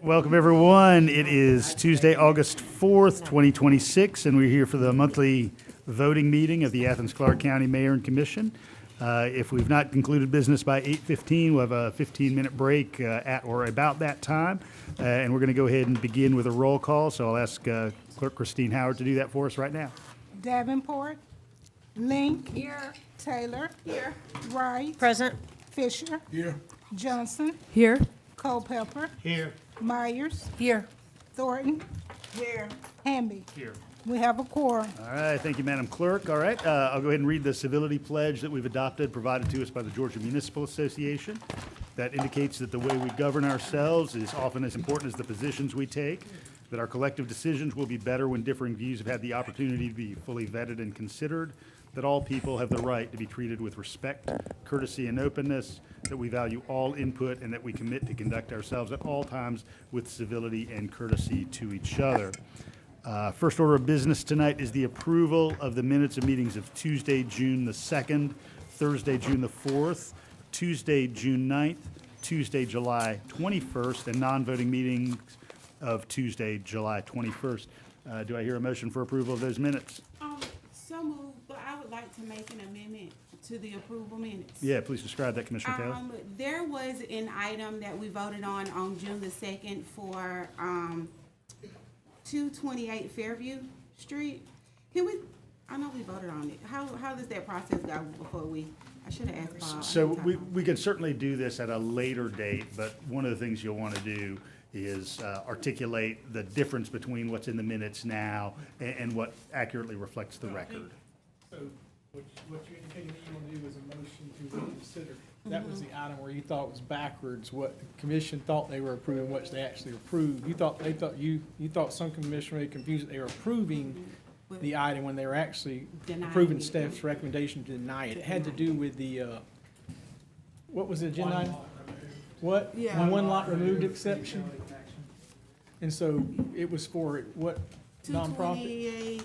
Welcome, everyone. It is Tuesday, August 4th, 2026, and we're here for the monthly voting meeting of the Athens-Clarke County Mayor and Commission. If we've not concluded business by 8:15, we'll have a 15-minute break at or about that time, and we're going to go ahead and begin with a roll call, so I'll ask Clerk Christine Howard to do that for us right now. Davenport, Link. Here. Taylor. Here. Wright. Present. Fisher. Here. Johnson. Here. Culpepper. Here. Myers. Here. Thornton. Here. Hamby. Here. We have a quorum. All right, thank you, Madam Clerk. All right, I'll go ahead and read the civility pledge that we've adopted, provided to us by the Georgia Municipal Association. That indicates that the way we govern ourselves is often as important as the positions we take, that our collective decisions will be better when differing views have had the opportunity to be fully vetted and considered, that all people have the right to be treated with respect, courtesy, and openness, that we value all input, and that we commit to conduct ourselves at all times with civility and courtesy to each other. First order of business tonight is the approval of the minutes of meetings of Tuesday, June the 2nd, Thursday, June the 4th, Tuesday, June 9th, Tuesday, July 21st, and non-voting meetings of Tuesday, July 21st. Do I hear a motion for approval of those minutes? So moved, but I would like to make an amendment to the approval minutes. Yeah, please describe that, Commissioner Taylor. There was an item that we voted on June the 2nd for 228 Fairview Street. Can we, I know we voted on it. How does that process go before I should have asked Bob. So we can certainly do this at a later date, but one of the things you'll want to do is articulate the difference between what's in the minutes now and what accurately reflects the record. So what you indicated that you want to do is a motion to reconsider. That was the item where you thought was backwards, what the commission thought they were approving, what they actually approved. You thought some commission may confuse it. They were approving the item when they were actually approving staff's recommendation to deny it. It had to do with the, what was the agenda item? What? Yeah. The one lot removed exception? And so it was for what nonprofit? 228,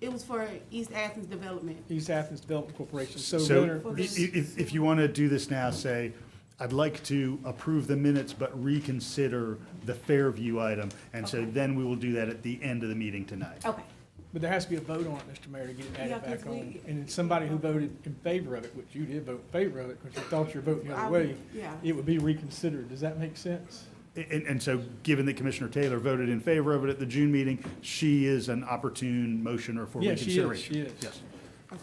it was for East Athens Development. East Athens Development Corporation. So whether- if you want to do this now, say, I'd like to approve the minutes but reconsider the Fairview item, and so then we will do that at the end of the meeting tonight. Okay. But there has to be a vote on it, Mr. Mayor, to get it Yeah, added back 'cause on. And it's somebody who voted in favor of it, which you did vote in favor of it, because you thought you were voting the other way, Yeah. it would be reconsidered. Does that make sense? And so, given that Commissioner Taylor voted in favor of it at the June meeting, she is an opportune motioner for Yes, she is, reconsideration. she is. Yes. Okay.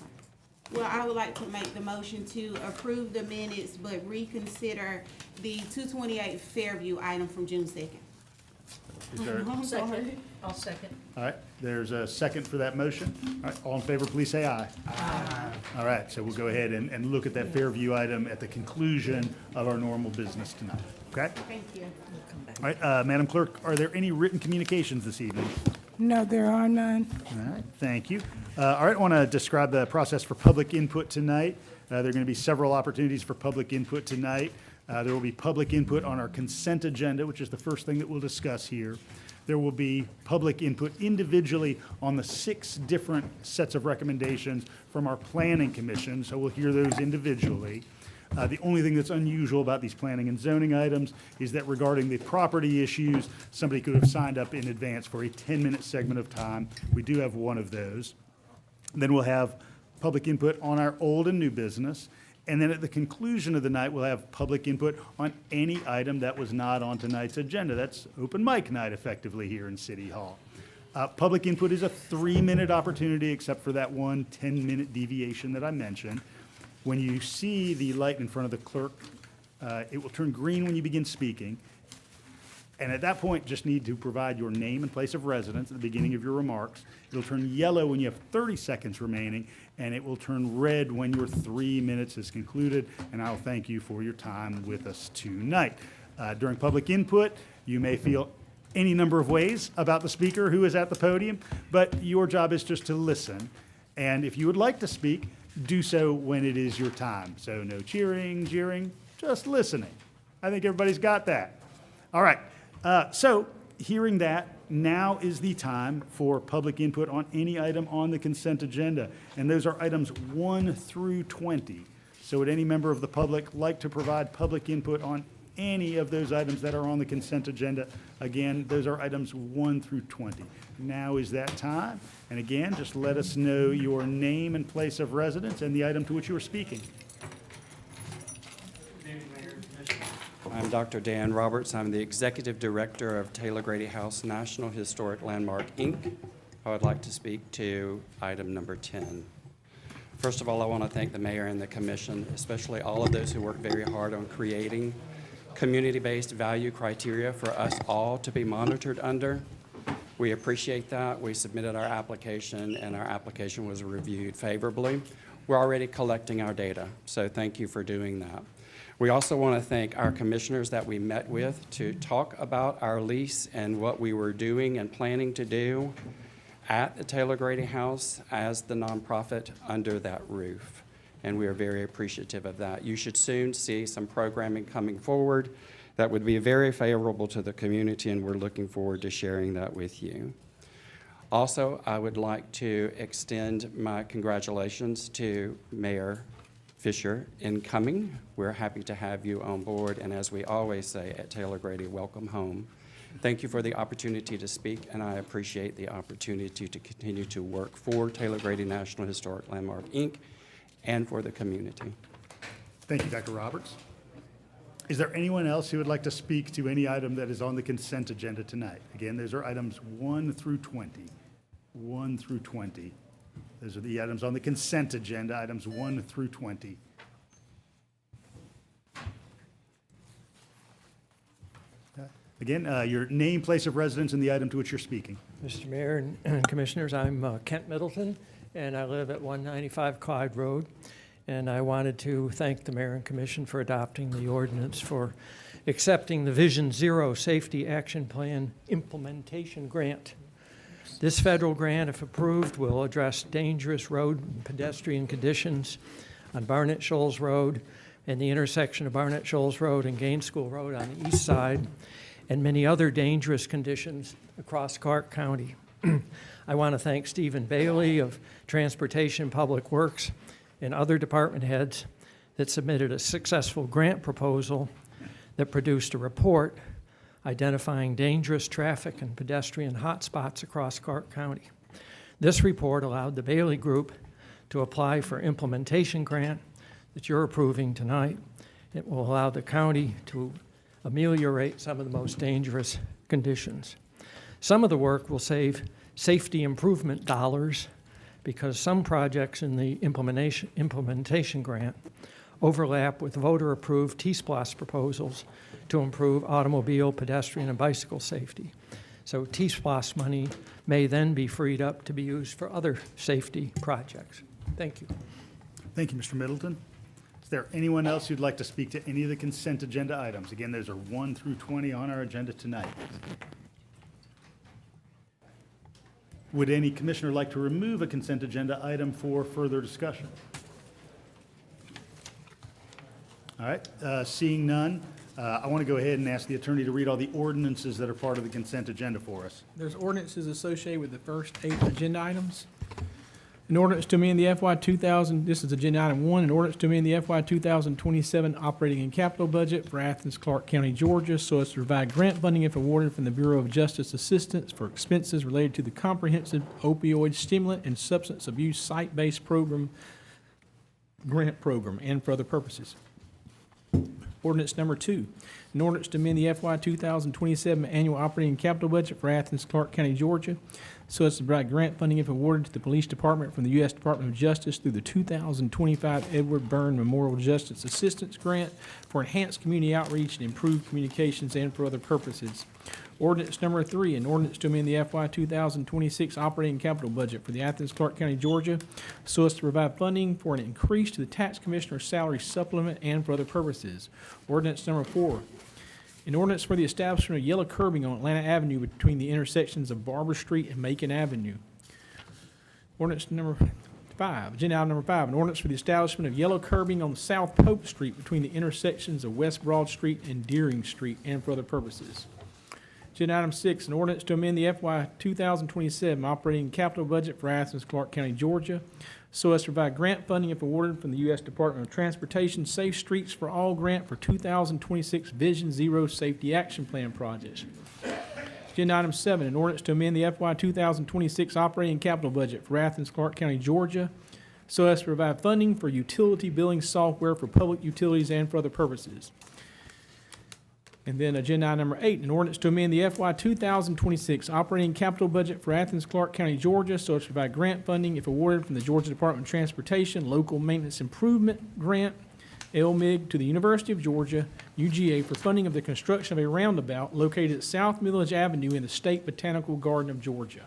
Well, I would like to make the motion to approve the minutes, but reconsider the 228 Fairview item from June 2nd. Is there, I'm sorry. I'll second. all right, there's a second for that motion. All right, all in favor, please say aye. Aye. All right, so we'll go ahead and look at that Fairview item at the conclusion of our normal business tonight, okay? Thank you. All right, Madam Clerk, are there any written communications this evening? No, there are none. All right, thank you. All right, I want to describe the process for public input tonight. There are going to be several opportunities for public input tonight. There will be public input on our consent agenda, which is the first thing that we'll discuss here. There will be public input individually on the 6 different sets of recommendations from our planning commission, so we'll hear those individually. The only thing that's unusual about these planning and zoning items is that regarding the property issues, somebody could have signed up in advance for a 10-minute segment of time. We do have one of those. Then we'll have public input on our old and new business. And then at the conclusion of the night, we'll have public input on any item that was not on tonight's agenda. That's open mic night effectively here in City Hall. Public input is a 3-minute opportunity, except for that one 10-minute deviation that I mentioned. When you see the light in front of the clerk, it will turn green when you begin speaking. And at that point, just need to provide your name and place of residence at the beginning of your remarks. It'll turn yellow when you have 30 seconds remaining, and it will turn red when your 3 minutes is concluded. And I'll thank you for your time with us tonight. During public input, you may feel any number of ways about the speaker who is at the podium, but your job is just to listen. And if you would like to speak, do so when it is your time. So no cheering, jeering, just listening. I think everybody's got that. All right. So hearing that, now is the time for public input on any item on the consent agenda. And those are items 1 through 20. So would any member of the public like to provide public input on any of those items that are on the consent agenda. Again, those are items 1 through 20. Now is that time. And again, just let us know your name and place of residence and the item to which you are speaking. I'm Dr. Dan Roberts. I'm the Executive Director of Taylor Grady House National Historic Landmark, Inc. I would like to speak to item number 10. First of all, I want to thank the mayor and the commission, especially all of those who worked very hard on creating community-based value criteria for us all to be monitored under. We appreciate that. We submitted our application, and our application was reviewed favorably. We're already collecting our data, so thank you for doing that. We also want to thank our commissioners that we met with to talk about our lease and what we were doing and planning to do at the Taylor Grady House as the nonprofit under that roof. And we are very appreciative of that. You should soon see some programming coming forward that would be very favorable to the community, and we're looking forward to sharing that with you. Also, I would like to extend my congratulations to Mayor Fisher incoming. We're happy to have you on board, and as we always say at Taylor Grady, welcome home. Thank you for the opportunity to speak, and I appreciate the opportunity to continue to work for Taylor Grady National Historic Landmark, Inc., and for the community. Thank you, Dr. Roberts. Is there anyone else who would like to speak to any item that is on the consent agenda tonight? Again, those are items 1 through 20. 1 through 20. Those are the items on the consent agenda, items 1 through 20. Again, your name, place of residence, and the item to which you're speaking. Mr. Mayor and Commissioners, I'm Kent Middleton, and I live at 195 Clyde Road. And I wanted to thank the Mayor and Commission for adopting the ordinance for accepting the Vision Zero Safety Action Plan Implementation Grant. This federal grant, if approved, will address dangerous road and pedestrian conditions on Barnett Shoals Road and the intersection of Barnett Shoals Road and Gaines School Road on the east side, and many other dangerous conditions across Clarke County. I want to thank Stephen Bailey of Transportation and Public Works and other department heads that submitted a successful grant proposal that produced a report identifying dangerous traffic and pedestrian hotspots across Clarke County. This report allowed the Bailey Group to apply for implementation grant that you're approving tonight. It will allow the county to ameliorate some of the most dangerous conditions. Some of the work will save safety improvement dollars because some projects in the implementation grant overlap with voter-approved T-SPLOS proposals to improve automobile, pedestrian, and bicycle safety. So T-SPLOS money may then be freed up to be used for other safety projects. Thank you. Thank you, Mr. Middleton. Is there anyone else who'd like to speak to any of the consent agenda items? Again, those are 1 through 20 on our agenda tonight. Would any commissioner like to remove a consent agenda item for further discussion? All right, seeing none, I want to go ahead and ask the attorney to read all the ordinances that are part of the consent agenda for us. There's ordinances associated with the first 8 agenda items. An ordinance to amend the FY 2000, this is agenda item 1, an ordinance to amend the FY 2027 operating and capital budget for Athens-Clarke County, Georgia, so as to provide grant funding if awarded from the Bureau of Justice Assistance for expenses related to the comprehensive opioid, stimulant, and substance abuse site-based program, grant program, and for other purposes. Ordinance number 2, an ordinance to amend the FY 2027 annual operating and capital budget for Athens-Clarke County, Georgia, so as to provide grant funding if awarded to the Police Department from the U.S. Department of Justice through the 2025 Edward Byrne Memorial Justice Assistance Grant for enhanced community outreach and improved communications and for other purposes. Ordinance number 3, an ordinance to amend the FY 2026 operating and capital budget for the Athens-Clarke County, Georgia, so as to provide funding for an increase to the tax commissioner's salary supplement and for other purposes. Ordinance number 4, an ordinance for the establishment of yellow curbing on Atlanta Avenue between the intersections of Barber Street and Macon Avenue. Ordinance number 5, agenda item number 5, an ordinance for the establishment of yellow curbing on South Pope Street between the intersections of West Broad Street and Deering Street and for other purposes. Agenda item 6, an ordinance to amend the FY 2027 operating capital budget for Athens-Clarke County, Georgia, so as to provide grant funding if awarded from the U.S. Department of Transportation Safe Streets for All grant for 2026 Vision Zero Safety Action Plan projects. Agenda item 7, an ordinance to amend the FY 2026 operating capital budget for Athens-Clarke County, Georgia, so as to provide funding for utility billing software for public utilities and for other purposes. And then agenda item number 8, an ordinance to amend the FY 2026 operating capital budget for Athens-Clarke County, Georgia, so as to provide grant funding if awarded from the Georgia Department of Transportation Local Maintenance Improvement Grant, LMIG, to the University of Georgia, UGA, for funding of the construction of a roundabout located at South Milledge Avenue in the State Botanical Garden of Georgia.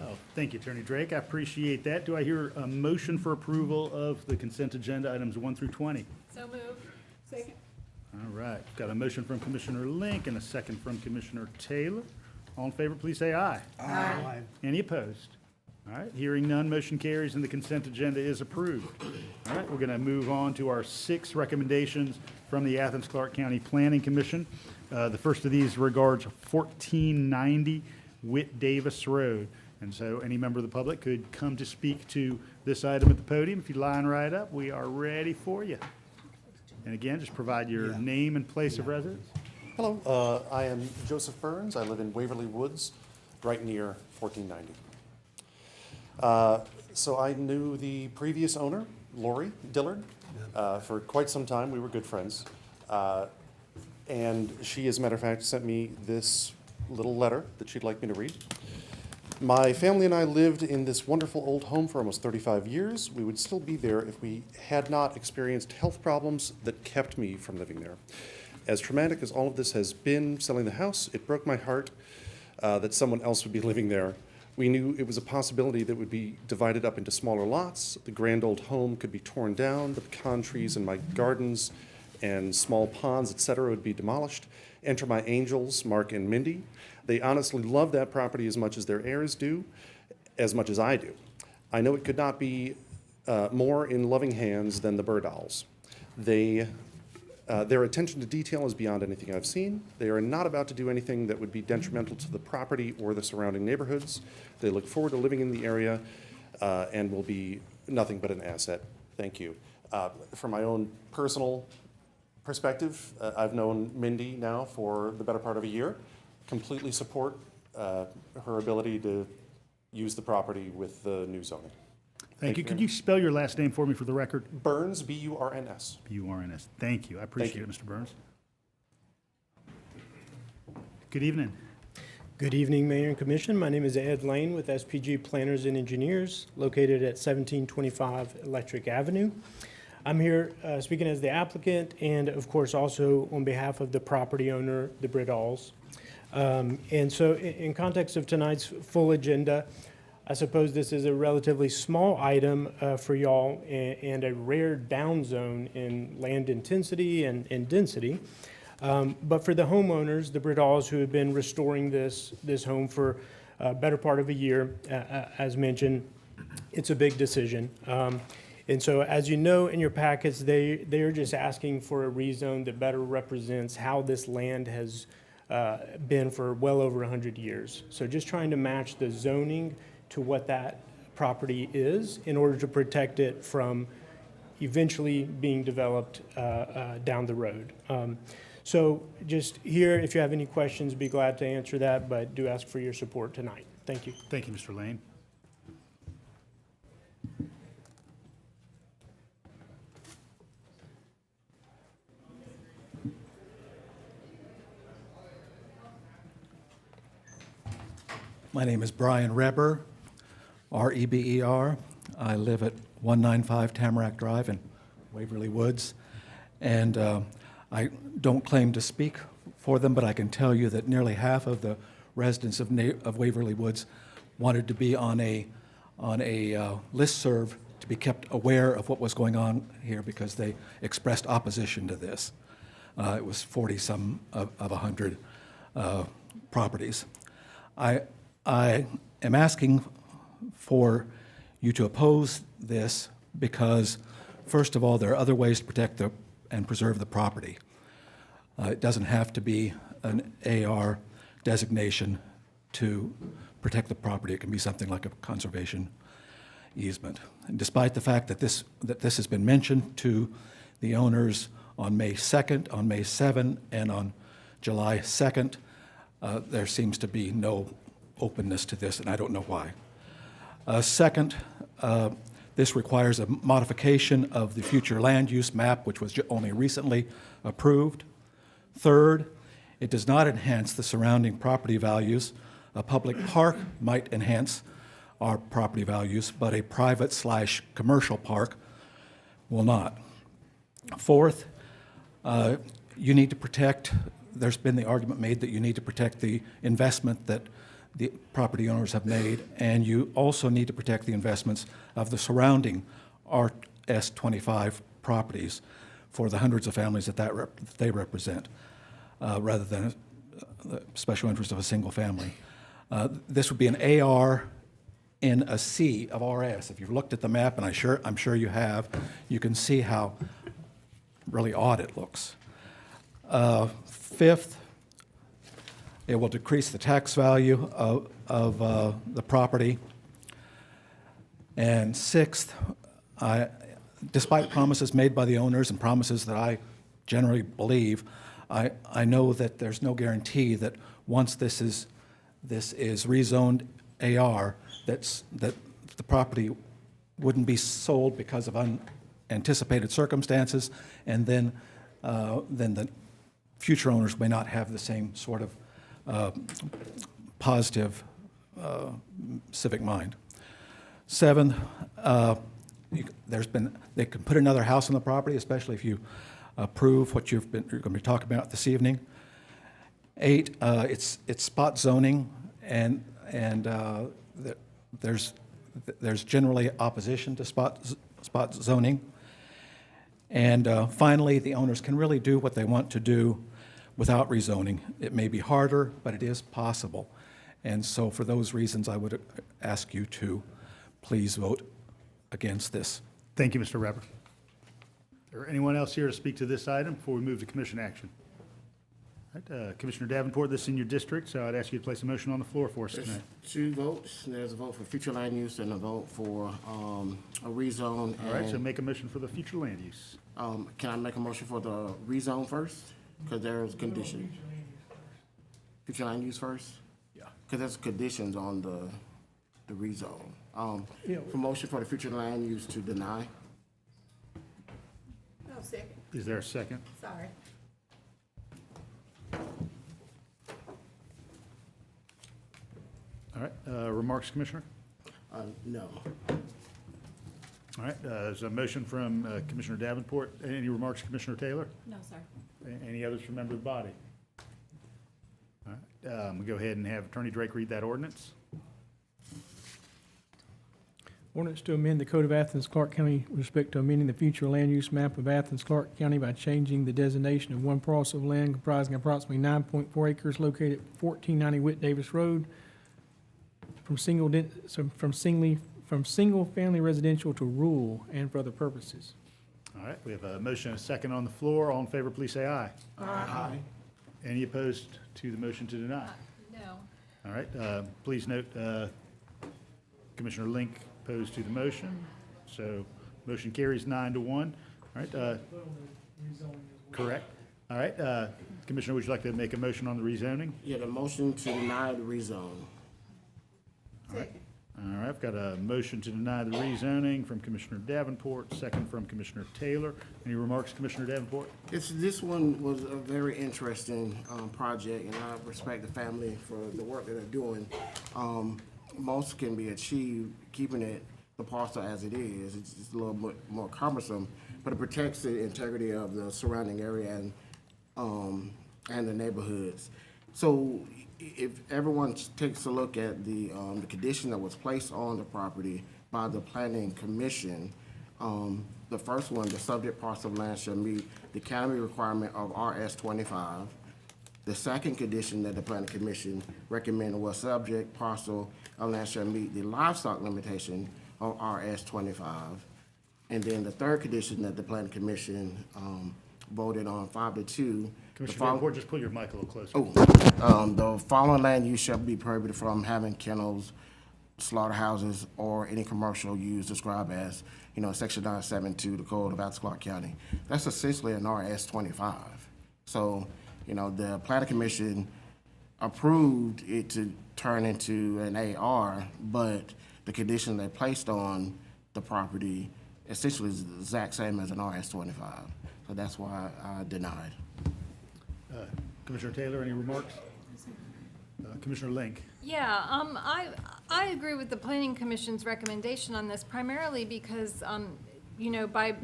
Oh, thank you, Attorney Drake. I appreciate that. Do I hear a motion for approval of the consent agenda items 1 through 20? So moved. Second. All right, got a motion from Commissioner Link and a second from Commissioner Taylor. All in favor, please say aye. Aye. Any opposed? All right, hearing none, motion carries and the consent agenda is approved. All right, we're going to move on to our 6 recommendations from the Athens-Clarke County Planning Commission. The first of these regards 1490 Whit Davis Road. And so any member of the public could come to speak to this item at the podium. If you line right up, we are ready for you. And again, just provide your name and place of residence. Hello, I am Joseph Burns. I live in Waverly Woods, right near 1490. So I knew the previous owner, Lori Dillard, for quite some time. We were good friends. And she, as a matter of fact, sent me this little letter that she'd like me to read. My family and I lived in this wonderful old home for almost 35 years. We would still be there if we had not experienced health problems that kept me from living there. As traumatic as all of this has been, selling the house, it broke my heart that someone else would be living there. We knew it was a possibility that would be divided up into smaller lots. The grand old home could be torn down. The pecan trees in my gardens and small ponds, etc., would be demolished. Enter my angels, Mark and Mindy. They honestly love that property as much as their heirs do, as much as I do. I know it could not be more in loving hands than the Bredahls. Their attention to detail is beyond anything I've seen. They are not about to do anything that would be detrimental to the property or the surrounding neighborhoods. They look forward to living in the area and will be nothing but an asset. Thank you. From my own personal perspective, I've known Mindy now for the better part of a year. Completely support her ability to use the property with the new zoning. Thank you. very Could you spell your last name for me for the record? Burns, B-U-R-N-S. B-U-R-N-S. Thank you. I appreciate it, you. Mr. Burns. Good evening. Good evening, Mayor and Commission. My name is Ed Lane with SPG Planners and Engineers, located at 1725 Electric Avenue. I'm here speaking as the applicant and, of course, also on behalf of the property owner, the Bredahls. And so in context of tonight's full agenda, I suppose this is a relatively small item for y'all and a rare down zone in land intensity and density. But for the homeowners, the Bredahls, who have been restoring this home for a better part of a year, as mentioned, it's a big decision. And so, as you know in your packets, they are just asking for a rezone that better represents how this land has been for well over 100 years. So just trying to match the zoning to what that property is in order to protect it from eventually being developed down the road. So just here, if you have any questions, be glad to answer that, but do ask for your support tonight. Thank you. Thank you, Mr. Lane. My name is Brian Reber, R-E-B-E-R. I live at 195 Tamarack Drive in Waverly Woods. And I don't claim to speak for them, but I can tell you that nearly half of the residents of Waverly Woods wanted to be on a listserv to be kept aware of what was going on here because they expressed opposition to this. It was 40-some of 100 properties. I am asking for you to oppose this because, first of all, there are other ways to protect and preserve the property. It doesn't have to be an AR designation to protect the property. It can be something like a conservation easement. And despite the fact that this has been mentioned to the owners on May 2nd, on May 7th, and on July 2nd, there seems to be no openness to this, and I don't know why. Second, this requires a modification of the future land use map, which was only recently approved. Third, it does not enhance the surrounding property values. A public park might enhance our property values, but a private/commercial park will not. Fourth, you need to protect, there's been the argument made that you need to protect the investment that the property owners have made, and you also need to protect the investments of the surrounding RS-25 properties for the hundreds of families that they represent, rather than the special interest of a single family. This would be an AR in a C of RS. If you've looked at the map, and I'm sure you have, you can see how really odd it looks. Fifth, it will decrease the tax value of the property. And sixth, despite promises made by the owners and promises that I generally believe, I know that there's no guarantee that once this is rezoned AR, that the property wouldn't be sold because of unanticipated circumstances, and then the future owners may not have the same sort of positive civic mind. Seven, they can put another house on the property, especially if you approve what you're going to be talking about this evening. Eight, it's spot zoning, and there's generally opposition to spot zoning. And finally, the owners can really do what they want to do without rezoning. It may be harder, but it is possible. And so for those reasons, I would ask you to please vote against this. Thank you, Mr. Repper. Is there anyone else here to speak to this item before we move to commission action? All right, Commissioner Davenport, this is in your district, so I'd ask you to place a motion on the floor for us There's tonight. 2 votes. There's a vote for future land use and a vote for a rezone. All right, so make a motion for the future land use. Can I make a motion for the rezone first? Because there's condition. Future land use first? Yeah. Because there's conditions on the rezone. Yeah. For motion for the future land use to deny. No, second, Is there a second? sorry. All right, remarks, Commissioner? No. All right, there's a motion from Commissioner Davenport. Any remarks, Commissioner Taylor? No, sir. Any others from member of the body? All right, we'll go ahead and have Attorney Drake read that ordinance. Ordinance to amend the Code of Athens-Clarke County with respect to amending the future land use map of Athens-Clarke County by changing the designation of one parcel of land comprising approximately 9.4 acres located at 1490 Whit Davis Road from single-family residential to rural and for other purposes. All right, we have a motion and a second on the floor. All in favor, please say aye. Aye. Any opposed to the motion to deny? No. All right, please note, Commissioner Link opposed to the motion, so motion carries 9-1. All right, correct. All right, Commissioner, would you like to make a motion on the rezoning? Yeah, the motion to deny the rezone. All right, I've got a motion to deny the rezoning from Commissioner Davenport, second from Commissioner Taylor. Any remarks, Commissioner Davenport? This one was a very interesting project, and I respect the family for the work that they're doing. Most can be achieved keeping the parcel as it is. It's just a little bit more cumbersome, but it protects the integrity of the surrounding area and the neighborhoods. So if everyone takes a look at the condition that was placed on the property by the Planning Commission, the first one, the subject parcel of land shall meet the county requirement of RS-25. The second condition that the Planning Commission recommended was subject parcel of land shall meet the livestock limitation of RS-25. And then the third condition that the Planning Commission voted on 5-2. The Commissioner fol- Davenport, just pull your mic a little closer. The following land use shall be prohibited from having kennels, slaughterhouses, or any commercial use described as, Section 972, the Code of Athens-Clarke County. That's essentially an RS 25. So, the Planning Commission approved it to turn into an AR, but the condition they placed on the property essentially is the exact same as an RS 25. So that's why I denied. Commissioner Taylor, any remarks? Commissioner Link? Yeah, I agree with the Planning Commission's recommendation on this, primarily because, by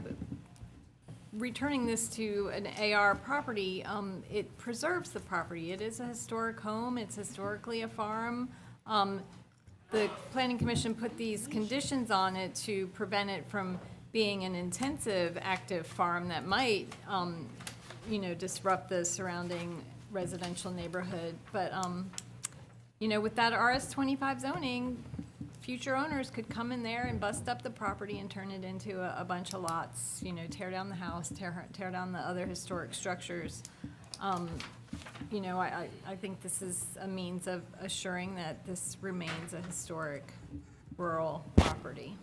returning this to an AR property, it preserves the property. It is a historic home, it's historically a farm. The Planning Commission put these conditions on it to prevent it from being an intensive, active farm that might, disrupt the surrounding residential neighborhood. But, with that RS 25 zoning, future owners could come in there and bust up the property and turn it into a bunch of lots, tear down the house, tear down the other historic structures. I think this is a means of assuring that this remains a historic rural property.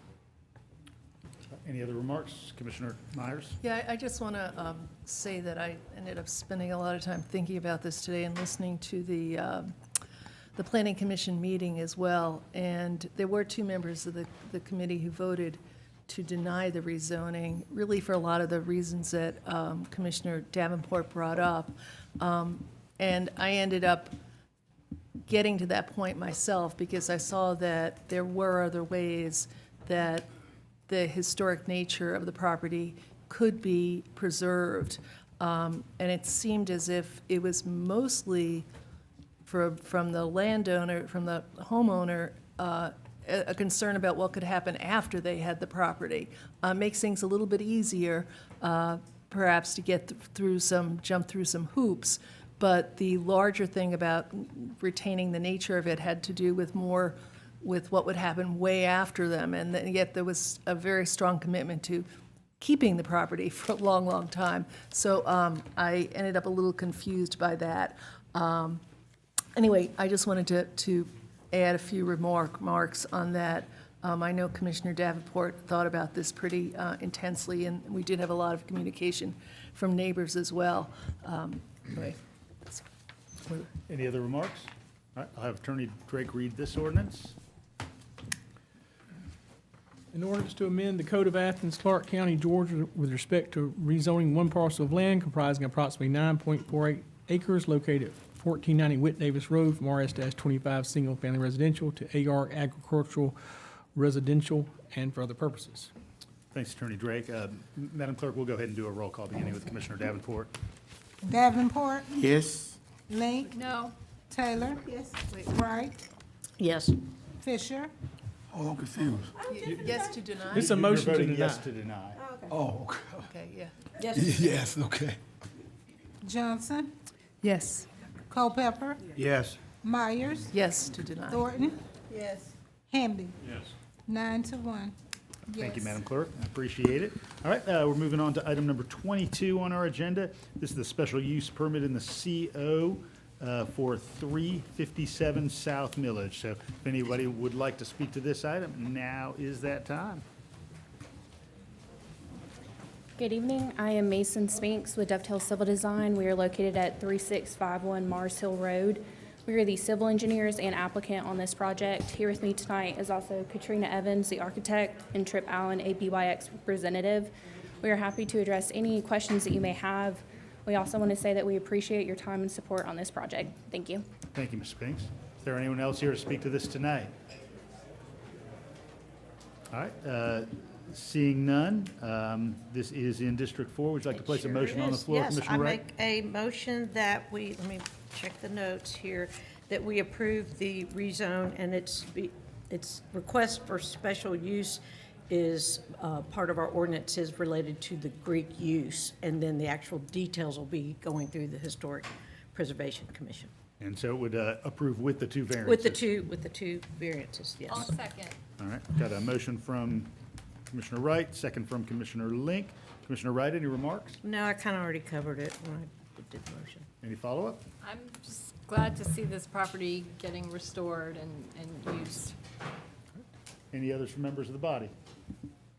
Any other remarks? Commissioner Myers? Yeah, I just want to say that I ended up spending a lot of time thinking about this today and listening to the Planning Commission meeting as well. And there were two members of the committee who voted to deny the rezoning, really for a lot of the reasons that Commissioner Davenport brought up. And I ended up getting to that point myself because I saw that there were other ways that the historic nature of the property could be preserved. And it seemed as if it was mostly from the landowner, from the homeowner, a concern about what could happen after they had the property. Makes things a little bit easier, perhaps to get jump through some hoops. But the larger thing about retaining the nature of it had to do with more with what would happen way after them. And yet there was a very strong commitment to keeping the property for a long, long time. So I ended up a little confused by that. Anyway, I just wanted to add a few remarks on that. I know Commissioner Davenport thought about this pretty intensely, and we did have a lot of communication from neighbors as well. Anyway. Any other remarks? All right, I'll have Attorney Drake read this ordinance. An ordinance to amend the Code of Athens-Clarke County, Georgia, with respect to rezoning one parcel of land comprising approximately 9.48 acres located at 1490 Whit Davis Road from RS-25 single-family residential to AR agricultural residential and for other purposes. Thanks, Attorney Drake. Madam Clerk, we'll go ahead and do a roll call, beginning with Commissioner Davenport. Davenport, Yes? Link, No, Taylor. Yes. Wright, Yes. Fisher, Oh, I'm confused. Yes to deny? It's a motion You're to voting deny. yes to deny. Oh, okay. Okay, yeah. Yes, okay. Johnson, Yes. Culpepper, Yes. Myers, Yes to deny. Thornton. Yes. Hamby. Yes. 9-1. Thank you, Yes. Madam Clerk. I appreciate it. All right, we're moving on to item number 22 on our agenda. This is the special use permit in the CO for 357 South Milledge. So if anybody would like to speak to this item, now is that time. Good evening. I am Masyn Spinks with Dovetail Civil Design. We are located at 3651 Mars Hill Road. We are the civil engineers and applicant on this project. Here with me tonight is also Katrina Evans, the architect, and Trip Allen, a BYX representative. We are happy to address any questions that you may have. We also want to say that we appreciate your time and support on this project. Thank you. Thank you, Ms. Spinks. Is there anyone else here to speak to this tonight? All right, seeing none, this is in District 4. Would you like to place a motion on the floor, Yes, Commissioner I Wright? make a motion that we, let me check the notes here, that we approve the rezone, and its request for special use is part of our ordinances related to the Greek use, and then the actual details will be going through the Historic Preservation Commission. And so it would approve with the two variances? With the two variances, yes. I'll second. All right, got a motion from Commissioner Wright, second from Commissioner Link. Commissioner Wright, any remarks? No, I kind of already covered it when I did the motion. Any follow-up? I'm just glad to see this property getting restored and used. Any others from members of the body?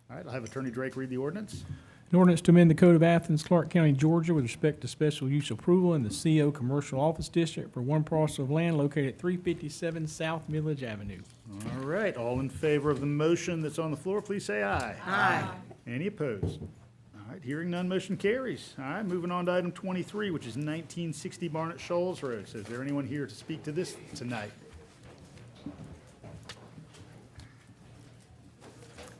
All right, I'll have Attorney Drake read the ordinance. An ordinance to amend the Code of Athens-Clarke County, Georgia with respect to special use approval in the CO Commercial Office District for one parcel of land located at 357 South Milledge Avenue. All right, all in favor of the motion that's on the floor, please say aye. Aye. Any opposed? All right, hearing none, motion carries. All right, moving on to item 23, which is 1960 Barnett Shoals Road. So is there anyone here to speak to this tonight?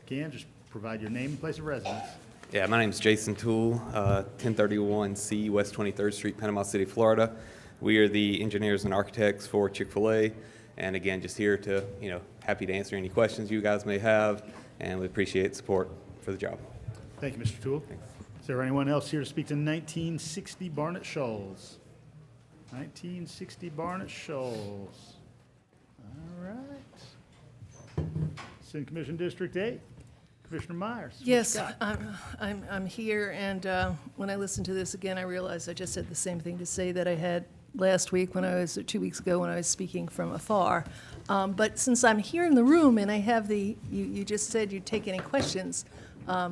Can just provide your name and place of residence. Yeah, my name's Jason Toole, 1031C West 23rd Street, Panama City, Florida. We are the engineers and architects for Chick-fil-A. And again, just here to, happy to answer any questions you guys may have, and we appreciate support for the job. Thank you, Mr. Toole. Is there anyone else here to speak to 1960 Barnett Shoals? 1960 Barnett Shoals. All right. Sin Commission District 8. Commissioner Myers. what you Yes, got? I'm here, and when I listened to this again, I realized I just said the same thing to say that I had last week when I was, or 2 weeks ago, when I was speaking from afar. But since I'm here in the room and I have you just said you'd take any questions, I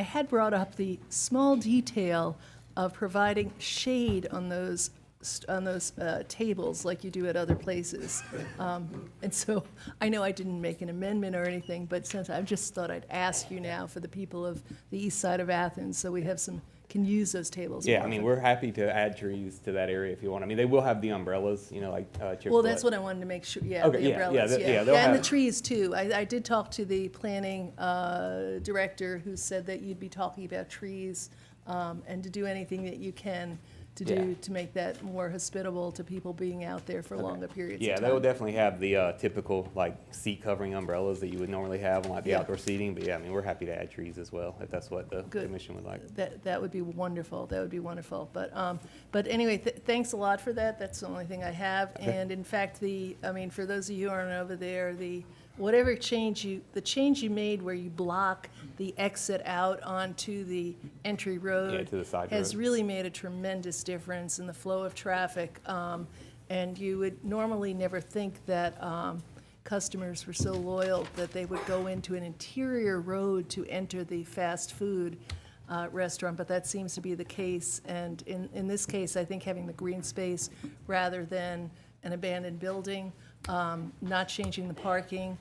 had brought up the small detail of providing shade on those tables like you do at other places. And so I know I didn't make an amendment or anything, but since I just thought I'd ask you now for the people of the east side of Athens, so we have can use those tables. Yeah, more I mean, often. we're happy to add trees to that area if you want. I mean, they will have the umbrellas, like Chick-fil-A. Well, that's what I wanted to make sure, yeah, Okay, the yeah, umbrellas, yeah, yeah. they'll And the have- trees too. I did talk to the planning director who said that you'd be talking about trees and to do anything that you can to do Yeah. to make that more hospitable to people being out there for longer periods Yeah, of they will time. definitely have the typical, seat covering umbrellas that you would normally have on, the Yeah. outdoor seating. But yeah, I mean, we're happy to add trees as well, if that's what the Good. commission would like. That would be wonderful. That would be wonderful. But anyway, thanks a lot for that. That's the only thing I have. Okay. And in fact, for those of you who aren't over there, the change you made where you block the exit out onto the entry road. Yeah, to the side has road. really made a tremendous difference in the flow of traffic. And you would normally never think that customers were so loyal that they would go into an interior road to enter the fast food restaurant, but that seems to be the case. And in this case, I think having the green space rather than an abandoned building, not changing the parking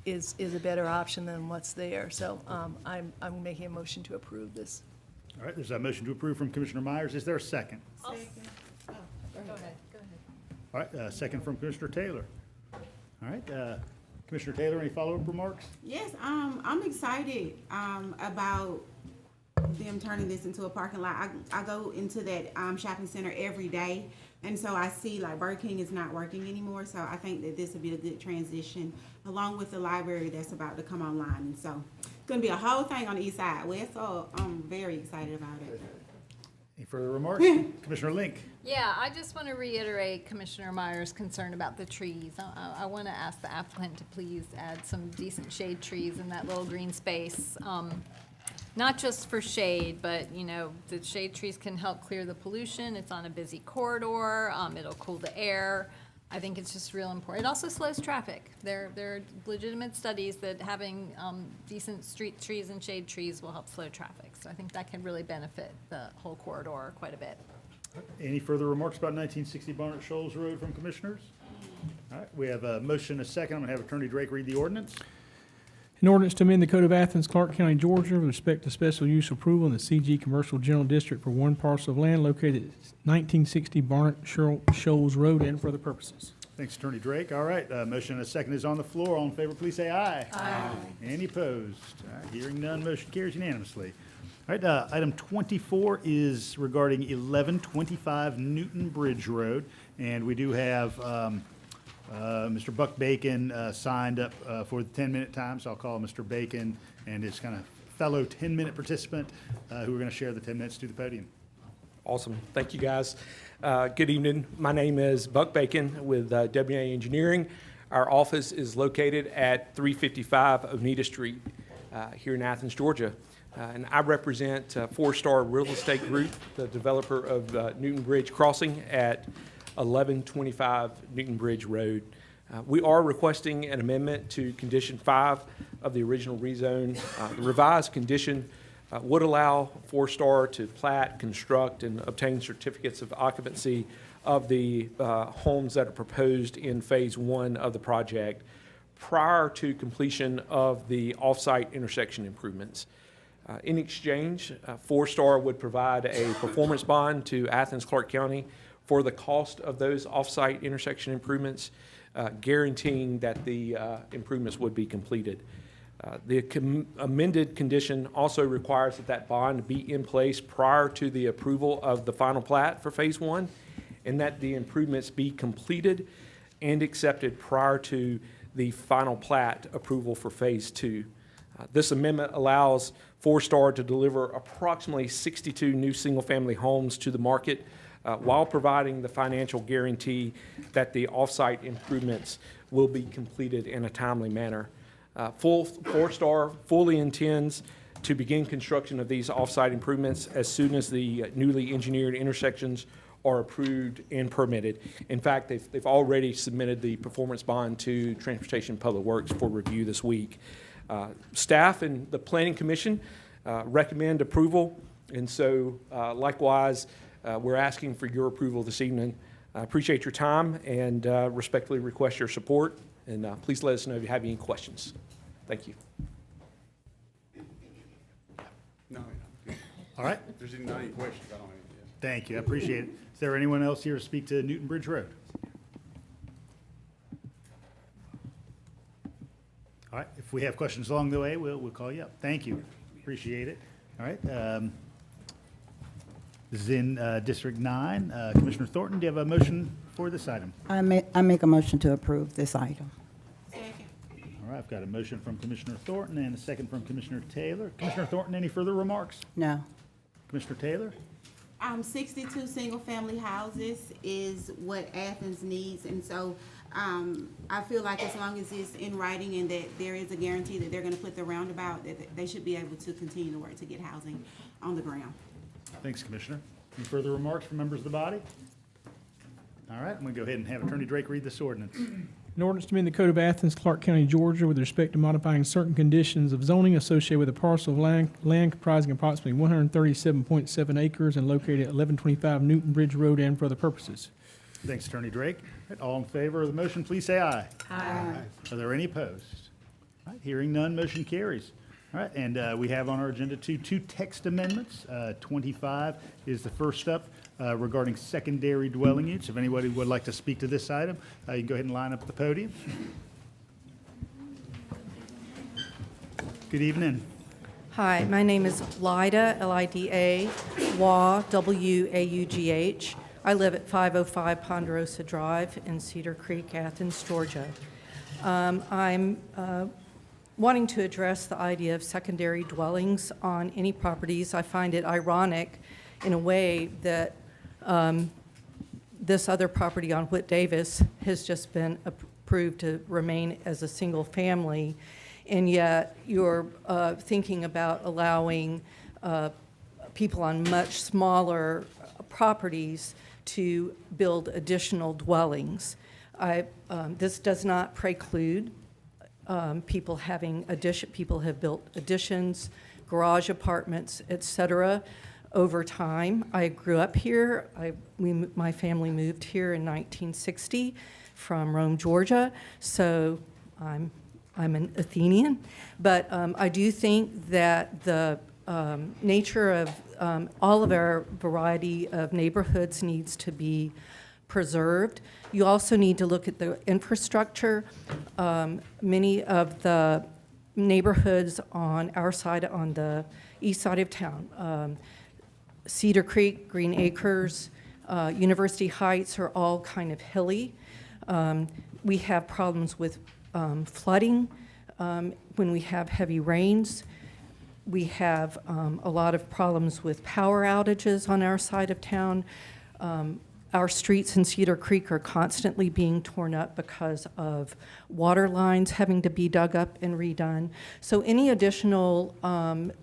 is a better option than what's there. So I'm making a motion to approve this. All right, there's a motion to approve from Commissioner Myers. Is there a second? Go ahead. All right, second from Commissioner Taylor. All right, Commissioner Taylor, any follow-up remarks? Yes, I'm excited about them turning this into a parking lot. I go into that shopping center every day, and so I see Burger King is not working anymore. So I think that this would be a good transition, along with the library that's about to come online. And so it's going to be a whole thing on the east side. Well, so I'm very excited about it. Any further remarks? Commissioner Link. Yeah, I just want to reiterate Commissioner Myers' concern about the trees. I want to ask the applicant to please add some decent shade trees in that little green space. Not just for shade, but, the shade trees can help clear the pollution. It's on a busy corridor. It'll cool the air. I think it's just real important. It also slows traffic. There are legitimate studies that having decent street trees and shade trees will help slow traffic. So I think that can really benefit the whole corridor quite a bit. Any further remarks about 1960 Barnett Shoals Road from commissioners? All right, we have a motion, a second. I'm going to have Attorney Drake read the ordinance. An ordinance to amend the Code of Athens-Clarke County, Georgia with respect to special use approval in the CG Commercial General District for one parcel of land located at 1960 Barnett Shoals Road and for other purposes. Thanks, Attorney Drake. All right, motion and a second is on the floor. All in favor, please say aye. Aye. Any opposed? All right, hearing none, motion carries unanimously. All right, item 24 is regarding 1125 Newton Bridge Road, and we do have Mr. Buck Bacon signed up for the 10-minute time, so I'll call Mr. Bacon and his kind of fellow 10-minute participant who are going to share the 10 minutes to the podium. Awesome. Thank you, guys. Good evening. My name is Buck Bacon with W&A Engineering. Our office is located at 355 Oneida Street. here in Athens, Georgia. And I represent Four Star Real Estate Group, the developer of Newton Bridge Crossing at 1125 Newton Bridge Road. We are requesting an amendment to Condition 5 of the original rezone. The revised condition would allow Four Star to plat, construct, and obtain certificates of occupancy of the homes that are proposed in Phase 1 of the project prior to completion of the off-site intersection improvements. In exchange, Four Star would provide a performance bond to Athens-Clarke County for the cost of those off-site intersection improvements, guaranteeing that the improvements would be completed. The amended condition also requires that bond be in place prior to the approval of the final plat for Phase 1, and that the improvements be completed and accepted prior to the final plat approval for Phase 2. This amendment allows Four Star to deliver approximately 62 new single-family homes to the market while providing the financial guarantee that the off-site improvements will be completed in a timely manner. Four Star fully intends to begin construction of these off-site improvements as soon as the newly engineered intersections are approved and permitted. In fact, they've already submitted the performance bond to Transportation and Public Works for review this week. Staff and the Planning Commission recommend approval, and so likewise, we're asking for your approval this evening. I appreciate your time and respectfully request your support, and please let us know if you have any questions. Thank you. No, All right. if there's not any questions, I don't have any. Thank you. I appreciate it. Is there anyone else here to speak to Newton Bridge Road? All right. If we have questions along the way, we'll call you up. Thank you. Appreciate it. All right. This is in District 9. Commissioner Thornton, do you have a motion for this item? I make a motion to approve this item. All right. I've got a motion from Commissioner Thornton and a second from Commissioner Taylor. Commissioner Thornton, any further remarks? No. Commissioner Taylor? 62 single-family houses is what Athens needs, and so I feel like as long as it's in writing and that there is a guarantee that they're going to put the roundabout, that they should be able to continue to work to get housing on the ground. Thanks, Commissioner. Any further remarks from members of the body? All right, I'm going to go ahead and have Attorney Drake read this ordinance. An ordinance to amend the Code of Athens, Clarke County, Georgia, with respect to modifying certain conditions of zoning associated with a parcel of land comprising approximately 137.7 acres and located at 1125 Newton Bridge Road and for other purposes. Thanks, Attorney Drake. All right, all in favor of the motion, please say aye. Aye. Are there any opposed? All right, hearing none, motion carries. All right, and we have on our agenda two text amendments. 25 is the first up regarding secondary dwelling units. If anybody would like to speak to this item, you can go ahead and line up at the podium. Good evening. Hi, my name is Lida, L-I-D-A, Waugh, W-A-U-G-H. I live at 505 Ponderosa Drive in Cedar Creek, Athens, Georgia. I'm wanting to address the idea of secondary dwellings on any properties. I find it ironic in a way that this other property on Whit Davis has just been approved to remain as a single family, and yet you're thinking about allowing people on much smaller properties to build additional dwellings. This does not preclude people having people have built additions, garage apartments, etc. over time. I grew up here. My family moved here in 1960 from Rome, Georgia, so I'm an Athenian. But I do think that the nature of all of our variety of neighborhoods needs to be preserved. You also need to look at the infrastructure. Many of the neighborhoods on our side, on the east side of town, Cedar Creek, Green Acres, University Heights are all kind of hilly. We have problems with flooding when we have heavy rains. We have a lot of problems with power outages on our side of town. our streets in Cedar Creek are constantly being torn up because of water lines having to be dug up and redone. So any additional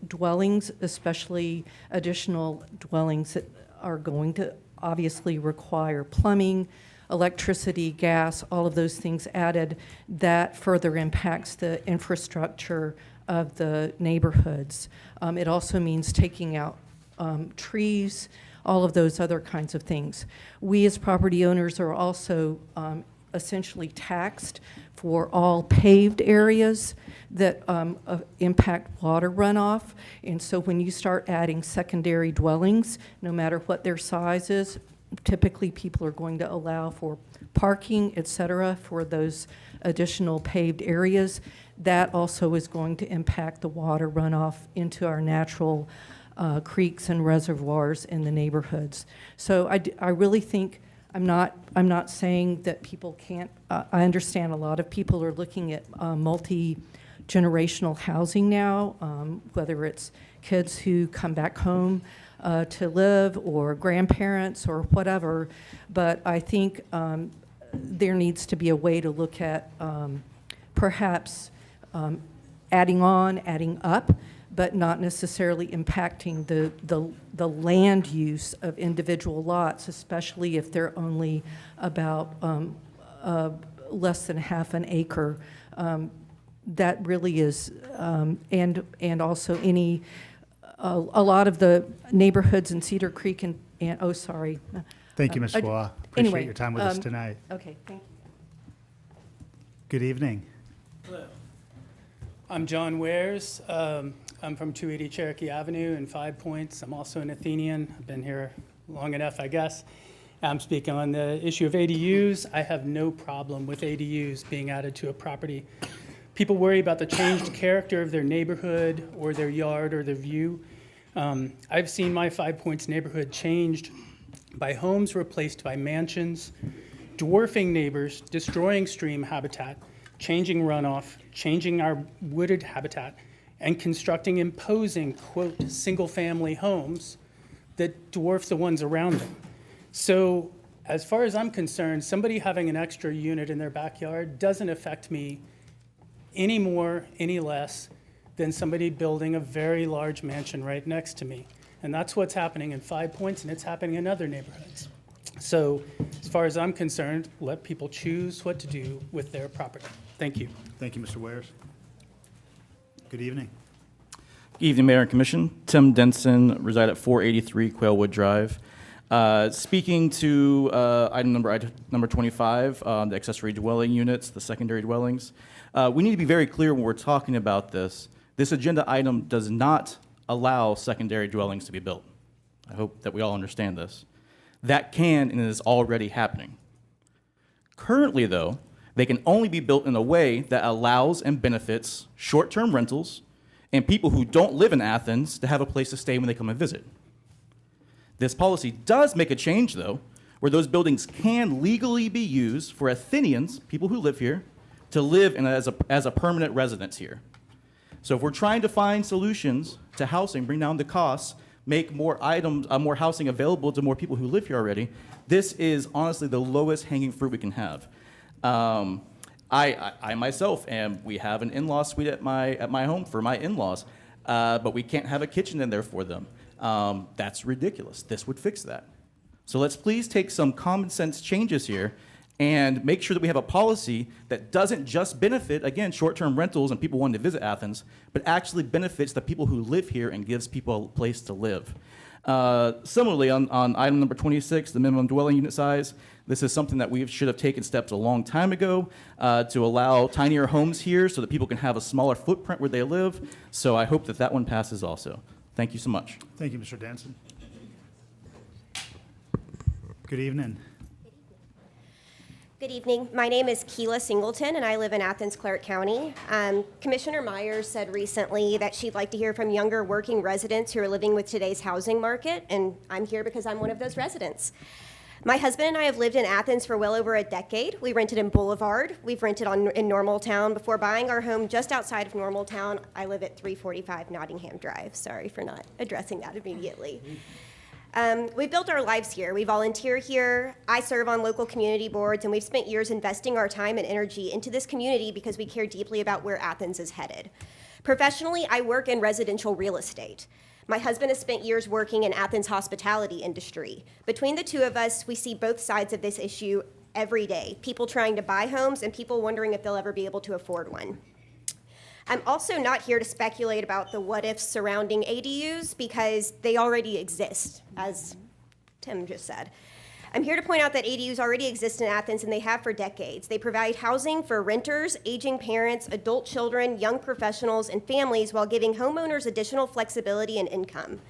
dwellings, especially additional dwellings that are going to obviously require plumbing, electricity, gas, all of those things added, that further impacts the infrastructure of the neighborhoods. It also means taking out trees, all of those other kinds of things. We as property owners are also essentially taxed for all paved areas that impact water runoff. And so when you start adding secondary dwellings, no matter what their size is, typically people are going to allow for parking, et cetera, for those additional paved areas. That also is going to impact the water runoff into our natural creeks and reservoirs in the neighborhoods. So I really think, I'm not saying that people can't, I understand a lot of people are looking at multi-generational housing now, whether it's kids who come back home to live or grandparents or whatever, but I think there needs to be a way to look at perhaps adding on, adding up, but not necessarily impacting the land use of individual lots, especially if they're only about less than half an acre. That really is, and also any, a lot of the neighborhoods in Cedar Creek and oh, sorry. Thank you, Ms. Waugh. Appreciate Anyway, your time with us tonight. Okay, thank you. Good evening. Hello. I'm John Wares. I'm from 280 Cherokee Avenue in 5 Points. I'm also an Athenian. I've been here long enough, I guess. I'm speaking on the issue of ADUs. I have no problem with ADUs being added to a property. People worry about the changed character of their neighborhood or their yard or their view. I've seen my 5 Points neighborhood changed by homes replaced by mansions, dwarfing neighbors, destroying stream habitat, changing runoff, changing our wooded habitat, and constructing imposing, quote, single-family homes that dwarf the ones around them. So as far as I'm concerned, somebody having an extra unit in their backyard doesn't affect me any more, any less than somebody building a very large mansion right next to me. And that's what's happening in 5 Points, and it's happening in other neighborhoods. So as far as I'm concerned, let people choose what to do with their property. Thank you. Thank you, Mr. Wares. Good evening. Good evening, Mayor and Commission. Tim Denson, reside at 483 Quailwood Drive. Speaking to item number 25, the accessory dwelling units, the secondary dwellings. We need to be very clear when we're talking about this. This agenda item does not allow secondary dwellings to be built. I hope that we all understand this. That can and is already happening. Currently, though, they can only be built in a way that allows and benefits short-term rentals and people who don't live in Athens to have a place to stay when they come and visit. This policy does make a change, though, where those buildings can legally be used for Athenians, people who live here, to live in as a permanent residence here. So if we're trying to find solutions to housing, bring down the costs, make more items, more housing available to more people who live here already, this is honestly the lowest hanging fruit we can have. I myself we have an in-law suite at my home for my in-laws, but we can't have a kitchen in there for them. That's ridiculous. This would fix that. So let's please take some common sense changes here and make sure that we have a policy that doesn't just benefit, again, short-term rentals and people wanting to visit Athens, but actually benefits the people who live here and gives people a place to live. Similarly, on item number 26, the minimum dwelling unit size, this is something that we should have taken steps a long time ago to allow tinier homes here so that people can have a smaller footprint where they live. So I hope that that one passes also. Thank you so much. Thank you, Mr. Danson. Good evening. Good evening. My name is Keela Singleton, and I live in Athens-Clarke County. Commissioner Myers said recently that she'd like to hear from younger working residents who are living with today's housing market, and I'm here because I'm one of those residents. My husband and I have lived in Athens for well over a decade. We rented in Boulevard. We've rented in Normaltown before buying our home just outside of Normaltown. I live at 345 Nottingham Drive. Sorry for not addressing that immediately. We've built our lives here. We volunteer here. I serve on local community boards, and we've spent years investing our time and energy into this community because we care deeply about where Athens is headed. Professionally, I work in residential real estate. My husband has spent years working in Athens' hospitality industry. Between the two of us, we see both sides of this issue every day. People trying to buy homes and people wondering if they'll ever be able to afford one. I'm also not here to speculate about the what-ifs surrounding ADUs because they already exist, as Tim just said. I'm here to point out that ADUs already exist in Athens, and they have for decades. They provide housing for renters, aging parents, adult children, young professionals, and families while giving homeowners additional flexibility and income.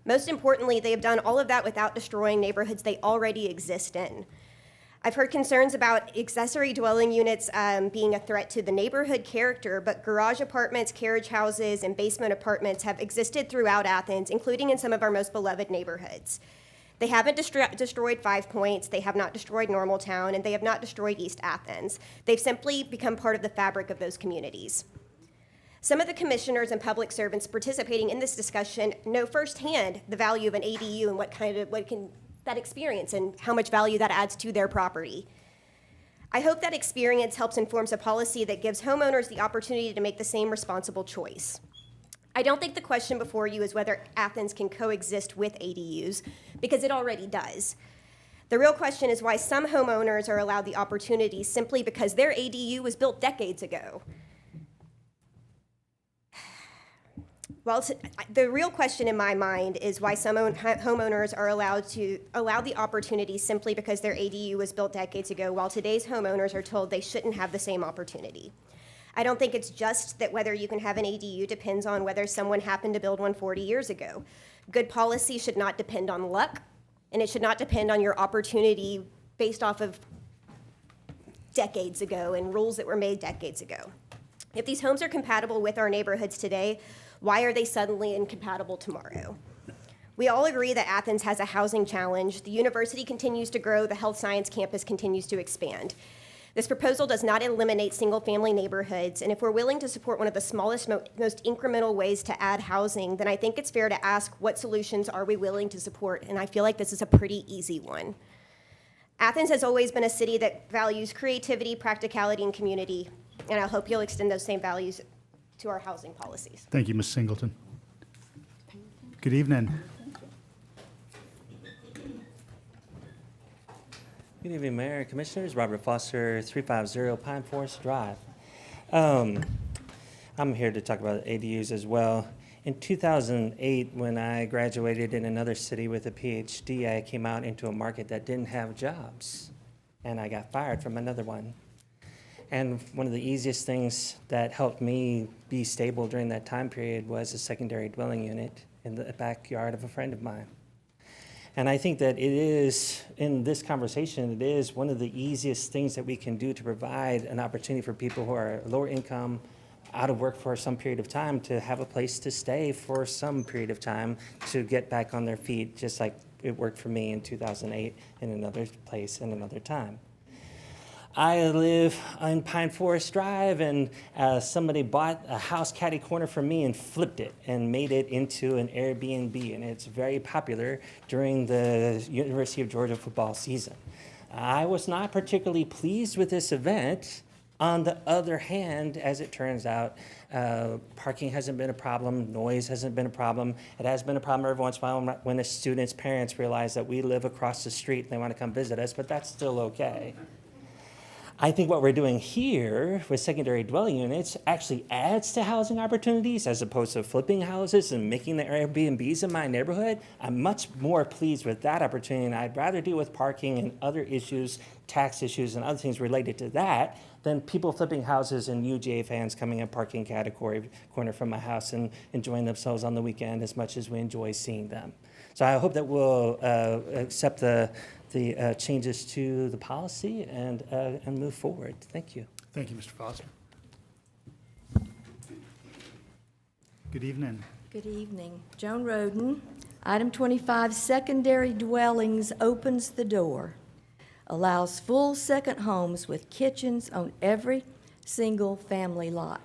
Most importantly, they have done all of that without destroying neighborhoods they already exist in. I've heard concerns about accessory dwelling units being a threat to the neighborhood character, but garage apartments, carriage houses, and basement apartments have existed throughout Athens, including in some of our most beloved neighborhoods. They haven't destroyed 5 Points, they have not destroyed Normaltown, and they have not destroyed East Athens. They've simply become part of the fabric of those communities. Some of the commissioners and public servants participating in this discussion know firsthand the value of an ADU and that experience and how much value that adds to their property. I hope that experience helps inform a policy that gives homeowners the opportunity to make the same responsible choice. I don't think the question before you is whether Athens can coexist with ADUs, because it already does. The real question is why some homeowners are allowed the opportunity simply because their ADU was built decades ago. Well, the real question in my mind is why some homeowners are allowed the opportunity simply because their ADU was built decades ago, while today's homeowners are told they shouldn't have the same opportunity. I don't think it's just that whether you can have an ADU depends on whether someone happened to build one 40 years ago. Good policy should not depend on luck, and it should not depend on your opportunity based off of decades ago and rules that were made decades ago. If these homes are compatible with our neighborhoods today, why are they suddenly incompatible tomorrow? We all agree that Athens has a housing challenge. The university continues to grow. The health science campus continues to expand. This proposal does not eliminate single-family neighborhoods, and if we're willing to support one of the smallest, most incremental ways to add housing, then I think it's fair to ask what solutions are we willing to support, and I feel like this is a pretty easy one. Athens has always been a city that values creativity, practicality, and community, and I hope you'll extend those same values to our housing policies. Thank you, Ms. Singleton. Good evening. Good evening, Mayor and Commissioners. Robert Foster, 350 Pine Forest Drive. I'm here to talk about ADUs as well. In 2008, when I graduated in another city with a PhD, I came out into a market that didn't have jobs, and I got fired from another one. And one of the easiest things that helped me be stable during that time period was a secondary dwelling unit in the backyard of a friend of mine. And I think that it is, in this conversation, it is one of the easiest things that we can do to provide an opportunity for people who are lower income, out of work for some period of time, to have a place to stay for some period of time to get back on their feet, just like it worked for me in 2008 in another place and another time. I live on Pine Forest Drive, and somebody bought a house catty corner from me and flipped it and made it into an Airbnb, and it's very popular during the University of Georgia football season. I was not particularly pleased with this event. On the other hand, as it turns out, parking hasn't been a problem, noise hasn't been a problem. It has been a problem every once in a while when the students' parents realize that we live across the street and they want to come visit us, but that's still okay. I think what we're doing here with secondary dwelling units actually adds to housing opportunities as opposed to flipping houses and making the Airbnbs in my neighborhood. I'm much more pleased with that opportunity, and I'd rather deal with parking and other issues, tax issues and other things related to that, than people flipping houses and UGA fans coming in parking category corner from my house and enjoying themselves on the weekend as much as we enjoy seeing them. So I hope that we'll accept the changes to the policy and move forward. Thank you. Thank you, Mr. Foster. Good evening. Good evening. Joan Roden. Item 25, secondary dwellings opens the door. Allows full second homes with kitchens on every single family lot.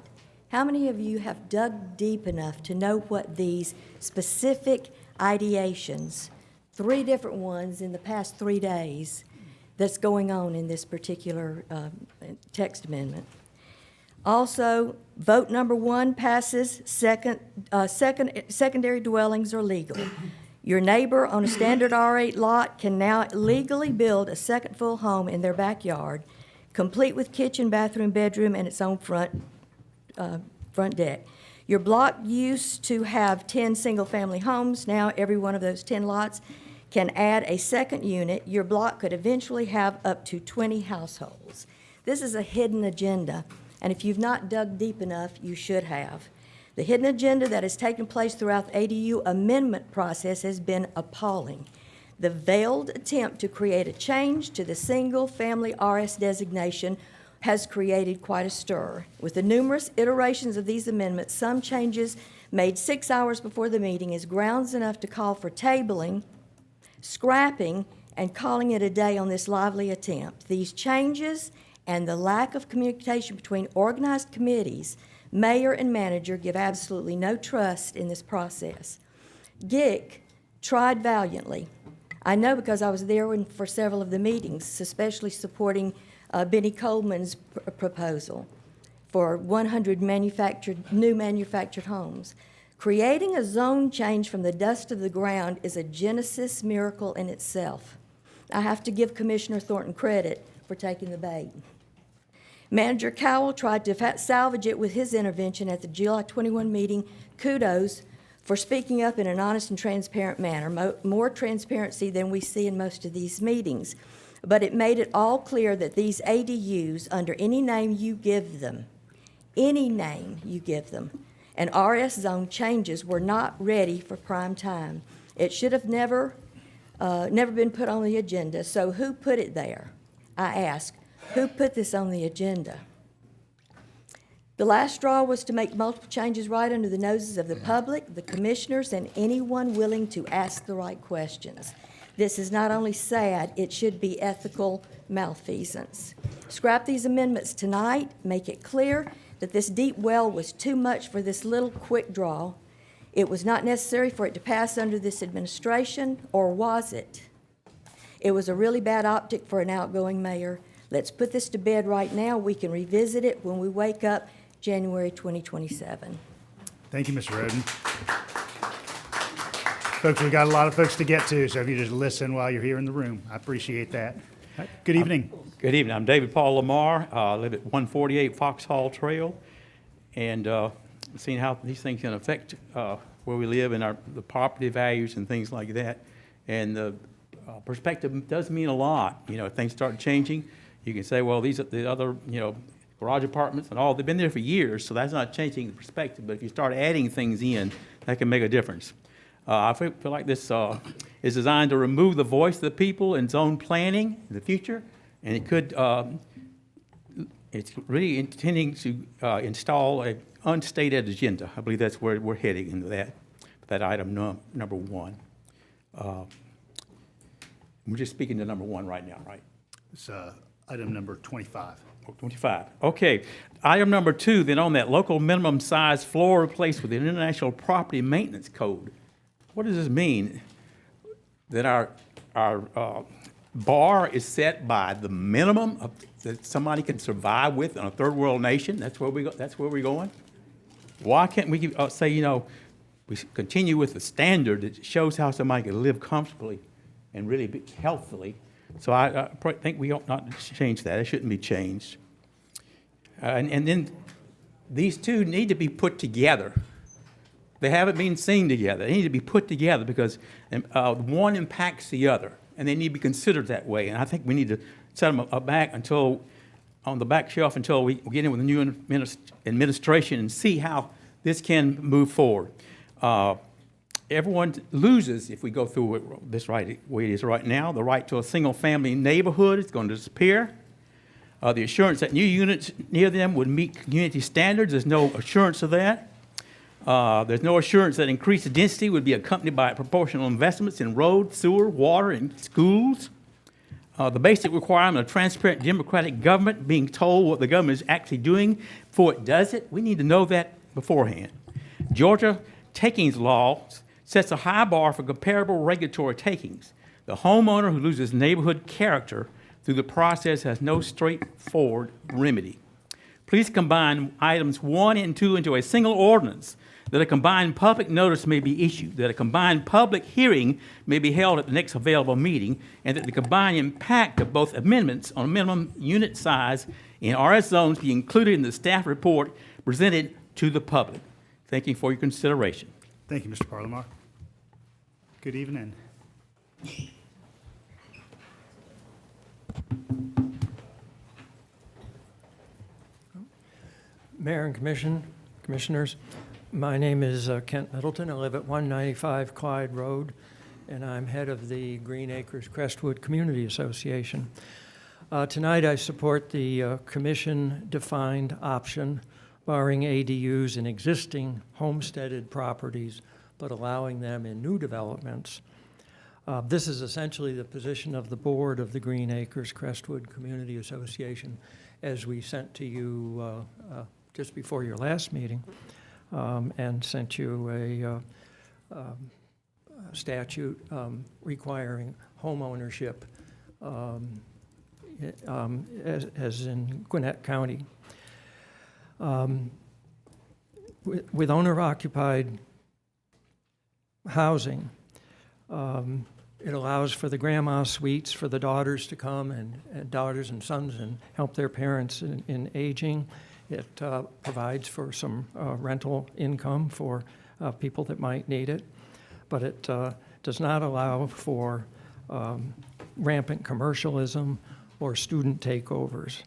How many of you have dug deep enough to know what these specific ideations 3 different ones in the past 3 days that's going on in this particular text amendment. Also, vote number 1 passes, secondary dwellings are legal. Your neighbor on a standard R8 lot can now legally build a second full home in their backyard, complete with kitchen, bathroom, bedroom, and its own front deck. Your block used to have 10 single-family homes. Now every one of those 10 lots can add a second unit. Your block could eventually have up to 20 households. This is a hidden agenda, and if you've not dug deep enough, you should have. The hidden agenda that has taken place throughout the ADU amendment process has been appalling. The veiled attempt to create a change to the single-family RS designation has created quite a stir. With the numerous iterations of these amendments, some changes made 6 hours before the meeting is grounds enough to call for tabling, scrapping, and calling it a day on this lively attempt. These changes and the lack of communication between organized committees, mayor and manager, give absolutely no trust in this process. GIC tried valiantly. I know because I was there for several of the meetings, especially supporting Benny Coleman's proposal for 100 new manufactured homes. Creating a zone change from the dust of the ground is a Genesis miracle in itself. I have to give Commissioner Thornton credit for taking the bait. Manager Cowell tried to salvage it with his intervention at the July 21 meeting. Kudos for speaking up in an honest and transparent manner, more transparency than we see in most of these meetings. But it made it all clear that these ADUs, under any name you give them, and RS zone changes were not ready for prime time. It should have never been put on the agenda. So who put it there? I ask, who put this on the agenda? The last straw was to make multiple changes right under the noses of the public, the commissioners, and anyone willing to ask the right questions. This is not only sad, it should be ethical malfeasance. Scrap these amendments tonight, make it clear that this deep well was too much for this little quick draw. It was not necessary for it to pass under this administration, or was it? It was a really bad optic for an outgoing mayor. Let's put this to bed right now. We can revisit it when we wake up January 2027. Thank you, Ms. Roden. Folks, we've got a lot of folks to get to, so if you just listen while you're here in the room, I appreciate that. Good evening. Good evening. I'm David Paul Lamar. I live at 148 Foxhall Trail, and seeing how these things can affect where we live and the property values and things like that. And the perspective does mean a lot. You know, if things start changing, you can say, well, these are the other, garage apartments and all, they've been there for years, so that's not changing the perspective. But if you start adding things in, that can make a difference. I feel like this is designed to remove the voice of the people in zone planning in the future, and it could, it's really intending to install an unstated agenda. I believe that's where we're heading into that item number 1. We're just speaking to number 1 right now, right? It's item number 25. 25. Okay. Item number 2, then on that local minimum size floor replaced with the International Property Maintenance Code. What does this mean? That our bar is set by the minimum that somebody can survive with in a third world nation? That's where we go. That's where we're going. Why can't we say, we continue with the standard that shows how somebody can live comfortably and really be healthily? So I think we ought not to change that. It shouldn't be changed. And then these two need to be put together. They haven't been seen together. They need to be put together because one impacts the other, and they need to be considered that way. And I think we need to set them on the back shelf until we get in with the new administration and see how this can move forward. Everyone loses if we go through this right way it is right now. The right to a single-family neighborhood is going to disappear. The assurance that new units near them would meet community standards, there's no assurance of that. There's no assurance that increased density would be accompanied by proportional investments in road, sewer, water, and schools. The basic requirement of transparent democratic government, being told what the government is actually doing before it does it, we need to know that beforehand. Georgia takings laws sets a high bar for comparable regulatory takings. The homeowner who loses neighborhood character through the process has no straightforward remedy. Please combine items 1 and 2 into a single ordinance, that a combined public notice may be issued, that a combined public hearing may be held at the next available meeting, and that the combined impact of both amendments on minimum unit size in RS zones be included in the staff report presented to the public. Thank you for your consideration. Thank you, Mr. Parlamar. Good evening. Mayor and Commissioners, my name is Kent Middleton. I live at 195 Clyde Road, and I'm head of the Green Acres Crestwood Community Association. Tonight I support the commission-defined option, barring ADUs in existing homesteaded properties, but allowing them in new developments. This is essentially the position of the board of the Green Acres Crestwood Community Association, as we sent to you just before your last meeting, and sent you a statute requiring home ownership as in Gwinnett County. With owner-occupied housing, it allows for the grandma suites for the daughters to come and daughters and sons and help their parents in aging. It provides for some rental income for people that might need it, but it does not allow for rampant commercialism or student takeovers.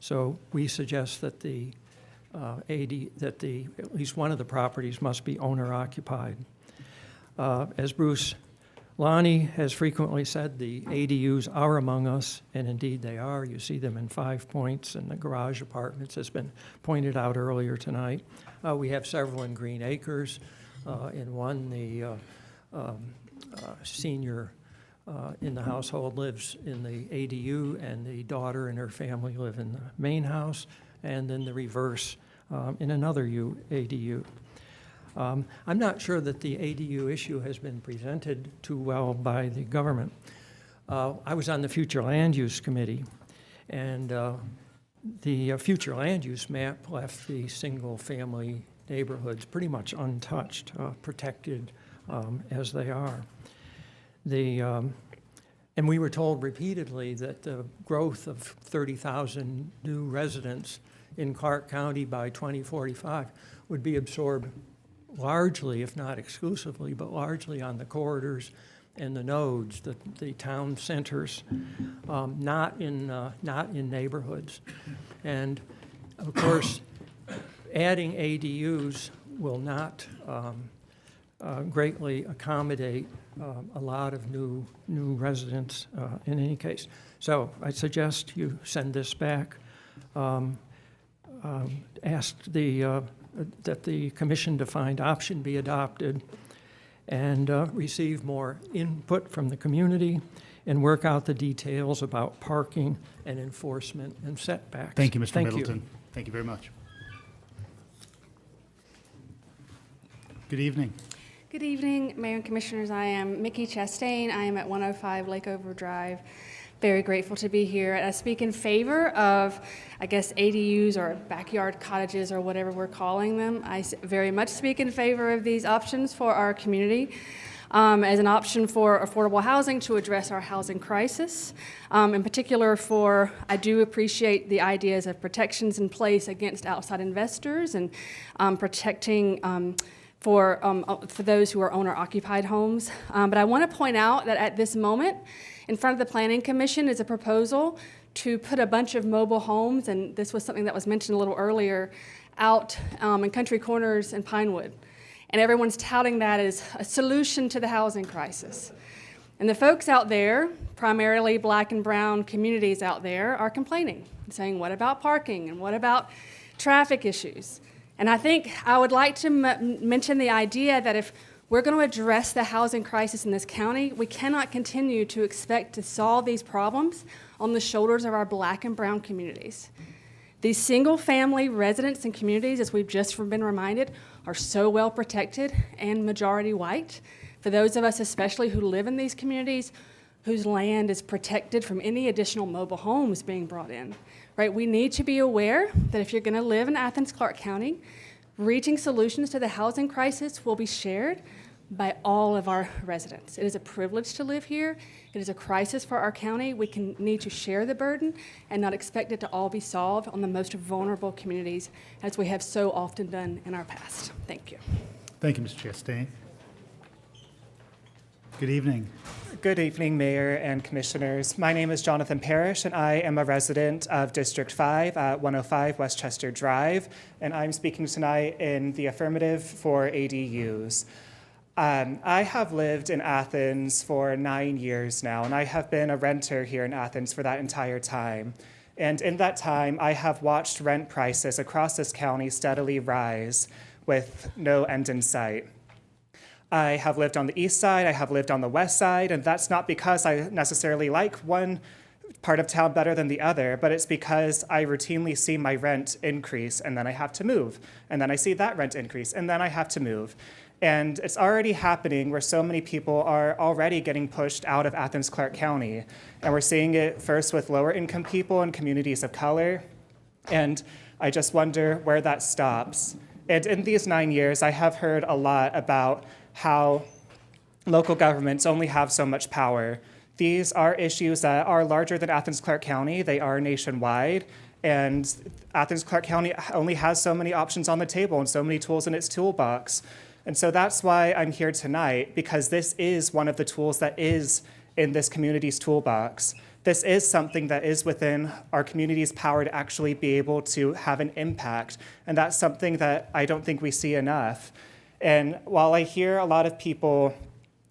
So we suggest that at least one of the properties must be owner-occupied. As Bruce Lonnie has frequently said, the ADUs are among us, and indeed they are. You see them in 5 Points and the garage apartments, has been pointed out earlier tonight. We have several in Green Acres. In one, the senior in the household lives in the ADU, and the daughter and her family live in the main house, and then the reverse in another ADU. I'm not sure that the ADU issue has been presented too well by the government. I was on the Future Land Use Committee, and the future land use map left the single-family neighborhoods pretty much untouched, protected as they are. And we were told repeatedly that the growth of 30,000 new residents in Clarke County by 2045 would be absorbed largely, if not exclusively, but largely on the corridors and the nodes, the town centers, not in neighborhoods. And of course, adding ADUs will not greatly accommodate a lot of new residents in any case. So I suggest you send this back, ask that the commission-defined option be adopted, and receive more input from the community and work out the details about parking and enforcement and setbacks. Thank you, Mr. Middleton. Thank you very much. Good evening. Good evening, Mayor and Commissioners. I am Mickey Chastain. I am at 105 Lakeover Drive. Very grateful to be here. I speak in favor of, I guess, ADUs or backyard cottages or whatever we're calling them. I very much speak in favor of these options for our community as an option for affordable housing to address our housing crisis. In particular I do appreciate the ideas of protections in place against outside investors and protecting for those who are owner-occupied homes. But I want to point out that at this moment, in front of the Planning Commission is a proposal to put a bunch of mobile homes, and this was something that was mentioned a little earlier, out in Country Corners and Pinewood. And everyone's touting that as a solution to the housing crisis. And the folks out there, primarily black and brown communities out there, are complaining, saying, what about parking and what about traffic issues? And I think I would like to mention the idea that if we're going to address the housing crisis in this county, we cannot continue to expect to solve these problems on the shoulders of our black and brown communities. These single-family residents and communities, as we've just been reminded, are so well protected and majority white. For those of us especially who live in these communities, whose land is protected from any additional mobile homes being brought in, right? We need to be aware that if you're going to live in Athens-Clarke County, reaching solutions to the housing crisis will be shared by all of our residents. It is a privilege to live here. It is a crisis for our county. We need to share the burden and not expect it to all be solved on the most vulnerable communities, as we have so often done in our past. Thank you. Thank you, Ms. Chastain. Good evening. Good evening, Mayor and Commissioners. My name is Jonathan Parrish, and I am a resident of District 5 at 105 Westchester Drive, and I'm speaking tonight in the affirmative for ADUs. I have lived in Athens for 9 years now, and I have been a renter here in Athens for that entire time. And in that time, I have watched rent prices across this county steadily rise with no end in sight. I have lived on the east side, I have lived on the west side, and that's not because I necessarily like one part of town better than the other, but it's because I routinely see my rent increase, and then I have to move. And then I see that rent increase, and then I have to move. And it's already happening where so many people are already getting pushed out of Athens-Clarke County. And we're seeing it first with lower income people and communities of color. And I just wonder where that stops. And in these 9 years, I have heard a lot about how local governments only have so much power. These are issues that are larger than Athens-Clarke County. They are nationwide. And Athens-Clarke County only has so many options on the table and so many tools in its toolbox. And so that's why I'm here tonight, because this is one of the tools that is in this community's toolbox. This is something that is within our community's power to actually be able to have an impact. And that's something that I don't think we see enough. And while I hear a lot of people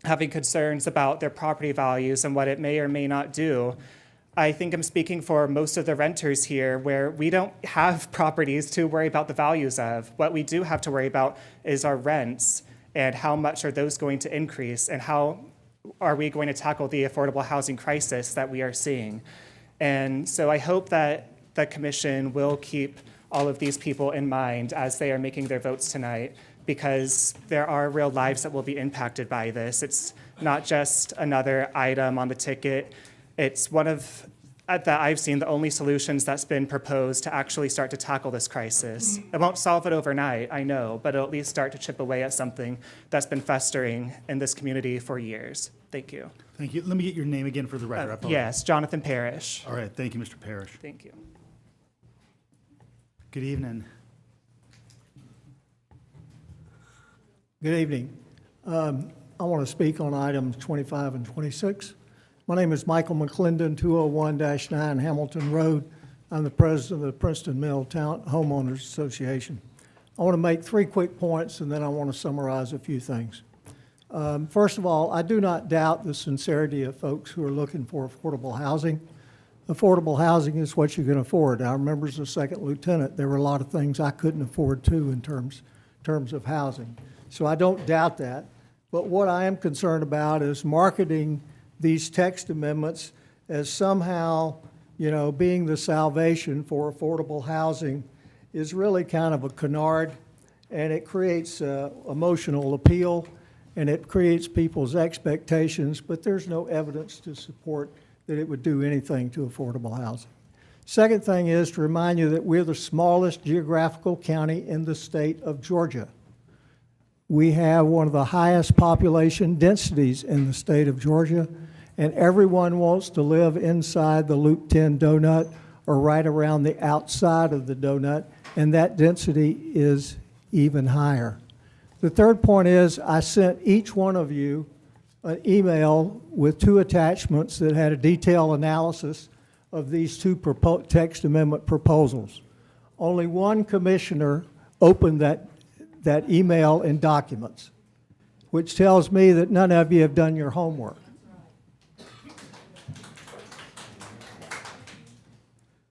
having concerns about their property values and what it may or may not do, I think I'm speaking for most of the renters here, where we don't have properties to worry about the values of. What we do have to worry about is our rents and how much are those going to increase and how are we going to tackle the affordable housing crisis that we are seeing. And so I hope that the commission will keep all of these people in mind as they are making their votes tonight, because there are real lives that will be impacted by this. It's not just another item on the ticket. It's one of, that I've seen, the only solutions that's been proposed to actually start to tackle this crisis. It won't solve it overnight, I know, but it'll at least start to chip away at something that's been festering in this community for years. Thank you. Thank you. Let me get your name again for the record. I apologize. Yes, Jonathan Parrish. All right. Thank you, Mr. Parrish. Thank you. Good evening. Good evening. I want to speak on items 25 and 26. My name is Michael McClendon, 201-9 Hamilton Road. I'm the president of the Princeton Middletown Homeowners Association. I want to make 3 quick points, and then I want to summarize a few things. First of all, I do not doubt the sincerity of folks who are looking for affordable housing. Affordable housing is what you can afford. I remember as a second lieutenant, there were a lot of things I couldn't afford too in terms of housing. So I don't doubt that. But what I am concerned about is marketing these text amendments as somehow, being the salvation for affordable housing is really kind of a canard, and it creates emotional appeal, and it creates people's expectations, but there's no evidence to support that it would do anything to affordable housing. Second thing is to remind you that we're the smallest geographical county in the state of Georgia. We have one of the highest population densities in the state of Georgia, and everyone wants to live inside the Loop 10 donut or right around the outside of the donut, and that density is even higher. The third point is I sent each one of you an email with 2 attachments that had a detailed analysis of these 2 text amendment proposals. Only one commissioner opened that email and documents, which tells me that none of you have done your homework.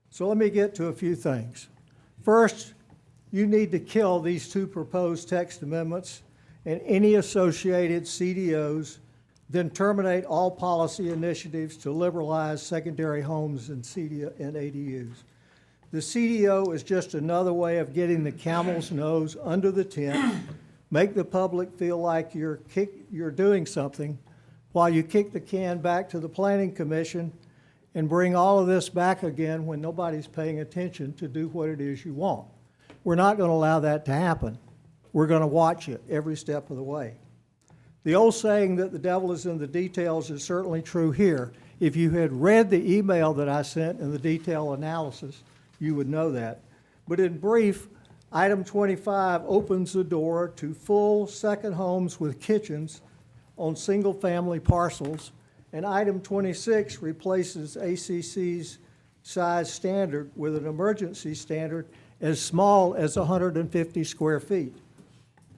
So let me get to a few things. First, you need to kill these 2 proposed text amendments and any associated CDOs, then terminate all policy initiatives to liberalize secondary homes and ADUs. The CDO is just another way of getting the camel's nose under the tent, make the public feel like you're doing something, while you kick the can back to the Planning Commission and bring all of this back again when nobody's paying attention to do what it is you want. We're not going to allow that to happen. We're going to watch it every step of the way. The old saying that the devil is in the details is certainly true here. If you had read the email that I sent in the detail analysis, you would know that. But in brief, item 25 opens the door to full second homes with kitchens on single-family parcels, and item 26 replaces ACC's size standard with an emergency standard as small as 150 square feet.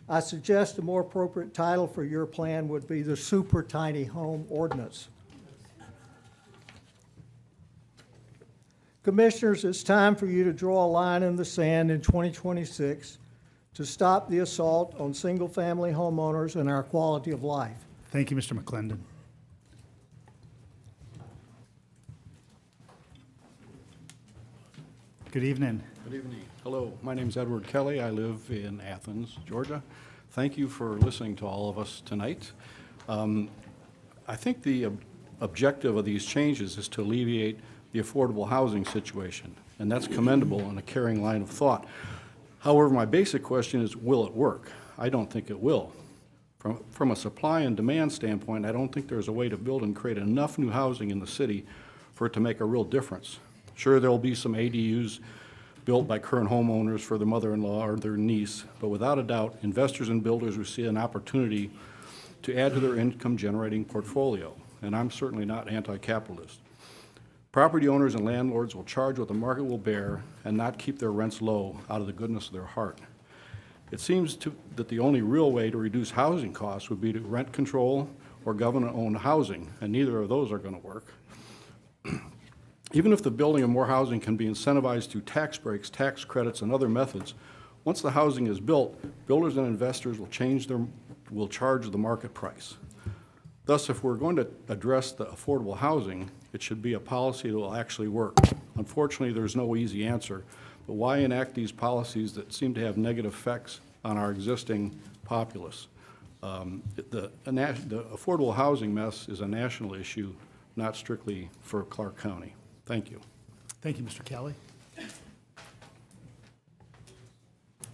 I suggest a more appropriate title for your plan would be the Super Tiny Home Ordinance. Commissioners, it's time for you to draw a line in the sand in 2026 to stop the assault on single-family homeowners and our quality of life. Thank you, Mr. McClendon. Good evening. Good evening. Hello, my name is Edward Kelly. I live in Athens, Georgia. Thank you for listening to all of us tonight. I think the objective of these changes is to alleviate the affordable housing situation, and that's commendable and a caring line of thought. However, my basic question is, will it work? I don't think it will. From a supply and demand standpoint, I don't think there's a way to build and create enough new housing in the city for it to make a real difference. Sure, there'll be some ADUs built by current homeowners for their mother-in-law or their niece, but without a doubt, investors and builders will see an opportunity to add to their income-generating portfolio, and I'm certainly not anti-capitalist. Property owners and landlords will charge what the market will bear and not keep their rents low out of the goodness of their heart. It seems that the only real way to reduce housing costs would be to rent control or government-owned housing, and neither of those are going to work. Even if the building of more housing can be incentivized through tax breaks, tax credits, and other methods, once the housing is built, builders and investors will charge the market price. Thus, if we're going to address the affordable housing, it should be a policy that will actually work. Unfortunately, there's no easy answer, but why enact these policies that seem to have negative effects on our existing populace? The affordable housing mess is a national issue, not strictly for Clarke County. Thank you. Thank you, Mr. Kelly.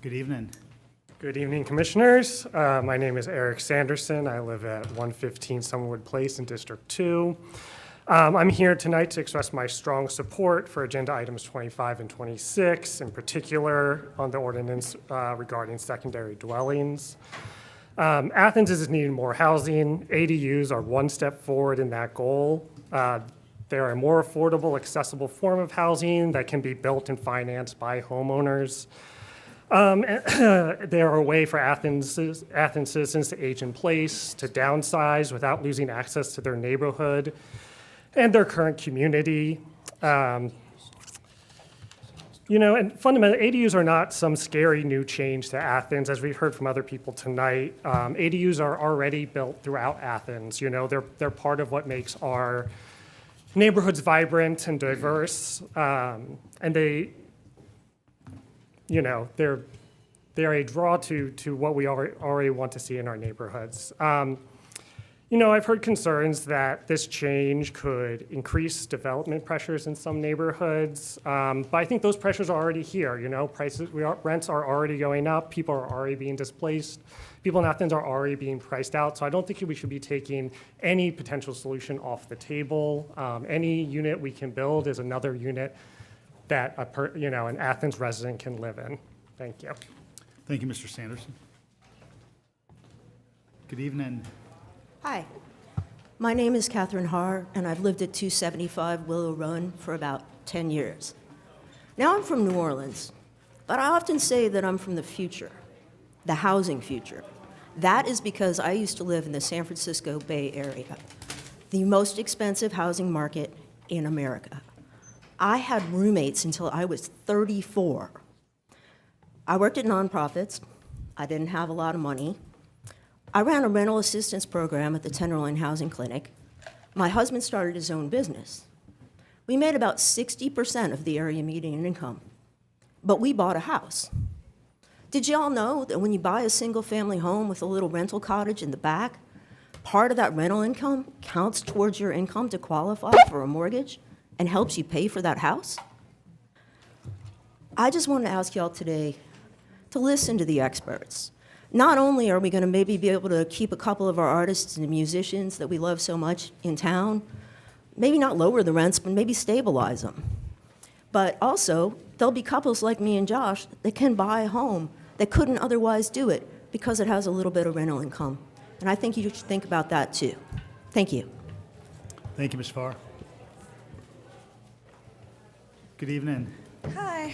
Good evening. Good evening, Commissioners. My name is Eric Sanderson. I live at 115 Summerwood Place in District 2. I'm here tonight to express my strong support for agenda items 25 and 26, in particular on the ordinance regarding secondary dwellings. Athens is needing more housing. ADUs are one step forward in that goal. They're a more affordable, accessible form of housing that can be built and financed by homeowners. They are a way for Athens citizens to age in place, to downsize without losing access to their neighborhood and their current community. And fundamentally, ADUs are not some scary new change to Athens, as we've heard from other people tonight. ADUs are already built throughout Athens. They're part of what makes our neighborhoods vibrant and diverse, and they're a draw to what we already want to see in our neighborhoods. I've heard concerns that this change could increase development pressures in some neighborhoods, but I think those pressures are already here. Rents are already going up, people are already being displaced, people in Athens are already being priced out, so I don't think we should be taking any potential solution off the table. Any unit we can build is another unit that an Athens resident can live in. Thank you. Thank you, Mr. Sanderson. Good evening. Hi, my name is Catherine Haar, and I've lived at 275 Willow Run for about 10 years. Now I'm from New Orleans, but I often say that I'm from the future, the housing future. That is because I used to live in the San Francisco Bay Area, the most expensive housing market in America. I had roommates until I was 34. I worked at nonprofits. I didn't have a lot of money. I ran a rental assistance program at the Tenderloin Housing Clinic. My husband started his own business. We made about 60% of the area median income but we bought a house. Did y'all know that when you buy a single-family home with a little rental cottage in the back, part of that rental income counts towards your income to qualify for a mortgage and helps you pay for that house? I just want to ask y'all today to listen to the experts. Not only are we going to maybe be able to keep a couple of our artists and musicians that we love so much in town, maybe not lower the rents, but maybe stabilize them. But also, there'll be couples like me and Josh that can buy a home that couldn't otherwise do it because it has a little bit of rental income. And I think you should think about that too. Thank you. Thank you, Ms. Farr. Good evening. Hi,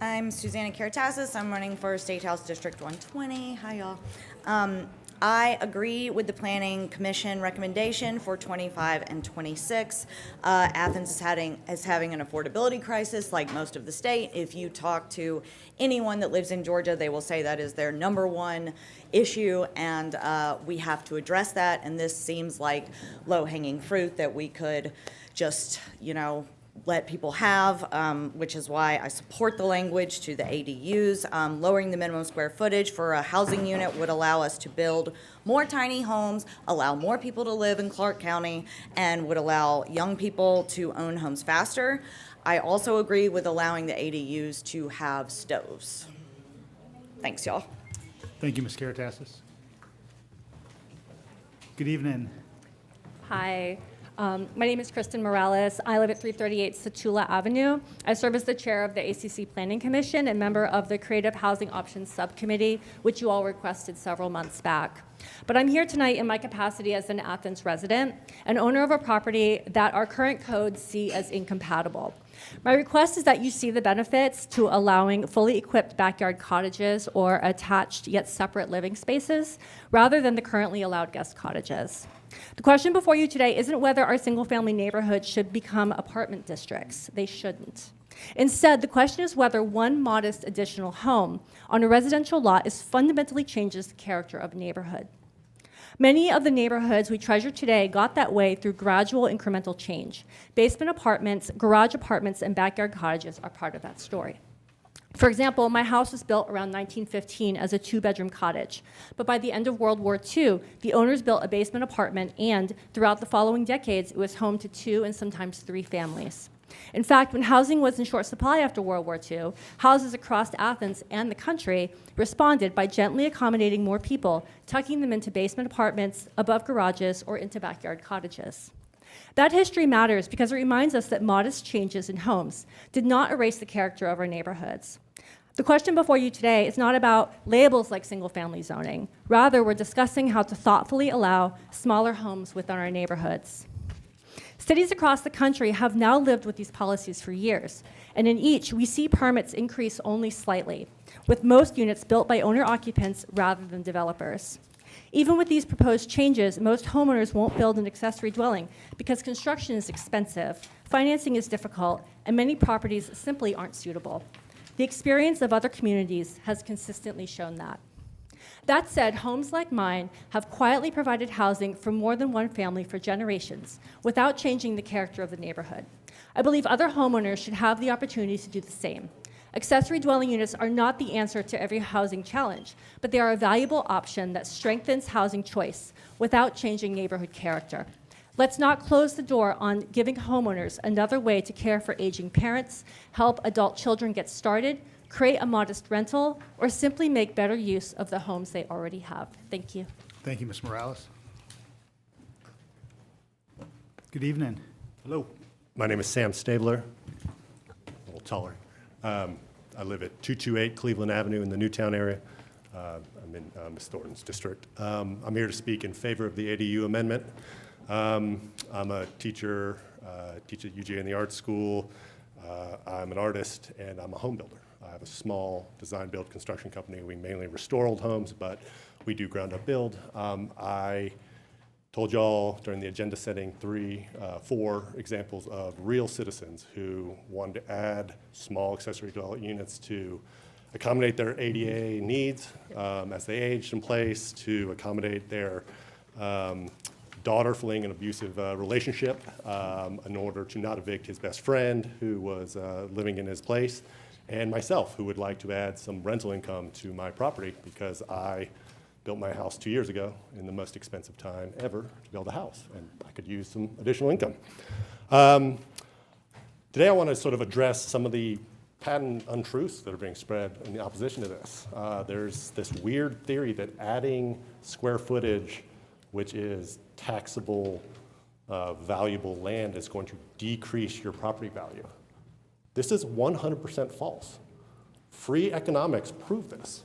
I'm Susanna Karatazis. I'm running for State House District 120. Hi, y'all. I agree with the Planning Commission recommendation for 25 and 26. Athens is having an affordability crisis like most of the state. If you talk to anyone that lives in Georgia, they will say that is their #1 issue, and we have to address that. And this seems like low-hanging fruit that we could just, let people have, which is why I support the language to the ADUs. Lowering the minimum square footage for a housing unit would allow us to build more tiny homes, allow more people to live in Clarke County, and would allow young people to own homes faster. I also agree with allowing the ADUs to have stoves. Thanks, y'all. Thank you, Ms. Karatazis. Good evening. Hi. My name is Kristen Morales. I live at 338 Satula Avenue. I serve as the chair of the ACC Planning Commission and member of the Creative Housing Options Subcommittee, which you all requested several months back. But I'm here tonight in my capacity as an Athens resident and owner of a property that our current codes see as incompatible. My request is that you see the benefits to allowing fully equipped backyard cottages or attached yet separate living spaces rather than the currently allowed guest cottages. The question before you today isn't whether our single-family neighborhoods should become apartment districts. They shouldn't. Instead, the question is whether one modest additional home on a residential lot fundamentally changes the character of a neighborhood. Many of the neighborhoods we treasure today got that way through gradual incremental change. Basement apartments, garage apartments, and backyard cottages are part of that story. For example, my house was built around 1915 as a 2-bedroom cottage, but by the end of World War II, the owners built a basement apartment, and throughout the following decades, it was home to 2 and sometimes 3 families. In fact, when housing was in short supply after World War II, houses across Athens and the country responded by gently accommodating more people, tucking them into basement apartments, above garages, or into backyard cottages. That history matters because it reminds us that modest changes in homes did not erase the character of our neighborhoods. The question before you today is not about labels like single-family zoning. Rather, we're discussing how to thoughtfully allow smaller homes within our neighborhoods. Cities across the country have now lived with these policies for years, and in each, we see permits increase only slightly, with most units built by owner-occupants rather than developers. Even with these proposed changes, most homeowners won't build an accessory dwelling because construction is expensive, financing is difficult, and many properties simply aren't suitable. The experience of other communities has consistently shown that. That said, homes like mine have quietly provided housing for more than one family for generations without changing the character of the neighborhood. I believe other homeowners should have the opportunity to do the same. Accessory dwelling units are not the answer to every housing challenge, but they are a valuable option that strengthens housing choice without changing neighborhood character. Let's not close the door on giving homeowners another way to care for aging parents, help adult children get started, create a modest rental, or simply make better use of the homes they already have. Thank you. Thank you, Ms. Morales. Good evening. Hello. My name is Sam Stabler. A little taller. I live at 228 Cleveland Avenue in the Newtown area. I'm in Ms. Thornton's district. I'm here to speak in favor of the ADU amendment. I'm a teacher, teach at UGA in the art school. I'm an artist, and I'm a home builder. I have a small design-build construction company. We mainly restore old homes, but we do ground-up build. I told y'all during the agenda setting 4 examples of real citizens who wanted to add small accessory dwelling units to accommodate their ADA needs as they aged in place, to accommodate their daughter fleeing an abusive relationship in order to not evict his best friend who was living in his place, and myself, who would like to add some rental income to my property because I built my house 2 years ago in the most expensive time ever to build a house, and I could use some additional income. Today I want to sort of address some of the patent untruths that are being spread in the opposition to this. There's this weird theory that adding square footage, which is taxable, valuable land, is going to decrease your property value. This is 100% false. Free economics prove this.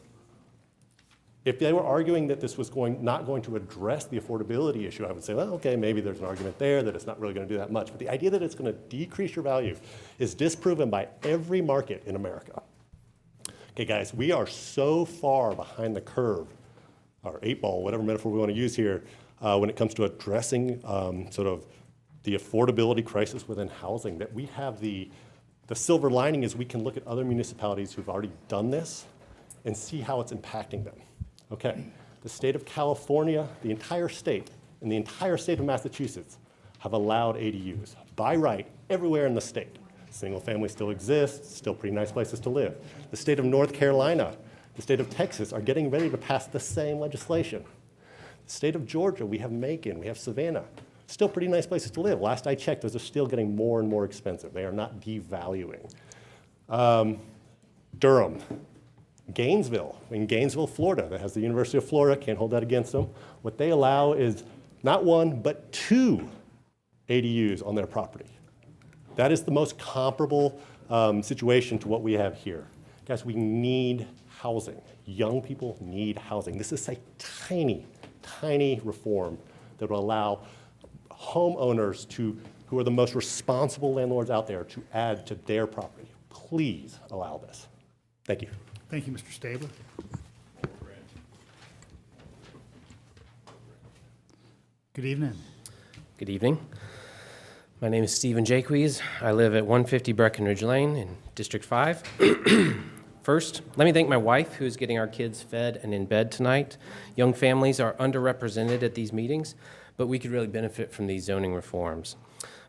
If they were arguing that this was not going to address the affordability issue, I would say, well, okay, maybe there's an argument there that it's not really going to do that much. But the idea that it's going to decrease your value is disproven by every market in America. Okay, guys, we are so far behind the curve, or 8-ball, whatever metaphor we want to use here, when it comes to addressing sort of the affordability crisis within housing, that we have the silver lining is we can look at other municipalities who've already done this and see how it's impacting them. Okay, the state of California, the entire state, and the entire state of Massachusetts have allowed ADUs by right everywhere in the state. Single family still exists, still pretty nice places to live. The state of North Carolina, the state of Texas are getting ready to pass the same legislation. The state of Georgia, we have Macon, we have Savannah, still pretty nice places to live. Last I checked, those are still getting more and more expensive. They are not devaluing. Durham, Gainesville, in Gainesville, Florida, that has the University of Florida, can't hold that against them. What they allow is not 1, but 2 ADUs on their property. That is the most comparable situation to what we have here. Guys, we need housing. Young people need housing. This is a tiny, tiny reform that will allow homeowners who are the most responsible landlords out there to add to their property. Please allow this. Thank you. Thank you, Mr. Stabler. Good evening. Good evening. My name is Stephen Jaques. I live at 150 Breckenridge Lane in District 5. First, let me thank my wife, who is getting our kids fed and in bed tonight. Young families are underrepresented at these meetings, but we could really benefit from these zoning reforms.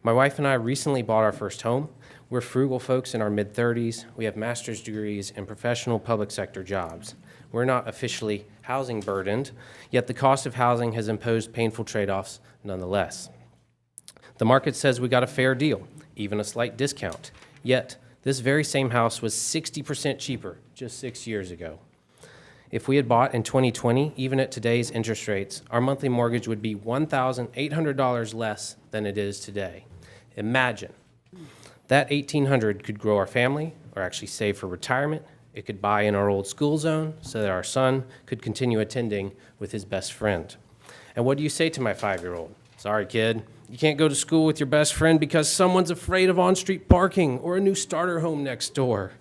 My wife and I recently bought our first home. We're frugal folks in our mid-30s. We have master's degrees and professional public sector jobs. We're not officially housing burdened, yet the cost of housing has imposed painful trade-offs nonetheless. The market says we got a fair deal, even a slight discount. Yet, this very same house was 60% cheaper just 6 years ago. If we had bought in 2020, even at today's interest rates, our monthly mortgage would be $1,800 less than it is today. Imagine. That $1,800 could grow our family, or actually save for retirement. It could buy in our old school zone so that our son could continue attending with his best friend. And what do you say to my 5-year-old? Sorry, kid, you can't go to school with your best friend because someone's afraid of on-street parking or a new starter home next door.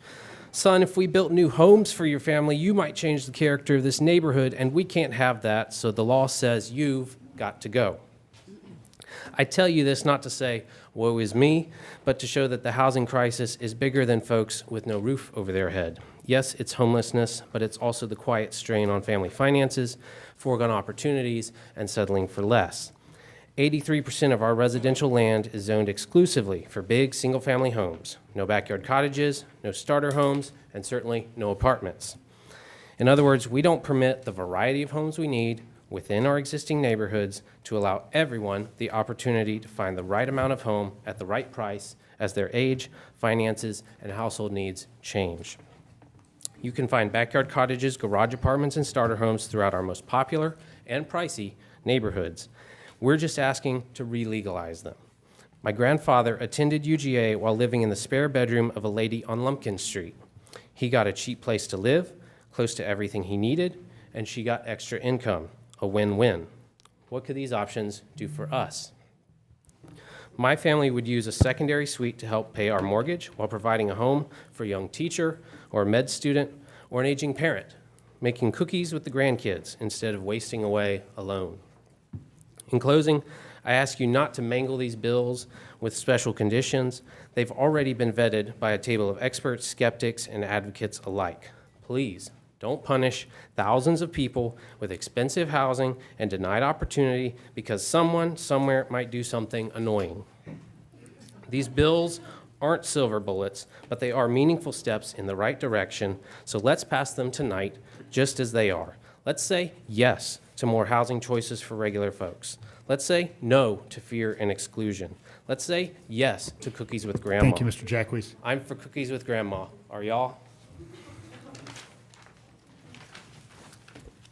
Son, if we built new homes for your family, you might change the character of this neighborhood, and we can't have that, so the law says you've got to go. I tell you this not to say, woe is me, but to show that the housing crisis is bigger than folks with no roof over their head. Yes, it's homelessness, but it's also the quiet strain on family finances, foregone opportunities, and settling for less. 83% of our residential land is zoned exclusively for big single-family homes. No backyard cottages, no starter homes, and certainly no apartments. In other words, we don't permit the variety of homes we need within our existing neighborhoods to allow everyone the opportunity to find the right amount of home at the right price as their age, finances, and household needs change. You can find backyard cottages, garage apartments, and starter homes throughout our most popular and pricey neighborhoods. We're just asking to re-legalize them. My grandfather attended UGA while living in the spare bedroom of a lady on Lumpkin Street. He got a cheap place to live, close to everything he needed, and she got extra income, a win-win. What could these options do for us? My family would use a secondary suite to help pay our mortgage while providing a home for a young teacher or a med student or an aging parent, making cookies with the grandkids instead of wasting away alone. In closing, I ask you not to mangle these bills with special conditions. They've already been vetted by a table of experts, skeptics, and advocates alike. Please, don't punish thousands of people with expensive housing and denied opportunity because someone somewhere might do something annoying. These bills aren't silver bullets, but they are meaningful steps in the right direction, so let's pass them tonight just as they are. Let's say yes to more housing choices for regular folks. Let's say no to fear and exclusion. Let's say yes to cookies with grandma. Thank you, Mr. Jacques. I'm for cookies with grandma. Are y'all?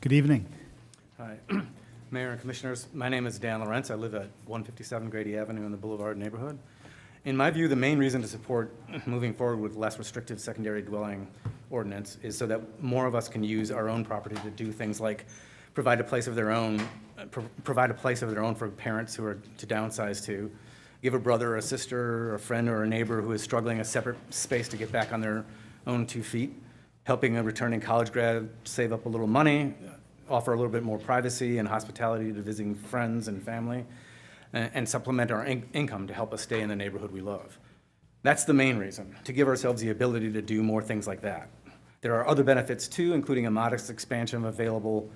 Good evening. Hi, Mayor and Commissioners. My name is Dan Lawrence. I live at 157 Grady Avenue in the Boulevard neighborhood. In my view, the main reason to support moving forward with less restrictive secondary dwelling ordinance is so that more of us can use our own property to do things like provide a place of their own for parents who are to downsize to, give a brother or a sister or a friend or a neighbor who is struggling a separate space to get back on their own 2 feet, helping a returning college grad save up a little money, offer a little bit more privacy and hospitality to visiting friends and family, and supplement our income to help us stay in the neighborhood we love. That's the main reason, to give ourselves the ability to do more things like that. There are other benefits too, including a modest expansion of available,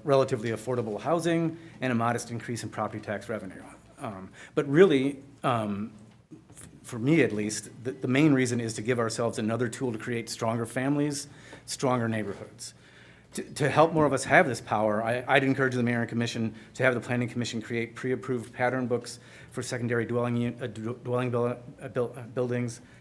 relatively affordable housing and a modest increase in property tax revenue. But really, for me at least, the main reason is to give ourselves another tool to create stronger families, stronger neighborhoods. To help more of us have this power, I'd encourage the Mayor and Commission to have the Planning Commission create pre-approved pattern books for secondary buildings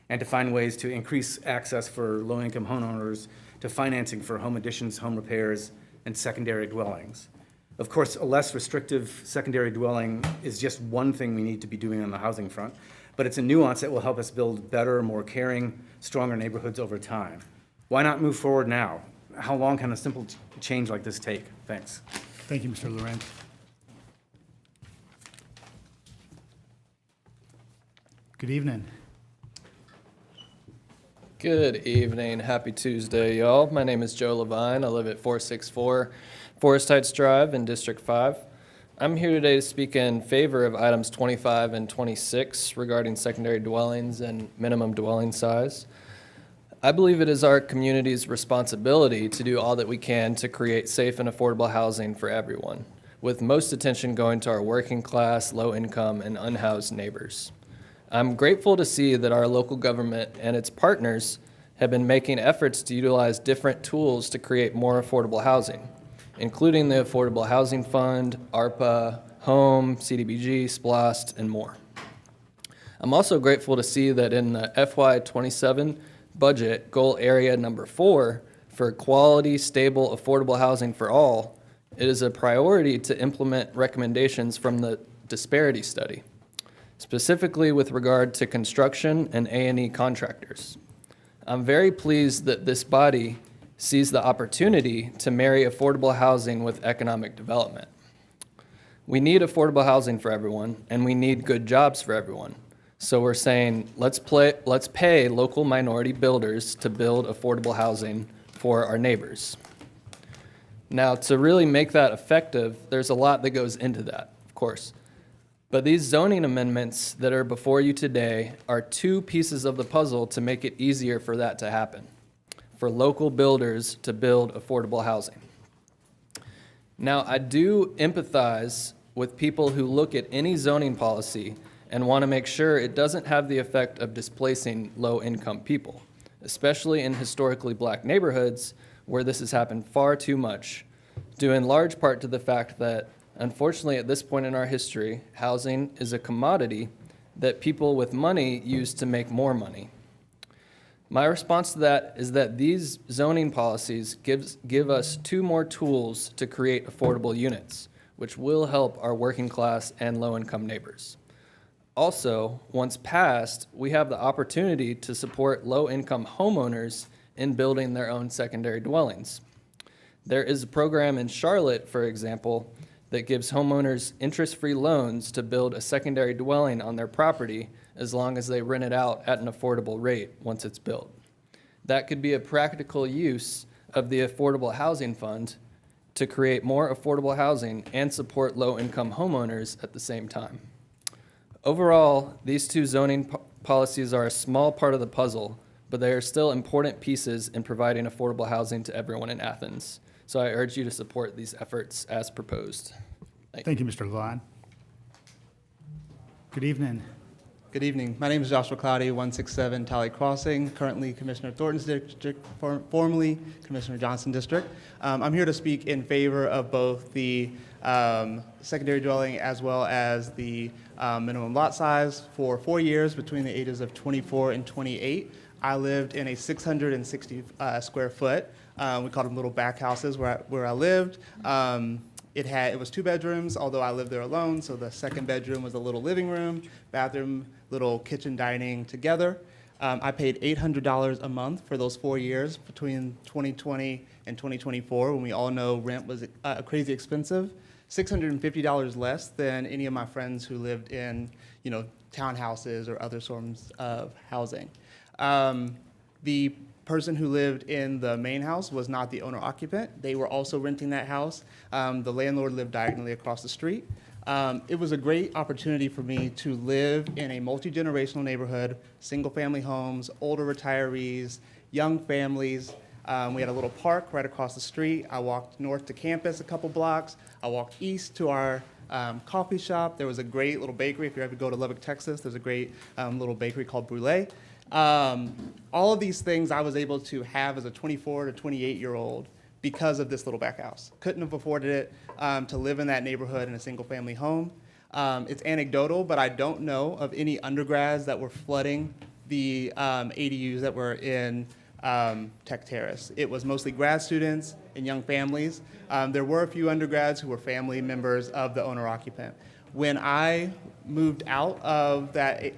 and to find ways to increase access for low-income homeowners to financing for home additions, home repairs, and secondary dwellings. Of course, a less restrictive secondary dwelling is just one thing we need to be doing on the housing front, but it's a nuance that will help us build better, more caring, stronger neighborhoods over time. Why not move forward now? How long can a simple change like this take? Thanks. Thank you, Mr. Lorenz. Good evening. Good evening. Happy Tuesday, y'all. My name is Joe Levine. I live at 464 Forest Heights Drive in District 5. I'm here today to speak in favor of items 25 and 26 regarding secondary dwellings and minimum dwelling size. I believe it is our community's responsibility to do all that we can to create safe and affordable housing for everyone, with most attention going to our working class, low income, and unhoused neighbors. I'm grateful to see that our local government and its partners have been making efforts to utilize different tools to create more affordable housing, including the Affordable Housing Fund, ARPA, HOME, CDBG, SPLOST, and more. I'm also grateful to see that in the FY27 budget, goal area number 4 for quality, stable, affordable housing for all, it is a priority to implement recommendations from the disparity study, specifically with regard to construction and A&E contractors. I'm very pleased that this body sees the opportunity to marry affordable housing with economic development. We need affordable housing for everyone, and we need good jobs for everyone. So we're saying, let's pay local minority builders to build affordable housing for our neighbors. Now, to really make that effective, there's a lot that goes into that, of course. But these zoning amendments that are before you today are 2 pieces of the puzzle to make it easier for that to happen, for local builders to build affordable housing. Now, I do empathize with people who look at any zoning policy and want to make sure it doesn't have the effect of displacing low-income people, especially in historically black neighborhoods where this has happened far too much, due in large part to the fact that, unfortunately, at this point in our history, housing is a commodity that people with money use to make more money. My response to that is that these zoning policies give us 2 more tools to create affordable units, which will help our working class and low-income neighbors. Also, once passed, we have the opportunity to support low-income homeowners in building their own secondary dwellings. There is a program in Charlotte, for example, that gives homeowners interest-free loans to build a secondary dwelling on their property as long as they rent it out at an affordable rate once it's built. That could be a practical use of the Affordable Housing Fund to create more affordable housing and support low-income homeowners at the same time. Overall, these 2 zoning policies are a small part of the puzzle, but they are still important pieces in providing affordable housing to everyone in Athens. So I urge you to support these efforts as proposed. Thank you, Mr. Levine. Good evening. Good evening. My name is Joshua Cloudy, 167 Tally Crossing, currently Commissioner Thornton's district, formerly Commissioner Johnson district. I'm here to speak in favor of both the secondary dwelling as well as the minimum lot size for 4 years between the ages of 24 and 28. I lived in a 660 square foot. We called them little back houses where I lived. It was 2 bedrooms, although I lived there alone, so the second bedroom was a little living room, bathroom, little kitchen dining together. I paid $800 a month for those 4 years between 2020 and 2024, when we all know rent was crazy expensive. $650 less than any of my friends who lived in, townhouses or other forms of housing. The person who lived in the main house was not the owner occupant. They were also renting that house. The landlord lived diagonally across the street. It was a great opportunity for me to live in a multi-generational neighborhood, single-family homes, older retirees, young families. We had a little park right across the street. I walked north to campus a couple blocks. I walked east to our coffee shop. There was a great little bakery. If you ever go to Lubbock, Texas, there's a great little bakery called Brûlée. All of these things I was able to have as a 24 to 28-year-old because of this little back house. Couldn't have afforded it to live in that neighborhood in a single-family home. It's anecdotal, but I don't know of any undergrads that were flooding the ADUs that were in Tech Terrace. It was mostly grad students and young families. There were a few undergrads who were family members of the owner-occupant. When I moved out of that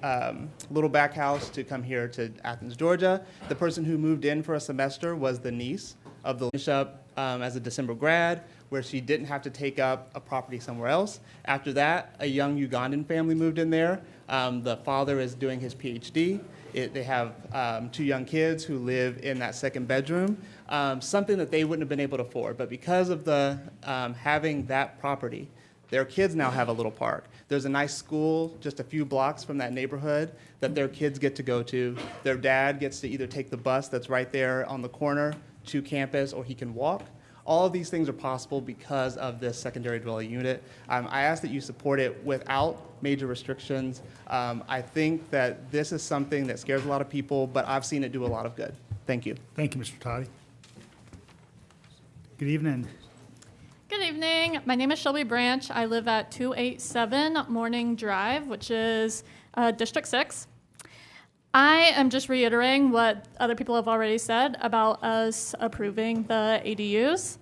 little back house to come here to Athens, Georgia, the person who moved in for a semester was the niece of the bishop as a December grad, where she didn't have to take up a property somewhere else. After that, a young Ugandan family moved in there. The father is doing his PhD. They have 2 young kids who live in that second bedroom, something that they wouldn't have been able to afford. But because of the having that property, their kids now have a little park. There's a nice school just a few blocks from that neighborhood that their kids get to go to. Their dad gets to either take the bus that's right there on the corner to campus, or he can walk. All of these things are possible because of this secondary dwelling unit. I ask that you support it without major restrictions. I think that this is something that scares a lot of people, but I've seen it do a lot of good. Thank you. Thank you, Mr. Toddy. Good evening. Good evening. My name is Shelby Branch. I live at 287 Morning Drive, which is District 6. I am just reiterating what other people have already said about us approving the ADUs.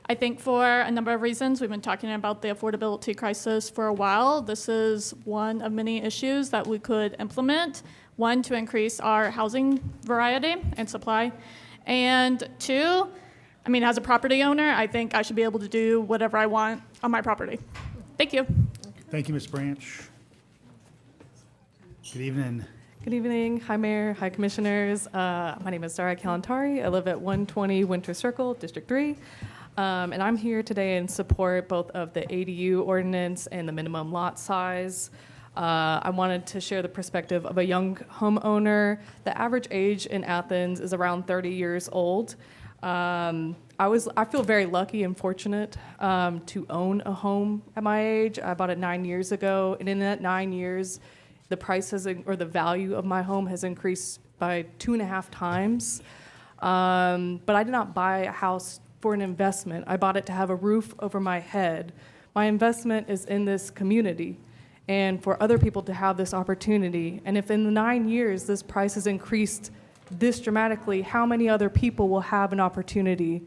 I think for a number of reasons, we've been talking about the affordability crisis for a while. This is one of many issues that we could implement. 1, to increase our housing variety and supply. And 2, as a property owner, I think I should be able to do whatever I want on my property. Thank you. Thank you, Ms. Branch. Good evening. Good evening. Hi, Mayor. Hi, Commissioners. My name is Sarah Kalantari. I live at 120 Winter Circle, District 3. And I'm here today in support both of the ADU ordinance and the minimum lot size. I wanted to share the perspective of a young homeowner. The average age in Athens is around 30 years old. I feel very lucky and fortunate to own a home at my age. I bought it 9 years ago, and in that 9 years, the price or the value of my home has increased by 2.5 times. But I did not buy a house for an investment. I bought it to have a roof over my head. My investment is in this community and for other people to have this opportunity. And if in the 9 years this price has increased this dramatically, how many other people will have an opportunity?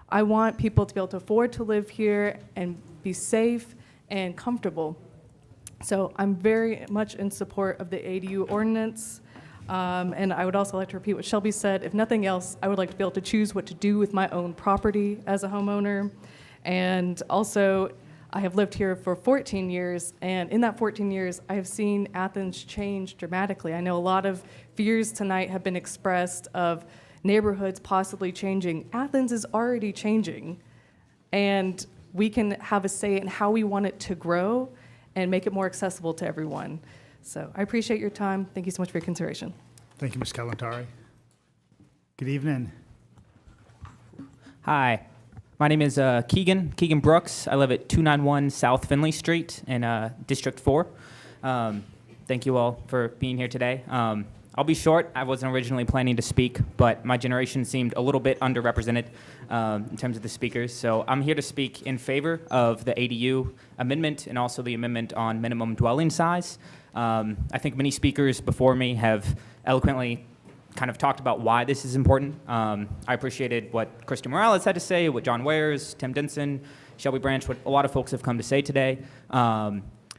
I want people to be able to afford to live here and be safe and comfortable. So I'm very much in support of the ADU ordinance. And I would also like to repeat what Shelby said. If nothing else, I would like to be able to choose what to do with my own property as a homeowner. And also, I have lived here for 14 years, and in that 14 years, I have seen Athens change dramatically. I know a lot of fears tonight have been expressed of neighborhoods possibly changing. Athens is already changing, and we can have a say in how we want it to grow and make it more accessible to everyone. So I appreciate your time. Thank you so much for your consideration. Thank you, Ms. Kalantari. Good evening. Hi, my name is Keegan Brooks. I live at 291 South Finley Street in District 4. Thank you all for being here today. I'll be short. I wasn't originally planning to speak, but my generation seemed a little bit underrepresented in terms of the speakers. So I'm here to speak in favor of the ADU amendment and also the amendment on minimum dwelling size. I think many speakers before me have eloquently kind of talked about why this is important. I appreciated what Kristen Morales had to say, what John Wares, Tim Denson, Shelby Branch, what a lot of folks have come to say today.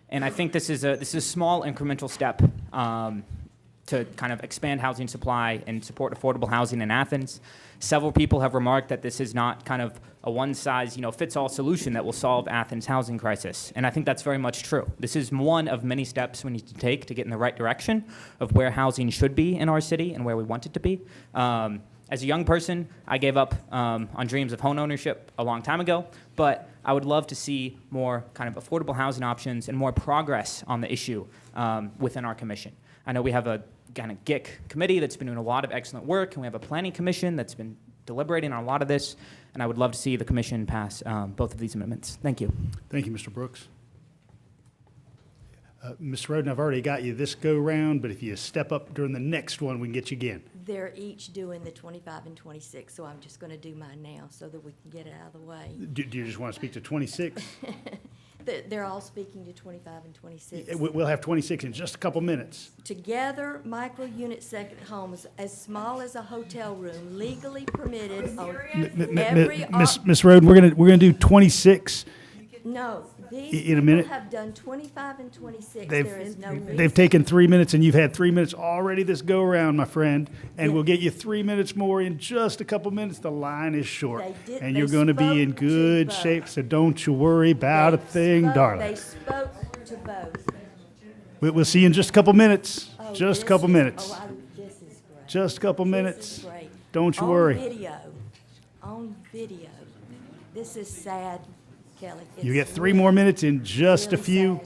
And I think this is a small incremental step to kind of expand housing supply and support affordable housing in Athens. Several people have remarked that this is not kind of a one-size-fits-all solution that will solve Athens' housing crisis, and I think that's very much true. This is one of many steps we need to take to get in the right direction of where housing should be in our city and where we want it to be. As a young person, I gave up on dreams of home ownership a long time ago, but I would love to see more kind of affordable housing options and more progress on the issue within our commission. I know we have a kind of GIC committee that's been doing a lot of excellent work, and we have a planning commission that's been deliberating on a lot of this, and I would love to see the commission pass both of these amendments. Thank you. Thank you, Mr. Brooks. Ms. Roden, I've already got you this go-round, but if you step up during the next one, we can get you again. They're each doing the 25 and 26, so I'm just going to do mine now so that we can get it out of the way. Do you just want to speak to 26? They're all speaking to 25 and 26. We'll have 26 in just a couple minutes. Together, micro-unit second homes as small as a hotel room legally permitted on every... Ms. Roden, we're gonna do 26. No, these in a minute. people have done 25 and 26. There is no reason. They've taken 3 minutes, and you've had 3 minutes already this go-around, my friend, and we'll get you 3 minutes more in just a couple minutes. The line is short, and you're going to be in good shape, so don't you worry about a thing, darling. They spoke to both. We'll see you in just a couple minutes. Oh, Just a couple minutes. This is great. Just a couple minutes. This is great. Don't you worry. On video. This is sad, Kelly. You get 3 more minutes in just a few.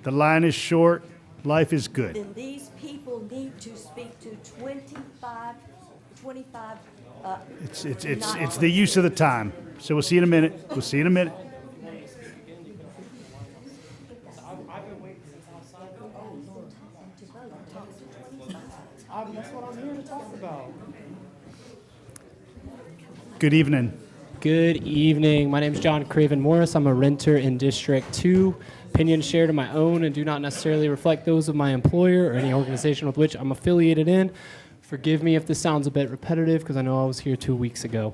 The line is short. Life is good. Then these people need to speak to 25. It's the use of the time. So we'll see you in a minute. We'll see you in a minute. That's what I'm here to talk about. Good evening. Good evening. My name is John Craven Morris. I'm a renter in District 2. Opinions shared of my own and do not necessarily reflect those of my employer or any organization with which I'm affiliated in. Forgive me if this sounds a bit repetitive because I know I was here 2 weeks ago.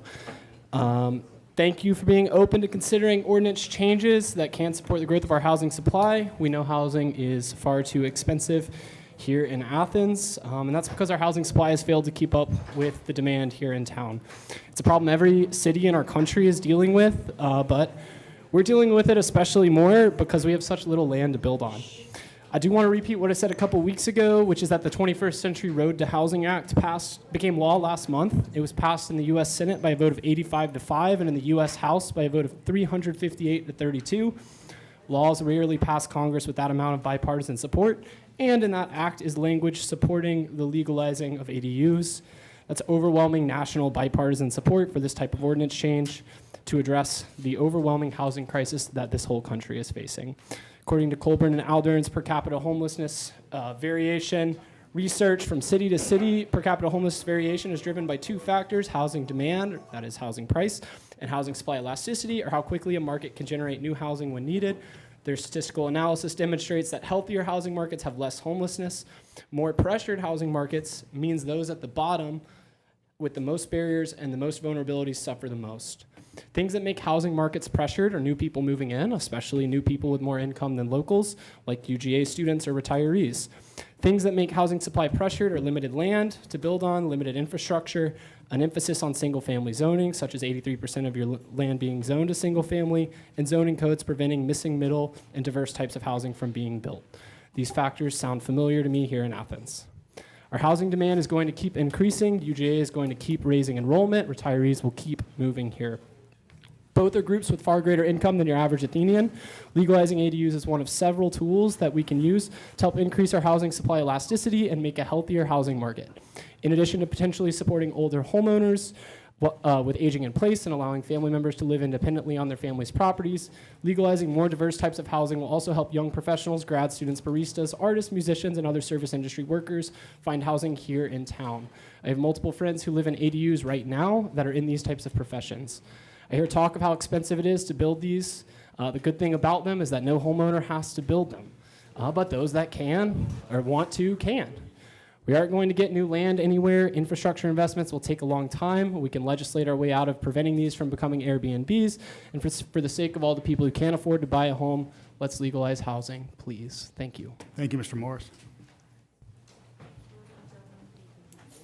Thank you for being open to considering ordinance changes that can support the growth of our housing supply. We know housing is far too expensive here in Athens, and that's because our housing supply has failed to keep up with the demand here in town. It's a problem every city in our country is dealing with, but we're dealing with it especially more because we have such little land to build on. I do want to repeat what I said a couple weeks ago, which is that the 21st Century Road to Housing Act became law last month. It was passed in the U.S. Senate by a vote of 85-5 and in the U.S. House by a vote of 358-32. Laws rarely pass Congress with that amount of bipartisan support, and in that act is language supporting the legalizing of ADUs. That's overwhelming national bipartisan support for this type of ordinance change to address the overwhelming housing crisis that this whole country is facing. According to Colburn and Aldern's per capita homelessness variation, research from city to city, per capita homelessness variation is driven by 2 factors: housing demand, that is housing price, and housing supply elasticity, or how quickly a market can generate new housing when needed. Their statistical analysis demonstrates that healthier housing markets have less homelessness. More pressured housing markets means those at the bottom with the most barriers and the most vulnerabilities suffer the most. Things that make housing markets pressured are new people moving in, especially new people with more income than locals, like UGA students or retirees. Things that make housing supply pressured are limited land to build on, limited infrastructure, an emphasis on single-family zoning, such as 83% of your land being zoned to single-family, and zoning codes preventing missing middle and diverse types of housing from being built. These factors sound familiar to me here in Athens. Our housing demand is going to keep increasing. UGA is going to keep raising enrollment. Retirees will keep moving here. Both are groups with far greater income than your average Athenian. Legalizing ADUs is one of several tools that we can use to help increase our housing supply elasticity and make a healthier housing market. In addition to potentially supporting older homeowners, with aging in place and allowing family members to live independently on their family's properties. Legalizing more diverse types of housing will also help young professionals, grad students, baristas, artists, musicians, and other service industry workers find housing here in town. I have multiple friends who live in ADUs right now that are in these types of professions. I hear talk of how expensive it is to build these. The good thing about them is that no homeowner has to build them, but those that can or want to can. We aren't going to get new land anywhere. Infrastructure investments will take a long time. We can legislate our way out of preventing these from becoming Airbnbs. And for the sake of all the people who can't afford to buy a home, let's legalize housing, please. Thank you. Thank you, Mr. Morris.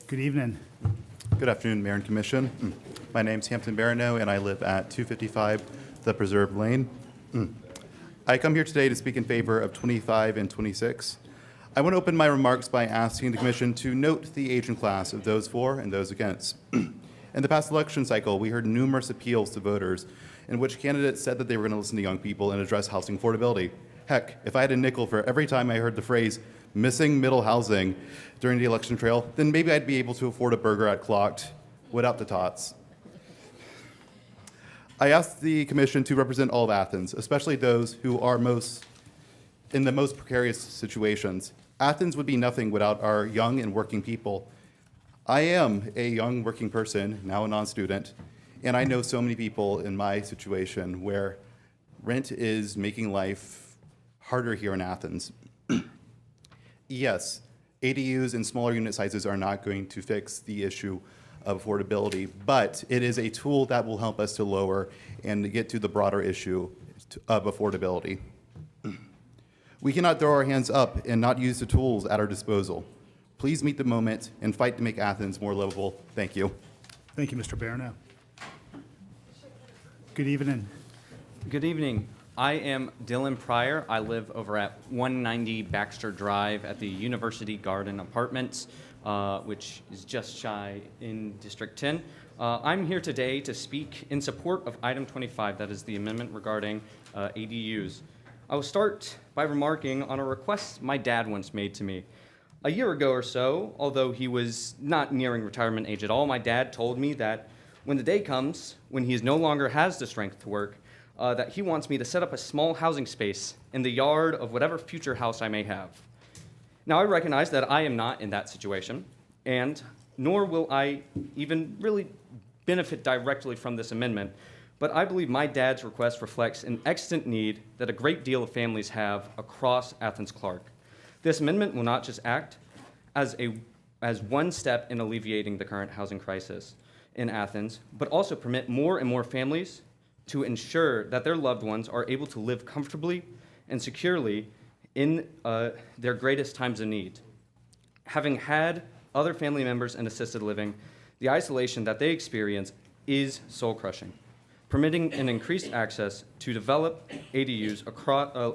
Good evening. Good afternoon, Mayor and Commission. My name's Hampton Barano, and I live at 255 The Preserved Lane. I come here today to speak in favor of 25 and 26. I want to open my remarks by asking the Commission to note the age and class of those for and those against. In the past election cycle, we heard numerous appeals to voters in which candidates said that they were going to listen to young people and address housing affordability. Heck, if I had a nickel for every time I heard the phrase missing middle housing during the election trail, then maybe I'd be able to afford a burger at Clocked without the tots. I asked the Commission to represent all of Athens, especially those who are in the most precarious situations. Athens would be nothing without our young and working people. I am a young working person, now a non-student, and I know so many people in my situation where rent is making life harder here in Athens. Yes, ADUs and smaller unit sizes are not going to fix the issue of affordability, but it is a tool that will help us to lower and to get to the broader issue of affordability. We cannot throw our hands up and not use the tools at our disposal. Please meet the moment and fight to make Athens more livable. Thank you. Thank you, Mr. Barano. Good evening. Good evening. I am Dylan Pryor. I live over at 190 Baxter Drive at the University Garden Apartments, which is just shy in District 10. I'm here today to speak in support of item 25, that is the amendment regarding ADUs. I will start by remarking on a request my dad once made to me. A year ago or so, although he was not nearing retirement age at all, my dad told me that when the day comes when he no longer has the strength to work, that he wants me to set up a small housing space in the yard of whatever future house I may have. Now, I recognize that I am not in that situation, and nor will I even really benefit directly from this amendment, but I believe my dad's request reflects an extant need that a great deal of families have across Athens-Clarke. This amendment will not just act as one step in alleviating the current housing crisis in Athens, but also permit more and more families to ensure that their loved ones are able to live comfortably and securely in their greatest times of need. Having had other family members in assisted living, the isolation that they experience is soul-crushing. Permitting an increased access to develop ADUs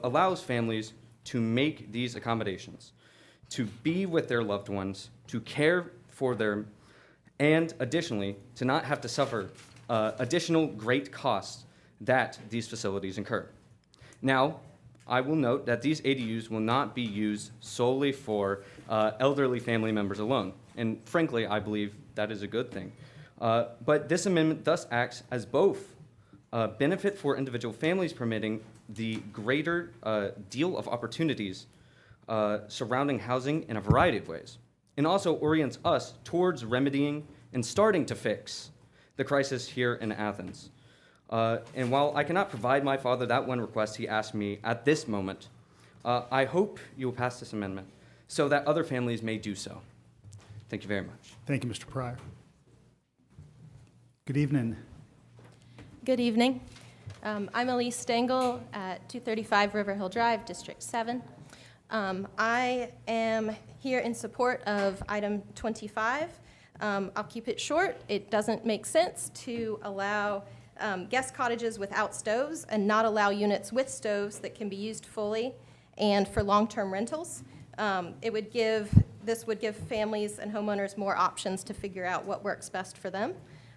allows families to make these accommodations, to be with their loved ones, to care for them, and additionally, to not have to suffer additional great costs that these facilities incur. Now, I will note that these ADUs will not be used solely for elderly family members alone, and frankly, I believe that is a good thing. But this amendment thus acts as both benefit for individual families, permitting the greater deal of opportunities surrounding housing in a variety of ways, and also orients us towards remedying and starting to fix the crisis here in Athens. And while I cannot provide my father that one request he asked me at this moment, I hope you will pass this amendment so that other families may do so. Thank you very much. Thank you, Mr. Pryor. Good evening. Good evening. I'm Elise Stengel at 235 River Hill Drive, District 7. I am here in support of item 25. I'll keep it short. It doesn't make sense to allow guest cottages without stoves and not allow units with stoves that can be used fully and for long-term rentals. This would give families and homeowners more options to figure out what works best for them.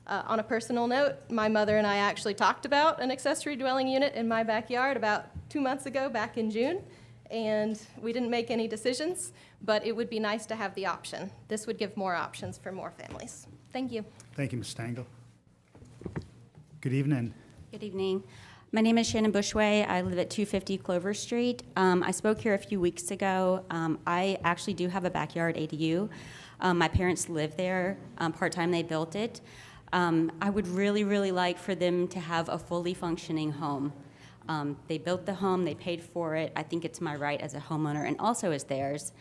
On a personal note, my mother and I actually talked about an accessory dwelling unit in my backyard about 2 months ago, back in June, and we didn't make any decisions, but it would be nice to have the option. This would give more options for more families. Thank you. Thank you, Ms. Stengel. Good evening. Good evening. My name is Shannon Bushway. I live at 250 Clover Street. I spoke here a few weeks ago. I actually do have a backyard ADU. My parents live there. Part-time, they built it. I would really, really like for them to have a fully functioning home. They built the home, they paid for it. I think it's my right as a homeowner and also as theirs.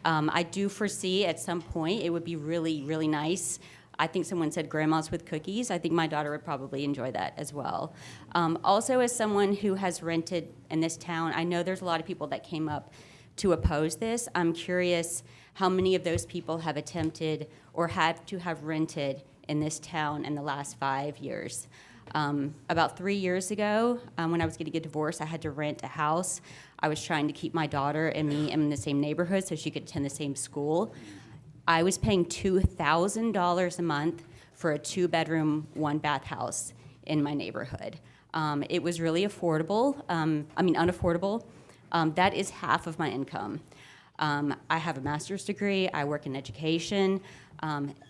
I do foresee at some point it would be really, really nice. I think someone said grandmas with cookies. I think my daughter would probably enjoy that as well. Also, as someone who has rented in this town, I know there's a lot of people that came up to oppose this. I'm curious how many of those people have attempted or had to have rented in this town in the last 5 years. About 3 years ago, when I was getting a divorce, I had to rent a house. I was trying to keep my daughter and me in the same neighborhood so she could attend the same school. I was paying $2,000 a month for a 2-bedroom, 1-bath house in my neighborhood. It was really affordable, unaffordable. That is half of my income. I have a master's degree, I work in education.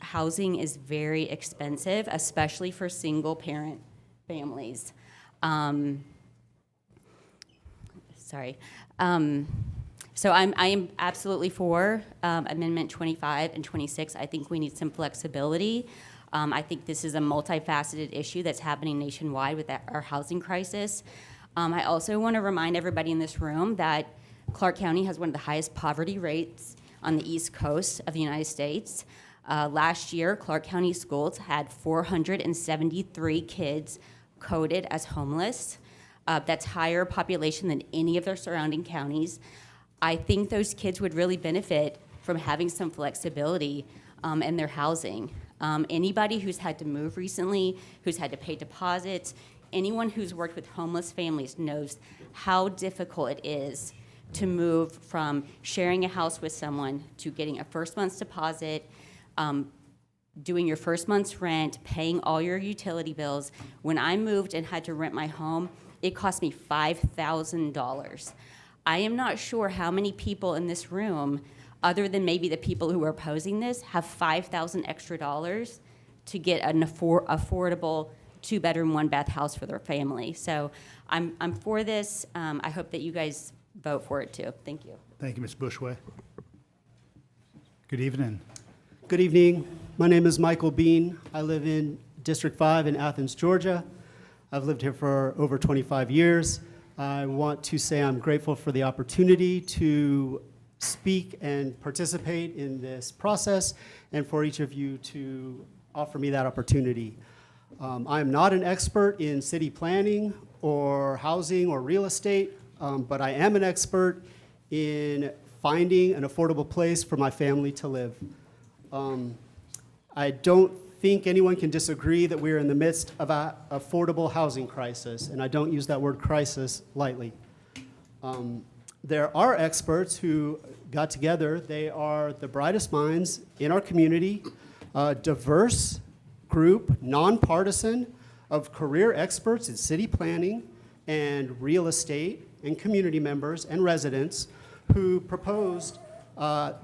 Housing is very expensive, especially for single parent families. So I am absolutely for Amendment 25 and 26. I think we need some flexibility. I think this is a multifaceted issue that's happening nationwide with our housing crisis. I also want to remind everybody in this room that Clarke County has one of the highest poverty rates on the East Coast of the United States. Last year, Clarke County schools had 473 kids coded as homeless. That's higher population than any of their surrounding counties. I think those kids would really benefit from having some flexibility in their housing. Anybody who's had to move recently, who's had to pay deposits, anyone who's worked with homeless families knows how difficult it is to move from sharing a house with someone to getting a first month's deposit, doing your first month's rent, paying all your utility bills. When I moved and had to rent my home, it cost me $5,000. I am not sure how many people in this room, other than maybe the people who are opposing this, have $5,000 extra dollars to get an affordable 2-bedroom, 1-bath house for their family. So I'm for this. I hope that you guys vote for it too. Thank you. Thank you, Ms. Bushway. Good evening. Good evening. My name is Michael Bean. I live in District 5 in Athens, Georgia. I've lived here for over 25 years. I want to say I'm grateful for the opportunity to speak and participate in this process and for each of you to offer me that opportunity. I am not an expert in city planning or housing or real estate, but I am an expert in finding an affordable place for my family to live. I don't think anyone can disagree that we're in the midst of an affordable housing crisis, and I don't use that word crisis lightly. There are experts who got together. They are the brightest minds in our community, a diverse group, nonpartisan, of career experts in city planning and real estate and community members and residents who proposed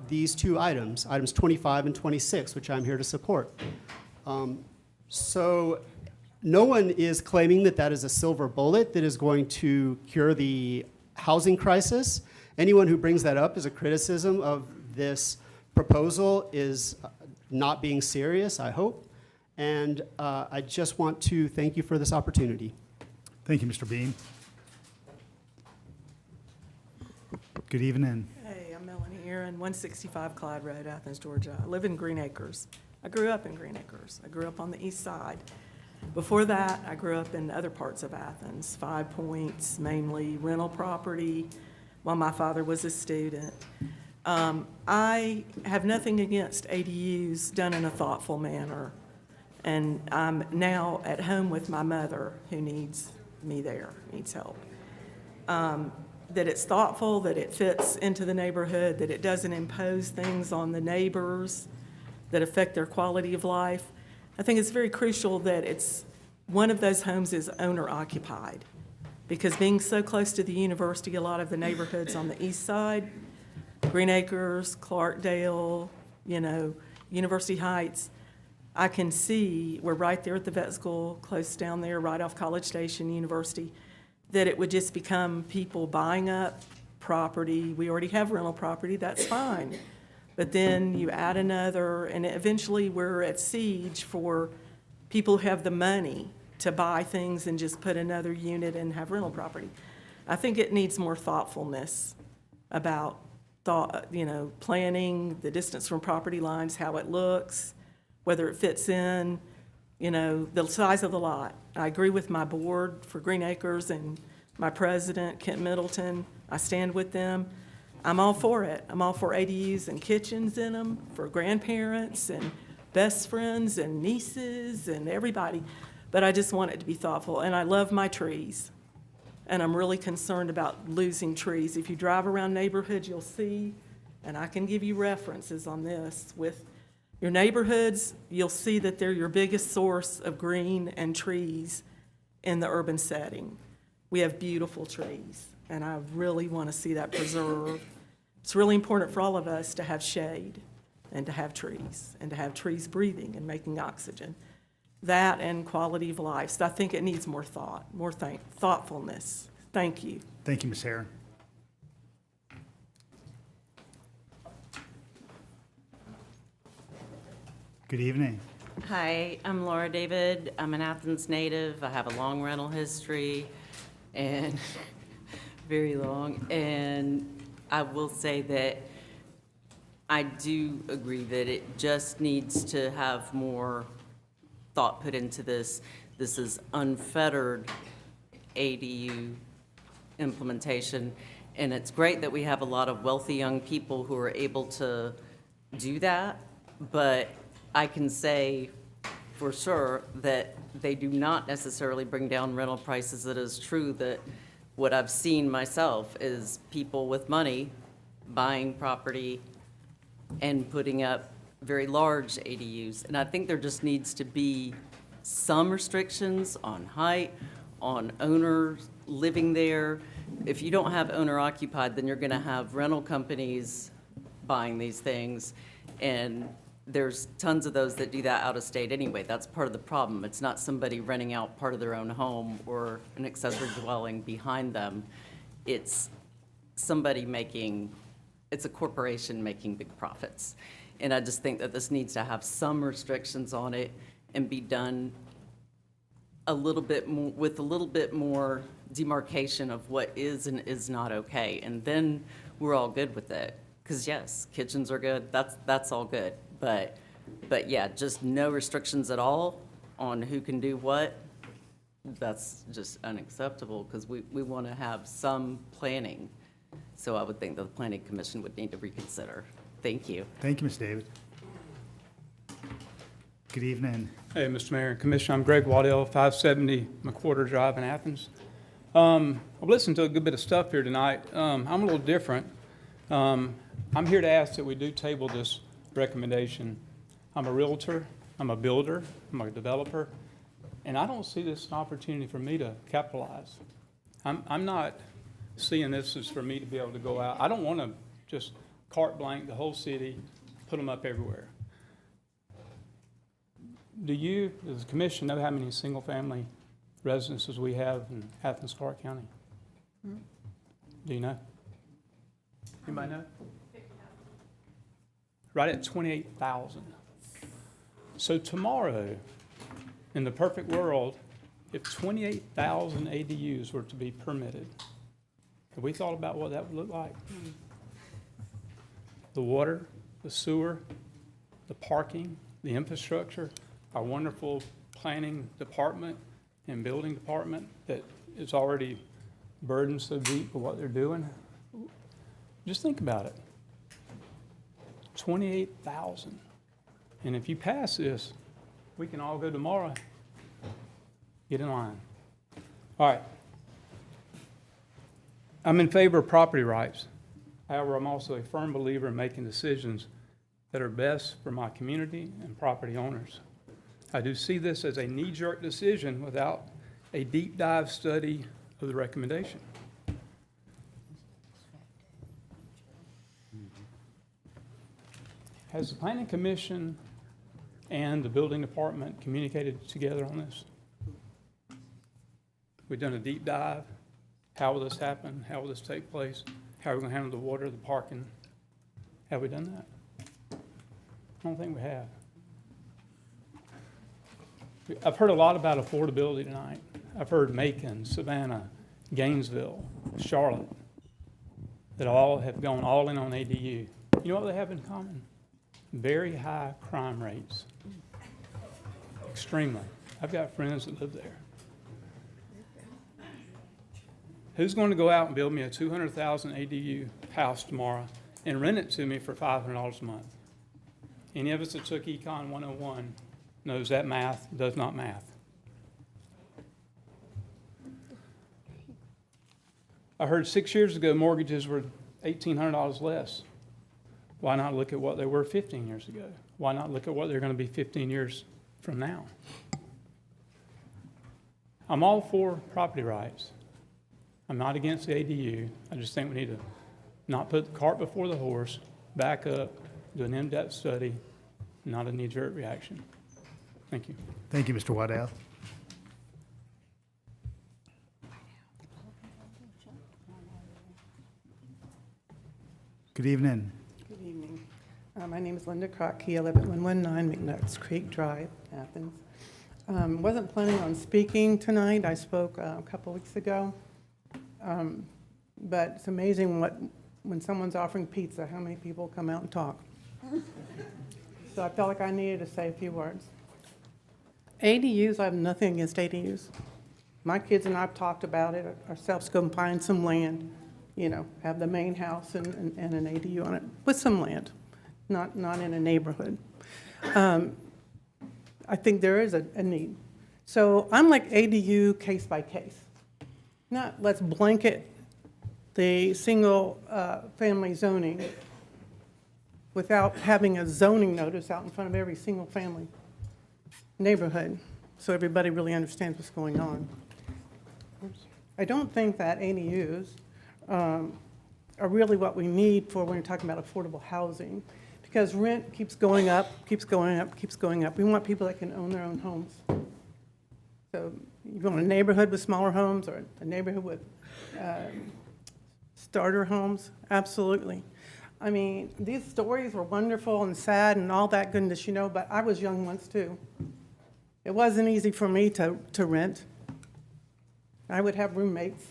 these two items, items 25 and 26, which I'm here to support. So no one is claiming that that is a silver bullet that is going to cure the housing crisis. Anyone who brings that up as a criticism of this proposal is not being serious, I hope. And I just want to thank you for this opportunity. Thank you, Mr. Bean. Good evening. Hey, I'm Melanie Aaron, 165 Clyde Road, Athens, Georgia. I live in Green Acres. I grew up in Green Acres. I grew up on the east side. Before that, I grew up in other parts of Athens, 5 Points, mainly rental property, while my father was a student. I have nothing against ADUs done in a thoughtful manner. And I'm now at home with my mother, who needs me there, needs help. That it's thoughtful, that it fits into the neighborhood, that it doesn't impose things on the neighbors that affect their quality of life. I think it's very crucial that it's one of those homes is owner occupied, because being so close to the university, a lot of the neighborhoods on the east side, Green Acres, Clarkdale, University Heights, I can see, we're right there at the vet school, close down there, right off College Station University, that it would just become people buying up property. We already have rental property, that's fine. But then you add another, and eventually we're at siege for people who have the money to buy things and just put another unit and have rental property. I think it needs more thoughtfulness about planning, the distance from property lines, how it looks, whether it fits in, the size of the lot. I agree with my board for Green Acres and my president, Kent Middleton. I stand with them. I'm all for it. I'm all for ADUs and kitchens in them for grandparents and best friends and nieces and everybody. But I just want it to be thoughtful. And I love my trees. And I'm really concerned about losing trees. If you drive around neighborhoods, you'll see, and I can give you references on this, with your neighborhoods, you'll see that they're your biggest source of green and trees in the urban setting. We have beautiful trees, and I really want to see that preserved. It's really important for all of us to have shade and to have trees breathing and making oxygen. That and quality of life. So I think it needs more thought, thoughtfulness. Thank you. Thank you, Ms. Herron. Good evening. Hi, I'm Laura David. I'm an Athens native. I have a long rental history, and very long. And I will say that I do agree that it just needs to have more thought put into this. This is unfettered ADU implementation, and it's great that we have a lot of wealthy young people who are able to do that, but I can say for sure that they do not necessarily bring down rental prices. It is true that what I've seen myself is people with money buying property and putting up very large ADUs. And I think there just needs to be some restrictions on height, on owners living there. If you don't have owner occupied, then you're gonna have rental companies buying these things. And there's tons of those that do that out of state anyway. That's part of the problem. It's not somebody renting out part of their own home or an accessory dwelling behind them. It's somebody it's a corporation making big profits. And I just think that this needs to have some restrictions on it and be done a little bit more, with a little bit more demarcation of what is and is not okay. And then we're all good with it. Because yes, kitchens are good, that's all good. But yeah, just no restrictions at all on who can do what. That's just unacceptable, because we want to have some planning. So I would think that the Planning Commission would need to reconsider. Thank you. Thank you, Ms. David. Good evening. Hey, Mr. Mayor and Commissioner, I'm Greg Waddell, 570 McWhorter Drive in Athens. I've listened to a good bit of stuff here tonight. I'm a little different. I'm here to ask that we do table this recommendation. I'm a realtor, I'm a builder, I'm a developer, and I don't see this as an opportunity for me to capitalize. I'm not seeing this as for me to be able to go out. I don't want to just carte blanche the whole city, put them up everywhere. Do you, as a commission, know how many single-family residences we have in Athens-Clarke County? Do you know? Anybody know? Right at 28,000. So tomorrow, in the perfect world, if 28,000 ADUs were to be permitted, have we thought about what that would look like? The water, the sewer, the parking, the infrastructure, our wonderful planning department and building department that is already burdened so deep with what they're doing. Just think about it. 28,000. And if you pass this, we can all go tomorrow. Get in line. All right. I'm in favor of property rights. However, I'm also a firm believer in making decisions that are best for my community and property owners. I do see this as a knee-jerk decision without a deep dive study of the recommendation. Has the Planning Commission and the building department communicated together on this? We've done a deep dive. How will this happen? How will this take place? How are we going to handle the water, the parking? Have we done that? I don't think we have. I've heard a lot about affordability tonight. I've heard Macon, Savannah, Gainesville, Charlotte, that all have gone all in on ADU. You know what they have in common? Very high crime rates. Extremely. I've got friends that live there. Who's going to go out and build me a 200,000 ADU house tomorrow and rent it to me for $500 a month? Any of us that took Econ 101 knows that math does not math. I heard 6 years ago mortgages were $1,800 less. Why not look at what they were 15 years ago? Why not look at what they're going to be 15 years from now? I'm all for property rights. I'm not against the ADU. I just think we need to not put the cart before the horse, back up, do an in-depth study, not a knee-jerk reaction. Thank you. Thank you, Mr. Waddell. Good evening. Good evening. My name is Linda Crockey. I live at 119 McNutt's Creek Drive, Athens. Wasn't planning on speaking tonight. I spoke a couple weeks ago. But it's amazing when someone's offering pizza, how many people come out and talk. So I felt like I needed to say a few words. ADUs, I have nothing against ADUs. My kids and I have talked about it ourselves, go and find some land, you know, have the main house and an ADU on it with some land, not in a neighborhood. I think there is a need. So I'm like ADU case by case. Not let's blanket the single family zoning without having a zoning notice out in front of every single family neighborhood so everybody really understands what's going on. I don't think that ADUs are really what we need for when you're talking about affordable housing, because rent keeps going up, keeps going up, keeps going up. We want people that can own their own homes. So you want a neighborhood with smaller homes or a neighborhood with starter homes? Absolutely. I mean, these stories were wonderful and sad and all that goodness, you know, but I was young once too. It wasn't easy for me to rent. I would have roommates.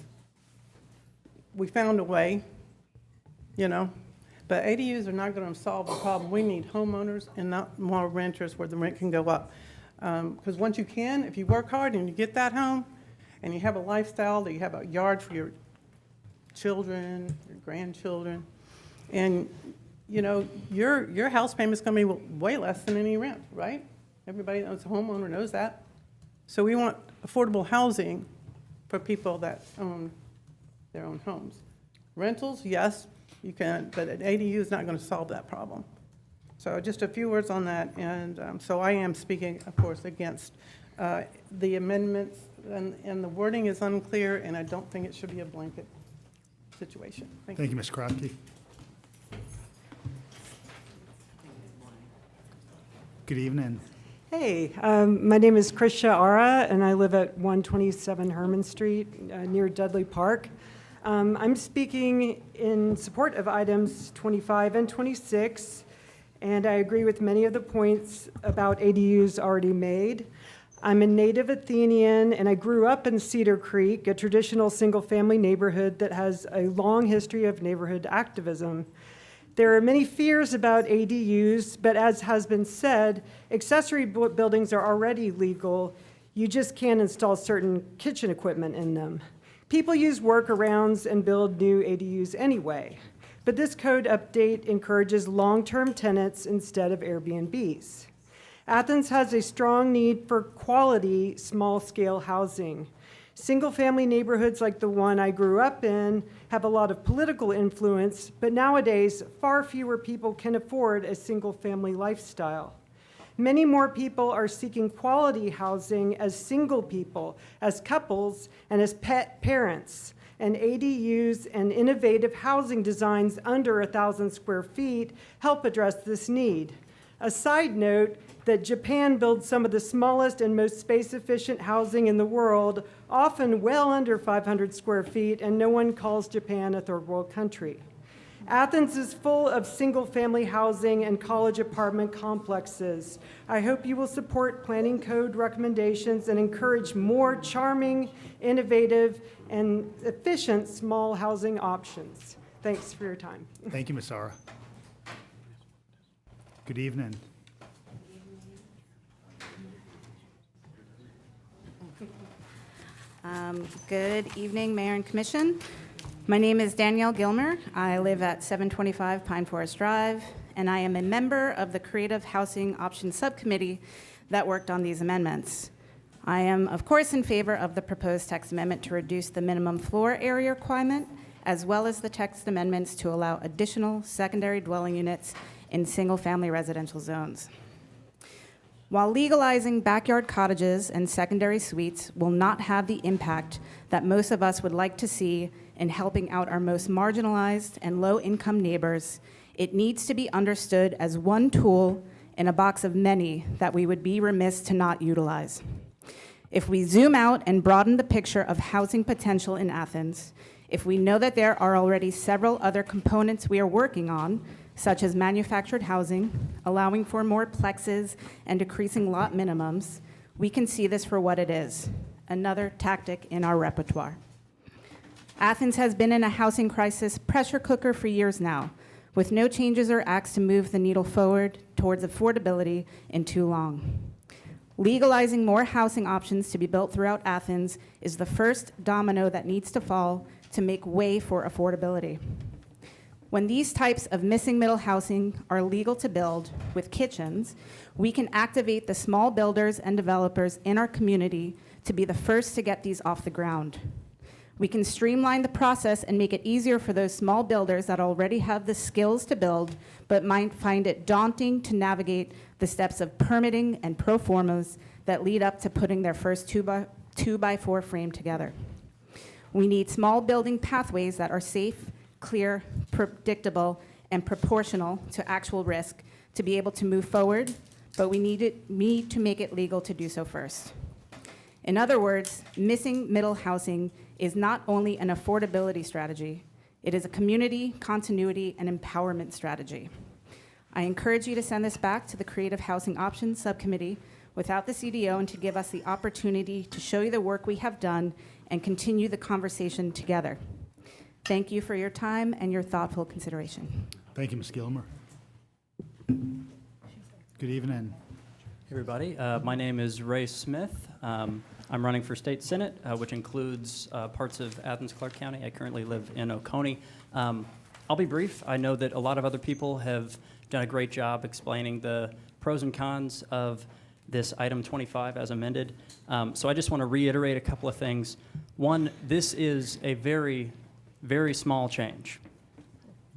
We found a way, you know, but ADUs are not going to solve the problem. We need homeowners and not more renters where the rent can go up. Because once you can, if you work hard and you get that home and you have a lifestyle, that you have a yard for your children, your grandchildren, and you know, your house payment is going to be way less than any rent, right? Everybody that's a homeowner knows that. So we want affordable housing for people that own their own homes. Rentals, yes, you can, but an ADU is not going to solve that problem. So just a few words on that, and so I am speaking, of course, against the amendments, and the wording is unclear, and I don't think it should be a blanket situation. Thank you. Thank you, Ms. Crockey. Good evening. Hey, my name is Krisha Ara, and I live at 127 Herman Street near Dudley Park. I'm speaking in support of items 25 and 26, and I agree with many of the points about ADUs already made. I'm a native Athenian, and I grew up in Cedar Creek, a traditional single-family neighborhood that has a long history of neighborhood activism. There are many fears about ADUs, but as has been said, accessory buildings are already legal. You just can't install certain kitchen equipment in them. People use workarounds and build new ADUs anyway, but this code update encourages long-term tenants instead of Airbnbs. Athens has a strong need for quality, small-scale housing. Single-family neighborhoods like the one I grew up in have a lot of political influence, but nowadays, far fewer people can afford a single-family lifestyle. Many more people are seeking quality housing as single people, as couples, and as pet parents. And ADUs and innovative housing designs under 1,000 square feet help address this need. A side note that Japan builds some of the smallest and most space-efficient housing in the world, often well under 500 square feet, and no one calls Japan a third world country. Athens is full of single-family housing and college apartment complexes. I hope you will support planning code recommendations and encourage more charming, innovative, and efficient small housing options. Thanks for your time. Thank you, Ms. Sara. Good evening. Good evening, Mayor and Commission. My name is Danielle Gilmer. I live at 725 Pine Forest Drive, and I am a member of the Creative Housing Options Subcommittee that worked on these amendments. I am, of course, in favor of the proposed text amendment to reduce the minimum floor area requirement, as well as the text amendments to allow additional secondary dwelling units in single-family residential zones. While legalizing backyard cottages and secondary suites will not have the impact that most of us would like to see in helping out our most marginalized and low-income neighbors, it needs to be understood as one tool in a box of many that we would be remiss to not utilize. If we zoom out and broaden the picture of housing potential in Athens, if we know that there are already several other components we are working on, such as manufactured housing, allowing for more plexes and decreasing lot minimums, we can see this for what it is, another tactic in our repertoire. Athens has been in a housing crisis pressure cooker for years now, with no changes or acts to move the needle forward towards affordability in too long. Legalizing more housing options to be built throughout Athens is the first domino that needs to fall to make way for affordability. When these types of missing middle housing are legal to build with kitchens, we can activate the small builders and developers in our community to be the first to get these off the ground. We can streamline the process and make it easier for those small builders that already have the skills to build, but might find it daunting to navigate the steps of permitting and pro formas that lead up to putting their first 2x4 frame together. We need small building pathways that are safe, clear, predictable, and proportional to actual risk to be able to move forward, but we need to make it legal to do so first. In other words, missing middle housing is not only an affordability strategy, it is a community, continuity, and empowerment strategy. I encourage you to send this back to the Creative Housing Options Subcommittee without the CDO and to give us the opportunity to show you the work we have done and continue the conversation together. Thank you for your time and your thoughtful consideration. Thank you, Ms. Gilmer. Good evening. Hey everybody, my name is Ray Smith. I'm running for state senate, which includes parts of Athens-Clarke County. I currently live in Oconee. I'll be brief. I know that a lot of other people have done a great job explaining the pros and cons of this item 25 as amended. So I just want to reiterate a couple of things. One, this is a very small change.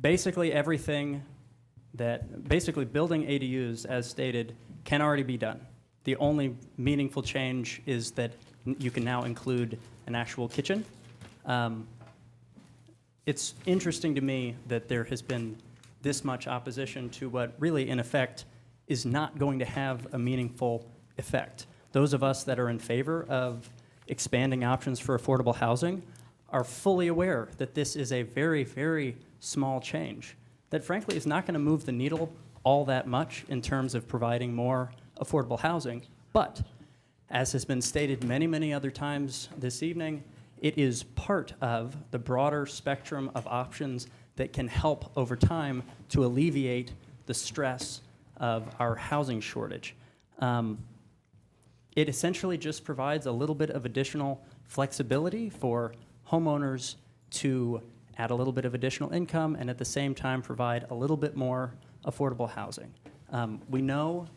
Basically everything basically building ADUs as stated can already be done. The only meaningful change is that you can now include an actual kitchen. It's interesting to me that there has been this much opposition to what really in effect is not going to have a meaningful effect. Those of us that are in favor of expanding options for affordable housing are fully aware that this is a very small change that frankly is not going to move the needle all that much in terms of providing more affordable housing. But as has been stated many other times this evening, it is part of the broader spectrum of options that can help over time to alleviate the stress of our housing shortage. It essentially just provides a little bit of additional flexibility for homeowners to add a little bit of additional income and at the same time provide a little bit more affordable housing. We know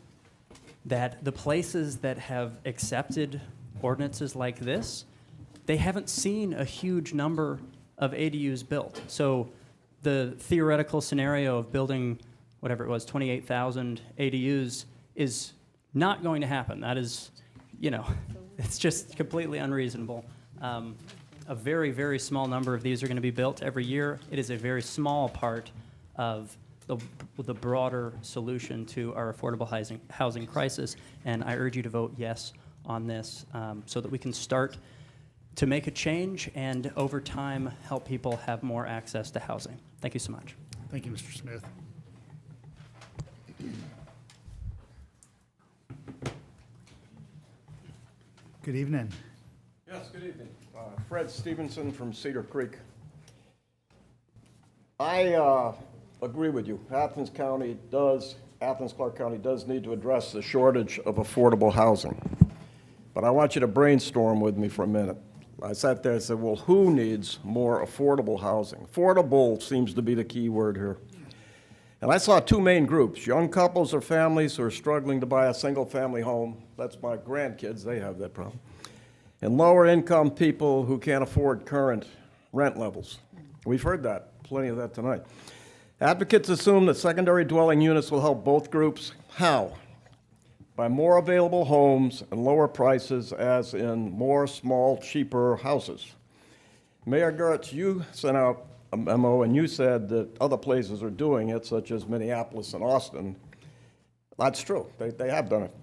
that the places that have accepted ordinances like this, they haven't seen a huge number of ADUs built. So the theoretical scenario of building, whatever it was, 28,000 ADUs is not going to happen. That is, it's just completely unreasonable. A very small number of these are going to be built every year. It is a very small part of the broader solution to our affordable housing crisis. And I urge you to vote yes on this so that we can start to make a change and over time help people have more access to housing. Thank you so much. Thank you, Mr. Smith. Good evening. Yes, good evening. Fred Stevenson from Cedar Creek. I agree with you. Athens-Clarke County does need to address the shortage of affordable housing. But I want you to brainstorm with me for a minute. I sat there and said, well, who needs more affordable housing? Affordable seems to be the key word here. And I saw two main groups, young couples or families who are struggling to buy a single-family home. That's my grandkids, they have that problem. And lower-income people who can't afford current rent levels. We've heard that, plenty of that tonight. Advocates assume that secondary dwelling units will help both groups. How? By more available homes and lower prices, as in more small, cheaper houses. Mayor Gertz, you sent out a memo and you said that other places are doing it, such as Minneapolis and Austin. That's true, they have done it.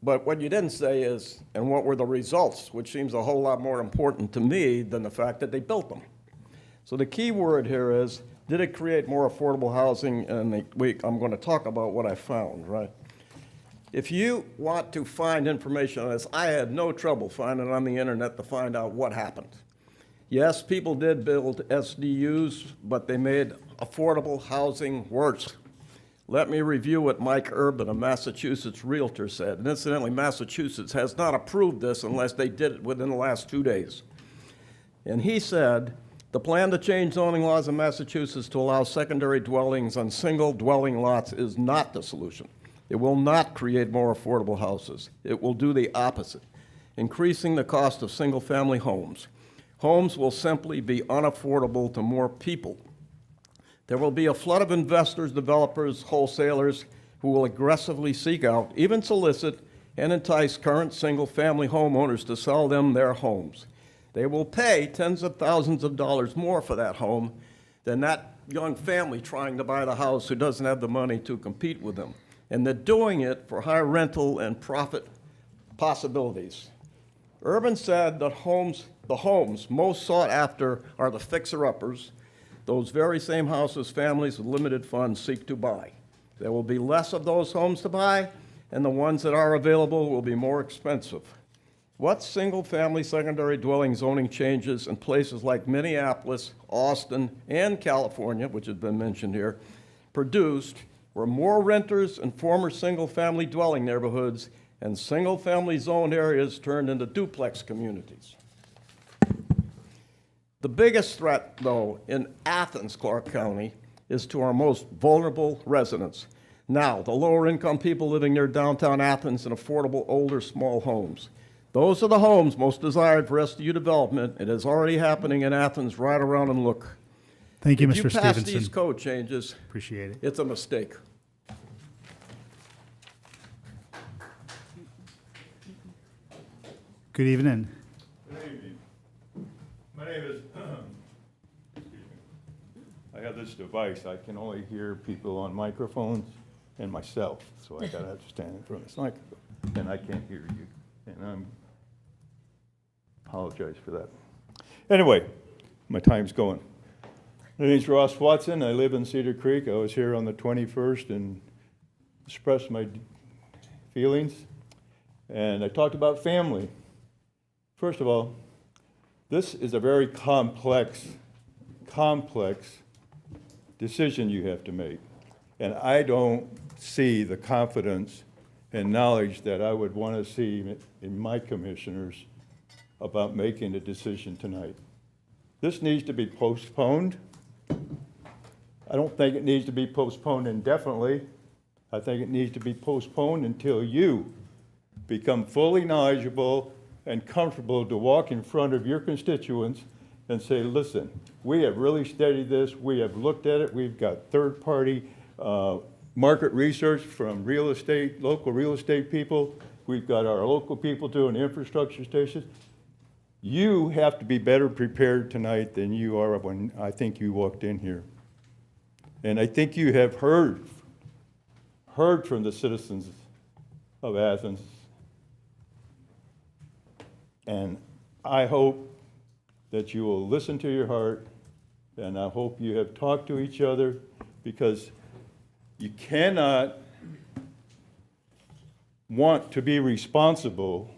But what you didn't say is, and what were the results, which seems a whole lot more important to me than the fact that they built them. So the key word here is, did it create more affordable housing? And I'm going to talk about what I found, right? If you want to find information on this, I had no trouble finding it on the internet to find out what happened. Yes, people did build SDUs, but they made affordable housing worse. Let me review what Mike Urban, a Massachusetts realtor, said. And incidentally, Massachusetts has not approved this unless they did it within the last 2 days. And he said, the plan to change zoning laws in Massachusetts to allow secondary dwellings on single dwelling lots is not the solution. It will not create more affordable houses. It will do the opposite, increasing the cost of single-family homes. Homes will simply be unaffordable to more people. There will be a flood of investors, developers, wholesalers who will aggressively seek out, even solicit, and entice current single-family homeowners to sell them their homes. They will pay tens of thousands of dollars more for that home than that young family trying to buy the house who doesn't have the money to compete with them. And they're doing it for high rental and profit possibilities. Urban said that the homes most sought after are the fixer-uppers, those very same houses families with limited funds seek to buy. There will be less of those homes to buy, and the ones that are available will be more expensive. What single-family secondary dwelling zoning changes in places like Minneapolis, Austin, and California, which has been mentioned here, produced were more renters in former single-family dwelling neighborhoods and single-family zone areas turned into duplex communities. The biggest threat, though, in Athens-Clarke County is to our most vulnerable residents. Now, the lower-income people living near downtown Athens in affordable, older, small homes. Those are the homes most desired for SDU development. It is already happening in Athens. Ride around and look. Thank you, Mr. If you Stevenson. pass these code changes, appreciate it. It's a mistake. Good evening. Good evening. My name is, excuse me. I have this device. I can only hear people on microphones and myself, so I gotta have to stand in front of this microphone, and I can't hear you, and apologize for that. Anyway, my time's going. My name's Ross Watson. I live in Cedar Creek. I was here on the 21st and expressed my feelings, and I talked about family. First of all, this is a very complex decision you have to make. And I don't see the confidence and knowledge that I would want to see in my commissioners about making a decision tonight. This needs to be postponed. I don't think it needs to be postponed indefinitely. I think it needs to be postponed until you become fully knowledgeable and comfortable to walk in front of your constituents and say, listen, we have really studied this, we have looked at it, we've got third-party market research from real estate, local real estate people, we've got our local people doing infrastructure stations. You have to be better prepared tonight than you are when I think you walked in here. And I think you have heard from the citizens of Athens. And I hope that you will listen to your heart, and I hope you have talked to each other, because you cannot want to be responsible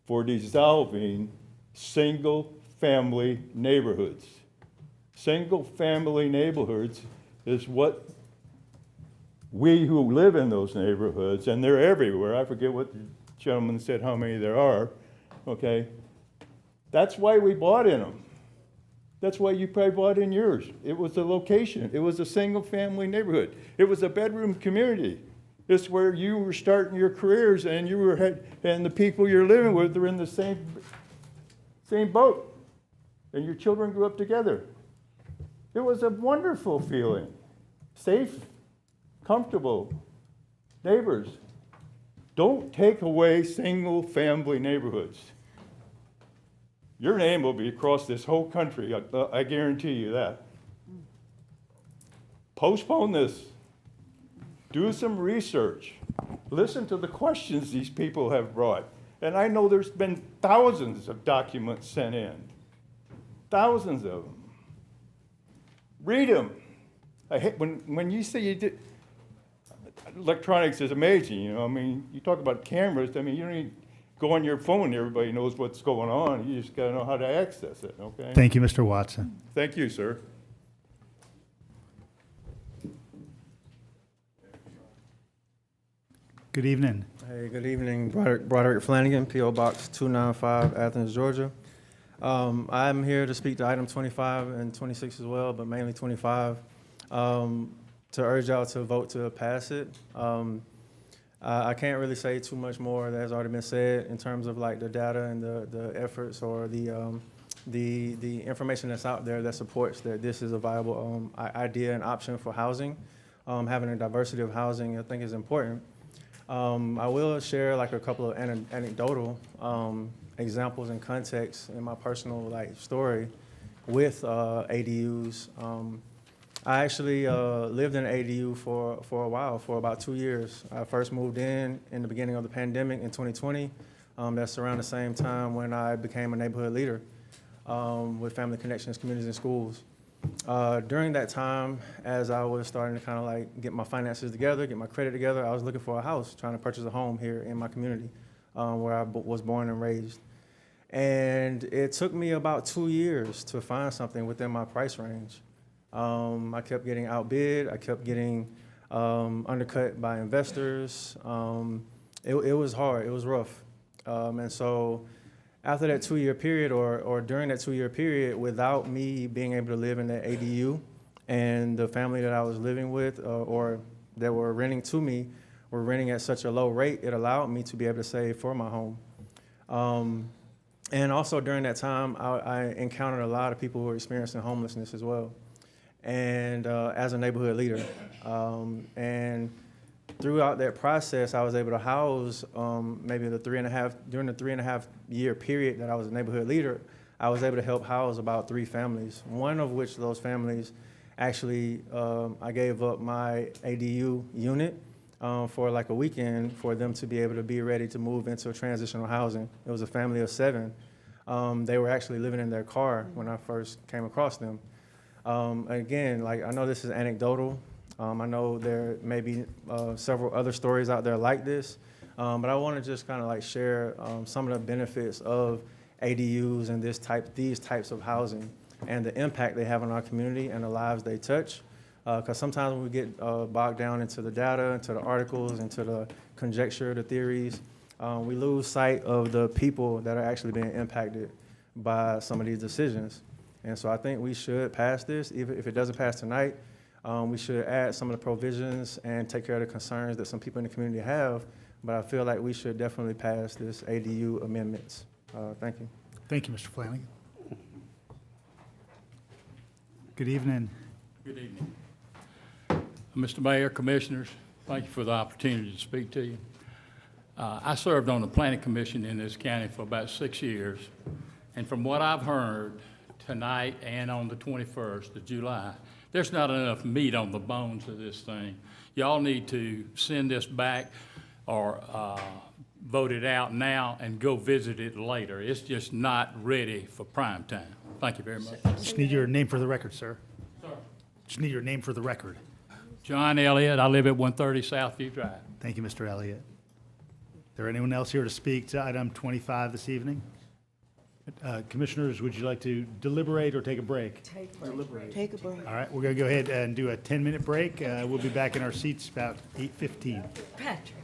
for dissolving single-family neighborhoods. Single-family neighborhoods is what we who live in those neighborhoods, and they're everywhere. I forget what the gentleman said, how many there are, okay? That's why we bought in them. That's why you probably bought in yours. It was the location. It was a single-family neighborhood. It was a bedroom community. It's where you were starting your careers, and and the people you're living with are in the same boat, and your children grew up together. It was a wonderful feeling. Safe, comfortable neighbors. Don't take away single-family neighborhoods. Your name will be across this whole country, I guarantee you that. Postpone this. Do some research. Listen to the questions these people have brought. And I know there's been thousands of documents sent in. Thousands of them. Read them. When you say you did, electronics is amazing, you know. I mean, you talk about cameras, I mean, you don't even go on your phone, everybody knows what's going on. You just gotta know how to access it, okay? Thank you, Mr. Watson. Thank you, sir. Good evening. Hey, good evening. Broderick Flanagan, P.O. Box 295, Athens, Georgia. I'm here to speak to item 25 and 26 as well, but mainly 25, to urge y'all to vote to pass it. I can't really say too much more that has already been said in terms of like the data and the efforts or the information that's out there that supports that this is a viable idea and option for housing. Having a diversity of housing, I think, is important. I will share like a couple of anecdotal examples and contexts in my personal like story with ADUs. I actually lived in an ADU for a while, for about 2 years. I first moved in the beginning of the pandemic in 2020. That's around the same time when I became a neighborhood leader with Family Connections, Communities, and Schools. During that time, as I was starting to kind of like get my finances together, get my credit together, I was looking for a house, trying to purchase a home here in my community where I was born and raised. And it took me about 2 years to find something within my price range. I kept getting outbid. I kept getting undercut by investors. It was hard. It was rough. And so after that 2-year period or during that 2-year period, without me being able to live in that ADU and the family that I was living with or that were renting to me were renting at such a low rate, it allowed me to be able to save for my home. And also during that time, I encountered a lot of people who were experiencing homelessness as well. And as a neighborhood leader. And throughout that process, I was able to house maybe during the 3.5 year period that I was a neighborhood leader, I was able to help house about 3 families. One of which those families actually, I gave up my ADU unit for like a weekend for them to be able to be ready to move into transitional housing. It was a family of 7. They were actually living in their car when I first came across them. Again, like I know this is anecdotal. I know there may be several other stories out there like this, but I want to just kind of like share some of the benefits of ADUs and these types of housing and the impact they have on our community and the lives they touch. Because sometimes when we get bogged down into the data, into the articles, into the conjecture, the theories, we lose sight of the people that are actually being impacted by some of these decisions. And so I think we should pass this. Even if it doesn't pass tonight, we should add some of the provisions and take care of the concerns that some people in the community have. But I feel like we should definitely pass this ADU amendments. Thank you. Thank you, Mr. Flanagan. Good evening. Good evening. Mr. Mayor, Commissioners, thank you for the opportunity to speak to you. I served on the Planning Commission in this county for about 6 years. And from what I've heard, tonight and on the 21st of July. There's not enough meat on the bones of this thing. Y'all need to send this back or vote it out now and go visit it later. It's just not ready for prime time. Thank you very much. Just need your name for the record, sir. Just need your name for the record. John Elliott, I live at 130 Southview Drive. Thank you, Mr. Elliott. Is there anyone else here to speak to item 25 this evening? Commissioners, would you like to deliberate or take a break? Take a break. Take a break. All right, we're going to go ahead and do a 10-minute break. We'll be back in our seats about 8:15. Patrick.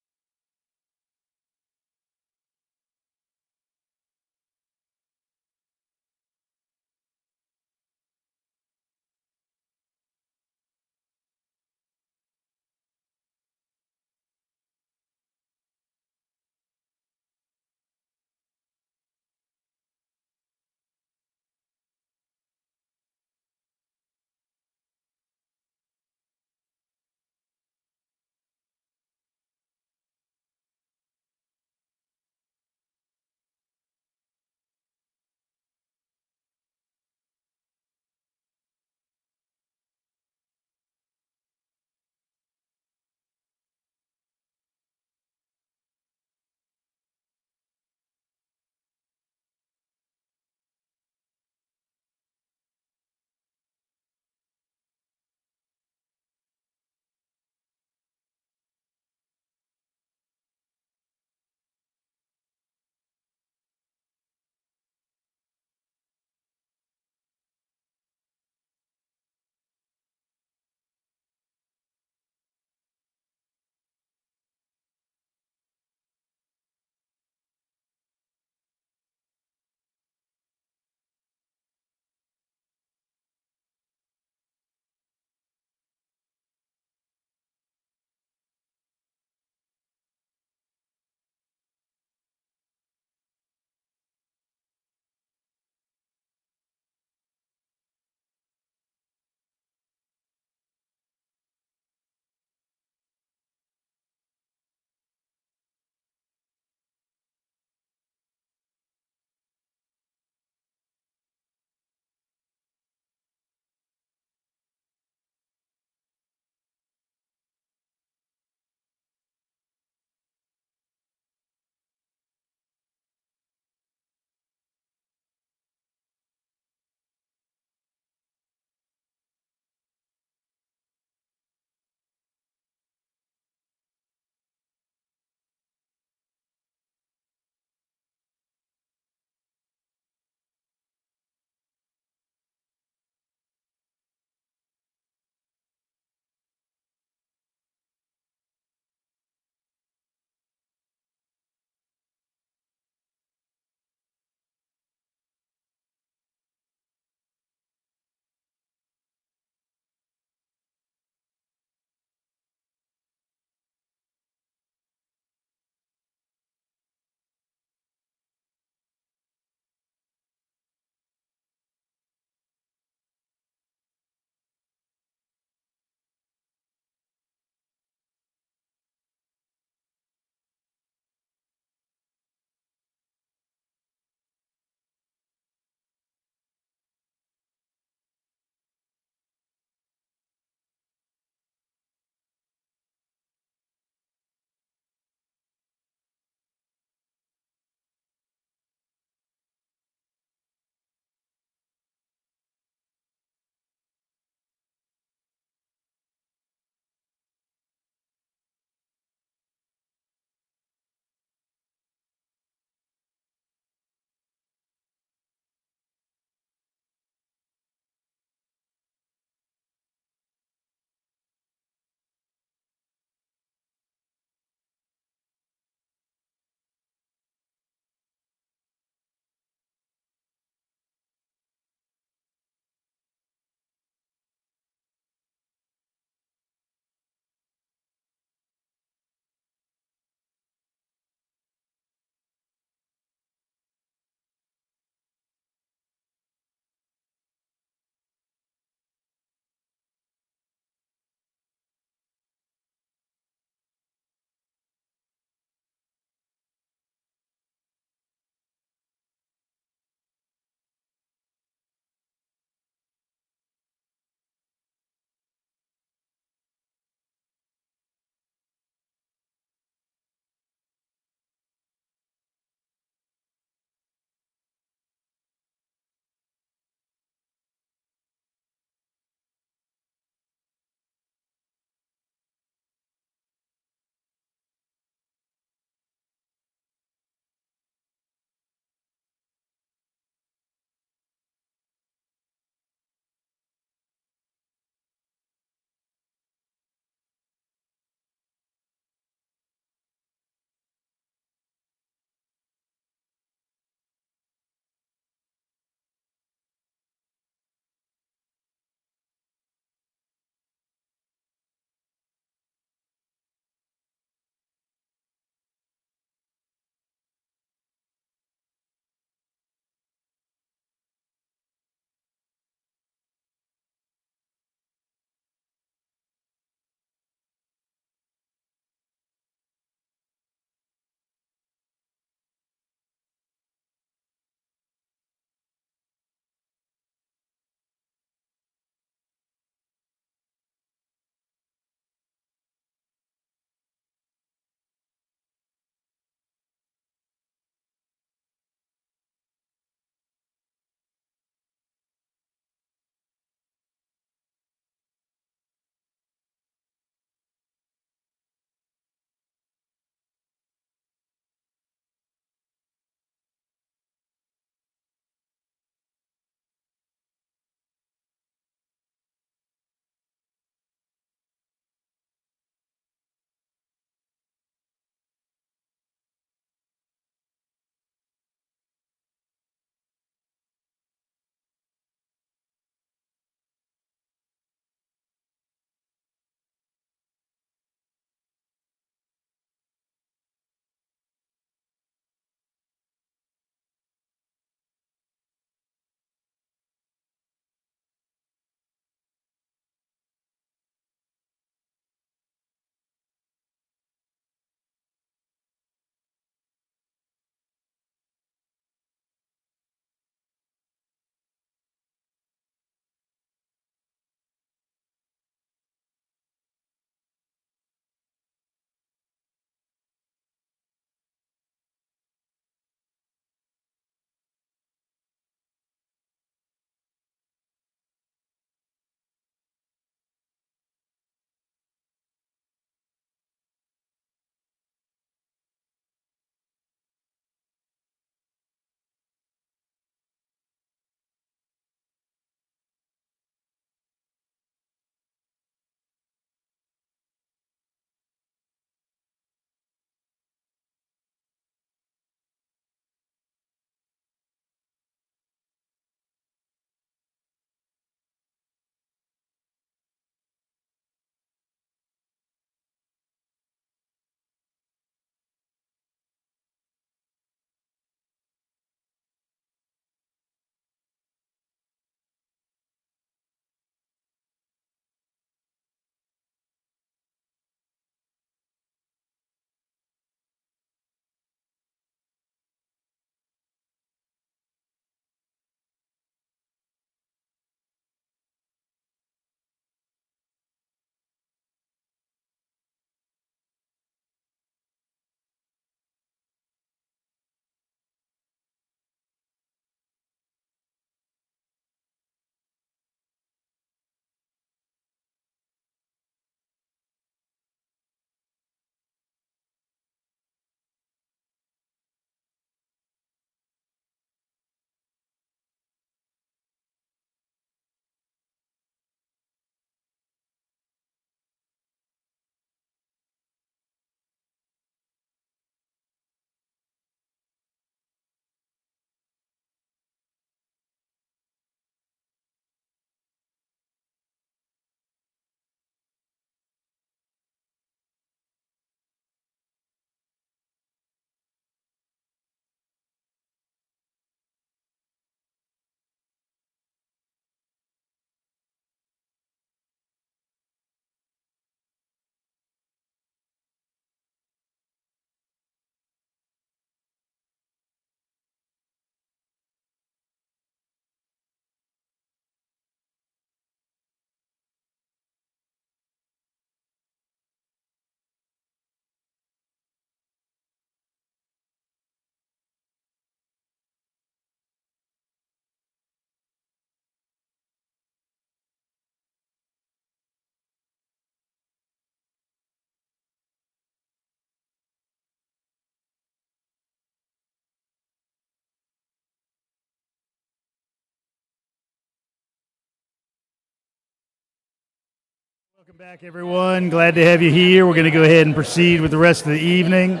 Welcome back, everyone. Glad to have you here. We're going to go ahead and proceed with the rest of the evening.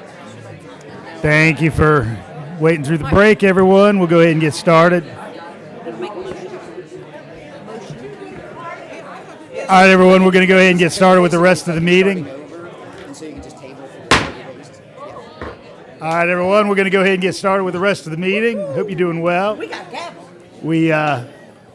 Thank you for waiting through the break, everyone. We'll go ahead and get started. All right, everyone, we're going to go ahead and get started with the rest of the meeting. All right, everyone, we're going to go ahead and get started with the rest of the meeting. Hope you're doing well.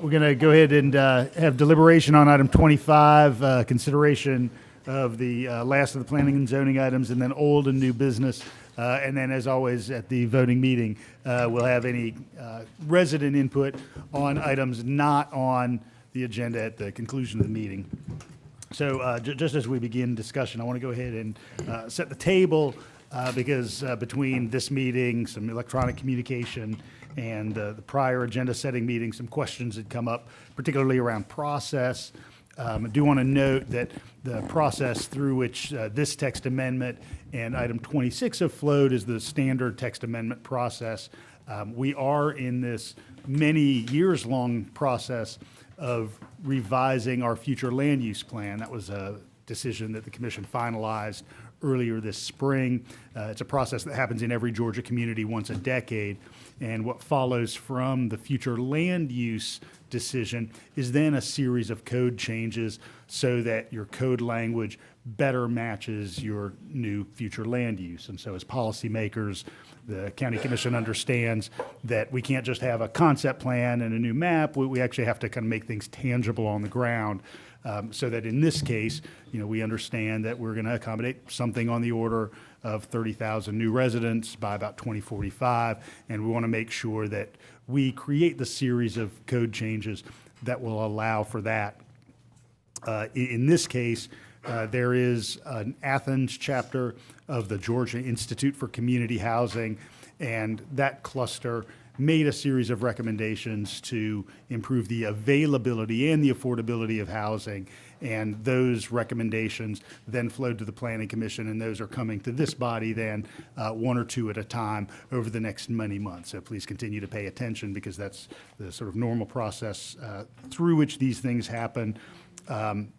We're going to go ahead and have deliberation on item 25, consideration of the last of the planning and zoning items, and then old and new business. And then, as always, at the voting meeting, we'll have any resident input on items not on the agenda at the conclusion of the meeting. So just as we begin discussion, I want to go ahead and set the table because between this meeting, some electronic communication, and the prior agenda-setting meeting, some questions had come up, particularly around process. I do want to note that the process through which this text amendment and item 26 have flowed is the standard text amendment process. We are in this many years-long process of revising our future land use plan. That was a decision that the commission finalized earlier this spring. It's a process that happens in every Georgia community once a decade. And what follows from the future land use decision is then a series of code changes so that your code language better matches your new future land use. And so as policymakers, the county commission understands that we can't just have a concept plan and a new map. We actually have to kind of make things tangible on the ground. So that in this case, we understand that we're going to accommodate something on the order of 30,000 new residents by about 2045, and we want to make sure that we create the series of code changes that will allow for that. In this case, there is an Athens chapter of the Georgia Institute for Community Housing, and that cluster made a series of recommendations to improve the availability and the affordability of housing. And those recommendations then flowed to the Planning Commission, and those are coming to this body then one or two at a time over the next many months. So please continue to pay attention because that's the sort of normal process through which these things happen.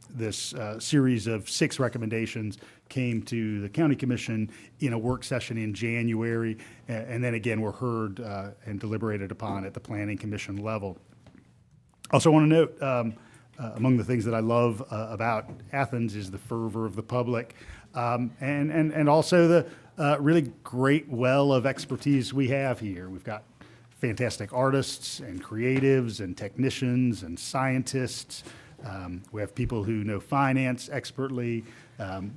This series of 6 recommendations came to the County Commission in a work session in January, and then again were heard and deliberated upon at the Planning Commission level. Also want to note, among the things that I love about Athens is the fervor of the public, and also the really great well of expertise we have here. We've got fantastic artists and creatives and technicians and scientists. We have people who know finance expertly.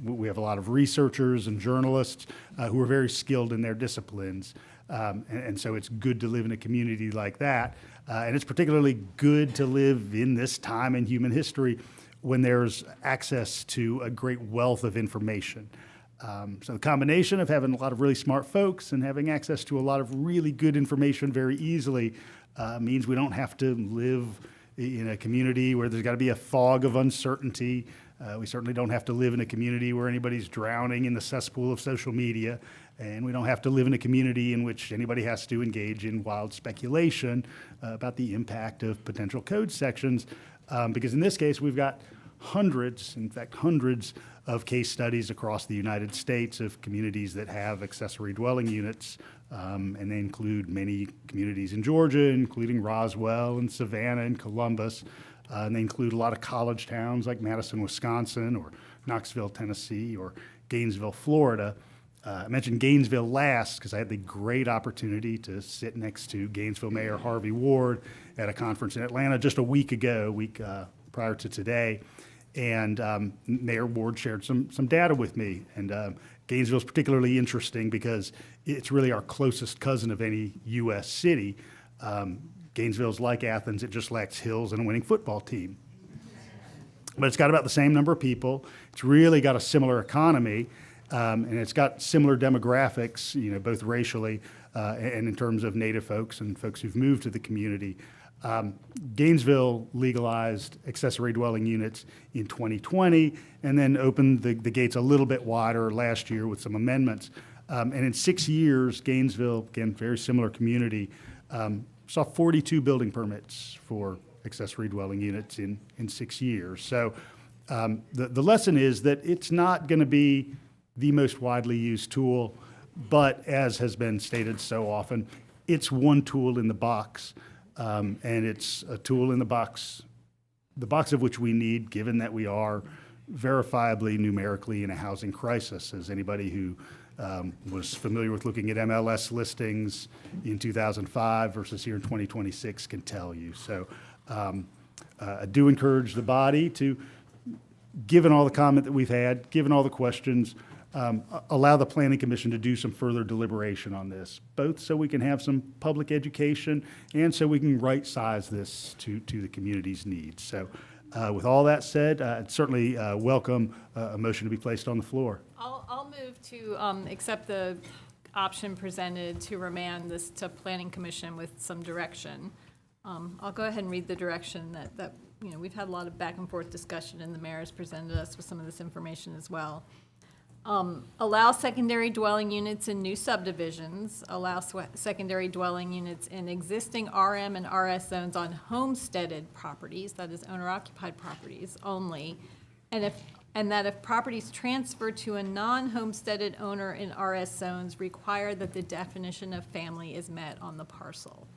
We have a lot of researchers and journalists who are very skilled in their disciplines. And so it's good to live in a community like that. And it's particularly good to live in this time in human history when there's access to a great wealth of information. So the combination of having a lot of really smart folks and having access to a lot of really good information very easily means we don't have to live in a community where there's got to be a fog of uncertainty. We certainly don't have to live in a community where anybody's drowning in the cesspool of social media. And we don't have to live in a community in which anybody has to engage in wild speculation about the impact of potential code sections. Because in this case, we've got hundreds, in fact, hundreds of case studies across the United States of communities that have accessory dwelling units. And they include many communities in Georgia, including Roswell and Savannah and Columbus. And they include a lot of college towns like Madison, Wisconsin, or Knoxville, Tennessee, or Gainesville, Florida. I mentioned Gainesville last because I had the great opportunity to sit next to Gainesville Mayor Harvey Ward at a conference in Atlanta just a week ago, prior to today. And Mayor Ward shared some data with me. And Gainesville is particularly interesting because it's really our closest cousin of any U.S. city. Gainesville's like Athens, it just lacks hills and a winning football team. But it's got about the same number of people. It's really got a similar economy, and it's got similar demographics, both racially and in terms of Native folks and folks who've moved to the community. Gainesville legalized accessory dwelling units in 2020 and then opened the gates a little bit wider last year with some amendments. And in 6 years, Gainesville, again, very similar community, saw 42 building permits for accessory dwelling units in 6 years. So The lesson is that it's not going to be the most widely used tool, but as has been stated so often, it's one tool in the box, and it's a tool in the box of which we need, given that we are verifiably numerically in a housing crisis, as anybody who was familiar with looking at MLS listings in 2005 versus here in 2026 can tell you. So I do encourage the body to, given all the comment that we've had, given all the questions, allow the Planning Commission to do some further deliberation on this, both so we can have some public education and so we can right-size this to the community's needs. So with all that said, I'd certainly welcome a motion to be placed on the floor. I'll move to accept the option presented to remand this to Planning Commission with some direction. I'll go ahead and read the direction that we've had a lot of back and forth discussion, and the mayor has presented us with some of this information as well. Allow secondary dwelling units in new subdivisions, allow secondary dwelling units in existing RM and RS zones on homesteaded properties, that is owner-occupied properties only, and that if properties transferred to a non-homesteaded owner in RS zones, require that the definition of family is met on the parcel.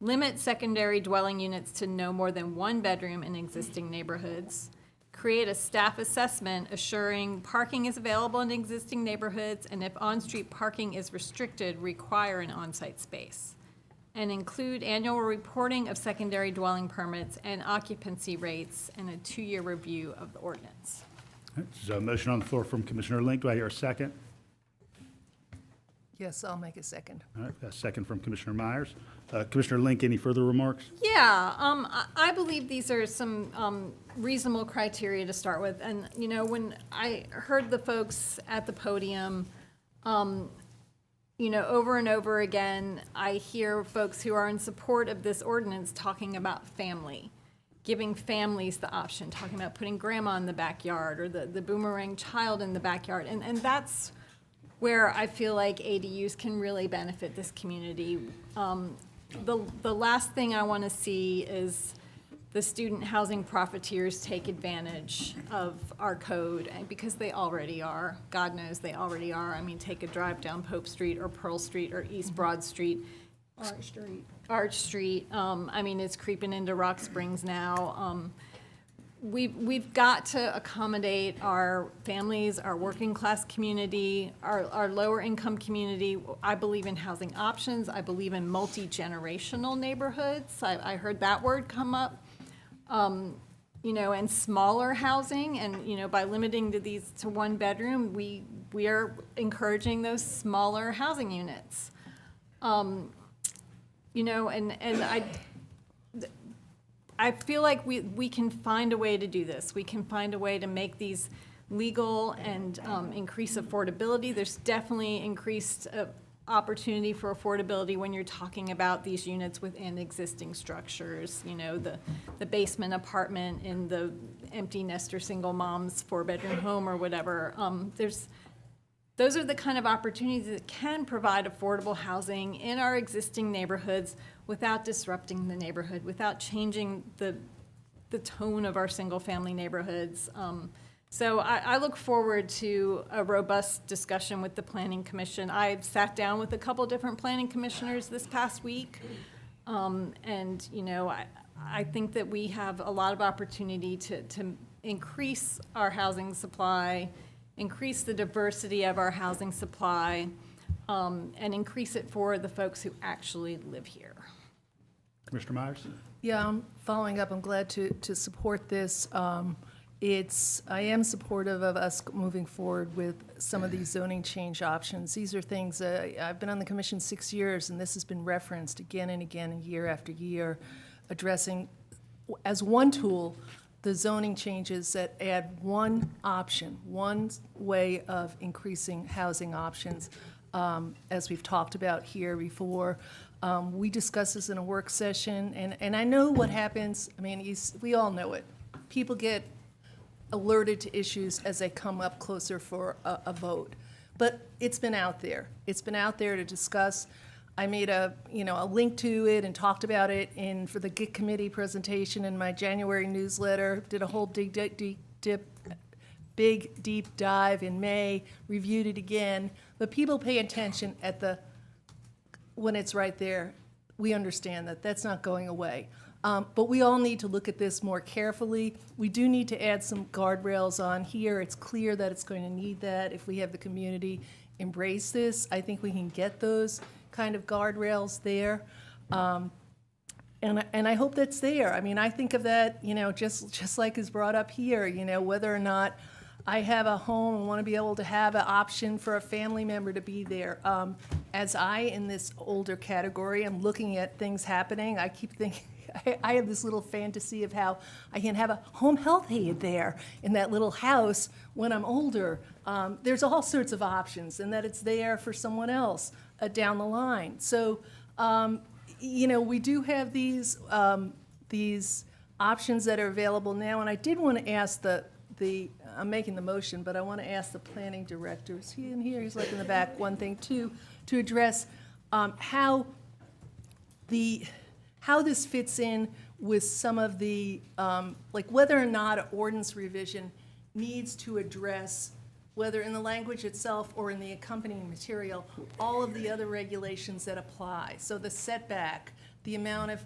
Limit secondary dwelling units to no more than one bedroom in existing neighborhoods. Create a staff assessment assuring parking is available in existing neighborhoods, and if on-street parking is restricted, require an on-site space. And include annual reporting of secondary dwelling permits and occupancy rates and a 2-year review of the ordinance. There's a motion on the floor from Commissioner Link. Do I hear a second? Yes, I'll make a second. All right, a second from Commissioner Myers. Commissioner Link, any further remarks? Yeah, I believe these are some reasonable criteria to start with. And, when I heard the folks at the podium, over and over again, I hear folks who are in support of this ordinance talking about family, giving families the option, talking about putting grandma in the backyard or the boomerang child in the backyard. And that's where I feel like ADUs can really benefit this community. The last thing I want to see is the student housing profiteers take advantage of our code, and because they already are. God knows they already are. I mean, take a drive down Pope Street or Pearl Street or East Broad Street. Arch Street. I mean, it's creeping into Rock Springs now. We've got to accommodate our families, our working class community, our lower income community. I believe in housing options. I believe in multi-generational neighborhoods. I heard that word come up. And smaller housing, and by limiting these to one bedroom, we are encouraging those smaller housing units. I feel like we can find a way to do this. We can find a way to make these legal and increase affordability. There's definitely increased opportunity for affordability when you're talking about these units within existing structures, the basement apartment in the empty nester single mom's 4-bedroom home or whatever. Those are the kind of opportunities that can provide affordable housing in our existing neighborhoods without disrupting the neighborhood, without changing the tone of our single-family neighborhoods. So I look forward to a robust discussion with the Planning Commission. I sat down with a couple different planning commissioners this past week, and I think that we have a lot of opportunity to increase our housing supply, increase the diversity of our housing supply, and increase it for the folks who actually live here. Commissioner Myers? Yeah, I'm following up. I'm glad to support this. I am supportive of us moving forward with some of these zoning change options. These are things, I've been on the commission 6 years, and this has been referenced again and again and year after year, addressing as one tool the zoning changes that add one option, one way of increasing housing options. As we've talked about here before, we discussed this in a work session, and I know what happens. I mean, we all know it. People get alerted to issues as they come up closer for a vote. But it's been out there. It's been out there to discuss. I made a link to it and talked about it for the GIT committee presentation in my January newsletter, did a whole deep big, deep dive in May, reviewed it again, but people pay attention when it's right there. We understand that. That's not going away. But we all need to look at this more carefully. We do need to add some guardrails on here. It's clear that it's going to need that. If we have the community embrace this, I think we can get those kind of guardrails there. And I hope that's there. I mean, I think of that, just like is brought up here, whether or not I have a home and want to be able to have an option for a family member to be there. As I, in this older category, am looking at things happening, I keep thinking, I have this little fantasy of how I can have a home health aide there in that little house when I'm older. There's all sorts of options, and that it's there for someone else down the line. So, we do have these options that are available now, and I did want to ask I'm making the motion, but I want to ask the planning director, is he in here? He's like in the back, one thing too, to address how this fits in with some of the, like whether or not an ordinance revision needs to address, whether in the language itself or in the accompanying material, all of the other regulations that apply. So the setback, the amount of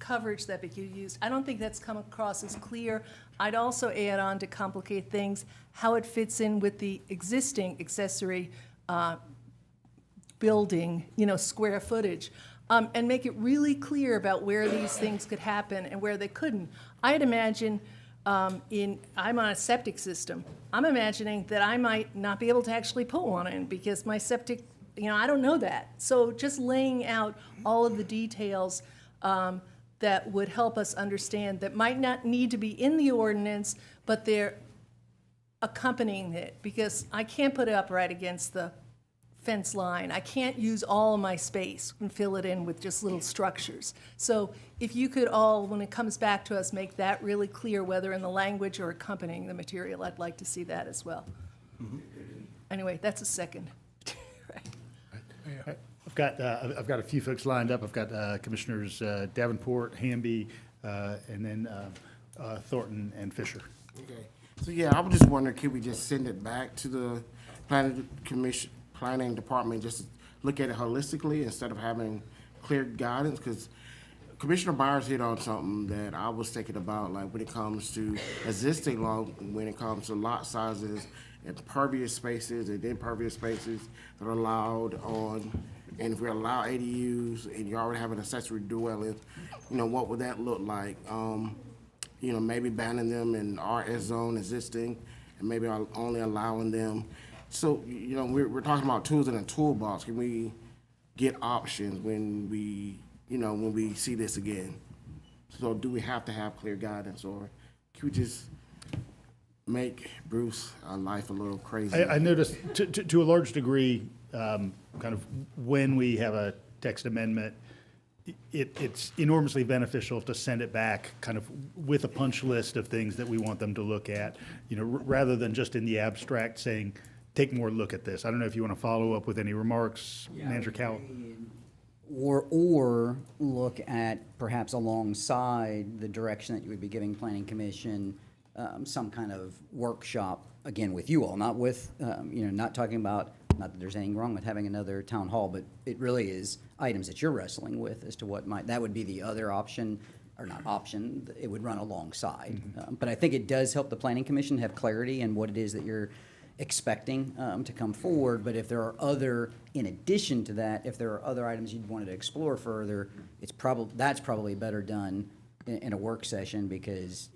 coverage that could be used. I don't think that's come across as clear. I'd also add on, to complicate things, how it fits in with the existing accessory building, square footage, and make it really clear about where these things could happen and where they couldn't. I'd imagine I'm on a septic system. I'm imagining that I might not be able to actually put one in because my septic, I don't know that. So just laying out all of the details that would help us understand that might not need to be in the ordinance, but they're accompanying it, because I can't put it up right against the fence line. I can't use all of my space and fill it in with just little structures. So if you could all, when it comes back to us, make that really clear, whether in the language or accompanying the material, I'd like to see that as well. Anyway, that's a second. I've got a few folks lined up. I've got Commissioners Davenport, Hamby, and then Thornton and Fisher. Okay. So yeah, I was just wondering, could we just send it back to the planning department, just to look at it holistically instead of having clear guidance? Because Commissioner Byers hit on something that I was thinking about, like when it comes to existing law, when it comes to lot sizes and pervious spaces and impervious spaces that are allowed on. And if we allow ADUs and you already have an accessory dwelling, what would that look like? Maybe banning them in RS zone existing and maybe only allowing them. So, we're talking about tools in a toolbox. Can we get options when we see this again? So do we have to have clear guidance, or can we just make Bruce's life a little crazy? I noticed to a large degree, kind of when we have a text amendment, it's enormously beneficial to send it back kind of with a punch list of things that we want them to look at, rather than just in the abstract saying, take more look at this. I don't know if you want to follow up with any remarks, Manager Cowell. Or look at perhaps alongside the direction that you would be giving Planning Commission, some kind of workshop, again, with you all, not with, not talking about, not that there's anything wrong with having another town hall, but it really is items that you're wrestling with as to what that would be the other option, or not option, it would run alongside. But I think it does help the Planning Commission have clarity in what it is that you're expecting to come forward. But if there are in addition to that, if there are other items you'd wanted to explore further, that's probably better done in a work session, because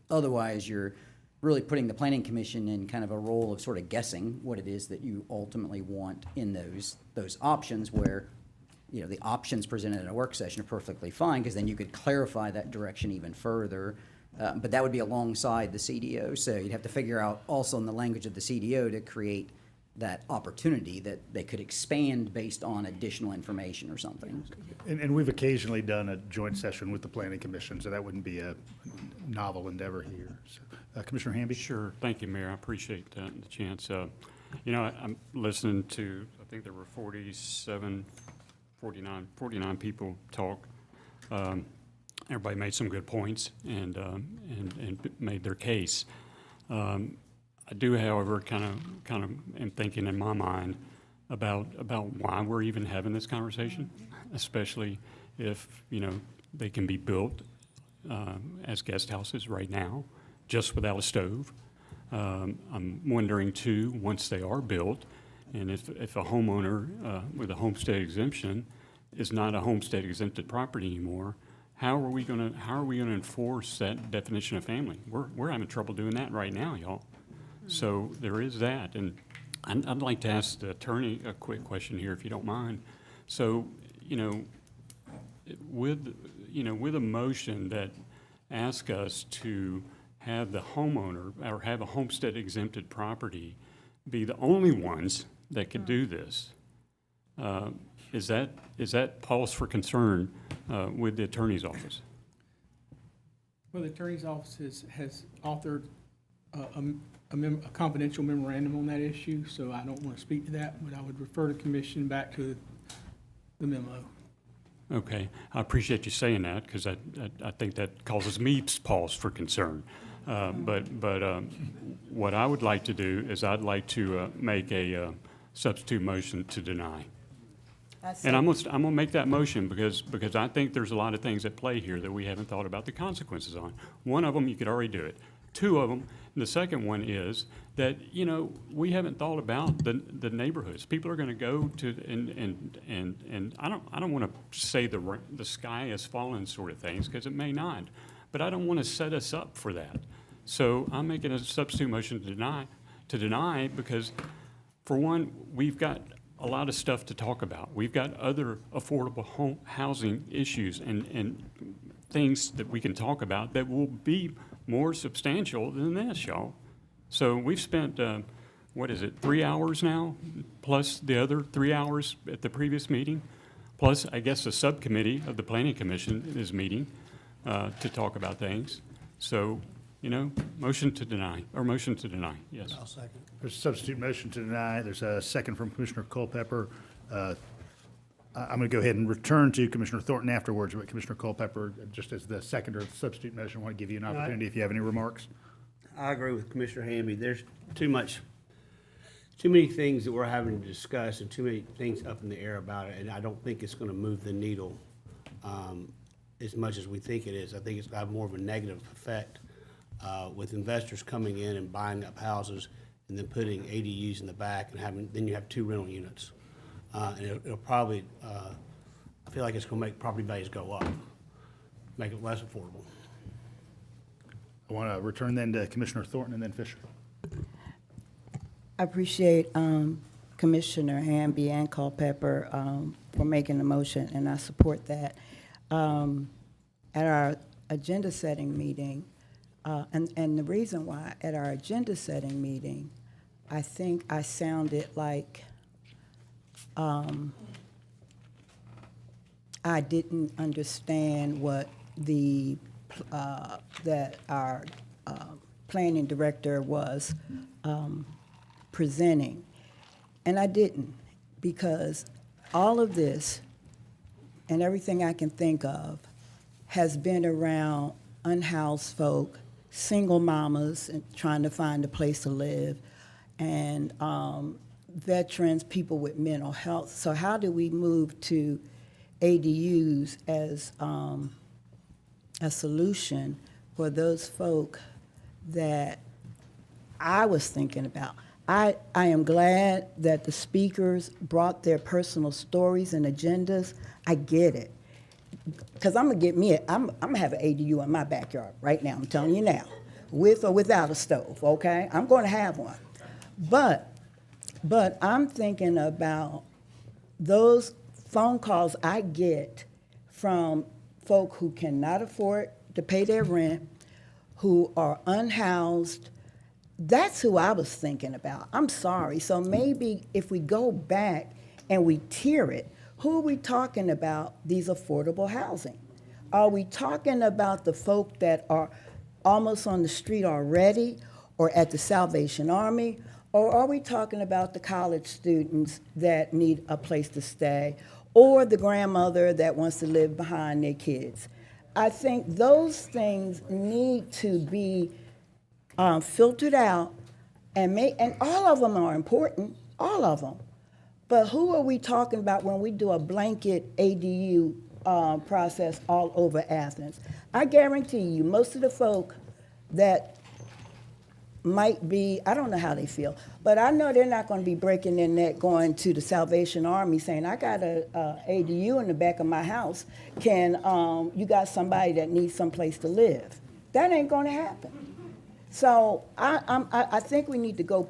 otherwise you're really putting the Planning Commission in kind of a role of sort of guessing what it is that you ultimately want in those options, where the options presented in a work session are perfectly fine, because then you could clarify that direction even further. But that would be alongside the CDO, so you'd have to figure out also in the language of the CDO to create that opportunity that they could expand based on additional information or something. And we've occasionally done a joint session with the Planning Commission, so that wouldn't be a novel endeavor here. So, Commissioner Hamby? Sure. Thank you, Mayor. I appreciate the chance. I'm listening to, I think there were 49 people talk. Everybody made some good points and made their case. I do, however, kind of am thinking in my mind about why we're even having this conversation, especially if, they can be built as guest houses right now, just without a stove. I'm wondering too, once they are built, and if a homeowner with a homestead exemption is not a homestead exempted property anymore, how are we gonna enforce that definition of family? We're having trouble doing that right now, y'all. So there is that, and I'd like to ask the attorney a quick question here, if you don't mind. So, with a motion that asks us to have the homeowner or have a homestead exempted property be the only ones that could do this, is that pause for concern with the attorney's office? Well, the attorney's office has authored a confidential memorandum on that issue, so I don't want to speak to that, but I would refer the commission back to the memo. Okay, I appreciate you saying that, because I think that causes me pause for concern. But what I would like to do is I'd like to make a substitute motion to deny. And I'm gonna make that motion because I think there's a lot of things at play here that we haven't thought about the consequences on. One of them, you could already do it. Two of them, and the second one is that, we haven't thought about the neighborhoods. People are gonna go to, and I don't wanna say the sky has fallen sort of things, because it may not, but I don't wanna set us up for that. So I'm making a substitute motion to deny because, for one, we've got a lot of stuff to talk about. We've got other affordable housing issues and things that we can talk about that will be more substantial than this, y'all. So we've spent, 3 hours now, plus the other 3 hours at the previous meeting, plus, I guess, the subcommittee of the Planning Commission is meeting to talk about things. So, motion to deny, yes. I'll second. There's a substitute motion to deny. There's a second from Commissioner Culpepper. I'm going to go ahead and return to Commissioner Thornton afterwards, but Commissioner Culpepper, just as the seconder of the substitute motion, I want to give you an opportunity if you have any remarks. I agree with Commissioner Hamby. There's too many things that we're having to discuss and too many things up in the air about it, and I don't think it's going to move the needle as much as we think it is. I think it's got more of a negative effect with investors coming in and buying up houses and then putting ADUs in the back and then you have 2 rental units. And it'll probably, I feel like it's going to make property values go up, make it less affordable. I want to return then to Commissioner Thornton and then Fisher. I appreciate Commissioner Hamby and Culpepper for making the motion, and I support that. At our agenda setting meeting, and the reason why at our agenda setting meeting, I think I sounded like I didn't understand what that our planning director was presenting. And I didn't, because all of this and everything I can think of has been around unhoused folk, single mamas and trying to find a place to live, and veterans, people with mental health. So how do we move to ADUs as a solution for those folk that I was thinking about? I am glad that the speakers brought their personal stories and agendas. I get it. Because I'm gonna have an ADU in my backyard right now, I'm telling you now, with or without a stove, okay? I'm gonna have one. But I'm thinking about those phone calls I get from folk who cannot afford to pay their rent, who are unhoused. That's who I was thinking about. I'm sorry. So maybe if we go back and we tier it, who are we talking about these affordable housing? Are we talking about the folk that are almost on the street already or at the Salvation Army? Or are we talking about the college students that need a place to stay or the grandmother that wants to live behind their kids? I think those things need to be filtered out, and all of them are important, all of them. But who are we talking about when we do a blanket ADU process all over Athens? I guarantee you, most of the folk that might be, I don't know how they feel, but I know they're not going to be breaking their neck going to the Salvation Army saying, I got a ADU in the back of my house. You got somebody that needs someplace to live. That ain't going to happen. So I think we need to go,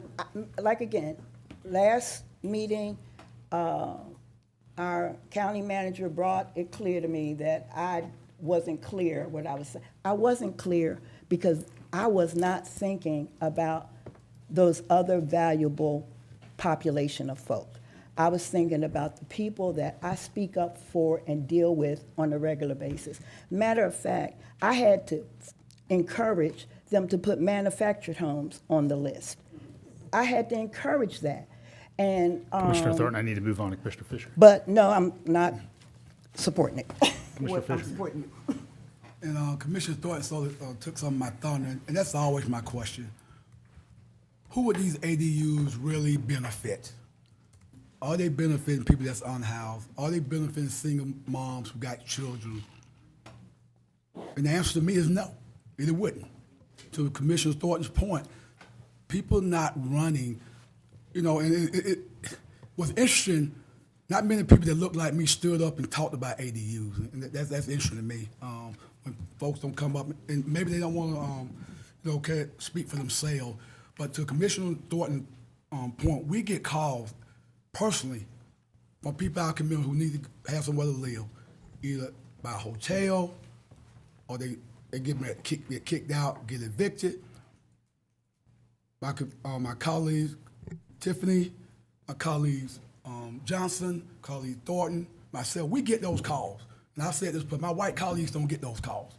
like again, last meeting, our county manager brought it clear to me that I wasn't clear what I was saying. I wasn't clear because I was not thinking about those other valuable population of folk. I was thinking about the people that I speak up for and deal with on a regular basis. Matter of fact, I had to encourage them to put manufactured homes on the list. I had to encourage that. And Commissioner Thornton, I need to move on to Commissioner Fisher. But no, I'm not supporting it. Commissioner Fisher. I'm supporting you. And Commissioner Thornton took some of my thunder, and that's always my question. Who would these ADUs really benefit? Are they benefiting people that's unhoused? Are they benefiting single moms who got children? And the answer to me is no, it wouldn't. To Commissioner Thornton's point, people not running, and it was interesting. Not many people that look like me stood up and talked about ADUs, and that's interesting to me. When folks don't come up, and maybe they don't want to, speak for themselves. But to Commissioner Thornton's point, we get calls personally from people in our community who need to have somewhere to live, either by a hotel or they get kicked out, get evicted. My colleagues, Tiffany, my colleagues, Johnson, colleague Thornton, myself, we get those calls. And I said this, but my white colleagues don't get those calls.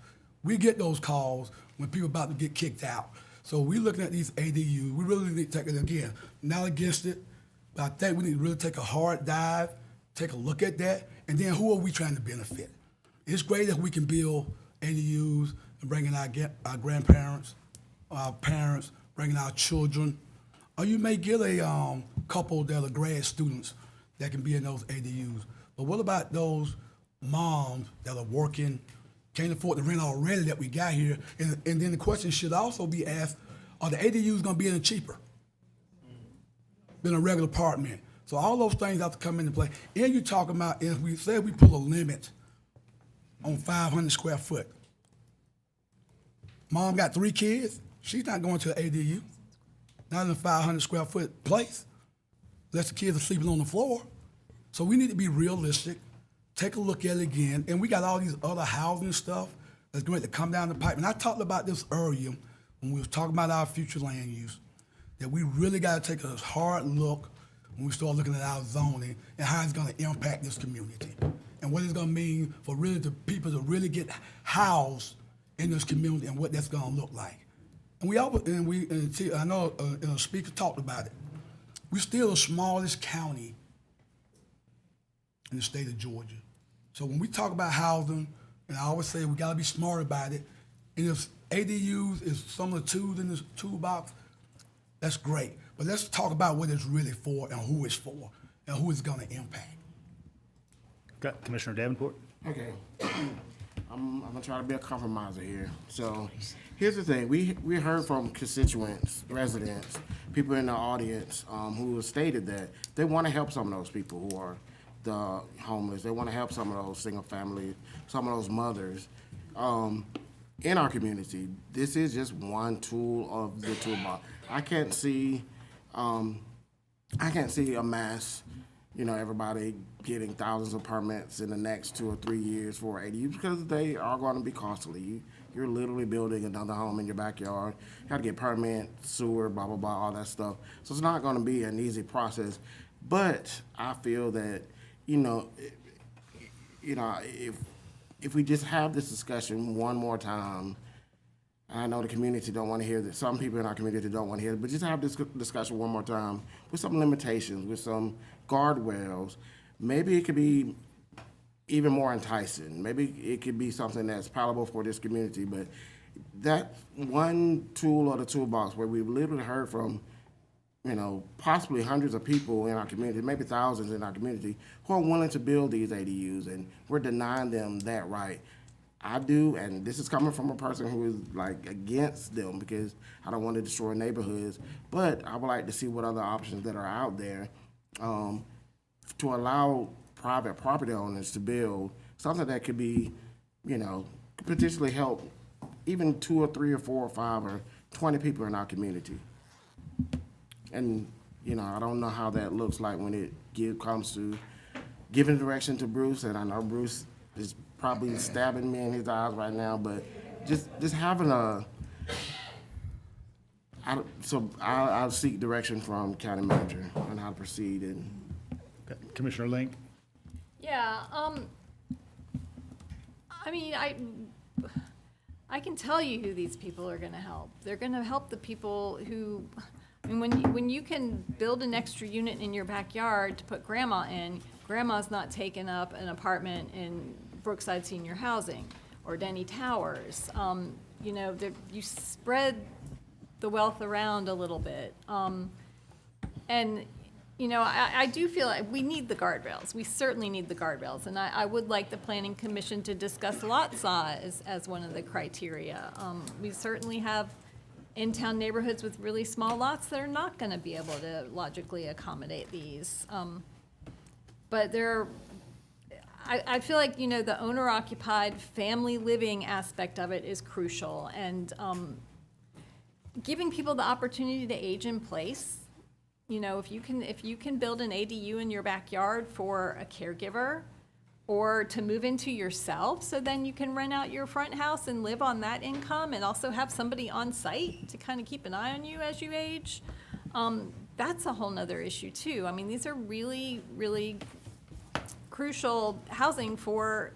We get those calls when people are about to get kicked out. So we're looking at these ADUs. We really need to take it again. Not against it, but I think we need to really take a hard dive, take a look at that, and then who are we trying to benefit? It's great if we can build ADUs and bring in our grandparents, our parents, bring in our children. Or you may get a couple that are grad students that can be in those ADUs. But what about those moms that are working, can't afford the rent already that we got here? And then the question should also be asked, are the ADUs gonna be any cheaper than a regular apartment? So all those things have to come into play. And you're talking about, if we say we put a limit on 500 square foot. Mom got 3 kids, she's not going to an ADU, not in a 500 square foot place, unless the kids are sleeping on the floor. So we need to be realistic, take a look at it again, and we got all these other housing stuff that's going to come down the pipe. And I talked about this earlier when we was talking about our future land use, that we really got to take a hard look when we start looking at our zoning and how it's going to impact this community and what it's going to mean for really the people to really get housed in this community and what that's going to look like. And I know a speaker talked about it. We're still the smallest county in the state of Georgia. So when we talk about housing, and I always say we gotta be smart about it, and if ADUs is some of the tools in this toolbox, that's great. But let's talk about what it's really for and who it's for and who it's gonna impact. Got Commissioner Davenport. Okay. I'm gonna try to be a compromiser here. So here's the thing. We heard from constituents, residents, people in the audience who have stated that they want to help some of those people who are the homeless. They want to help some of those single families, some of those mothers in our community. This is just one tool of the toolbox. I can't see a mass, everybody getting thousands of permits in the next 2 or 3 years for ADUs because they are going to be costly. You're literally building another home in your backyard. You got to get permit, sewer, blah, blah, blah, all that stuff. So it's not going to be an easy process. But I feel that, if we just have this discussion one more time, I know the community don't want to hear this. Some people in our community don't want to hear it, but just have this discussion one more time with some limitations, with some guardrails. Maybe it could be even more enticing. Maybe it could be something that's palatable for this community, but that one tool or the toolbox where we've literally heard from, possibly hundreds of people in our community, maybe thousands in our community, who are willing to build these ADUs, and we're denying them that right. I do, and this is coming from a person who is like against them because I don't want to destroy neighborhoods, but I would like to see what other options that are out there to allow private property owners to build something that could be, potentially help even 2 or 3 or 4 or 5 or 20 people in our community. And, I don't know how that looks like when it comes to giving direction to Bruce, and I know Bruce is probably stabbing me in his eyes right now, but just having I'll seek direction from county manager on how to proceed. And Commissioner Link? Yeah, I mean, I can tell you who these people are gonna help. They're gonna help the people who, I mean, when you can build an extra unit in your backyard to put grandma in, grandma's not taking up an apartment in Brookside Senior Housing or Denny Towers. You spread the wealth around a little bit. And I do feel like we need the guardrails. We certainly need the guardrails. And I would like the Planning Commission to discuss lot size as one of the criteria. We certainly have in-town neighborhoods with really small lots that are not going to be able to logically accommodate these. But I feel like, the owner-occupied family living aspect of it is crucial. And giving people the opportunity to age in place. If you can build an ADU in your backyard for a caregiver or to move into yourself, so then you can rent out your front house and live on that income and also have somebody on site to kind of keep an eye on you as you age, that's a whole nother issue too. I mean, these are really, really crucial housing for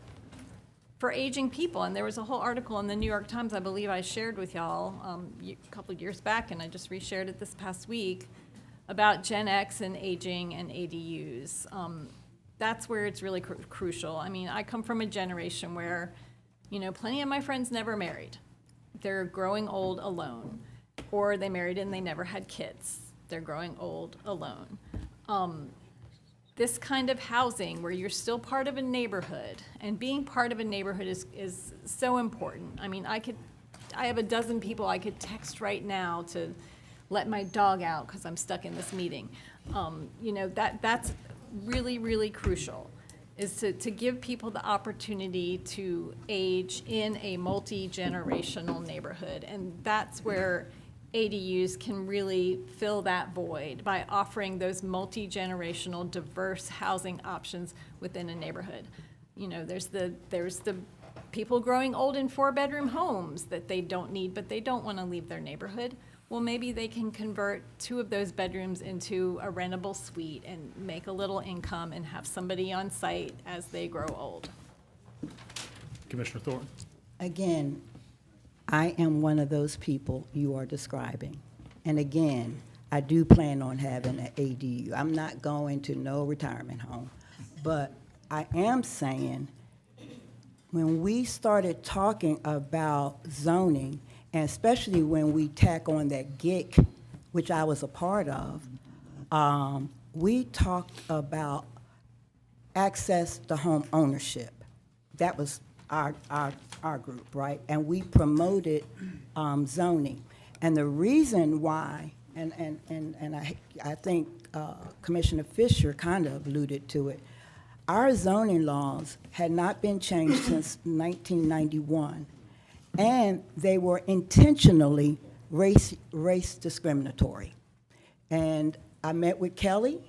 aging people. And there was a whole article in the New York Times, I believe I shared with y'all a couple of years back, and I just reshared it this past week, about Gen X and aging and ADUs. That's where it's really crucial. I mean, I come from a generation where, plenty of my friends never married. They're growing old alone. Or they married and they never had kids. They're growing old alone. This kind of housing where you're still part of a neighborhood, and being part of a neighborhood is so important. I mean, I have a dozen people I could text right now to let my dog out because I'm stuck in this meeting. That's really, really crucial, is to give people the opportunity to age in a multi-generational neighborhood. And that's where ADUs can really fill that void by offering those multi-generational, diverse housing options within a neighborhood. There's the people growing old in 4-bedroom homes that they don't need, but they don't want to leave their neighborhood. Well, maybe they can convert 2 of those bedrooms into a rentable suite and make a little income and have somebody on site as they grow old. Commissioner Thornton? Again, I am one of those people you are describing. And again, I do plan on having an ADU. I'm not going to no retirement home. But I am saying, when we started talking about zoning, and especially when we tack on that GIC, which I was a part of, we talked about access to home ownership. That was our group, right? And we promoted zoning. And the reason why, and I think Commissioner Fisher kind of alluded to it, our zoning laws had not been changed since 1991. And they were intentionally race discriminatory. And I met with Kelly,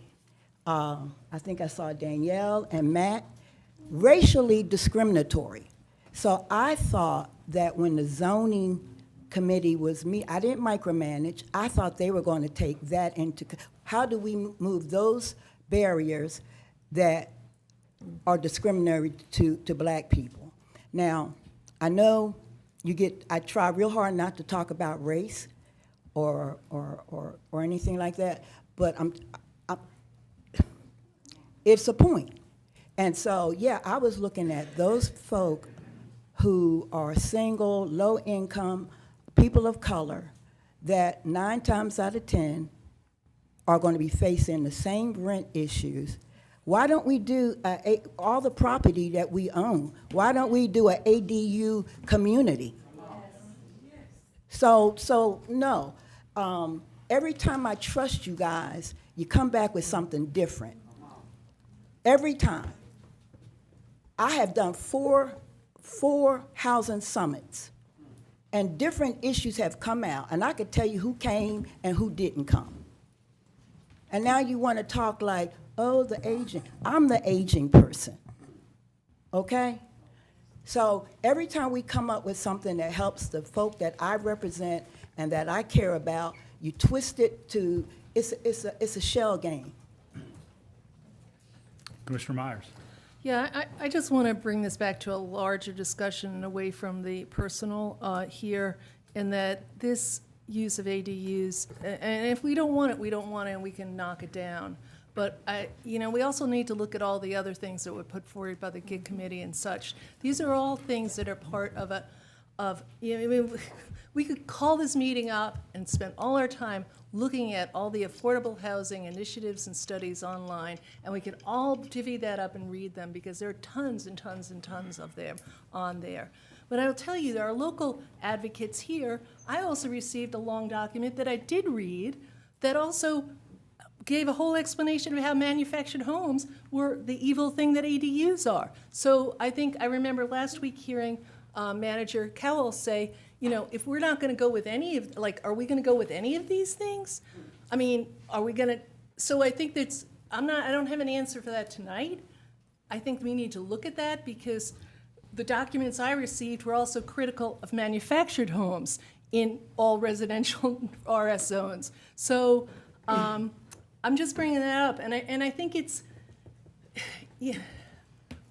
I think I saw Danielle and Matt, racially discriminatory. So I thought that when the zoning committee was I didn't micromanage, I thought they were going to take that into, how do we move those barriers that are discriminatory to black people? Now, I know I try real hard not to talk about race or anything like that, but it's a point. And so, yeah, I was looking at those folk who are single, low income, people of color, that 9 times out of 10 are going to be facing the same rent issues. Why don't we do all the property that we own? Why don't we do an ADU community? So no. Every time I trust you guys, you come back with something different. Every time. I have done four housing summits, and different issues have come out, and I could tell you who came and who didn't come. And now you want to talk like, oh, the aging. I'm the aging person, okay? So every time we come up with something that helps the folk that I represent and that I care about, you twist it to, it's a shell game. Commissioner Myers. Yeah, I just want to bring this back to a larger discussion and away from the personal here, in that this use of ADUs, and if we don't want it, we don't want it, and we can knock it down. But we also need to look at all the other things that were put forward by the GIG committee and such. These are all things that are part of we could call this meeting up and spend all our time looking at all the affordable housing initiatives and studies online, and we can all divvy that up and read them, because there are tons and tons and tons of them on there. But I will tell you, there are local advocates here. I also received a long document that I did read that also gave a whole explanation of how manufactured homes were the evil thing that ADUs are. So I remember last week hearing Manager Cowell say, if we're not going to go with any of, are we going to go with any of these things? I mean, are we going to? So I think I don't have an answer for that tonight. I think we need to look at that, because the documents I received were also critical of manufactured homes in all residential RS zones. So I'm just bringing that up, and I think it's,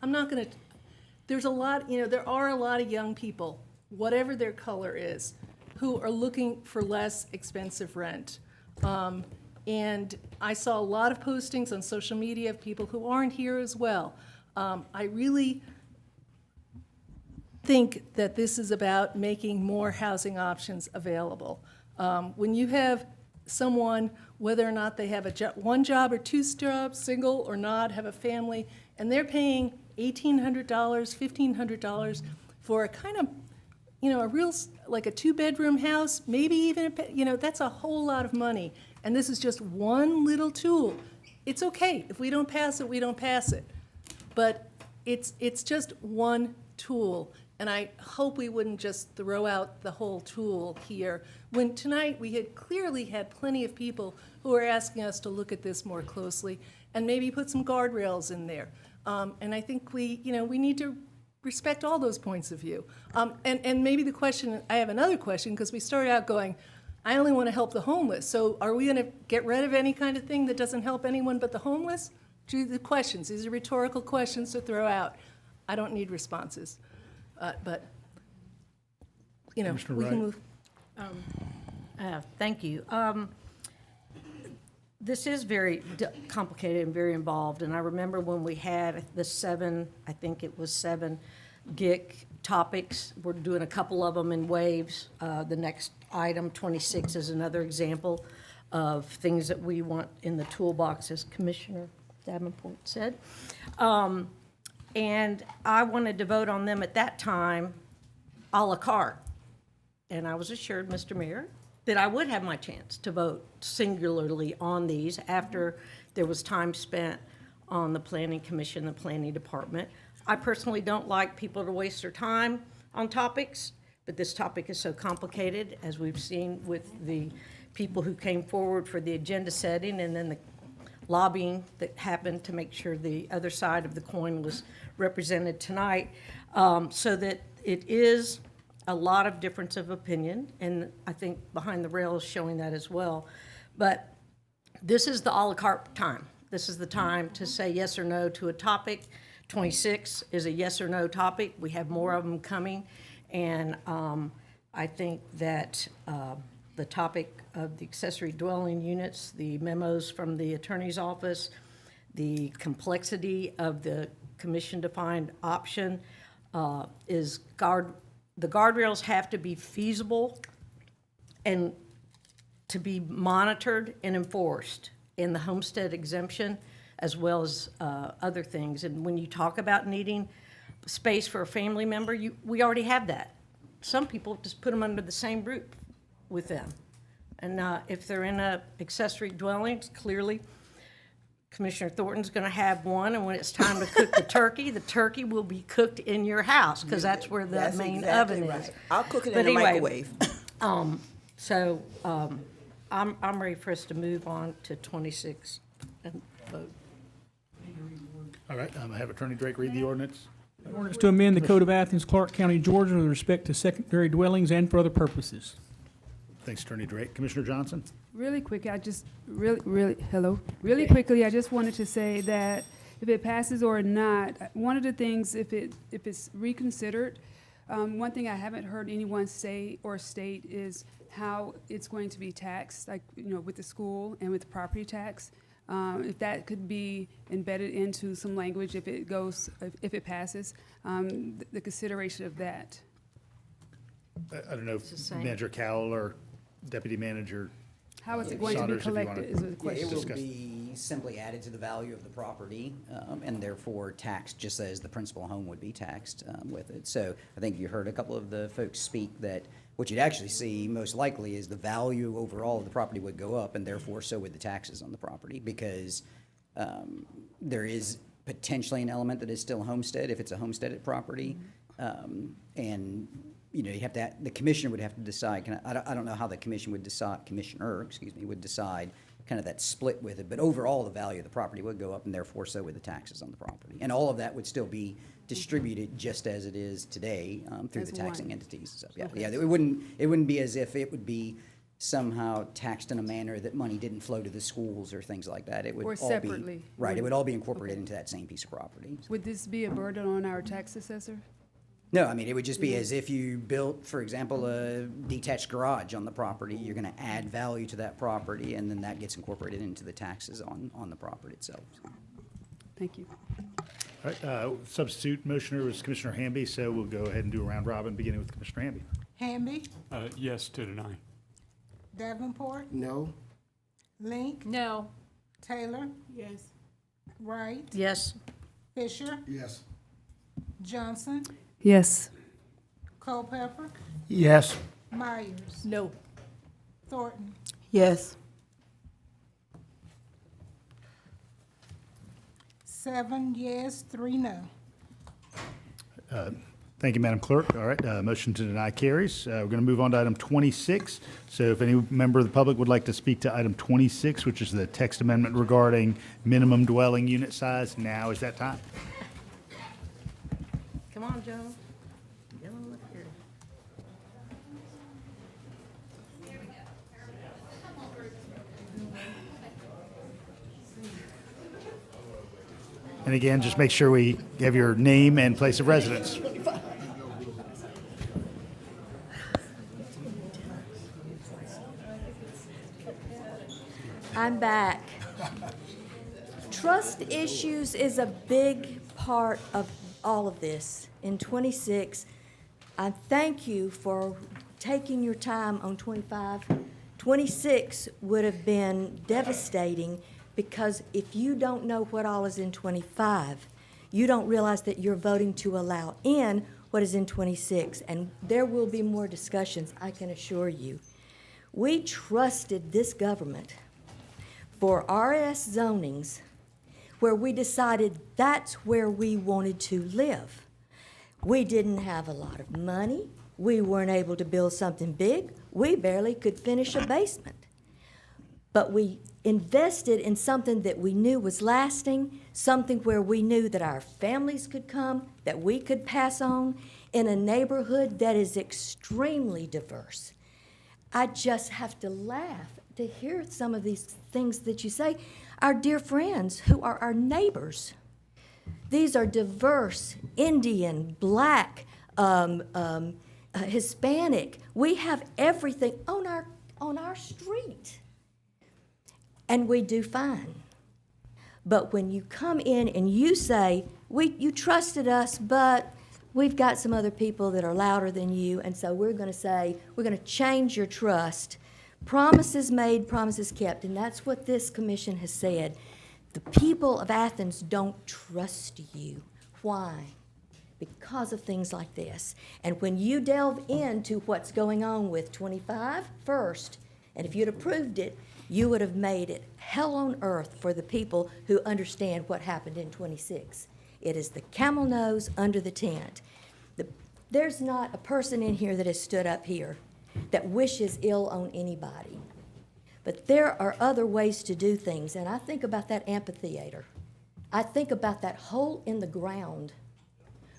I'm not going to. There's a lot, there are a lot of young people, whatever their color is, who are looking for less expensive rent. And I saw a lot of postings on social media of people who aren't here as well. I really think that this is about making more housing options available. When you have someone, whether or not they have one job or 2 jobs, single or not, have a family, and they're paying $1,800, $1,500 for a kind of, a real, like a 2-bedroom house, maybe even, that's a whole lot of money. And this is just one little tool. It's okay. If we don't pass it, we don't pass it. But it's just one tool. And I hope we wouldn't just throw out the whole tool here, when tonight we had clearly had plenty of people who are asking us to look at this more closely and maybe put some guardrails in there. And I think we need to respect all those points of view. And maybe I have another question, because we started out going, I only want to help the homeless. So are we going to get rid of any kind of thing that doesn't help anyone but the homeless? The questions, these are rhetorical questions to throw out. I don't need responses. But we can move. Thank you. This is very complicated and very involved, and I remember when we had the 7 GIC topics. We're doing a couple of them in waves. The next item, 26, is another example of things that we want in the toolbox, as Commissioner Davenport said. And I wanted to vote on them at that time a la carte. And I was assured, Mr. Mayor, that I would have my chance to vote singularly on these after there was time spent on the Planning Commission, the Planning Department. I personally don't like people to waste their time on topics, but this topic is so complicated, as we've seen with the people who came forward for the agenda setting and then the lobbying that happened to make sure the other side of the coin was represented tonight, so that it is a lot of difference of opinion, and I think Behind the Rail is showing that as well. But this is the a la carte time. This is the time to say yes or no to a topic. 26 is a yes or no topic. We have more of them coming, and I think that the topic of the accessory dwelling units, the memos from the attorney's office, the complexity of the commission-defined option, is the guardrails have to be feasible and to be monitored and enforced in the homestead exemption, as well as other things. And when you talk about needing space for a family member, we already have that. Some people just put them under the same roof with them. And if they're in a accessory dwelling, clearly Commissioner Thornton's going to have one, and when it's time to cook the turkey will be cooked in your house, because that's where the main oven is. I'll cook it But in the anyway, microwave. I'm ready for us to move on to 26 and vote. All right, I have Attorney Drake read the ordinance. Ordinance to amend the Code of Athens-Clarke County, Georgia with respect to secondary dwellings and for other purposes. Thanks, Attorney Drake. Commissioner Johnson? Really quick, I just, really quickly, I just wanted to say that if it passes or not, one of the things, if it's reconsidered, one thing I haven't heard anyone say or state is how it's going to be taxed, like, with the school and with the property tax. If that could be embedded into some language, if it passes, the consideration of that. I don't know if Manager Cowell or Deputy Manager How is it going to be Saunders, if you wanna- collected is the question. It will Discuss. be simply added to the value of the property, and therefore taxed just as the principal home would be taxed with it. So I think you heard a couple of the folks speak that what you'd actually see most likely is the value overall of the property would go up, and therefore so would the taxes on the property, because there is potentially an element that is still homestead if it's a homesteaded property. And you have to, the commissioner would have to decide, I don't know how the commissioner would decide kind of that split with it, but overall, the value of the property would go up, and therefore so would the taxes on the property. And all of that would still be distributed just as it is today through As the taxing one. entities. So, yeah, Okay. yeah, it wouldn't be as if it would be somehow taxed in a manner that money didn't flow to the schools or things like that. It would Or all separately. be, right, it would all be incorporated into that same piece of property. Would this be a burden on our tax assessor? No, I mean, it would just be as if you built, for example, a detached garage on the property. You're going to add value to that property, and then that gets incorporated into the taxes on the property itself. Thank you. All right, substitute motioner was Commissioner Hamby, so we'll go ahead and do a round robin, beginning with Commissioner Hamby. Hamby, Yes to deny. Davenport, No? Link, No. Taylor, Yes. Wright, Yes. Fisher, Yes. Johnson, Yes. Culpepper, Yes. Myers, No. Thornton. Yes. 7 yes, 3 no. Thank you, Madam Clerk. All right, motion to deny carries. We're going to move on to item 26. So if any member of the public would like to speak to item 26, which is the text amendment regarding minimum dwelling unit size, now is that time. Come on, Joe. Get on up here. And again, just make sure we have your name and place of residence. I'm back. Trust issues is a big part of all of this. In 26, I thank you for taking your time on 25. 26 would have been devastating, because if you don't know what all is in 25, you don't realize that you're voting to allow in what is in 26. And there will be more discussions, I can assure you. We trusted this government for RS zonings where we decided that's where we wanted to live. We didn't have a lot of money. We weren't able to build something big. We barely could finish a basement. But we invested in something that we knew was lasting, something where we knew that our families could come, that we could pass on, in a neighborhood that is extremely diverse. I just have to laugh to hear some of these things that you say. Our dear friends who are our neighbors, these are diverse, Indian, Black, Hispanic. We have everything on our street, and we do fine. But when you come in and you say, you trusted us, but we've got some other people that are louder than you, and so we're going to say, we're going to change your trust. Promises made, promises kept, and that's what this commission has said. The people of Athens don't trust you. Why? Because of things like this. And when you delve into what's going on with 25 first, and if you'd approved it, you would have made it hell on earth for the people who understand what happened in 26. It is the camel nose under the tent. There's not a person in here that has stood up here that wishes ill on anybody. But there are other ways to do things, and I think about that amphitheater. I think about that hole in the ground.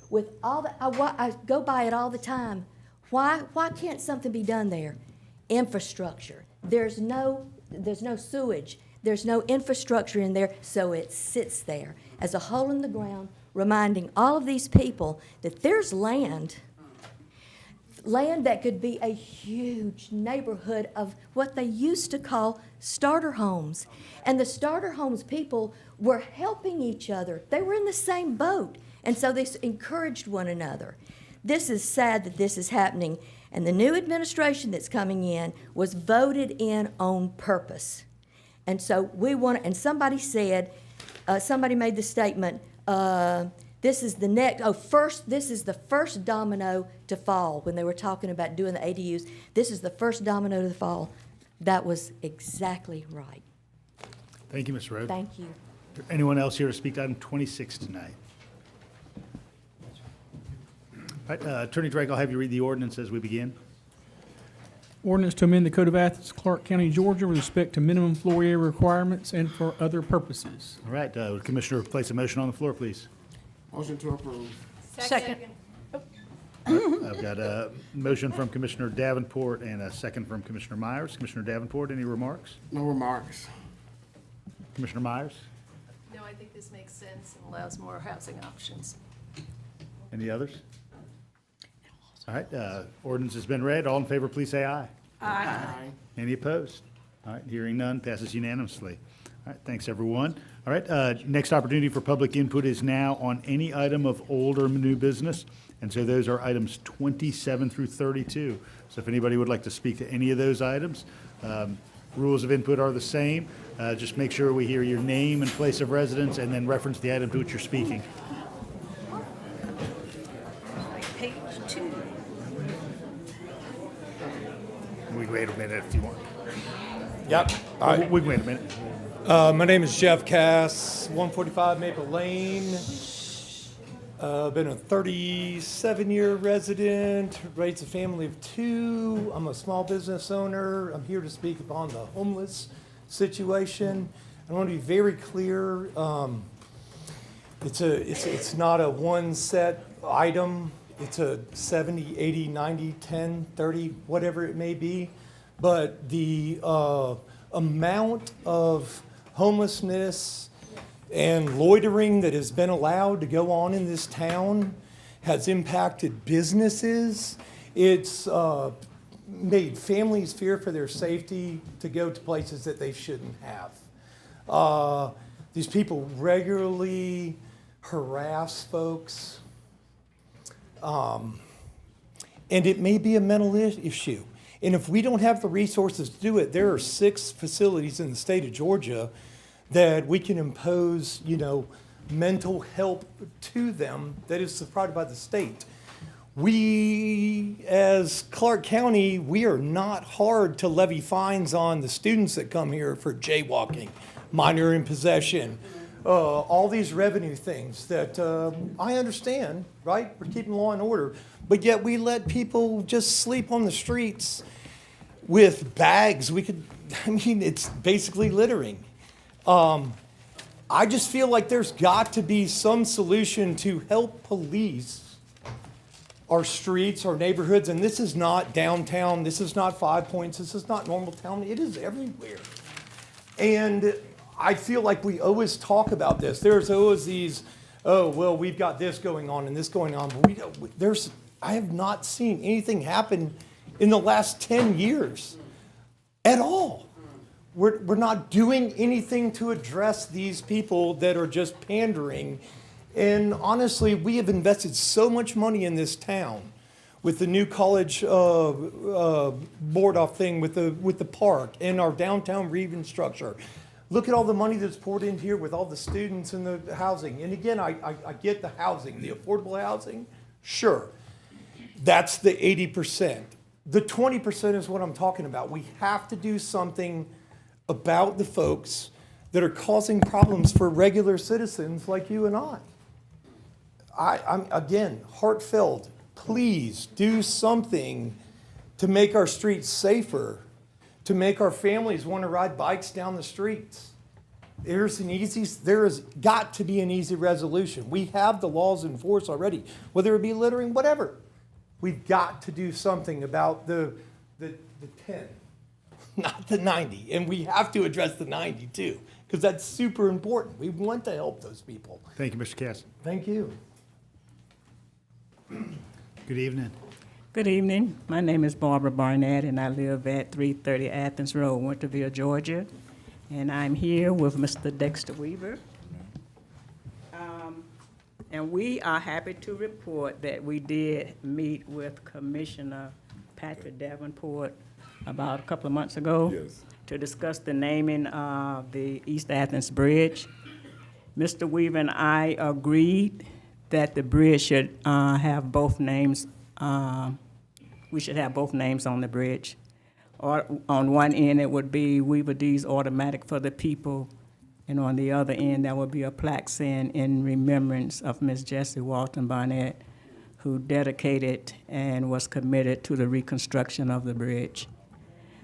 With all the, I go by it all the time. Why can't something be done there? Infrastructure. There's no sewage. There's no infrastructure in there, so it sits there as a hole in the ground, reminding all of these people that there's land that could be a huge neighborhood of what they used to call starter homes. And the starter homes people were helping each other. They were in the same boat, and so they encouraged one another. This is sad that this is happening, and the new administration that's coming in was voted in on purpose. And so we want, and somebody said, somebody made the statement, this is the first domino to fall when they were talking about doing the ADUs. This is the first domino to fall. That was exactly right. Thank you, Ms. Rhodes. Thank you. Is there anyone else here to speak to item 26 tonight? All right, Attorney Drake, I'll have you read the ordinance as we begin. Ordinance to amend the Code of Athens-Clarke County, Georgia with respect to minimum floor area requirements and for other purposes. All right, would Commissioner place a motion on the floor, please? Motion to approve. Second. I've got a motion from Commissioner Davenport and a second from Commissioner Myers. Commissioner Davenport, any remarks? No remarks. Commissioner Myers? No, I think this makes sense and allows more housing options. Any others? All right, ordinance has been read. All in favor, please say aye. Aye. Any opposed? All right, hearing none, passes unanimously. All right, thanks, everyone. All right, next opportunity for public input is now on any item of old or new business. And so those are items 27 through 32. So if anybody would like to speak to any of those items, rules of input are the same. Just make sure we hear your name and place of residence and then reference the item to which you're speaking. Page 2. We can wait a minute if you want. Yep. All right. We can wait a minute. My name is Jeff Cass, 145 Maple Lane. Been a 37-year resident, raised a family of 2. I'm a small business owner. I'm here to speak upon the homeless situation. I want to be very clear. It's not a one set item. It's a 70, 80, 90, 10, 30, whatever it may be. But the amount of homelessness and loitering that has been allowed to go on in this town has impacted businesses. It's made families fear for their safety to go to places that they shouldn't have. These people regularly harass folks. And it may be a mental issue. And if we don't have the resources to do it, there are 6 facilities in the state of Georgia that we can impose, mental help to them that is provided by the state. We, as Clarke County, we are not hard to levy fines on the students that come here for jaywalking, minor in possession, all these revenue things that I understand, right? We're keeping law and order, but yet we let people just sleep on the streets with bags. It's basically littering. I just feel like there's got to be some solution to help police our streets, our neighborhoods, and this is not downtown, this is not 5 Points, this is not normal town, it is everywhere. And I feel like we always talk about this. There's always these, we've got this going on and this going on, but I have not seen anything happen in the last 10 years at all. We're not doing anything to address these people that are just pandering And honestly, we have invested so much money in this town with the new college board off thing with the park and our downtown reconstruction. Look at all the money that's poured in here with all the students and the housing. And again, I get the housing, the affordable housing, sure. That's the 80%. The 20% is what I'm talking about. We have to do something about the folks that are causing problems for regular citizens like you and I. I'm again, heartfelt, please do something to make our streets safer, to make our families want to ride bikes down the streets. There has got to be an easy resolution. We have the laws in force already, whether it be littering, whatever. We've got to do something about the 10, not the 90. And we have to address the 90 too, because that's super important. We want to help those people. Thank you, Mr. Cass. Thank you. Good evening. Good evening. My name is Barbara Barnett, and I live at 330 Athens Road, Winterville, Georgia. And I'm here with Mr. Dexter Weaver. And we are happy to report that we did meet with Commissioner Patrick Davenport about a couple of months ago to discuss the naming of the East Athens Bridge. Mr. Weaver and I agreed that the bridge should have both names. We should have both names on the bridge. Or on one end, it would be Weaver D's Automatic for the People, and on the other end, there would be a plaque saying in remembrance of Miss Jessie Walton Barnett, who dedicated and was committed to the reconstruction of the bridge.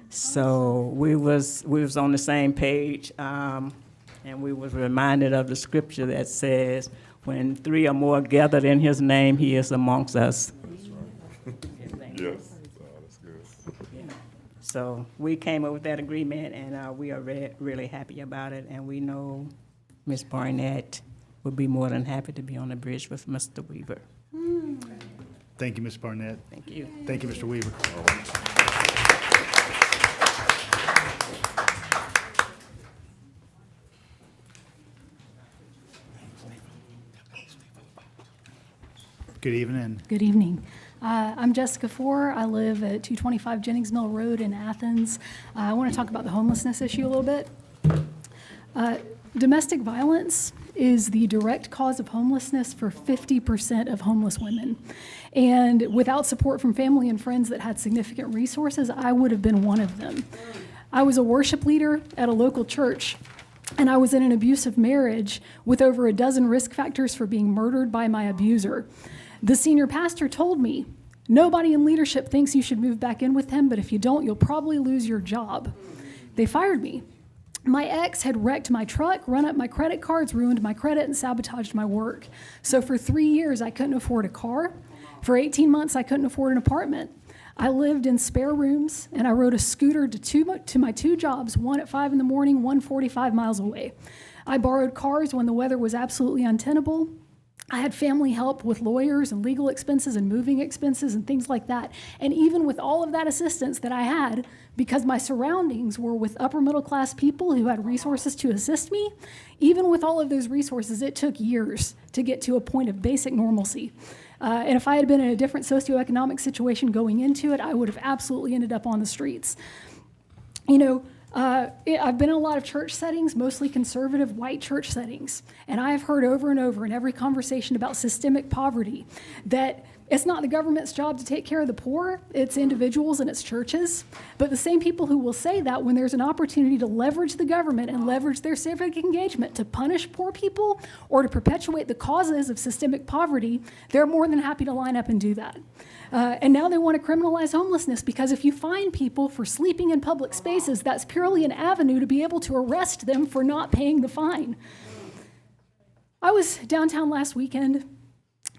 So we was on the same page, and we was reminded of the scripture that says, when 3 or more gathered in his name, he is amongst us. Yes. Oh, that's good. Yeah. So we came up with that agreement, and we are really happy about it. And we know Ms. Barnett would be more than happy to be on the bridge with Mr. Weaver. Thank you, Ms. Barnett. Thank you. Thank you, Mr. Weaver. Good evening. Good evening. I'm Jessica Four. I live at 225 Jennings Mill Road in Athens. I want to talk about the homelessness issue a little bit. Domestic violence is the direct cause of homelessness for 50% of homeless women. And without support from family and friends that had significant resources, I would have been one of them. I was a worship leader at a local church, and I was in an abusive marriage with over a dozen risk factors for being murdered by my abuser. The senior pastor told me, nobody in leadership thinks you should move back in with him, but if you don't, you'll probably lose your job. They fired me. My ex had wrecked my truck, run up my credit cards, ruined my credit, and sabotaged my work. So for 3 years, I couldn't afford a car. For 18 months, I couldn't afford an apartment. I lived in spare rooms, and I rode a scooter to my 2 jobs, one at 5 in the morning, one 45 miles away. I borrowed cars when the weather was absolutely untenable. I had family help with lawyers and legal expenses and moving expenses and things like that. And even with all of that assistance that I had, because my surroundings were with upper middle class people who had resources to assist me, even with all of those resources, it took years to get to a point of basic normalcy. And if I had been in a different socioeconomic situation going into it, I would have absolutely ended up on the streets. You know, I've been in a lot of church settings, mostly conservative white church settings, and I have heard over and over in every conversation about systemic poverty that it's not the government's job to take care of the poor, it's individuals and it's churches. But the same people who will say that when there's an opportunity to leverage the government and leverage their civic engagement to punish poor people or to perpetuate the causes of systemic poverty, they're more than happy to line up and do that. And now they want to criminalize homelessness because if you fine people for sleeping in public spaces, that's purely an avenue to be able to arrest them for not paying the fine. I was downtown last weekend,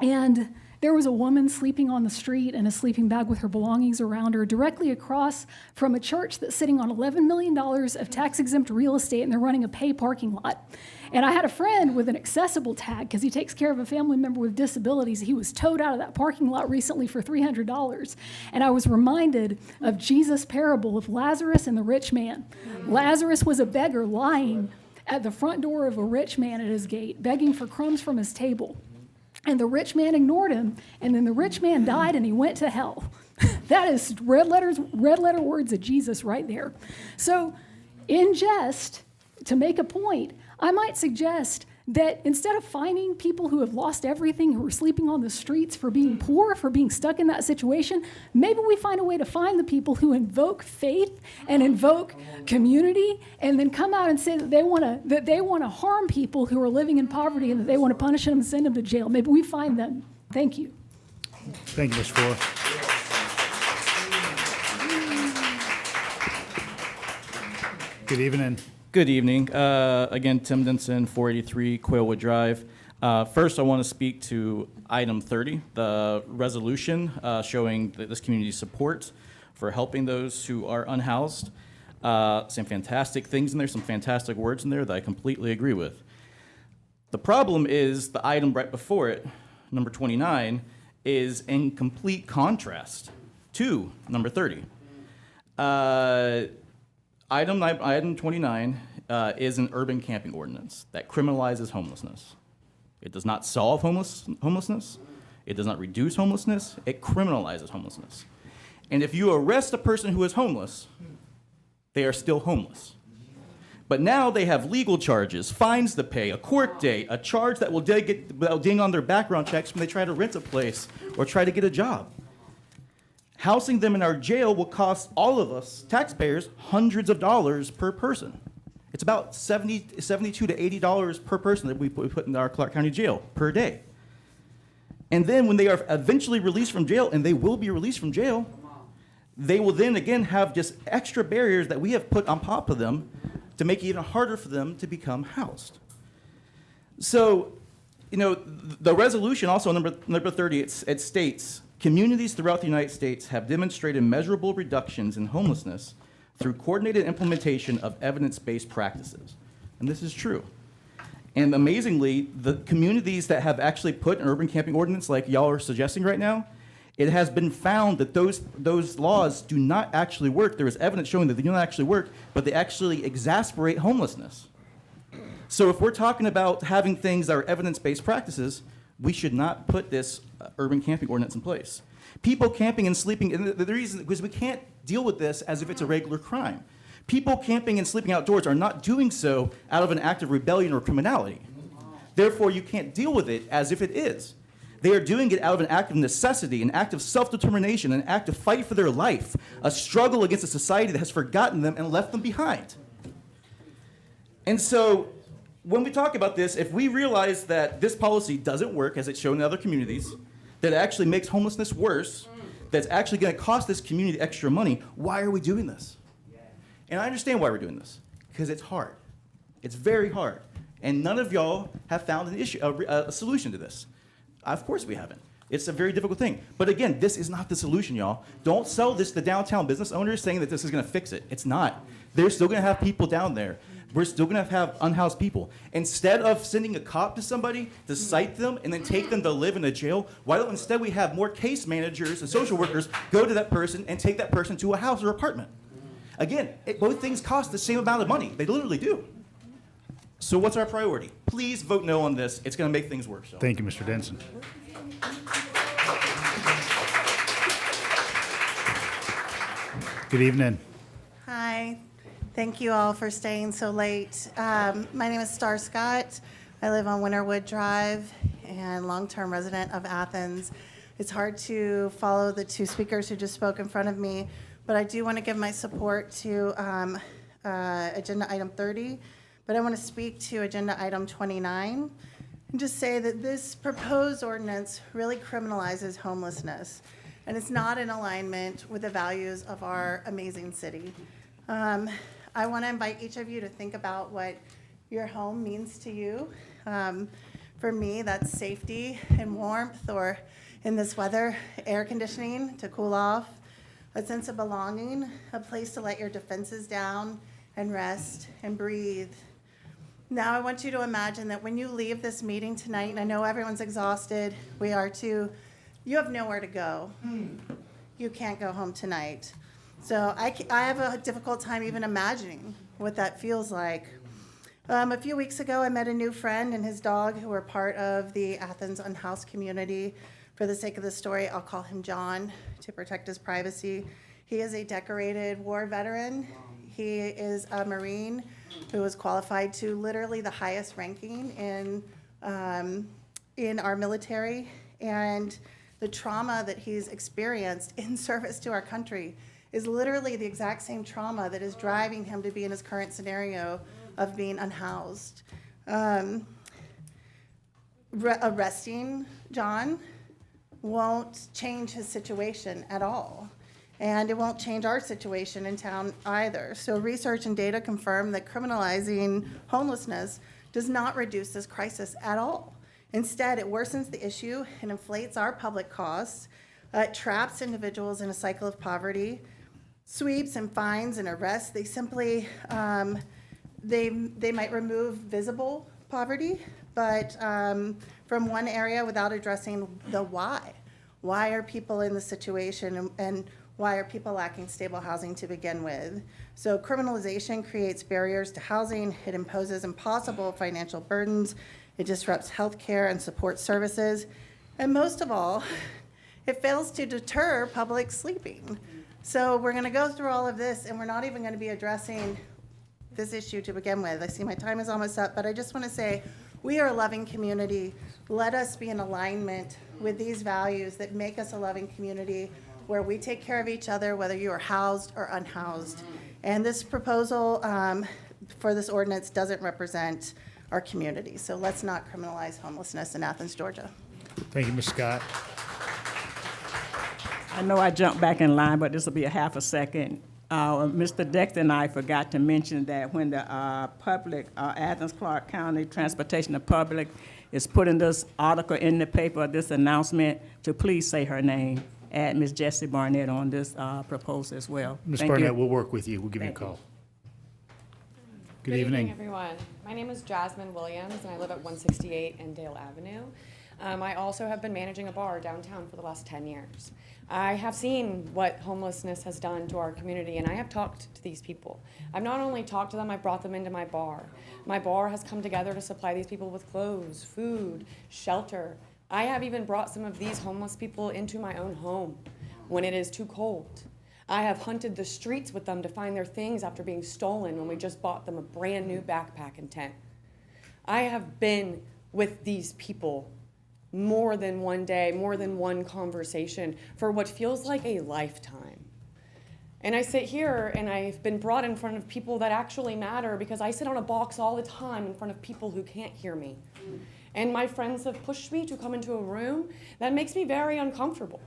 and there was a woman sleeping on the street in a sleeping bag with her belongings around her directly across from a church that's sitting on $11 million of tax-exempt real estate, and they're running a pay parking lot. And I had a friend with an accessible tag because he takes care of a family member with disabilities. He was towed out of that parking lot recently for $300. And I was reminded of Jesus' parable of Lazarus and the rich man. Lazarus was a beggar lying at the front door of a rich man at his gate, begging for crumbs from his table. And the rich man ignored him, and then the rich man died and he went to hell. That is red letter words of Jesus right there. So, in jest, to make a point, I might suggest that instead of finding people who have lost everything, who are sleeping on the streets for being poor, for being stuck in that situation, maybe we find a way to find the people who invoke faith and invoke community, and then come out and say that they want to harm people who are living in poverty and that they want to punish them and send them to jail. Maybe we find them. Thank you. Thank you, Ms. Fuller. Good evening. Good evening. Again, Tim Denson, 483 Quailwood Drive. First, I want to speak to item 30, the resolution showing this community's support for helping those who are unhoused. Some fantastic things in there, some fantastic words in there that I completely agree with. The problem is the item right before it, number 29, is in complete contrast to number 30. Item 29 is an urban camping ordinance that criminalizes homelessness. It does not solve homelessness. It does not reduce homelessness. It criminalizes homelessness. And if you arrest a person who is homeless, they are still homeless. But now they have legal charges, fines to pay, a court date, a charge that will ding on their background checks when they try to rent a place or try to get a job. Housing them in our jail will cost all of us, taxpayers, hundreds of dollars per person. It's about $72 to $80 per person that we put in our Clarke County Jail per day. And then when they are eventually released from jail, and they will be released from jail, they will then again have just extra barriers that we have put on top of them to make it even harder for them to become housed. So, the resolution also, number 30, it states, communities throughout the United States have demonstrated measurable reductions in homelessness through coordinated implementation of evidence-based practices. And this is true. And amazingly, the communities that have actually put an urban camping ordinance like y'all are suggesting right now, it has been found that those laws do not actually work. There is evidence showing that they do not actually work, but they actually exacerbate homelessness. So if we're talking about having things that are evidence-based practices, we should not put this urban camping ordinance in place. People camping and sleeping, and the reason, because we can't deal with this as if it's a regular crime. People camping and sleeping outdoors are not doing so out of an act of rebellion or criminality. Therefore, you can't deal with it as if it is. They are doing it out of an act of necessity, an act of self-determination, an act of fight for their life, a struggle against a society that has forgotten them and left them behind. And so, when we talk about this, if we realize that this policy doesn't work, as it's shown in other communities, that it actually makes homelessness worse, that's actually going to cost this community extra money, why are we doing this? And I understand why we're doing this, because it's hard. It's very hard. And none of y'all have found a solution to this. Of course we haven't. It's a very difficult thing. But again, this is not the solution, y'all. Don't sell this to downtown business owners saying that this is going to fix it. It's not. They're still going to have people down there. We're still going to have unhoused people. Instead of sending a cop to somebody to cite them and then take them to live in a jail, why don't instead we have more case managers and social workers go to that person and take that person to a house or apartment? Again, both things cost the same amount of money. They literally do. So what's our priority? Please vote no on this. It's going to make things worse. So. Thank you, Mr. Denson. Good evening. Hi. Thank you all for staying so late. My name is Star Scott. I live on Winterwood Drive and long-term resident of Athens. It's hard to follow the two speakers who just spoke in front of me, but I do want to give my support to agenda item 30, but I want to speak to agenda item 29 and just say that this proposed ordinance really criminalizes homelessness, and it's not in alignment with the values of our amazing city. I want to invite each of you to think about what your home means to you. For me, that's safety and warmth, or in this weather, air conditioning to cool off, a sense of belonging, a place to let your defenses down and rest and breathe. Now I want you to imagine that when you leave this meeting tonight, and I know everyone's exhausted, we are too, you have nowhere to go. You can't go home tonight. So I have a difficult time even imagining what that feels like. A few weeks ago, I met a new friend and his dog who are part of the Athens unhoused community. For the sake of the story, I'll call him John to protect his privacy. He is a decorated war veteran. He is a Marine who was qualified to literally the highest ranking in our military. And the trauma that he's experienced in service to our country is literally the exact same trauma that is driving him to be in his current scenario of being unhoused. Arresting John won't change his situation at all. And it won't change our situation in town either. So research and data confirm that criminalizing homelessness does not reduce this crisis at all. Instead, it worsens the issue and inflates our public costs. It traps individuals in a cycle of poverty. Sweeps and fines and arrests, they simply, they might remove visible poverty, but from one area without addressing the why. Why are people in this situation, and why are people lacking stable housing to begin with? So criminalization creates barriers to housing. It imposes impossible financial burdens. It disrupts healthcare and support services. And most of all, it fails to deter public sleeping. So we're gonna go through all of this, and we're not even gonna be addressing this issue to begin with. I see my time is almost up, but I just wanna say, we are a loving community. Let us be in alignment with these values that make us a loving community where we take care of each other, whether you are housed or unhoused. And this proposal for this ordinance doesn't represent our community. So let's not criminalize homelessness in Athens, Georgia. Thank you, Ms. Scott. I know I jumped back in line, but this will be a half a second. Mr. Dexter and I forgot to mention that when the Athens-Clarke County Transportation of Public is putting this article in the paper, this announcement, to please say her name. Add Ms. Jessie Barnett on this proposal as well. Ms. Thank you. Barnett, we'll work with you. We'll give you a call. Good evening. Everyone. My name is Jasmine Williams, and I live at 168 Endale Avenue. I also have been managing a bar downtown for the last 10 years. I have seen what homelessness has done to our community, and I have talked to these people. I've not only talked to them, I've brought them into my bar. My bar has come together to supply these people with clothes, food, shelter. I have even brought some of these homeless people into my own home when it is too cold. I have hunted the streets with them to find their things after being stolen when we just bought them a brand new backpack and tent. I have been with these people more than one day, more than one conversation for what feels like a lifetime. And I sit here and I've been brought in front of people that actually matter because I sit on a box all the time in front of people who can't hear me. And my friends have pushed me to come into a room that makes me very uncomfortable,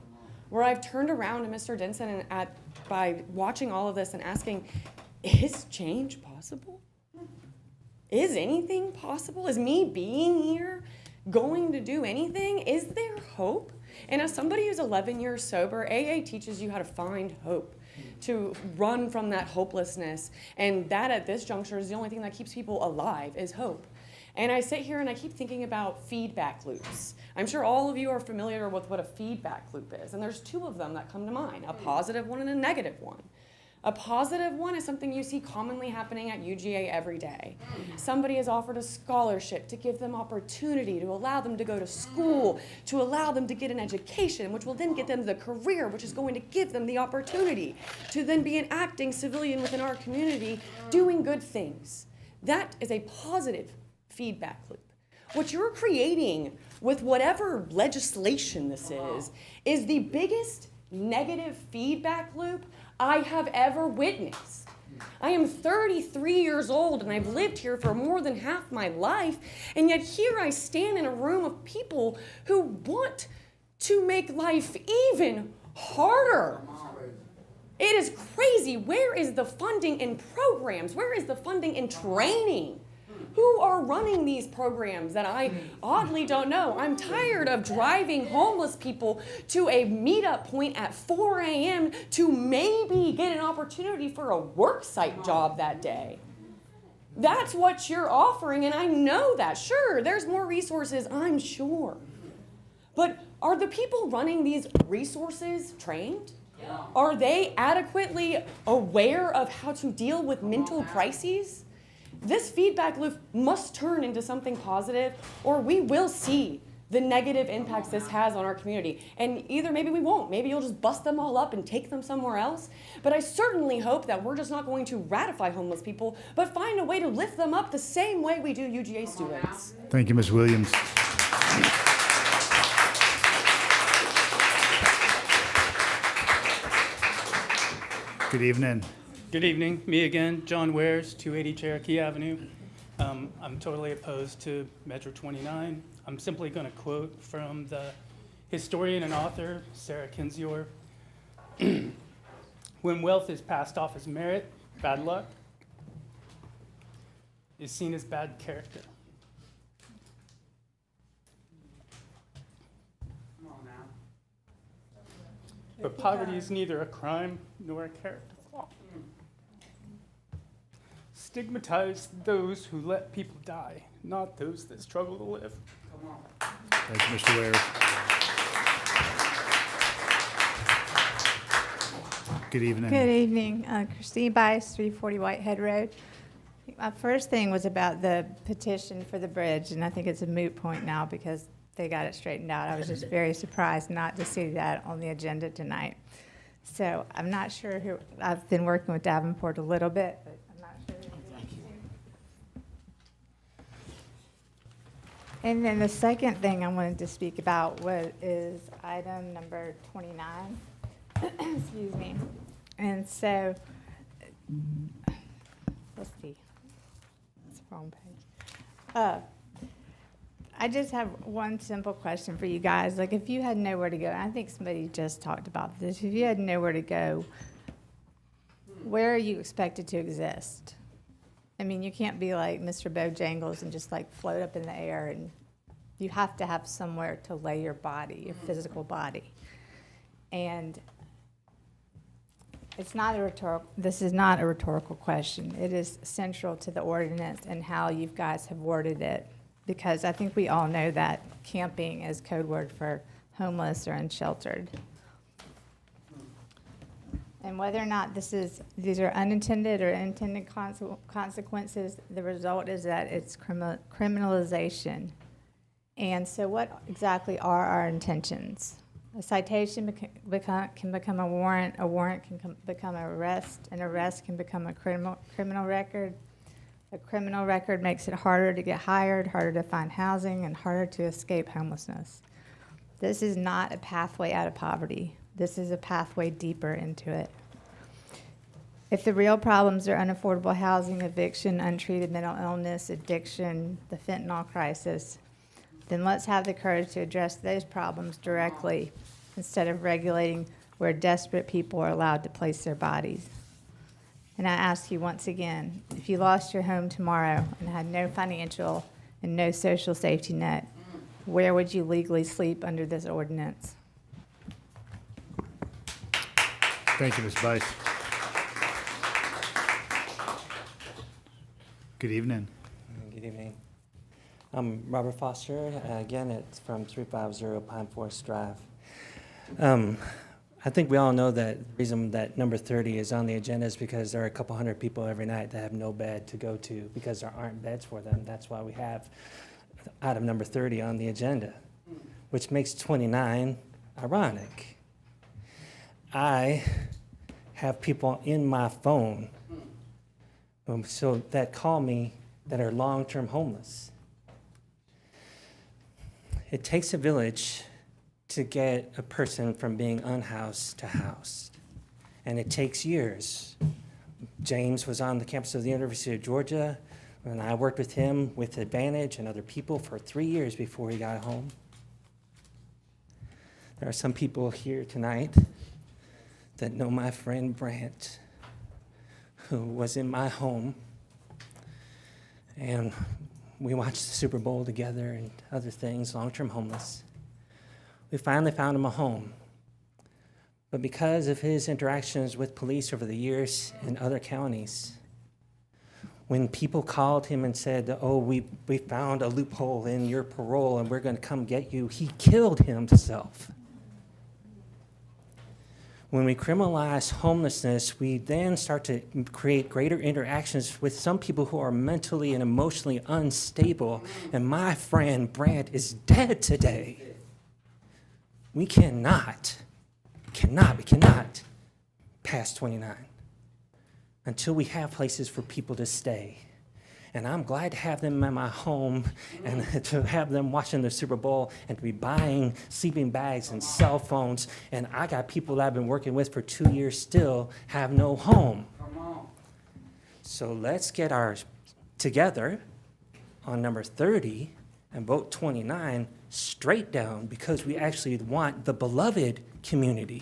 where I've turned around to Mr. Denson and by watching all of this and asking, is change possible? Is anything possible? Is me being here going to do anything? Is there hope? And as somebody who's 11 years sober, AA teaches you how to find hope, to run from that hopelessness. And that at this juncture is the only thing that keeps people alive, is hope. And I sit here and I keep thinking about feedback loops. I'm sure all of you are familiar with what a feedback loop is, and there's two of them that come to mind, a positive one and a negative one. A positive one is something you see commonly happening at UGA every day. Somebody is offered a scholarship to give them opportunity, to allow them to go to school, to allow them to get an education, which will then get them the career, which is going to give them the opportunity to then be an acting civilian within our community, doing good things. That is a positive feedback loop. What you're creating with whatever legislation this is the biggest negative feedback loop I have ever witnessed. I am 33 years old and I've lived here for more than half my life, and yet here I stand in a room of people who want to make life even harder. It is crazy. Where is the funding in programs? Where is the funding in training? Who are running these programs that I oddly don't know? I'm tired of driving homeless people to a meetup point at 4 a.m. to maybe get an opportunity for a worksite job that day. That's what you're offering, and I know that. Sure, there's more resources, I'm sure. But are the people running these resources trained? Are they adequately aware of how to deal with mental crises? This feedback loop must turn into something positive, or we will see the negative impacts this has on our community. And either maybe we won't, maybe you'll just bust them all up and take them somewhere else. But I certainly hope that we're just not going to ratify homeless people, but find a way to lift them up the same way we do UGA students. Thank you, Ms. Williams. Good evening. Good evening. Me again, John Wares, 280 Cherokee Avenue. I'm totally opposed to Measure 29. I'm simply going to quote from the historian and author, Sarah Kinzior. When wealth is passed off as merit, bad luck is seen as bad character. Come on now. But poverty is neither a crime nor a character flaw. Stigmatize those who let people die, not those that struggle to live. Come on. Thank you, Mr. Ware. Good evening. Good evening. Christine Bice, 340 Whitehead Road. My first thing was about the petition for the bridge, and I think it's a moot point now because they got it straightened out. I was just very surprised not to see that on the agenda tonight. So I'm not sure who, I've been working with Davenport a little bit, but I'm not sure who. And then the second thing I wanted to speak about is item number 29. Excuse me. And so, let's see. That's the wrong page. I just have one simple question for you guys. Like, if you had nowhere to go, and I think somebody just talked about this, if you had nowhere to go, where are you expected to exist? I mean, you can't be like Mr. Bojangles and just like float up in the air, and you have to have somewhere to lay your body, your physical body. And it's not a rhetorical, this is not a rhetorical question. It is central to the ordinance and how you guys have worded it, because I think we all know that camping is code word for homeless or unsheltered. And whether or not these are unintended or intended consequences, the result is that it's criminalization. And so what exactly are our intentions? A citation can become a warrant can become an arrest can become a criminal record. A criminal record makes it harder to get hired, harder to find housing, and harder to escape homelessness. This is not a pathway out of poverty. This is a pathway deeper into it. If the real problems are unaffordable housing, eviction, untreated mental illness, addiction, the fentanyl crisis, then let's have the courage to address those problems directly instead of regulating where desperate people are allowed to place their bodies. And I ask you once again, if you lost your home tomorrow and had no financial and no social safety net, where would you legally sleep under this ordinance? Thank you, Ms. Bice. Good evening. Good evening. I'm Robert Foster. Again, it's from 350 Pine Forest Drive. I think we all know that the reason that number 30 is on the agenda is because there are a couple hundred people every night that have no bed to go to because there aren't beds for them. That's why we have item number 30 on the agenda, which makes 29 ironic. I have people in my phone so that call me that are long-term homeless. It takes a village to get a person from being unhoused to housed, and it takes years. James was on the campus of the University of Georgia, and I worked with him with Advantage and other people for 3 years before he got home. There are some people here tonight that know my friend Brant, who was in my home, and we watched the Super Bowl together and other things, long-term homeless. We finally found him a home. But because of his interactions with police over the years in other counties, when people called him and said, oh, we found a loophole in your parole and we're going to come get you, he killed himself. When we criminalize homelessness, we then start to create greater interactions with some people who are mentally and emotionally unstable. And my friend Brant is dead today. We cannot pass 29 until we have places for people to stay. And I'm glad to have them in my home and to have them watching the Super Bowl and to be buying sleeping bags and cell phones. And I got people that I've been working with for 2 years still have no home. So let's get ours together on number 30 and vote 29 straight down, because we actually want the beloved community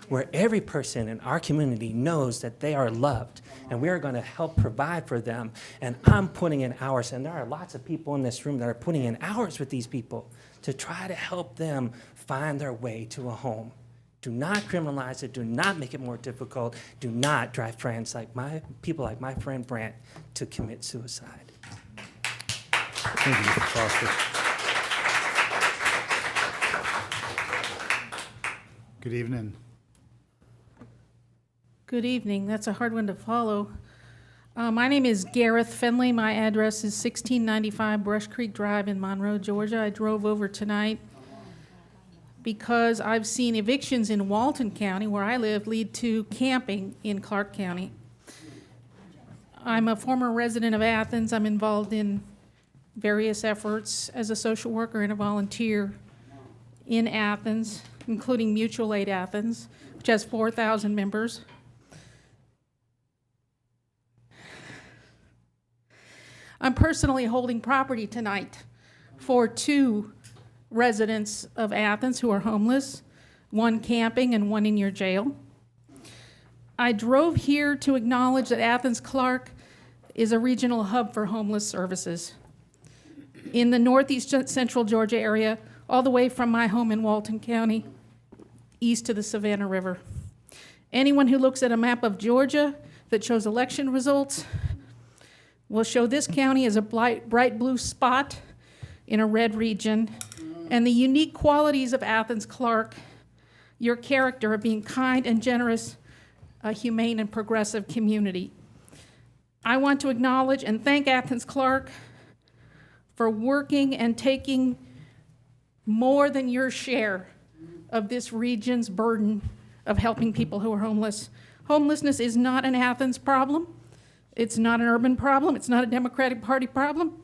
where every person in our community knows that they are loved, and we are going to help provide for them. And I'm putting in hours, and there are lots of people in this room that are putting in hours with these people to try to help them find their way to a home. Do not criminalize it. Do not make it more difficult. Do not drive people like my friend Brant to commit suicide. Thank you, Mr. Foster. Good evening. Good evening. That's a hard one to follow. My name is Gareth Finley. My address is 1695 Brush Creek Drive in Monroe, Georgia. I drove over tonight because I've seen evictions in Walton County, where I live, lead to camping in Clarke County. I'm a former resident of Athens. I'm involved in various efforts as a social worker and a volunteer in Athens, including Mutual Aid Athens, which has 4,000 members. I'm personally holding property tonight for 2 residents of Athens who are homeless, 1 camping and 1 in your jail. I drove here to acknowledge that Athens-Clarke is a regional hub for homeless services in the northeast central Georgia area, all the way from my home in Walton County, east to the Savannah River. Anyone who looks at a map of Georgia that shows election results will show this county as a bright blue spot in a red region, and the unique qualities of Athens-Clarke, your character of being kind and generous, a humane and progressive community. I want to acknowledge and thank Athens-Clarke for working and taking more than your share of this region's burden of helping people who are homeless. Homelessness is not an Athens problem. It's not an urban problem. It's not a Democratic Party problem.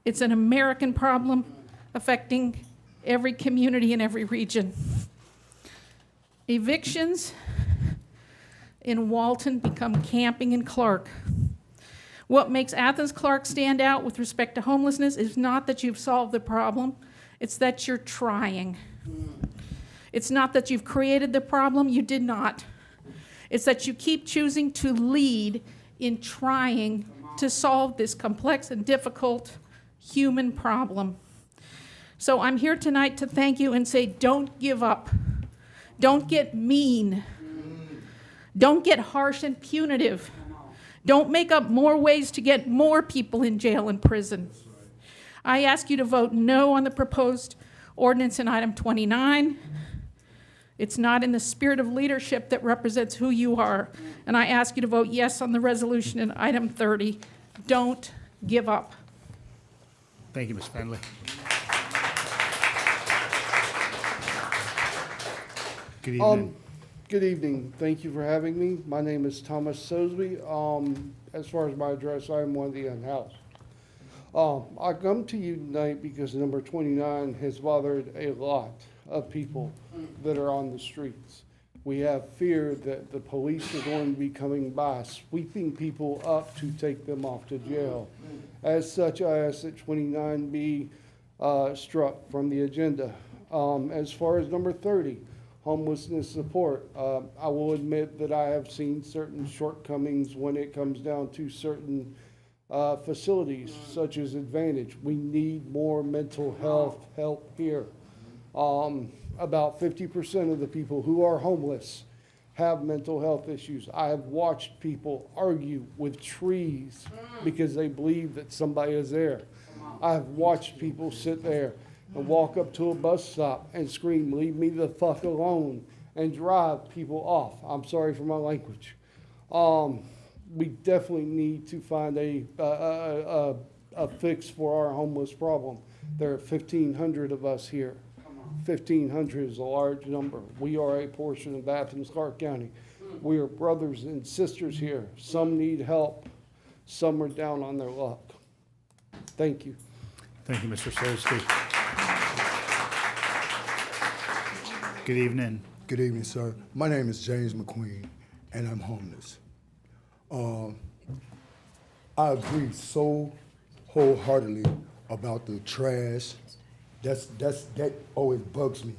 It's an American problem affecting every community in every region. Evictions in Walton become camping in Clarke. What makes Athens-Clarke stand out with respect to homelessness is not that you've solved the problem, it's that you're trying. It's not that you've created the problem, you did not. It's that you keep choosing to lead in trying to solve this complex and difficult human problem. So I'm here tonight to thank you and say, don't give up. Don't get mean. Don't get harsh and punitive. Don't make up more ways to get more people in jail and prison. I ask you to vote no on the proposed ordinance in item 29. It's not in the spirit of leadership that represents who you are. And I ask you to vote yes on the resolution in item 30. Don't give up. Thank you, Ms. Fenley. Good evening. Good evening. Thank you for having me. My name is Thomas Sosby. As far as my address, I am one of the unhoused. I come to you tonight because number 29 has bothered a lot of people that are on the streets. We have fear that the police are going to be coming by, sweeping people up to take them off to jail. As such, I ask that 29 be struck from the agenda. As far as number 30, homelessness support, I will admit that I have seen certain shortcomings when it comes down to certain facilities, such as Advantage. We need more mental health help here. About 50% of the people who are homeless have mental health issues. I have watched people argue with trees because they believe that somebody is there. I have watched people sit there and walk up to a bus stop and scream, "Leave me the fuck alone," and drive people off. I'm sorry for my language. We definitely need to find a fix for our homeless problem. There are 1,500 of us here. 1,500 is a large number. We are a portion of Athens-Clarke County. We are brothers and sisters here. Some need help. Some are down on their luck. Thank you. Thank you, Mr. Solsky. Good evening. Good evening, sir. My name is James McQueen, and I'm homeless. I agree so wholeheartedly about the trash. That always bugs me.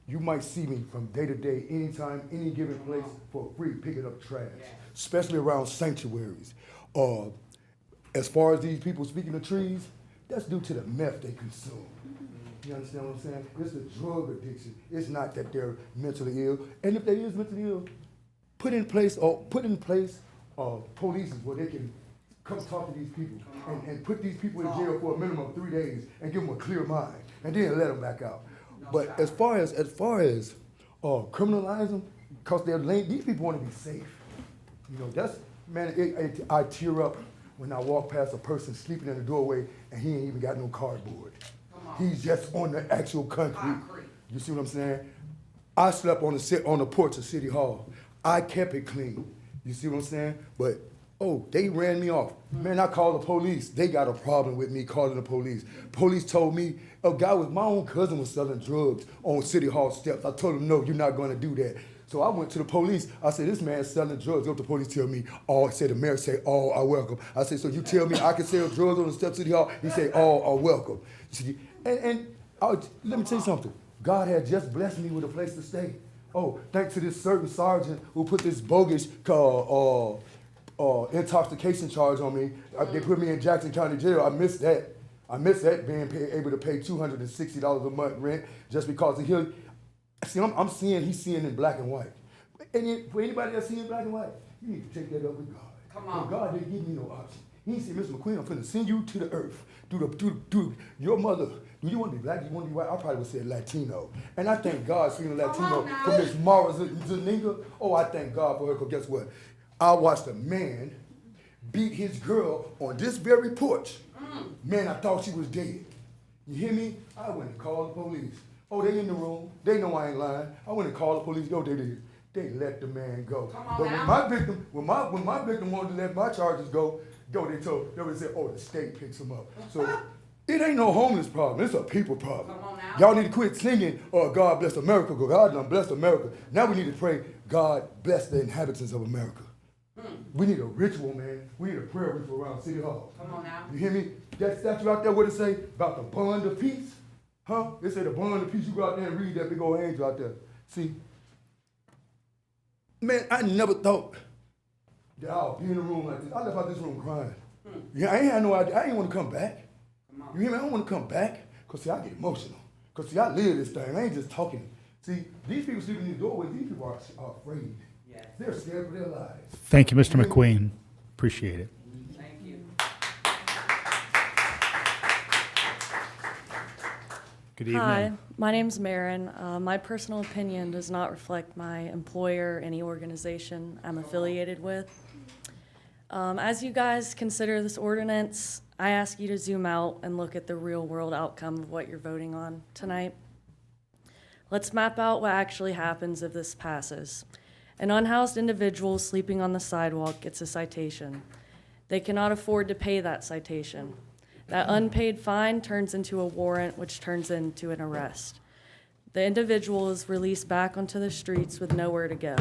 You might see me from day to day, anytime, any given place for free picking up trash, especially around sanctuaries. As far as these people speaking of trees, that's due to the meth they consume. You understand what I'm saying? It's a drug addiction. It's not that they're mentally ill. And if they is mentally ill, put in place police where they can come talk to these people and put these people in jail for a minimum of 3 days and give them a clear mind and then let them back out. But as far as criminalize them, because these people want to be safe. You know, that's, man, I tear up when I walk past a person sleeping in the doorway and he ain't even got no cardboard. He's just on the actual concrete. You see what I'm saying? I slept on the porch of City Hall. I kept it clean. You see what I'm saying? But, they ran me off. Man, I called the police. They got a problem with me calling the police. Police told me my own cousin was selling drugs on City Hall steps. I told him, no, you're not going to do that. So I went to the police. I said, this man's selling drugs. What the police tell me? The mayor say, all are welcome. I said, so you tell me I can sell drugs on the steps of City Hall? He said, all are welcome. And let me tell you something. God had just blessed me with a place to stay. Thanks to this certain sergeant who put this bogus intoxication charge on me. They put me in Jackson County Jail. I missed that. Being able to pay $260 a month rent just because of him. See, he's seeing in black and white. And for anybody that's seeing black and white, you need to take that up with God. Come on. God didn't give me no option. He said, Mr. McQueen, I'm finna send you to the earth. Do your mother. Do you want to be black? Do you want to be white? I probably would say Latino. And I thank God seeing a Latino from Miss Mara Zaninga. I thank God for her, because guess what? I watched a man beat his girl on this very porch. Man, I thought she was dead. You hear me? I went and called the police. They in the room. They know I ain't lying. I went and called the police. They did. They let the man go. But when my victim wanted to let my charges go, they would say, the state picks him up. So it ain't no homeless problem. It's a people problem. Y'all need to quit singing, God bless America, because God done blessed America. Now we need to pray, God bless the inhabitants of America. We need a ritual, man. We need a prayer ritual around City Hall. Come on now. You hear me? That statue out there, what it say? About the bond of peace? Huh? They say the bond of peace. You go out there and read that big old angel out there. See? Man, I never thought that I'll be in a room like this. I left out this room crying. Yeah, I ain't had no idea. I ain't want to come back. You hear me? I don't want to come back. Because, see, I get emotional. Because, see, I live this thing. I ain't just talking. See, these people sleeping in the doorway, these people are afraid. They're scared for their lives. Thank you, Mr. McQueen. Appreciate it. Thank you. Good evening. Hi, my name's Marin. My personal opinion does not reflect my employer or any organization I'm affiliated with. As you guys consider this ordinance, I ask you to zoom out and look at the real world outcome of what you're voting on tonight. Let's map out what actually happens if this passes. An unhoused individual sleeping on the sidewalk gets a citation. They cannot afford to pay that citation. That unpaid fine turns into a warrant, which turns into an arrest. The individual is released back onto the streets with nowhere to go.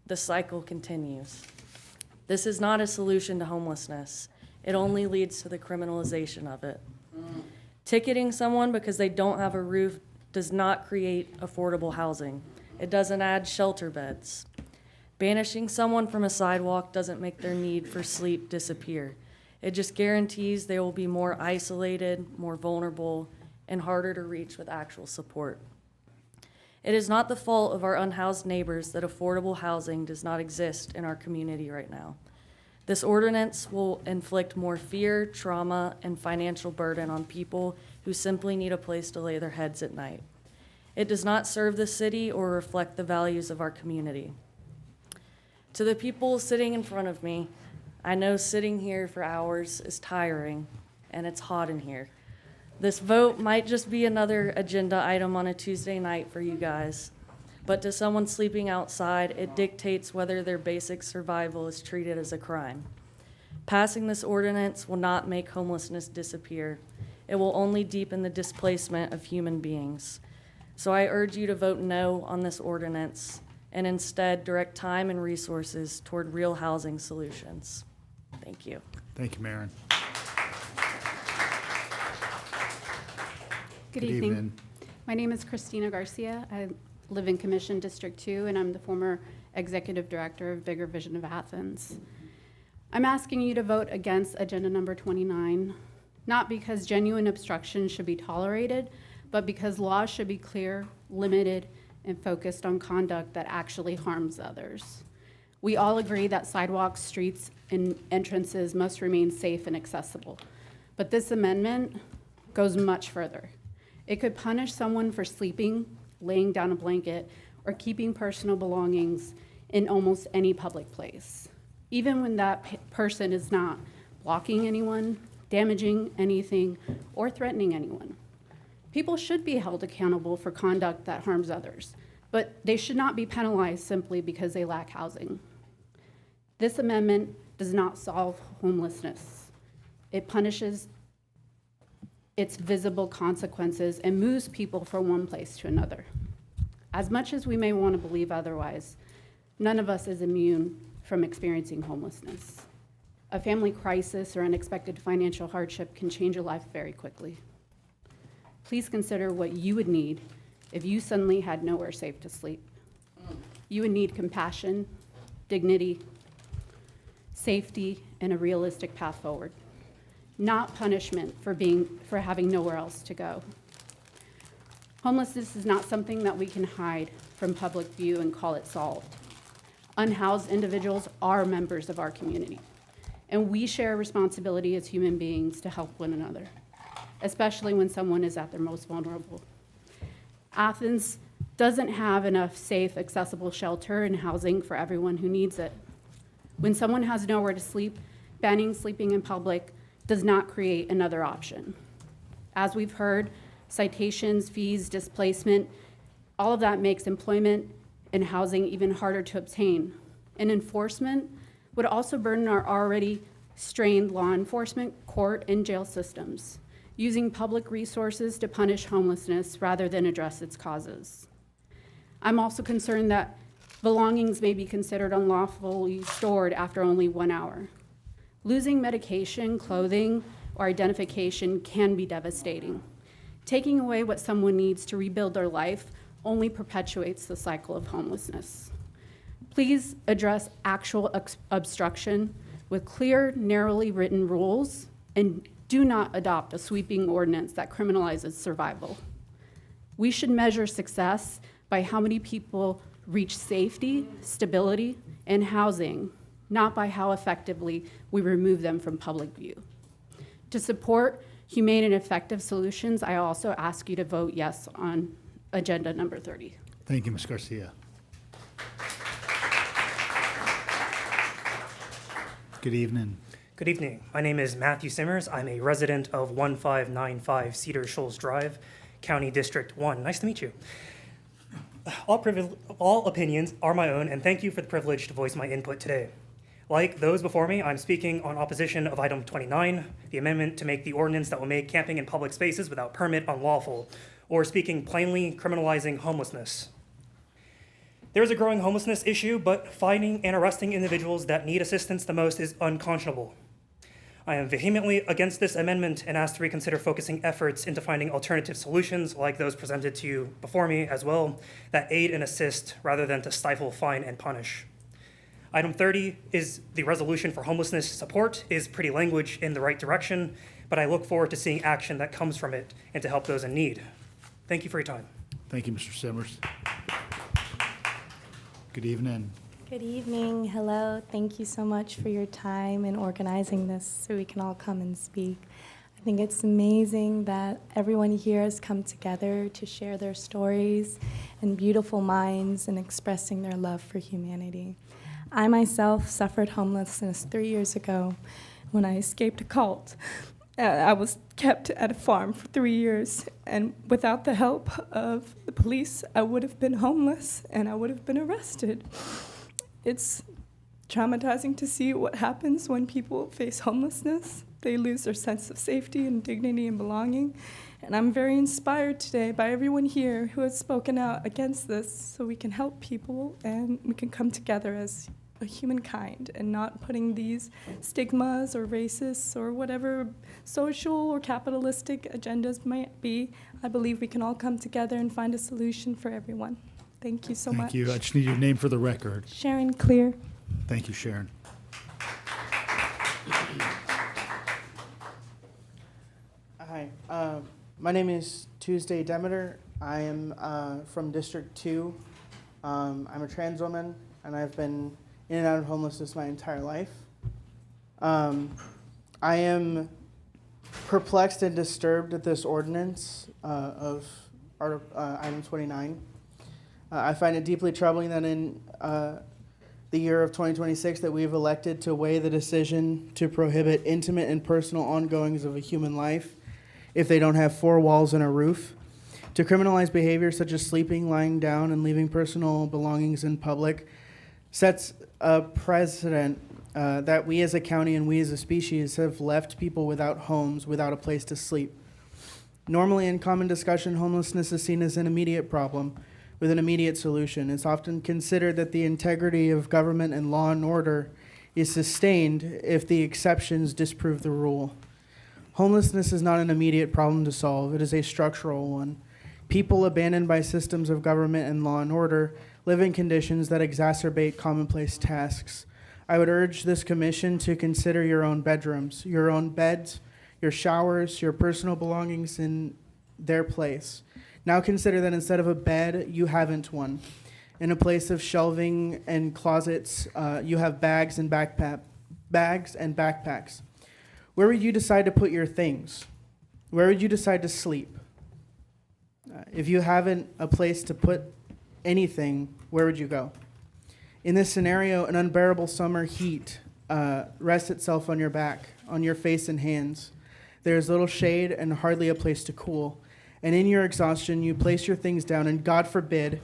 The cycle continues. This is not a solution to homelessness. It only leads to the criminalization of it. Ticketing someone because they don't have a roof does not create affordable housing. It doesn't add shelter beds. Banishing someone from a sidewalk doesn't make their need for sleep disappear. It just guarantees they will be more isolated, more vulnerable, and harder to reach with actual support. It is not the fault of our unhoused neighbors that affordable housing does not exist in our community right now. This ordinance will inflict more fear, trauma, and financial burden on people who simply need a place to lay their heads at night. It does not serve the city or reflect the values of our community. To the people sitting in front of me, I know sitting here for hours is tiring, and it's hot in here. This vote might just be another agenda item on a Tuesday night for you guys, but to someone sleeping outside, it dictates whether their basic survival is treated as a crime. Passing this ordinance will not make homelessness disappear. It will only deepen the displacement of human beings. So I urge you to vote no on this ordinance and instead direct time and resources toward real housing solutions. Thank you. Thank you, Maren. Good evening. My name is Christina Garcia. I live in Commission District 2, and I'm the former Executive Director of Bigger Vision of Athens. I'm asking you to vote against agenda number 29, not because genuine obstruction should be tolerated, but because laws should be clear, limited, and focused on conduct that actually harms others. We all agree that sidewalks, streets, and entrances must remain safe and accessible, but this amendment goes much further. It could punish someone for sleeping, laying down a blanket, or keeping personal belongings in almost any public place, even when that person is not blocking anyone, damaging anything, or threatening anyone. People should be held accountable for conduct that harms others, but they should not be penalized simply because they lack housing. This amendment does not solve homelessness. It punishes its visible consequences and moves people from one place to another. As much as we may want to believe otherwise, none of us is immune from experiencing homelessness. A family crisis or unexpected financial hardship can change a life very quickly. Please consider what you would need if you suddenly had nowhere safe to sleep. You would need compassion, dignity, safety, and a realistic path forward, not punishment for having nowhere else to go. Homelessness is not something that we can hide from public view and call it solved. Unhoused individuals are members of our community, and we share a responsibility as human beings to help one another, especially when someone is at their most vulnerable. Athens doesn't have enough safe, accessible shelter and housing for everyone who needs it. When someone has nowhere to sleep, banning sleeping in public does not create another option. As we've heard, citations, fees, displacement, all of that makes employment and housing even harder to obtain. And enforcement would also burden our already strained law enforcement, court, and jail systems, using public resources to punish homelessness rather than address its causes. I'm also concerned that belongings may be considered unlawfully stored after only 1 hour. Losing medication, clothing, or identification can be devastating. Taking away what someone needs to rebuild their life only perpetuates the cycle of homelessness. Please address actual obstruction with clear, narrowly written rules, and do not adopt a sweeping ordinance that criminalizes survival. We should measure success by how many people reach safety, stability, and housing, not by how effectively we remove them from public view. To support humane and effective solutions, I also ask you to vote yes on agenda number 30. Thank you, Ms. Garcia. Good evening. Good evening. My name is Matthew Simmers. I'm a resident of 1595 Cedar Shoals Drive, County District 1. Nice to meet you. All opinions are my own, and thank you for the privilege to voice my input today. Like those before me, I'm speaking on opposition of item 29, the amendment to make the ordinance that will make camping in public spaces without permit unlawful, or speaking plainly, criminalizing homelessness. There is a growing homelessness issue, but finding and arresting individuals that need assistance the most is unconscionable. I am vehemently against this amendment and ask to reconsider focusing efforts into finding alternative solutions like those presented to you before me as well, that aid and assist rather than to stifle, fine, and punish. Item 30 is the resolution for homelessness support, is pretty language in the right direction, but I look forward to seeing action that comes from it and to help those in need. Thank you for your time. Thank you, Mr. Simmers. Good evening. Good evening. Hello. Thank you so much for your time in organizing this so we can all come and speak. I think it's amazing that everyone here has come together to share their stories and beautiful minds in expressing their love for humanity. I myself suffered homelessness 3 years ago when I escaped a cult. I was kept at a farm for 3 years, and without the help of the police, I would have been homeless and I would have been arrested. It's traumatizing to see what happens when people face homelessness. They lose their sense of safety and dignity and belonging. And I'm very inspired today by everyone here who has spoken out against this so we can help people and we can come together as a humankind and not putting these stigmas or racist or whatever social or capitalistic agendas might be. I believe we can all come together and find a solution for everyone. Thank you so much. Thank you. I just need your name for the record. Sharon Clear. Thank you, Sharon. Hi, my name is Tuesday Demeter. I am from District 2. I'm a trans woman, and I've been in and out of homelessness my entire life. I am perplexed and disturbed at this ordinance of item 29. I find it deeply troubling that in the year of 2026 that we've elected to weigh the decision to prohibit intimate and personal ongoings of a human life if they don't have four walls and a roof, to criminalize behavior such as sleeping, lying down, and leaving personal belongings in public, sets a precedent that we as a county and we as a species have left people without homes, without a place to sleep. Normally in common discussion, homelessness is seen as an immediate problem with an immediate solution. It's often considered that the integrity of government and law and order is sustained if the exceptions disprove the rule. Homelessness is not an immediate problem to solve. It is a structural one. People abandoned by systems of government and law and order live in conditions that exacerbate commonplace tasks. I would urge this commission to consider your own bedrooms, your own beds, your showers, your personal belongings in their place. Now consider that instead of a bed, you haven't one. In a place of shelving and closets, you have bags and backpacks. Where would you decide to put your things? Where would you decide to sleep? If you haven't a place to put anything, where would you go? In this scenario, an unbearable summer heat rests itself on your back, on your face and hands. There is little shade and hardly a place to cool. And in your exhaustion, you place your things down, and God forbid,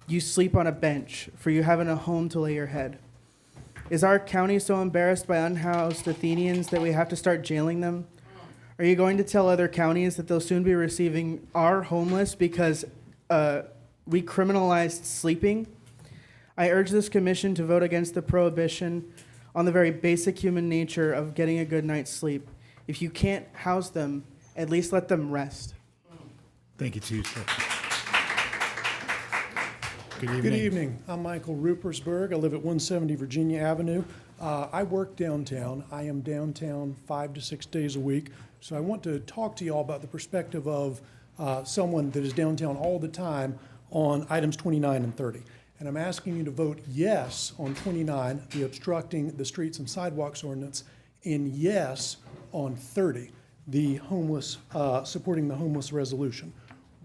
you sleep on a bench, for you haven't a home to lay your head. Is our county so embarrassed by unhoused Athenians that we have to start jailing them? Are you going to tell other counties that they'll soon be receiving our homeless because we criminalized sleeping? I urge this commission to vote against the prohibition on the very basic human nature of getting a good night's sleep. If you can't house them, at least let them rest. Thank you, Tuesday. Good evening. I'm Michael Rupersberg. I live at 170 Virginia Avenue. I work downtown. I am downtown 5 to 6 days a week. So I want to talk to you all about the perspective of someone that is downtown all the time on items 29 and 30. And I'm asking you to vote yes on 29, the obstructing the streets and sidewalks ordinance, and yes on 30, the homeless, supporting the homeless resolution.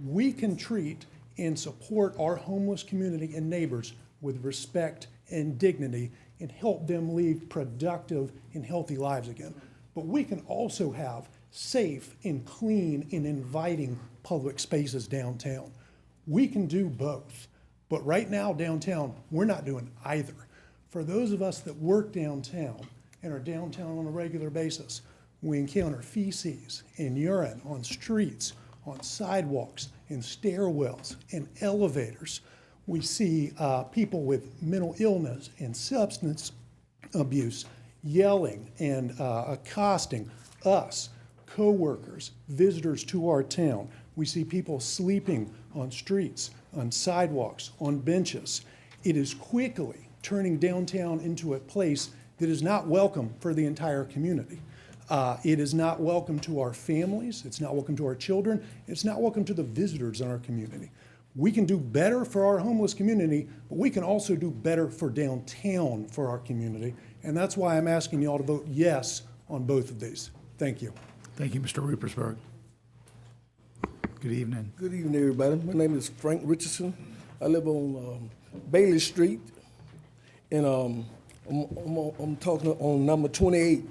We can treat and support our homeless community and neighbors with respect and dignity and help them lead productive and healthy lives again. But we can also have safe and clean and inviting public spaces downtown. We can do both. But right now downtown, we're not doing either. For those of us that work downtown and are downtown on a regular basis, we encounter feces and urine on streets, on sidewalks, in stairwells, in elevators. We see people with mental illness and substance abuse yelling and accosting us, co-workers, visitors to our town. We see people sleeping on streets, on sidewalks, on benches. It is quickly turning downtown into a place that is not welcome for the entire community. It is not welcome to our families. It's not welcome to our children. It's not welcome to the visitors in our community. We can do better for our homeless community, but we can also do better for downtown for our community. And that's why I'm asking you all to vote yes on both of these. Thank you. Thank you, Mr. Rupersberg. Good evening. Good evening, everybody. My name is Frank Richardson. I live on Bailey Street, and I'm talking on number 28.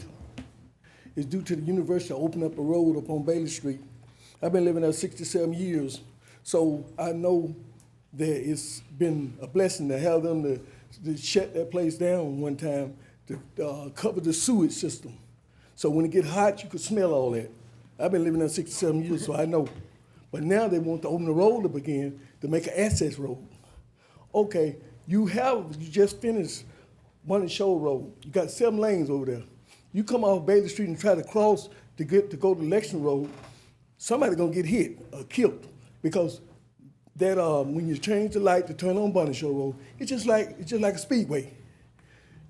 It's due to the university opening up a road up on Bailey Street. I've been living there 67 years, so I know that it's been a blessing to have them to shut that place down one time to cover the sewage system. So when it get hot, you could smell all that. I've been living there 67 years, so I know. But now they want to open the road up again to make an access road. Okay, you just finished Shoals Road. You got 7 lanes over there. You come off Bailey Street and try to cross to go to Election Road, somebody gonna get hit or killed because that when you change the light to turn on Shoals Road, it's just like a speedway.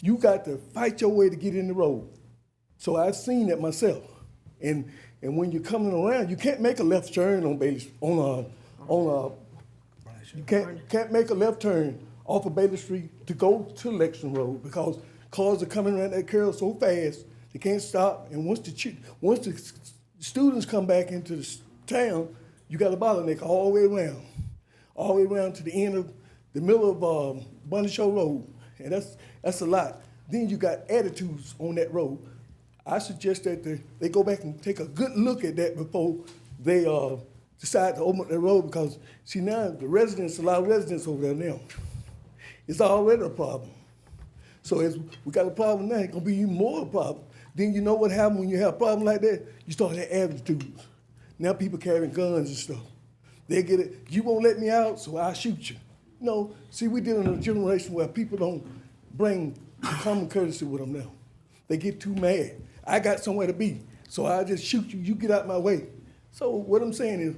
You got to fight your way to get in the road. So I've seen that myself. And when you're coming around, you can't make a left turn on Bailey you can't make a left turn off of Bailey Street to go to Election Road because cars are coming around that curve so fast they can't stop. And once the students come back into the town, you got a bottleneck all the way around to the end of the middle of Shoals Road, and that's a lot. Then you got attitudes on that road. I suggest that they go back and take a good look at that before they decide to open up that road because, see, now a lot of residents over there now. It's already a problem. So we got a problem now, it's gonna be even more a problem. Then you know what happens when you have a problem like that? You start having attitudes. Now people carrying guns and stuff. They get it, you won't let me out, so I'll shoot you. No, see, we dealing in a generation where people don't bring common courtesy with them now. They get too mad. I got somewhere to be, so I just shoot you, you get out my way. So what I'm saying is,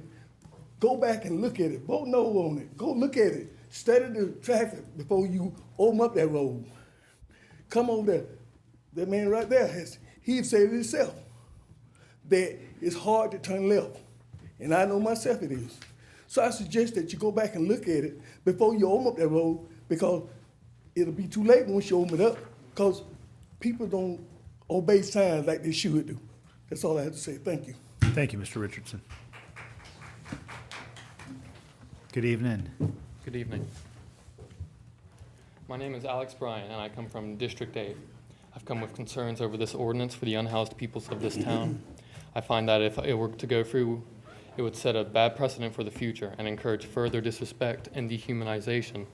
go back and look at it, vote no on it, go look at it, study the traffic before you open up that road. Come over there, that man right there, he said it himself, that it's hard to turn left, and I know myself it is. So I suggest that you go back and look at it before you open up that road because it'll be too late once you open it up because people don't obey signs like they should do. That's all I have to say. Thank you. Thank you, Mr. Richardson. Good evening. Good evening. My name is Alex Bryan, and I come from District 8. I've come with concerns over this ordinance for the unhoused peoples of this town. I find that if it were to go through, it would set a bad precedent for the future and encourage further disrespect and dehumanization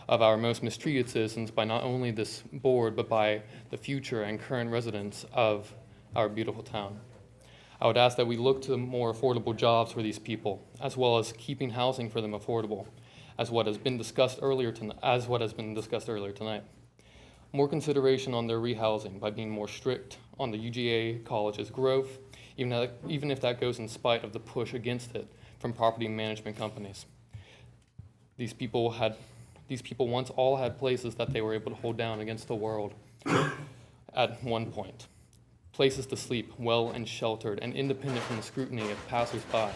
of our most mistreated citizens by not only this board, but by the future and current residents of our beautiful town. I would ask that we look to more affordable jobs for these people, as well as keeping housing for them affordable, as what has been discussed earlier tonight. More consideration on their rehousing by being more strict on the UGA college's growth, even if that goes in spite of the push against it from property management companies. These people once all had places that they were able to hold down against the world at one point. Places to sleep, well and sheltered, and independent from the scrutiny of passers-by.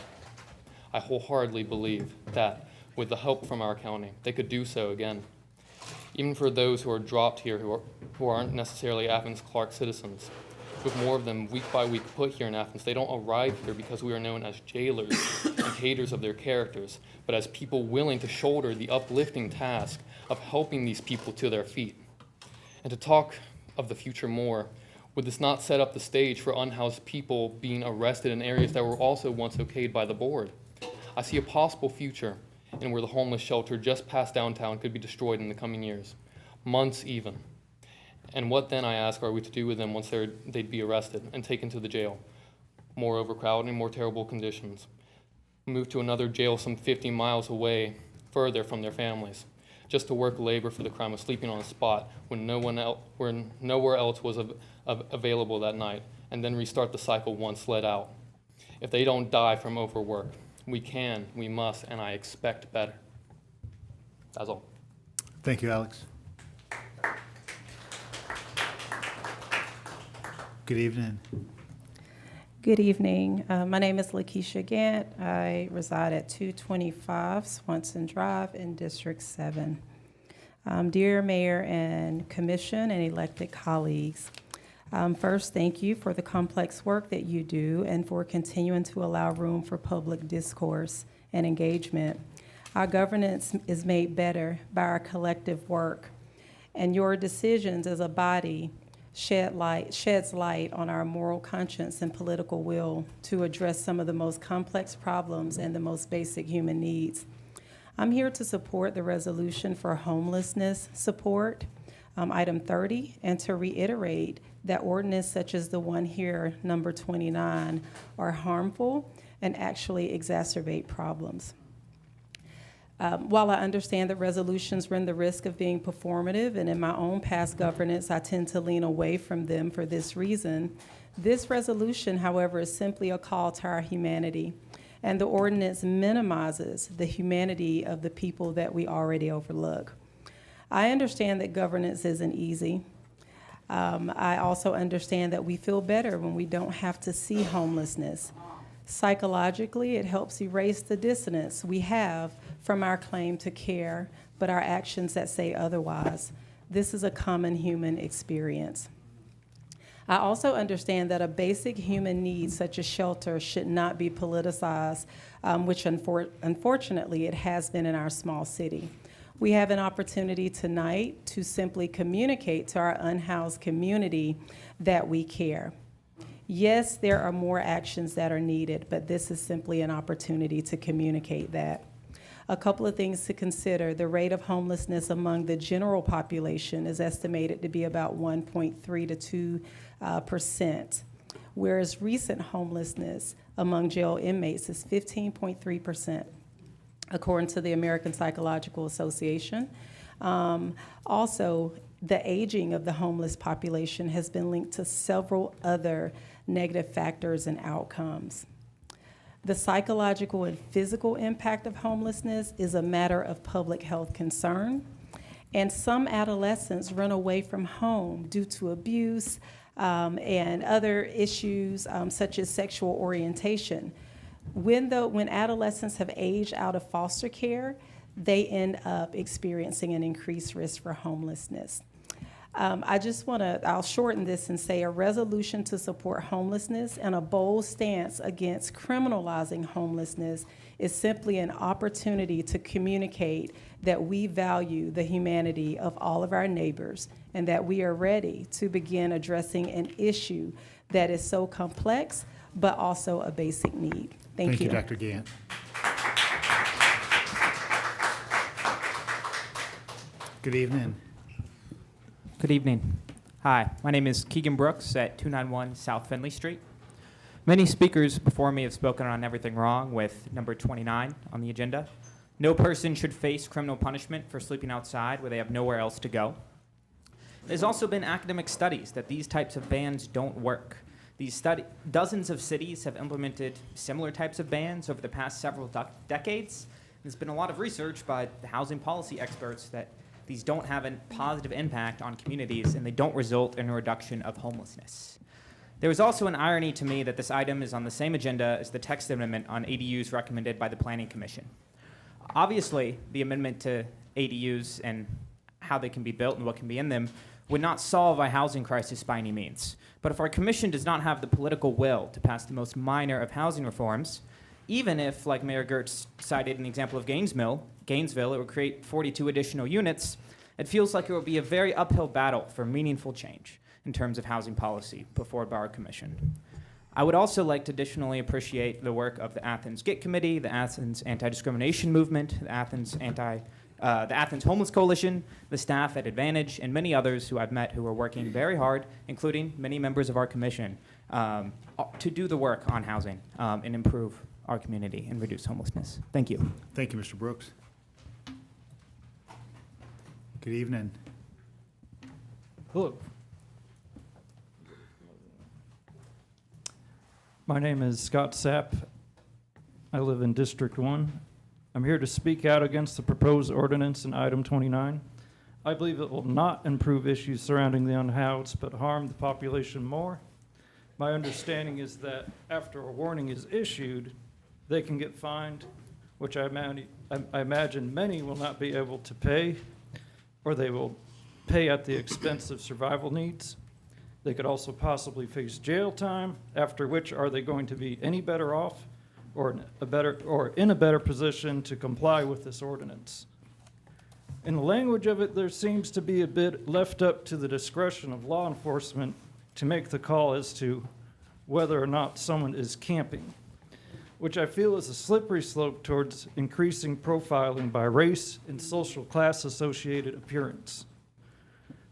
I wholeheartedly believe that, with the help from our county, they could do so again. Even for those who are dropped here who aren't necessarily Athens-Clarke citizens. With more of them week by week put here in Athens, they don't arrive here because we are known as jailers and haters of their characters, but as people willing to shoulder the uplifting task of helping these people to their feet. And to talk of the future more, would this not set up the stage for unhoused people being arrested in areas that were also once okayed by the board? I see a possible future in where the homeless shelter just past downtown could be destroyed in the coming years, months even. And what then, I ask, are we to do with them once they'd be arrested and taken to the jail? More overcrowding, more terrible conditions. Move to another jail some 50 miles away, further from their families, just to work labor for the crime of sleeping on a spot when nowhere else was available that night, and then restart the cycle once let out. If they don't die from overwork, we can, we must, and I expect better. That's all. Thank you, Alex. Good evening. Good evening. My name is Lakeisha Gant. I reside at 225 Swanson Drive in District 7. Dear Mayor and Commission and elected colleagues, First, thank you for the complex work that you do and for continuing to allow room for public discourse and engagement. Our governance is made better by our collective work, and your decisions as a body sheds light on our moral conscience and political will to address some of the most complex problems and the most basic human needs. I'm here to support the resolution for homelessness support, item 30, and to reiterate that ordinances such as the one here, number 29, are harmful and actually exacerbate problems. While I understand that resolutions run the risk of being performative, and in my own past governance, I tend to lean away from them for this reason, this resolution, however, is simply a call to our humanity, and the ordinance minimizes the humanity of the people that we already overlook. I understand that governance isn't easy. I also understand that we feel better when we don't have to see homelessness. Psychologically, it helps erase the dissonance we have from our claim to care, but our actions that say otherwise. This is a common human experience. I also understand that a basic human need such as shelter should not be politicized, which unfortunately it has been in our small city. We have an opportunity tonight to simply communicate to our unhoused community that we care. Yes, there are more actions that are needed, but this is simply an opportunity to communicate that. A couple of things to consider. The rate of homelessness among the general population is estimated to be about 1.3 to 2%, whereas recent homelessness among jail inmates is 15.3%, according to the American Psychological Association. Also, the aging of the homeless population has been linked to several other negative factors and outcomes. The psychological and physical impact of homelessness is a matter of public health concern, and some adolescents run away from home due to abuse and other issues such as sexual orientation. When adolescents have aged out of foster care, they end up experiencing an increased risk for homelessness. I'll shorten this and say a resolution to support homelessness and a bold stance against criminalizing homelessness is simply an opportunity to communicate that we value the humanity of all of our neighbors and that we are ready to begin addressing an issue that is so complex but also a basic need. Thank you. Thank you, Dr. Gant. Good evening. Good evening. Hi, my name is Keegan Brooks at 291 South Finley Street. Many speakers before me have spoken on everything wrong with number 29 on the agenda. No person should face criminal punishment for sleeping outside where they have nowhere else to go. There's also been academic studies that these types of bans don't work. Dozens of cities have implemented similar types of bans over the past several decades. There's been a lot of research by the housing policy experts that these don't have a positive impact on communities and they don't result in a reduction of homelessness. There is also an irony to me that this item is on the same agenda as the text amendment on ADUs recommended by the Planning Commission. Obviously, the amendment to ADUs and how they can be built and what can be in them would not solve a housing crisis by any means. But if our commission does not have the political will to pass the most minor of housing reforms, even if, like Mayor Gertz cited in the example of Gainesville, it would create 42 additional units, it feels like it would be a very uphill battle for meaningful change in terms of housing policy before our commission. I would also like to additionally appreciate the work of the Athens GET Committee, the Athens Anti-Discrimination Movement, the Athens Homeless Coalition, the staff at Advantage, and many others who I've met who are working very hard, including many members of our commission, to do the work on housing and improve our community and reduce homelessness. Thank you. Thank you, Mr. Brooks. Good evening. Hello. My name is Scott Sapp. I live in District 1. I'm here to speak out against the proposed ordinance in item 29. I believe it will not improve issues surrounding the unhoused, but harm the population more. My understanding is that after a warning is issued, they can get fined, which I imagine many will not be able to pay, or they will pay at the expense of survival needs. They could also possibly face jail time, after which are they going to be any better off or in a better position to comply with this ordinance? In the language of it, there seems to be a bit left up to the discretion of law enforcement to make the call as to whether or not someone is camping, which I feel is a slippery slope towards increasing profiling by race and social class associated appearance.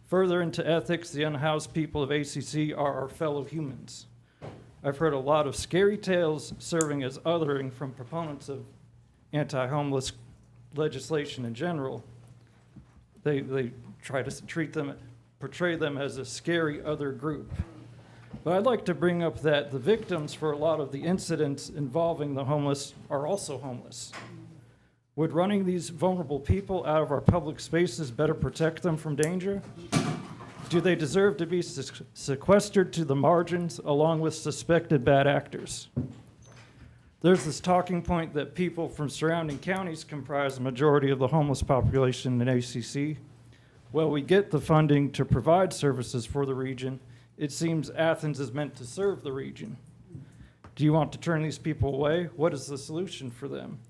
Further into ethics, the unhoused people of ACC are our fellow humans. I've heard a lot of scary tales serving as othering from proponents of anti-homeless legislation in general. They try to portray them as a scary other group. But I'd like to bring up that the victims for a lot of the incidents involving the homeless are also homeless. Would running these vulnerable people out of our public spaces better protect them from danger? Do they deserve to be sequestered to the margins along with suspected bad actors? There's this talking point that people from surrounding counties comprise the majority of the homeless population in ACC. Well, we get the funding to provide services for the region. It seems Athens is meant to serve the region. Do you want to turn these people away? What is the solution for them?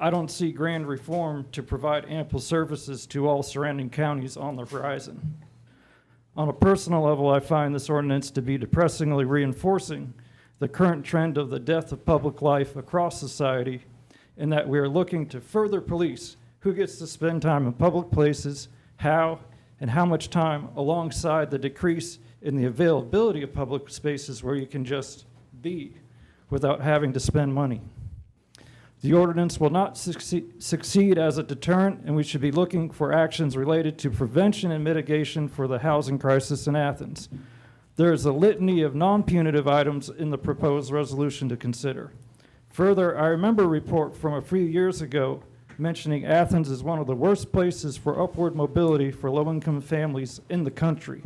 I don't see grand reform to provide ample services to all surrounding counties on the horizon. On a personal level, I find this ordinance to be depressingly reinforcing the current trend of the death of public life across society, in that we are looking to further police who gets to spend time in public places, how, and how much time, alongside the decrease in the availability of public spaces where you can just be without having to spend money. The ordinance will not succeed as a deterrent, and we should be looking for actions related to prevention and mitigation for the housing crisis in Athens. There is a litany of non-punitive items in the proposed resolution to consider. Further, I remember a report from a few years ago mentioning Athens is one of the worst places for upward mobility for low-income families in the country.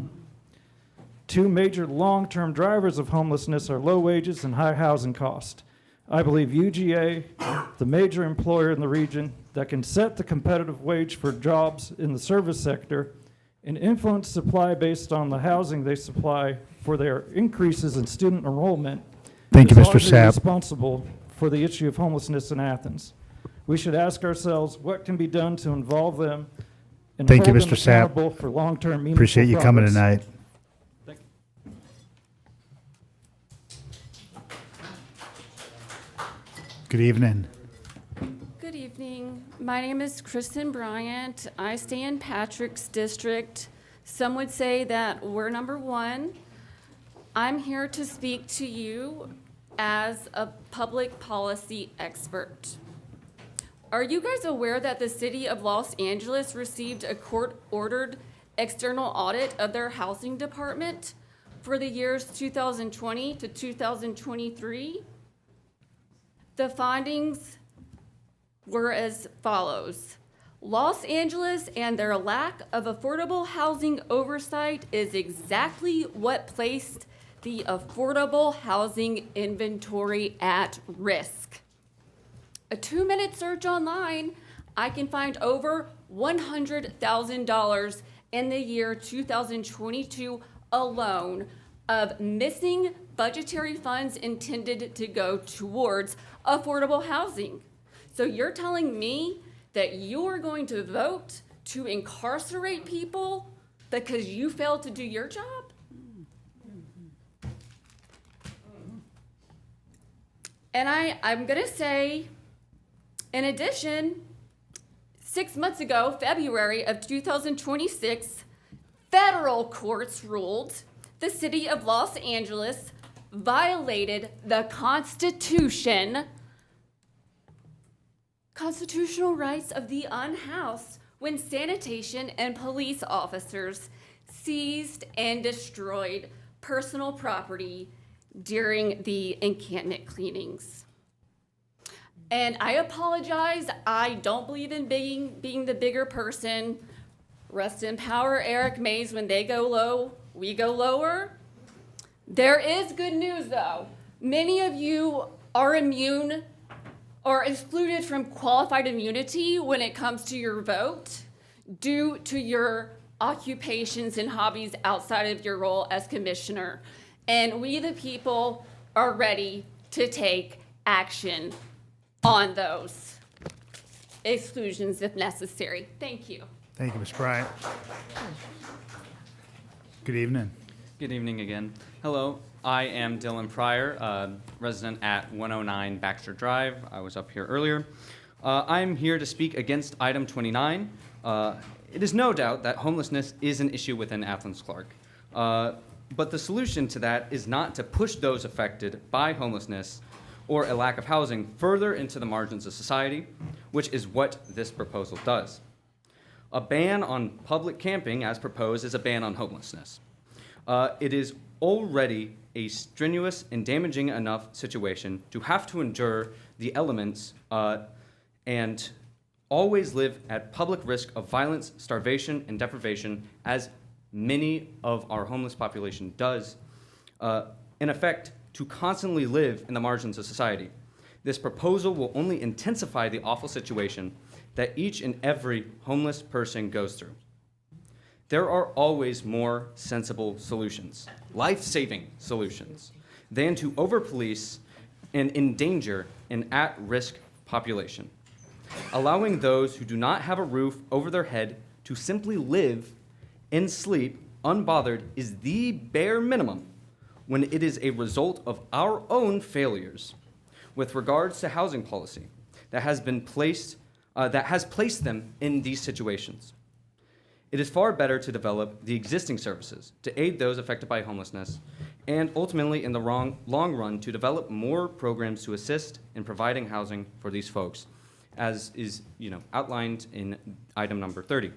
Two major long-term drivers of homelessness are low wages and high housing cost. I believe UGA, the major employer in the region that can set the competitive wage for jobs in the service sector and influence supply based on the housing they supply for their increases in student enrollment, Thank you, is Mr. largely Sapp. responsible for the issue of homelessness in Athens. We should ask ourselves what can be done to involve them and Thank you, hold them Mr. Sapp. accountable for long-term meaningful Appreciate you coming progress. tonight. Thank you. Good evening. Good evening. My name is Kristen Bryant. I stay in Patrick's district. Some would say that we're number one. I'm here to speak to you as a public policy expert. Are you guys aware that the city of Los Angeles received a court-ordered external audit of their housing department for the years 2020 to 2023? The findings were as follows. Los Angeles and their lack of affordable housing oversight is exactly what placed the affordable housing inventory at risk. A 2-minute search online, I can find over $100,000 in the year 2022 alone of missing budgetary funds intended to go towards affordable housing. So you're telling me that you're going to vote to incarcerate people because you failed to do your job? And I'm gonna say, in addition, 6 months ago, February of 2026, federal courts ruled the city of Los Angeles violated the constitutional rights of the unhoused when sanitation and police officers seized and destroyed personal property during the encampment cleanings. And I apologize, I don't believe in being the bigger person. Rest in power, Eric Mays. When they go low, we go lower. There is good news though. Many of you are immune or excluded from qualified immunity when it comes to your vote due to your occupations and hobbies outside of your role as commissioner. And we, the people, are ready to take action on those exclusions if necessary. Thank you. Thank you, Ms. Bryant. Good evening. Good evening again. Hello, I am Dylan Pryor, resident at 109 Baxter Drive. I was up here earlier. I'm here to speak against item 29. It is no doubt that homelessness is an issue within Athens-Clarke. But the solution to that is not to push those affected by homelessness or a lack of housing further into the margins of society, which is what this proposal does. A ban on public camping, as proposed, is a ban on homelessness. It is already a strenuous and damaging enough situation to have to endure the elements and always live at public risk of violence, starvation, and deprivation, as many of our homeless population does, in effect, to constantly live in the margins of society. This proposal will only intensify the awful situation that each and every homeless person goes through. There are always more sensible solutions, life-saving solutions, than to over-police and endanger an at-risk population. Allowing those who do not have a roof over their head to simply live and sleep unbothered is the bare minimum when it is a result of our own failures with regards to housing policy that has placed them in these situations. It is far better to develop the existing services to aid those affected by homelessness, and ultimately, in the long run, to develop more programs to assist in providing housing for these folks, as is outlined in item number 30.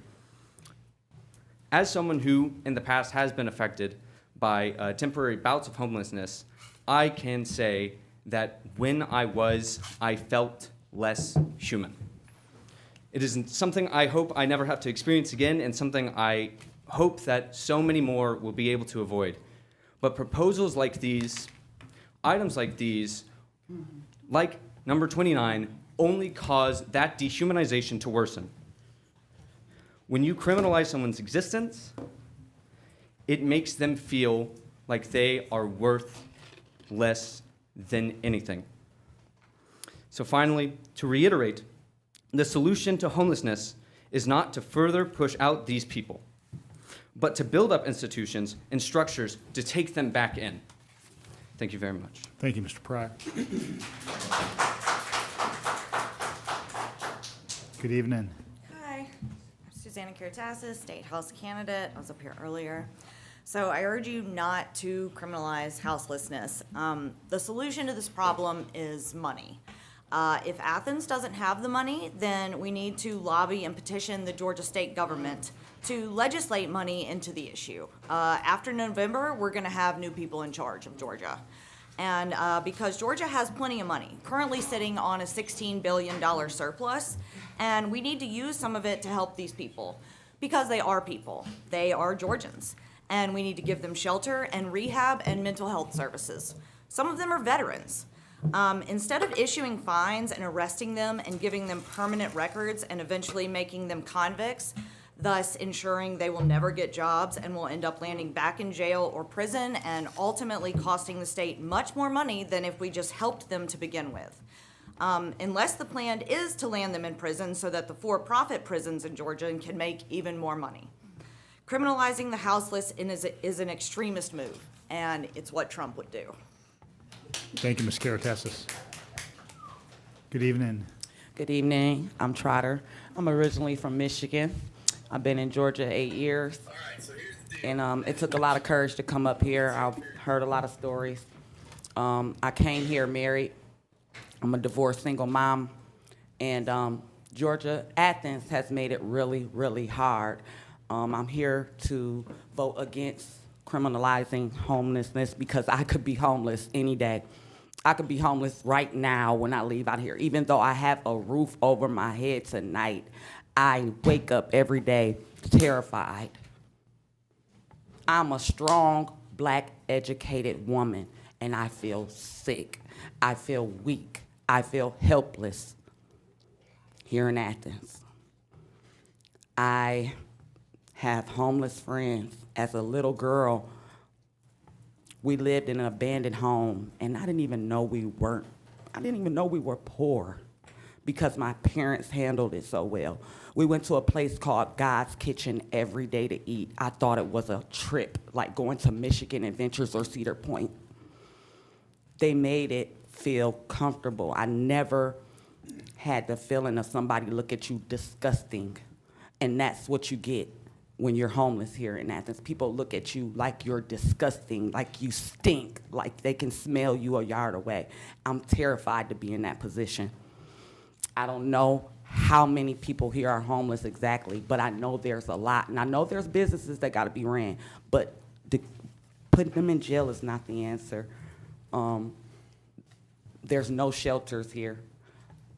As someone who, in the past, has been affected by temporary bouts of homelessness, I can say that when I felt less human. It is something I hope I never have to experience again, and something I hope that so many more will be able to avoid. But proposals like these, items like these, like number 29, only cause that dehumanization to worsen. When you criminalize someone's existence, it makes them feel like they are worth less than anything. So finally, to reiterate, the solution to homelessness is not to further push out these people, but to build up institutions and structures to take them back in. Thank you very much. Thank you, Mr. Pryor. Good evening. Hi, I'm Susanna Karatassis, State House candidate. I was up here earlier. So I urge you not to criminalize houselessness. The solution to this problem is money. If Athens doesn't have the money, then we need to lobby and petition the Georgia state government to legislate money into the issue. After November, we're going to have new people in charge of Georgia. And because Georgia has plenty of money, currently sitting on a $16 billion surplus, and we need to use some of it to help these people because they are people. They are Georgians, and we need to give them shelter and rehab and mental health services. Some of them are veterans. Instead of issuing fines and arresting them and giving them permanent records and eventually making them convicts, thus ensuring they will never get jobs and will end up landing back in jail or prison and ultimately costing the state much more money than if we just helped them to begin with. Unless the plan is to land them in prison so that the for-profit prisons in Georgia can make even more money. Criminalizing the houseless is an extremist move, and it's what Trump would do. Thank you, Ms. Karatassis. Good evening. Good evening. I'm Trotter. I'm originally from Michigan. I've been in Georgia 8 years. And it took a lot of courage to come up here. I've heard a lot of stories. I came here married. I'm a divorced single mom. And Georgia, Athens has made it really, really hard. I'm here to vote against criminalizing homelessness because I could be homeless any day. I could be homeless right now when I leave out here. Even though I have a roof over my head tonight, I wake up every day terrified. I'm a strong, black, educated woman, and I feel sick. I feel weak. I feel helpless here in Athens. I have homeless friends. As a little girl, we lived in an abandoned home, and I didn't even know we were poor because my parents handled it so well. We went to a place called God's Kitchen every day to eat. I thought it was a trip, like going to Michigan Adventures or Cedar Point. They made it feel comfortable. I never had the feeling of somebody look at you disgusting, and that's what you get when you're homeless here in Athens. People look at you like you're disgusting, like you stink, like they can smell you a yard away. I'm terrified to be in that position. I don't know how many people here are homeless exactly, but I know there's a lot, and I know there's businesses that gotta be ran, but putting them in jail is not the answer. There's no shelters here.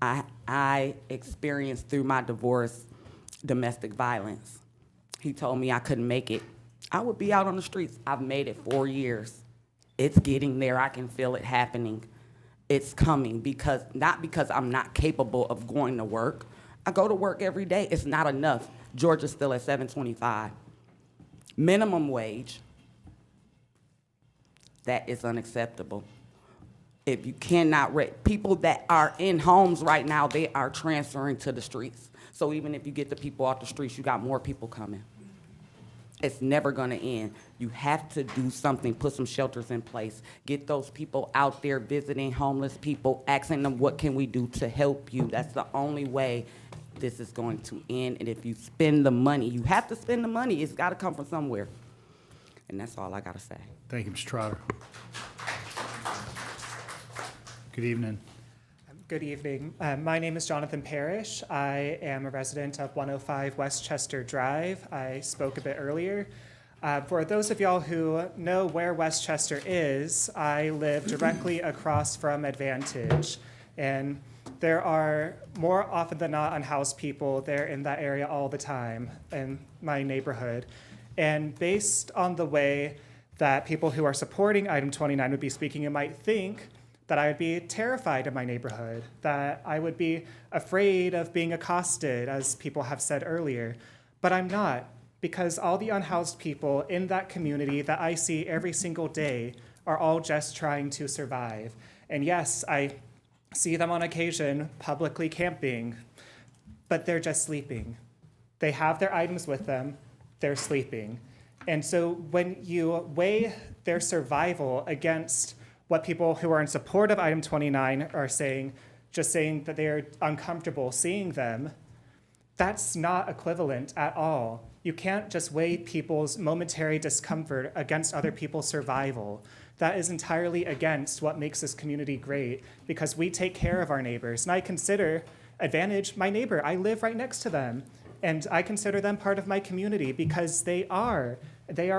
I experienced through my divorce domestic violence. He told me I couldn't make it. I would be out on the streets. I've made it 4 years. It's getting there. I can feel it happening. It's coming not because I'm not capable of going to work. I go to work every day. It's not enough. Georgia's still at $7.25. Minimum wage. That is unacceptable. If you cannot people that are in homes right now, they are transferring to the streets. So even if you get the people off the streets, you got more people coming. It's never gonna end. You have to do something, put some shelters in place, get those people out there visiting homeless people, asking them what can we do to help you. That's the only way this is going to end. And if you spend the money, you have to spend the money. It's gotta come from somewhere. And that's all I gotta say. Thank you, Mr. Trotter. Good evening. Good evening. My name is Jonathan Parrish. I am a resident of 105 Westchester Drive. I spoke a bit earlier. For those of y'all who know where Westchester is, I live directly across from Advantage. And there are more often than not unhoused people there in that area all the time in my neighborhood. And based on the way that people who are supporting item 29 would be speaking, you might think that I would be terrified in my neighborhood, that I would be afraid of being accosted, as people have said earlier. But I'm not, because all the unhoused people in that community that I see every single day are all just trying to survive. And yes, I see them on occasion publicly camping, but they're just sleeping. They have their items with them, they're sleeping. And so when you weigh their survival against what people who are in support of item 29 are saying, just saying that they're uncomfortable seeing them, that's not equivalent at all. You can't just weigh people's momentary discomfort against other people's survival. That is entirely against what makes this community great, because we take care of our neighbors. And I consider Advantage my neighbor. I live right next to them. And I consider them part of my community because they are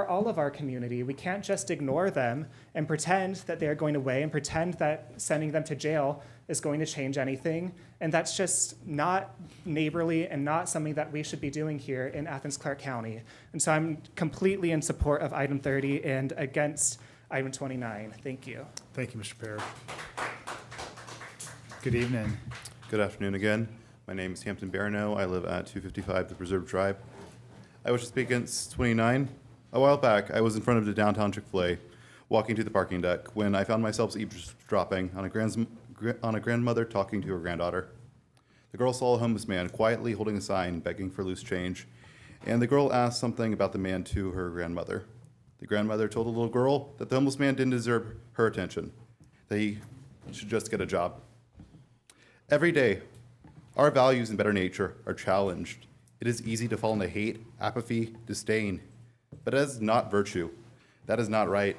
all of our community. We can't just ignore them and pretend that they're going away and pretend that sending them to jail is going to change anything. And that's just not neighborly and not something that we should be doing here in Athens-Clarke County. And so I'm completely in support of item 30 and against item 29. Thank you. Thank you, Mr. Parrish. Good evening. Good afternoon again. My name is Hampton Barno. I live at 255 The Preserve Drive. I wish to speak against 29. A while back, I was in front of the downtown Chick-fil-A, walking to the parking deck, when I found myself eavesdropping on a grandmother talking to her granddaughter. The girl saw a homeless man quietly holding a sign begging for loose change, and the girl asked something about the man to her grandmother. The grandmother told the little girl that the homeless man didn't deserve her attention, that he should just get a job. Every day, our values and better nature are challenged. It is easy to fall into hate, apathy, disdain, but that is not virtue. That is not right.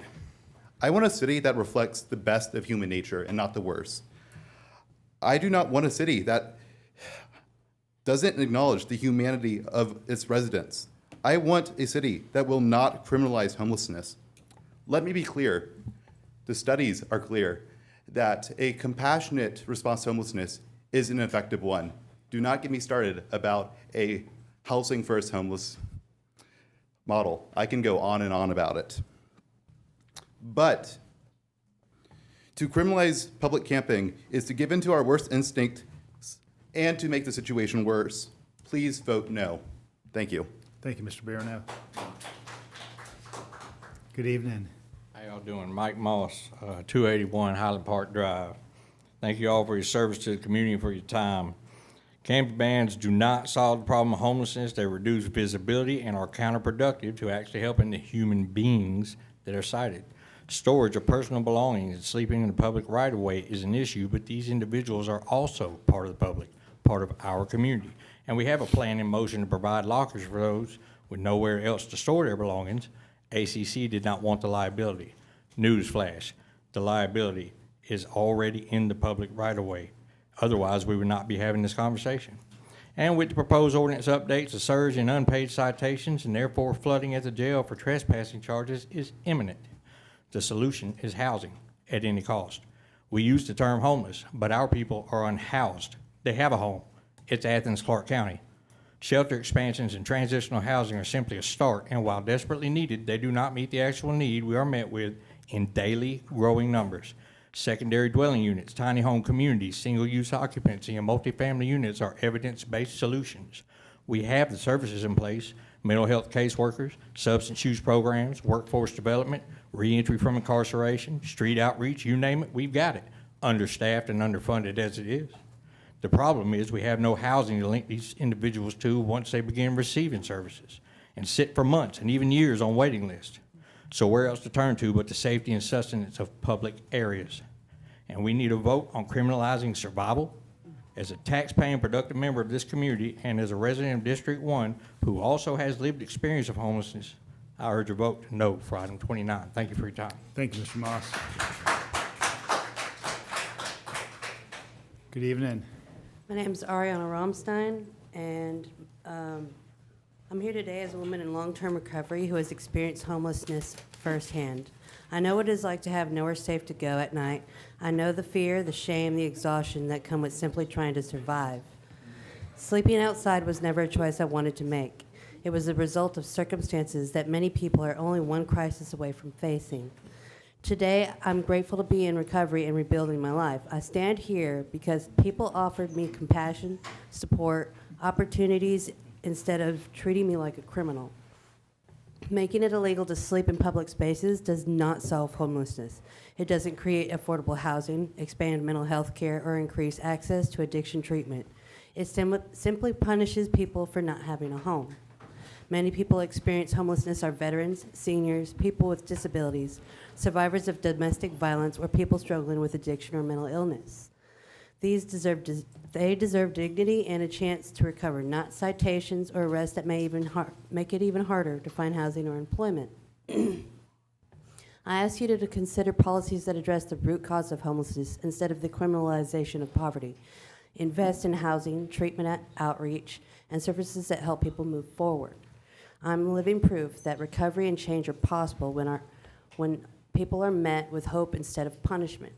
I want a city that reflects the best of human nature and not the worst. I do not want a city that doesn't acknowledge the humanity of its residents. I want a city that will not criminalize homelessness. Let me be clear. The studies are clear that a compassionate response to homelessness is an effective one. Do not get me started about a housing first homeless model. I can go on and on about it. But to criminalize public camping is to give in to our worst instinct and to make the situation worse. Please vote no. Thank you. Thank you, Mr. Byrne. Good evening. How y'all doing? Mike Moss, 281 Highland Park Drive. Thank you all for your service to the community and for your time. Camping bans do not solve the problem of homelessness. They reduce visibility and are counterproductive to actually helping the human beings that are cited. Storage of personal belongings and sleeping in the public right-of-way is an issue, but these individuals are also part of the public, part of our community. And we have a plan in motion to provide lockers for those with nowhere else to store their belongings. ACC did not want the liability. Newsflash, the liability is already in the public right-of-way. Otherwise, we would not be having this conversation. And with the proposed ordinance updates, a surge in unpaid citations and therefore flooding at the jail for trespassing charges is imminent. The solution is housing at any cost. We use the term homeless, but our people are unhoused. They have a home. It's Athens-Clarke County. Shelter expansions and transitional housing are simply a start, and while desperately needed, they do not meet the actual need we are met with in daily growing numbers. Secondary dwelling units, tiny home communities, single-use occupancy, and multifamily units are evidence-based solutions. We have the services in place: mental health caseworkers, substance use programs, workforce development, reentry from incarceration, street outreach, you name it, we've got it, understaffed and underfunded as it is. The problem is we have no housing to link these individuals to once they begin receiving services and sit for months and even years on waiting lists. So where else to turn to but the safety and sustenance of public areas? And we need a vote on criminalizing survival. As a tax-paying, productive member of this community and as a resident of District 1 who also has lived experience of homelessness, I urge a vote no for item 29. Thank you for your time. Thank you, Mr. Moss. Good evening. My name is Ariana Romstein, and I'm here today as a woman in long-term recovery who has experienced homelessness firsthand. I know what it is like to have nowhere safe to go at night. I know the fear, the shame, the exhaustion that come with simply trying to survive. Sleeping outside was never a choice I wanted to make. It was the result of circumstances that many people are only one crisis away from facing. Today, I'm grateful to be in recovery and rebuilding my life. I stand here because people offered me compassion, support, opportunities instead of treating me like a criminal. Making it illegal to sleep in public spaces does not solve homelessness. It doesn't create affordable housing, expand mental health care, or increase access to addiction treatment. It simply punishes people for not having a home. Many people experience homelessness are veterans, seniors, people with disabilities, survivors of domestic violence, or people struggling with addiction or mental illness. They deserve dignity and a chance to recover, not citations or arrests that may even make it even harder to find housing or employment. I ask you to consider policies that address the root cause of homelessness instead of the criminalization of poverty. Invest in housing, treatment, outreach, and services that help people move forward. I'm living proof that recovery and change are possible when people are met with hope instead of punishment.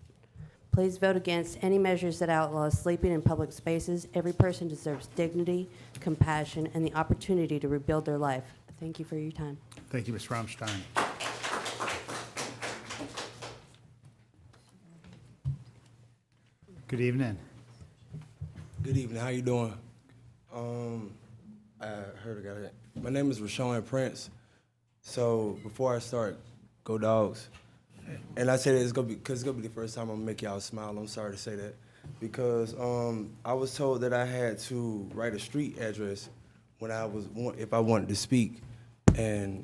Please vote against any measures that outlaw sleeping in public spaces. Every person deserves dignity, compassion, and the opportunity to rebuild their life. Thank you for your time. Thank you, Ms. Romstein. Good evening. Good evening. How you doing? I heard I got it. My name is Rashawn Prince. So before I start, go Dogs. And I say that it's gonna be the first time I'm gonna make y'all smile. I'm sorry to say that because I was told that I had to write a street address when if I wanted to speak, and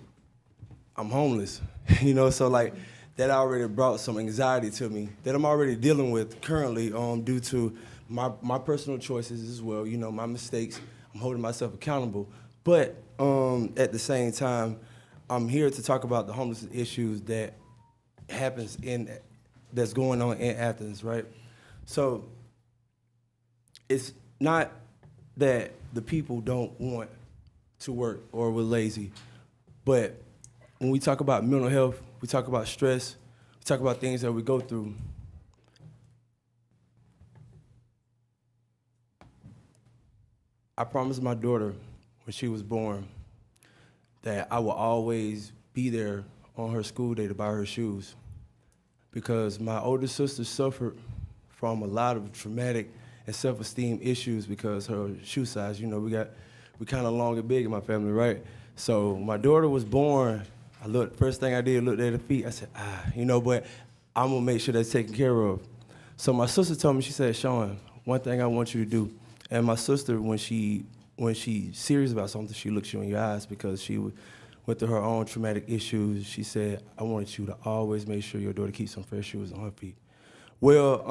I'm homeless, you know. So like that already brought some anxiety to me that I'm already dealing with currently due to my personal choices as well. You know, my mistakes. I'm holding myself accountable, but at the same time, I'm here to talk about the homeless issues that that's going on in Athens, right? So it's not that the people don't want to work or we're lazy, but when we talk about mental health, we talk about stress, we talk about things that we go through. I promised my daughter when she was born that I will always be there on her school day to buy her shoes, because my older sister suffered from a lot of traumatic and self-esteem issues because her shoe size. You know, we kind of long and big in my family, right? So my daughter was born. First thing I did, looked at her feet. I said, but I'm gonna make sure that's taken care of. So my sister told me, she said, Sean, one thing I want you to do. And my sister, when she's serious about something, she looks you in your eyes because she went through her own traumatic issues. She said, I wanted you to always make sure your daughter keeps some fresh shoes on her feet. Well,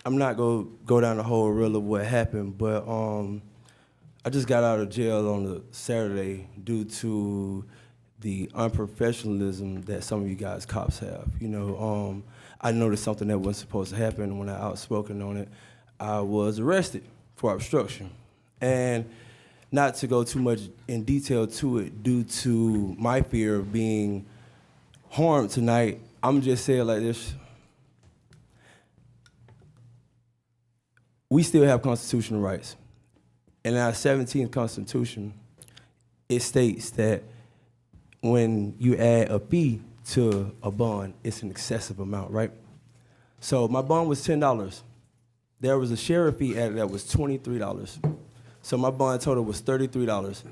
I'm not gonna go down the whole reel of what happened, but I just got out of jail on a Saturday due to the unprofessionalism that some of you guys cops have. I noticed something that wasn't supposed to happen. When I outspoken on it, I was arrested for obstruction. And not to go too much in detail to it, due to my fear of being harmed tonight, I'm just saying it like this. We still have constitutional rights. In our 17th Constitution, it states that when you add a fee to a bond, it's an excessive amount, right? So my bond was $10. There was a sheriff fee added that was $23. So my bond total was $33.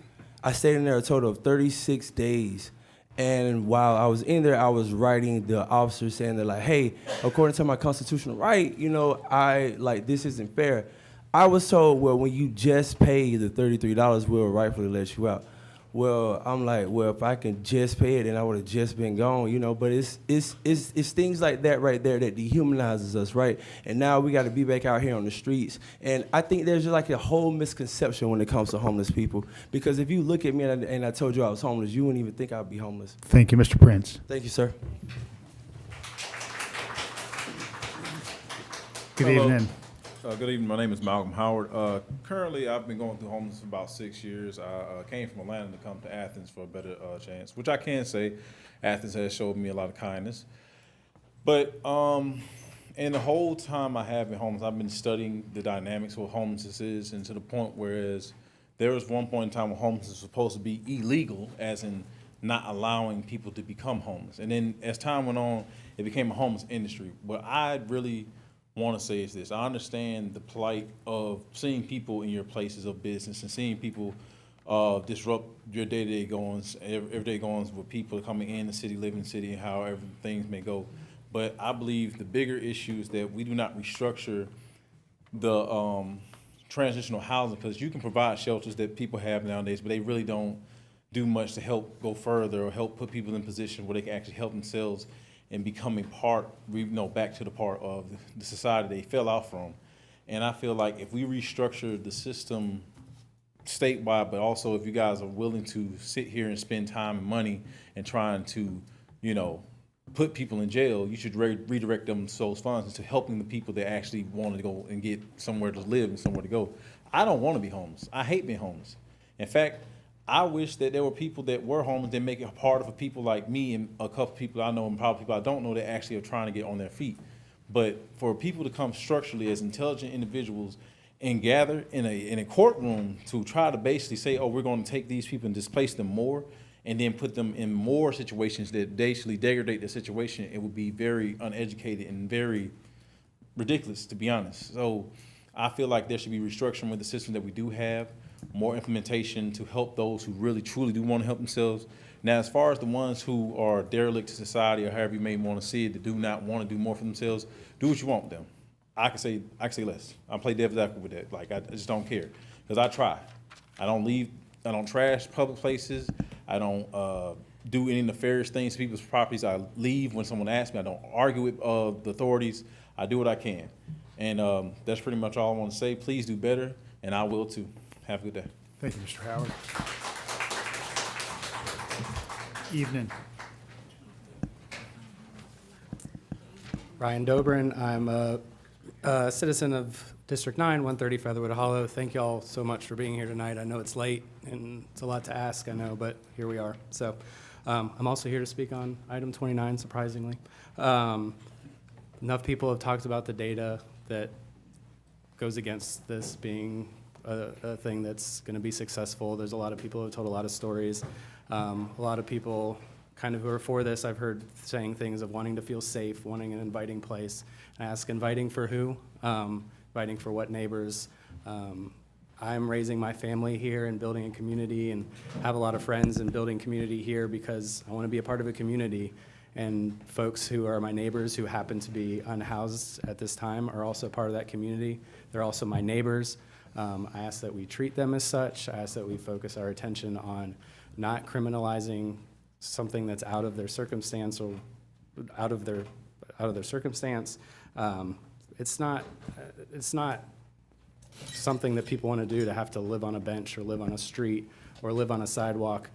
I stayed in there a total of 36 days. And while I was in there, I was writing the officers saying that, like, hey, according to my constitutional right, this isn't fair. I was told, well, when you just pay the $33, we'll rightfully let you out. Well, I'm like, well, if I can just pay it, then I would have just been gone, But it's things like that right there that dehumanizes us, right? And now we got to be back out here on the streets. And I think there's just like a whole misconception when it comes to homeless people. Because if you look at me and I told you I was homeless, you wouldn't even think I'd be homeless. Thank you, Mr. Prince. Thank you, sir. Good Hello. evening. Good evening. My name is Malcolm Howard. Currently, I've been going through homelessness for about 6 years. I came from Atlanta to come to Athens for a better chance, which I can say Athens has showed me a lot of kindness. But in the whole time I have been homeless, I've been studying the dynamics of what homelessness is, and to the point whereas there was one point in time when homelessness was supposed to be illegal, as in not allowing people to become homeless. And then as time went on, it became a homeless industry. What I really want to say is this: I understand the plight of seeing people in your places of business and seeing people disrupt your day-to-day goings, everyday goings with people coming in the city, living in the city, and however things may go. But I believe the bigger issue is that we do not restructure the transitional housing, because you can provide shelters that people have nowadays, but they really don't do much to help go further or help put people in a position where they can actually help themselves and becoming back to the part of the society they fell out from. And I feel like if we restructure the system statewide, but also if you guys are willing to sit here and spend time and money and trying to, put people in jail, you should redirect those funds into helping the people that actually want to go and get somewhere to live and somewhere to go. I don't want to be homeless. I hate being homeless. In fact, I wish that there were people that were homeless that make it a part of people like me and a couple people I know and probably people I don't know that actually are trying to get on their feet. But for people to come structurally as intelligent individuals and gather in a courtroom to try to basically say, oh, we're going to take these people and displace them more and then put them in more situations that basically degrade their situation, it would be very uneducated and very ridiculous, to be honest. So I feel like there should be restructuring with the system that we do have, more implementation to help those who really truly do want to help themselves. Now, as far as the ones who are derelict to society or however you may want to see it, that do not want to do more for themselves, do what you want with them. I can say less. I play devil's advocate with that. Like, I just don't care, because I try. I don't trash public places. I don't do any nefarious things to people's properties. I leave when someone asks me. I don't argue with the authorities. I do what I can. And that's pretty much all I want to say. Please do better, and I will too. Have a good day. Thank you, Mr. Howard. Evening. Ryan Dobrin. I'm a citizen of District 9, 130 Featherwood Hollow. Thank you all so much for being here tonight. I know it's late and it's a lot to ask, I know, but here we are. So I'm also here to speak on item 29, surprisingly. Enough people have talked about the data that goes against this being a thing that's going to be successful. There's a lot of people who have told a lot of stories. A lot of people kind of who are for this, I've heard saying things of wanting to feel safe, wanting an inviting place. I ask, inviting for who? Inviting for what neighbors? I'm raising my family here and building a community and have a lot of friends and building community here because I want to be a part of a community. And folks who are my neighbors who happen to be unhoused at this time are also part of that community. They're also my neighbors. I ask that we treat them as such. I ask that we focus our attention on not criminalizing something that's out of their circumstance or out of their circumstance. It's not something that people want to do, to have to live on a bench or live on a street or live on a sidewalk.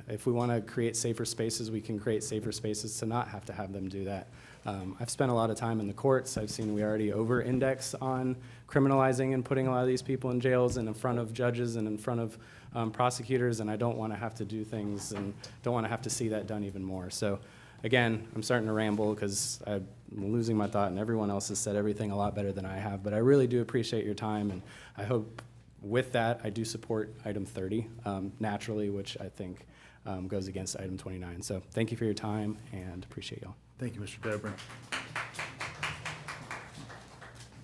If we want to create safer spaces, we can create safer spaces to not have to have them do that. I've spent a lot of time in the courts. I've seen we already over-index on criminalizing and putting a lot of these people in jails and in front of judges and in front of prosecutors, and I don't want to have to do things and don't want to have to see that done even more. So again, I'm starting to ramble because I'm losing my thought, and everyone else has said everything a lot better than I have, but I really do appreciate your time, and I hope with that, I do support item 30 naturally, which I think goes against item 29. So thank you for your time and appreciate y'all. Thank you, Mr. Dobrin.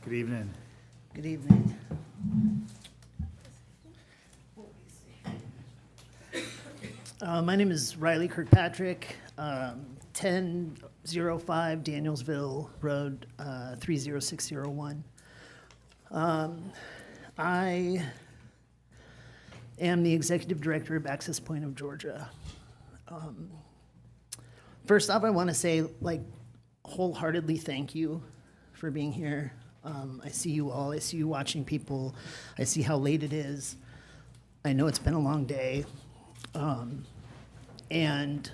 Good evening. Good evening. My name is Riley Kirkpatrick, 1005 Danielsville Road, 30601. I am the executive director of Access Point of Georgia. First off, I want to say, wholeheartedly thank you for being here. I see you all. I see you watching people. I see how late it is. I know it's been a long day. And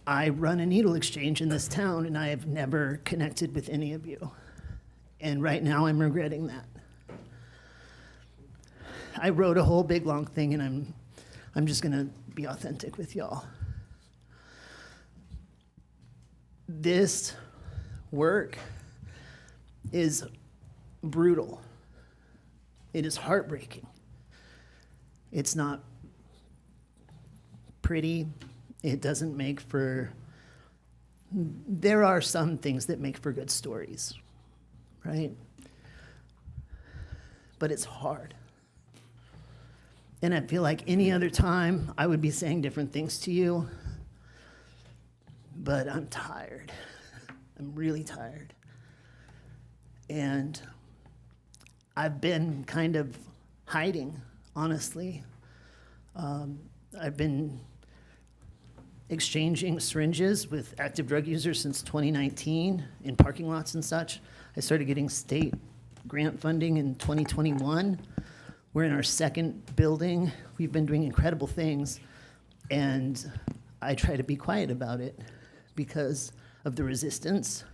I run a needle exchange in this town, and I have never connected with any of you. And right now, I'm regretting that. I wrote a whole big long thing, and I'm just gonna be authentic with y'all. This work is brutal. It is heartbreaking. It's not pretty. It doesn't make for, there are some things that make for good stories, right? But it's hard. And I feel like any other time I would be saying different things to you, but I'm tired. I'm really tired. And I've been kind of hiding, honestly. I've been exchanging syringes with active drug users since 2019 in parking lots and such. I started getting state grant funding in 2021. We're in our second building. We've been doing incredible things, and I try to be quiet about it because of the resistance,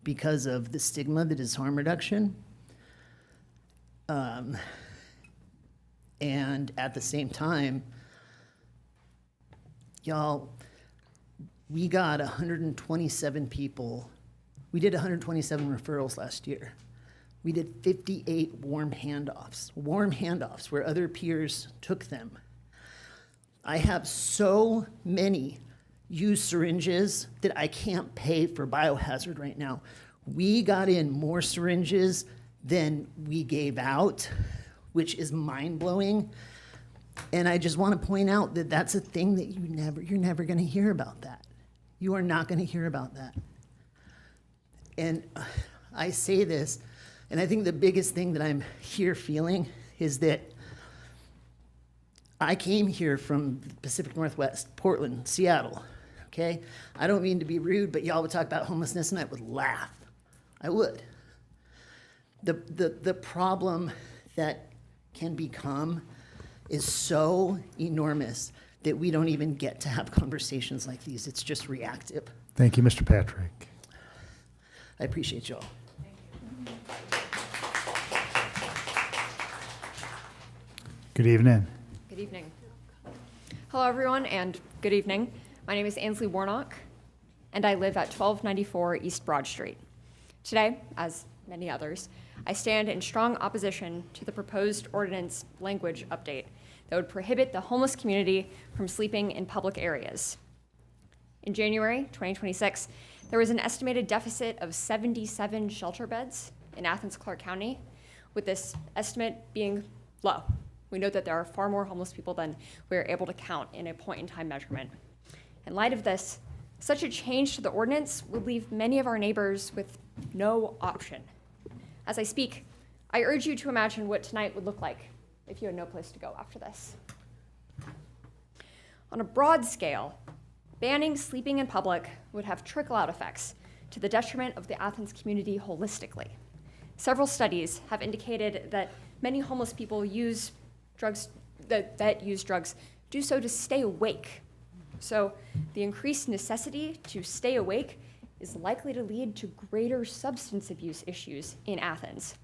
because of the stigma that is harm reduction. And at the same time, y'all, we got 127 people. We did 127 referrals last year. We did 58 warm handoffs where other peers took them. I have so many used syringes that I can't pay for biohazard right now. We got in more syringes than we gave out, which is mind-blowing. And I just want to point out that that's a thing that you're never going to hear about that. You are not going to hear about that. And I say this, and I think the biggest thing that I'm here feeling is that I came here from the Pacific Northwest, Portland, Seattle, okay? I don't mean to be rude, but y'all would talk about homelessness and I would laugh. I would. The problem that can become is so enormous that we don't even get to have conversations like these. It's just reactive. Thank you, Mr. Patrick. I appreciate y'all. Good evening. Good evening. Hello, everyone, and good evening. My name is Ansley Warnock, and I live at 1294 East Broad Street. Today, as many others, I stand in strong opposition to the proposed ordinance language update that would prohibit the homeless community from sleeping in public areas. In January 2026, there was an estimated deficit of 77 shelter beds in Athens-Clarke County, with this estimate being low. We know that there are far more homeless people than we are able to count in a point-in-time measurement. In light of this, such a change to the ordinance would leave many of our neighbors with no option. As I speak, I urge you to imagine what tonight would look like if you had no place to go after this. On a broad scale, banning sleeping in public would have trickle-out effects to the detriment of the Athens community holistically. Several studies have indicated that many homeless people use drugs that use drugs do so to stay awake. So the increased necessity to stay awake is likely to lead to greater substance abuse issues in Athens.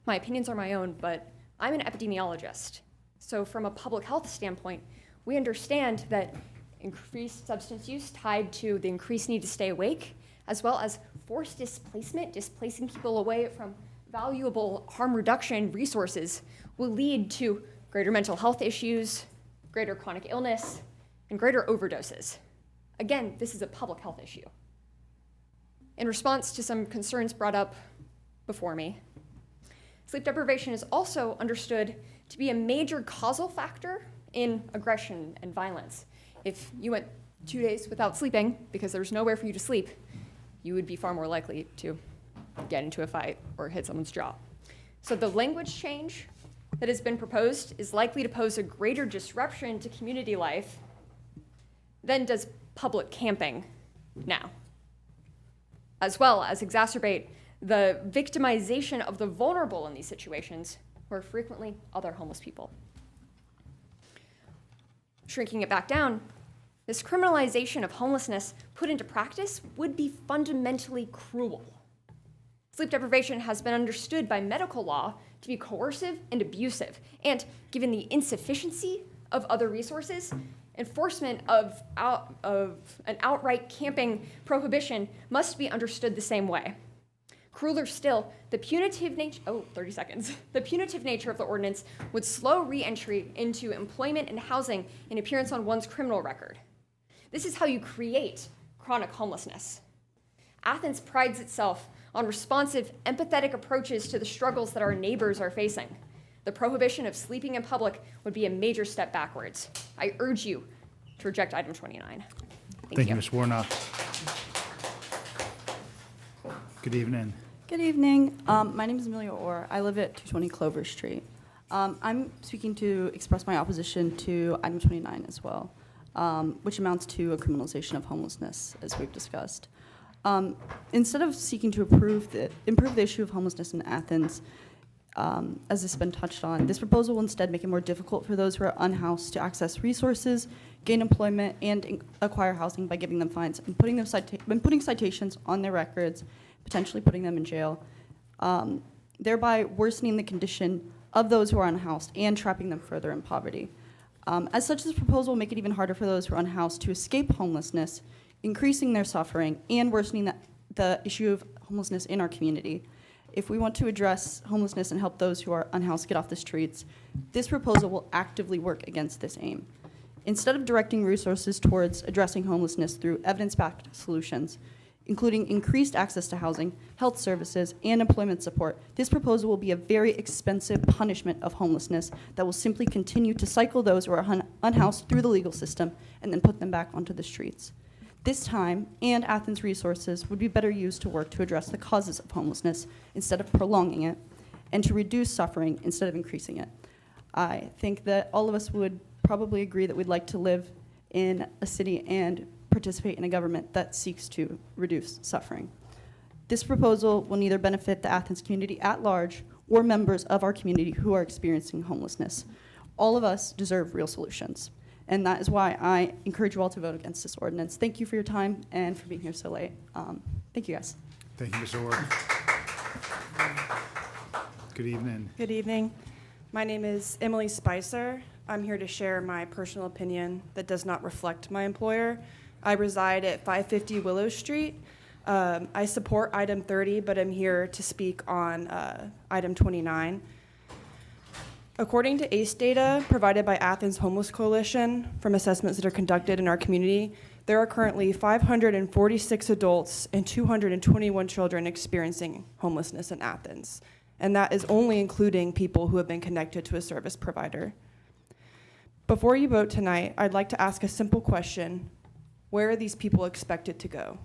My opinions are my own, but I'm an epidemiologist. So from a public health standpoint, we understand that increased substance use tied to the increased need to stay awake, as well as forced displacement, displacing people away from valuable harm reduction resources, will lead to greater mental health issues, greater chronic illness, and greater overdoses. Again, this is a public health issue. In response to some concerns brought up before me, sleep deprivation is also understood to be a major causal factor in aggression and violence. If you went 2 days without sleeping because there's nowhere for you to sleep, you would be far more likely to get into a fight or hit someone's jaw. So the language change that has been proposed is likely to pose a greater disruption to community life than does public camping now, as well as exacerbate the victimization of the vulnerable in these situations, who are frequently other homeless people. Shrinking it back down, this criminalization of homelessness put into practice would be fundamentally cruel. Sleep deprivation has been understood by medical law to be coercive and abusive, and given the insufficiency of other resources, enforcement of an outright camping prohibition must be understood the same way. Crueler still, the punitive nature, The punitive nature of the ordinance would slow re-entry into employment and housing and appearance on one's criminal record. This is how you create chronic homelessness. Athens prides itself on responsive, empathetic approaches to the struggles that our neighbors are facing. The prohibition of sleeping in public would be a major step backwards. I urge you to reject item 29. Thank you, Ms. Warnock. Good evening. Good evening. My name is Amelia Orr. I live at 220 Clover Street. I'm speaking to express my opposition to item 29 as well, which amounts to a criminalization of homelessness, as we've discussed. Instead of seeking to improve the issue of homelessness in Athens, as has been touched on, this proposal will instead make it more difficult for those who are unhoused to access resources, gain employment, and acquire housing by giving them fines and putting citations on their records, potentially putting them in jail, thereby worsening the condition of those who are unhoused and trapping them further in poverty. As such, this proposal will make it even harder for those who are unhoused to escape homelessness, increasing their suffering and worsening the issue of homelessness in our community. If we want to address homelessness and help those who are unhoused get off the streets, this proposal will actively work against this aim. Instead of directing resources towards addressing homelessness through evidence-backed solutions, including increased access to housing, health services, and employment support, this proposal will be a very expensive punishment of homelessness that will simply continue to cycle those who are unhoused through the legal system and then put them back onto the streets. This time and Athens' resources would be better used to work to address the causes of homelessness instead of prolonging it, and to reduce suffering instead of increasing it. I think that all of us would probably agree that we'd like to live in a city and participate in a government that seeks to reduce suffering. This proposal will neither benefit the Athens community at large or members of our community who are experiencing homelessness. All of us deserve real solutions. And that is why I encourage you all to vote against this ordinance. Thank you for your time and for being here so late. Thank you, guys. Thank you, Ms. Orr. Good evening. Good evening. My name is Emily Spicer. I'm here to share my personal opinion that does not reflect my employer. I reside at 550 Willow Street. I support item 30, but I'm here to speak on item 29. According to ACE data provided by Athens Homeless Coalition from assessments that are conducted in our community, there are currently 546 adults and 221 children experiencing homelessness in Athens. and that is only including people who have been connected to a service provider. Before you vote tonight, I'd like to ask a simple question. Where are these people expected to go?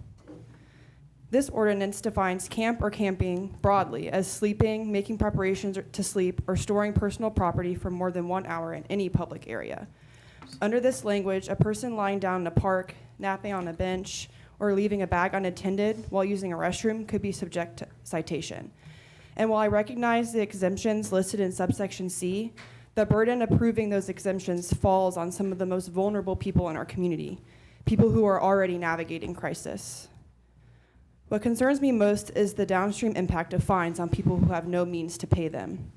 This ordinance defines camp or camping broadly as sleeping, making preparations to sleep, or storing personal property for more than 1 hour in any public area. Under this language, a person lying down in a park, napping on a bench, or leaving a bag unattended while using a restroom could be subject to citation. And while I recognize the exemptions listed in subsection C, the burden of proving those exemptions falls on some of the most vulnerable people in our community, people who are already navigating crisis. What concerns me most is the downstream impact of fines on people who have no means to pay them.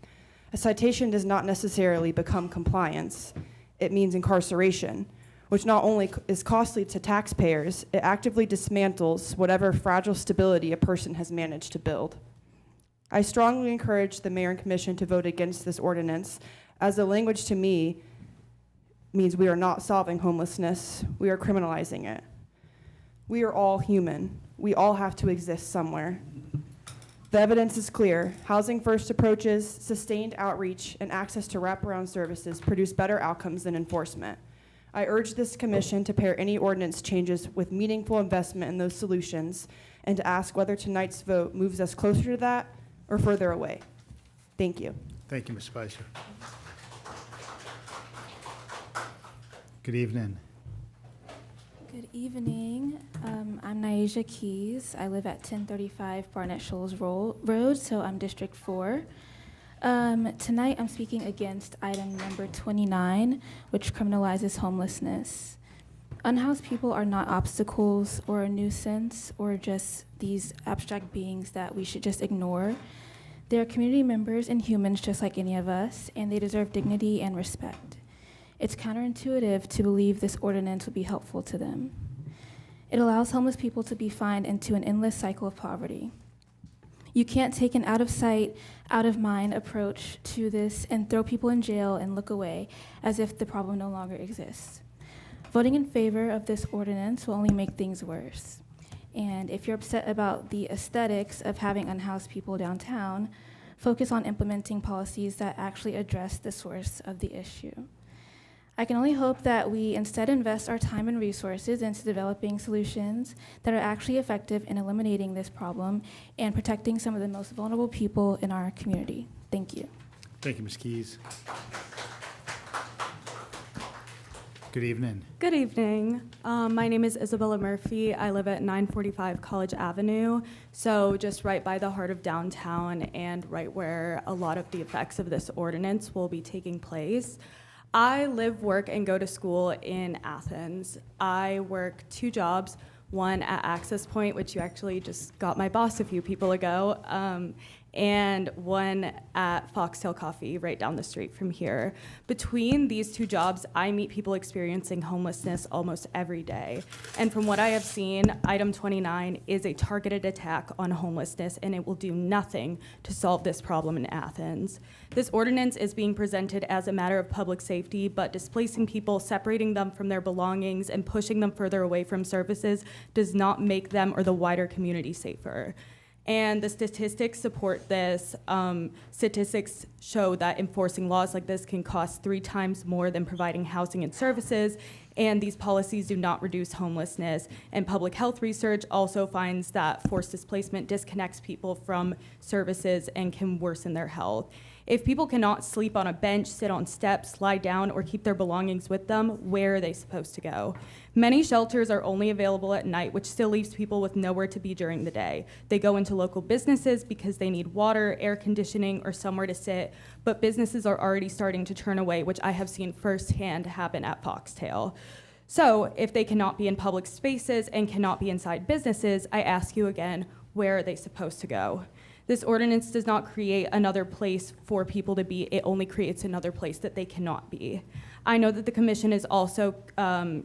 A citation does not necessarily become compliance. It means incarceration, which not only is costly to taxpayers, it actively dismantles whatever fragile stability a person has managed to build. I strongly encourage the mayor and commission to vote against this ordinance, as the language to me means we are not solving homelessness, we are criminalizing it. We are all human. We all have to exist somewhere. The evidence is clear. Housing first approaches, sustained outreach, and access to wraparound services produce better outcomes than enforcement. I urge this commission to pair any ordinance changes with meaningful investment in those solutions and to ask whether tonight's vote moves us closer to that or further away. Thank you. Thank you, Ms. Spicer. Good evening. Good evening. I'm Nyasia Keys. I live at 1035 Barnett Shoals Road, so I'm District 4. Tonight I'm speaking against item number 29, which criminalizes homelessness. Unhoused people are not obstacles or a nuisance or just these abstract beings that we should just ignore. They're community members and humans just like any of us, and they deserve dignity and respect. It's counterintuitive to believe this ordinance would be helpful to them. It allows homeless people to be fined into an endless cycle of poverty. You can't take an out-of-sight, out-of-mind approach to this and throw people in jail and look away as if the problem no longer exists. Voting in favor of this ordinance will only make things worse. And if you're upset about the aesthetics of having unhoused people downtown, focus on implementing policies that actually address the source of the issue. I can only hope that we instead invest our time and resources into developing solutions that are actually effective in eliminating this problem and protecting some of the most vulnerable people in our community. Thank you. Thank you, Ms. Keys. Good evening. Good evening. My name is Isabella Murphy. I live at 945 College Avenue, so just right by the heart of downtown and right where a lot of the effects of this ordinance will be taking place. I live, work, and go to school in Athens. I work 2 jobs, one at Access Point, which you actually just got my boss a few people ago, and one at Foxtail Coffee right down the street from here. Between these 2 jobs, I meet people experiencing homelessness almost every day. And from what I have seen, item 29 is a targeted attack on homelessness, and it will do nothing to solve this problem in Athens. This ordinance is being presented as a matter of public safety, but displacing people, separating them from their belongings, and pushing them further away from services does not make them or the wider community safer. And the statistics support this. Statistics show that enforcing laws like this can cost 3 times more than providing housing and services, and these policies do not reduce homelessness. And public health research also finds that forced displacement disconnects people from services and can worsen their health. If people cannot sleep on a bench, sit on steps, lie down, or keep their belongings with them, where are they supposed to go? Many shelters are only available at night, which still leaves people with nowhere to be during the day. They go into local businesses because they need water, air conditioning, or somewhere to sit, but businesses are already starting to turn away, which I have seen firsthand happen at Foxtail. So if they cannot be in public spaces and cannot be inside businesses, I ask you again, where are they supposed to go? This ordinance does not create another place for people to be. It only creates another place that they cannot be. I know that the commission is also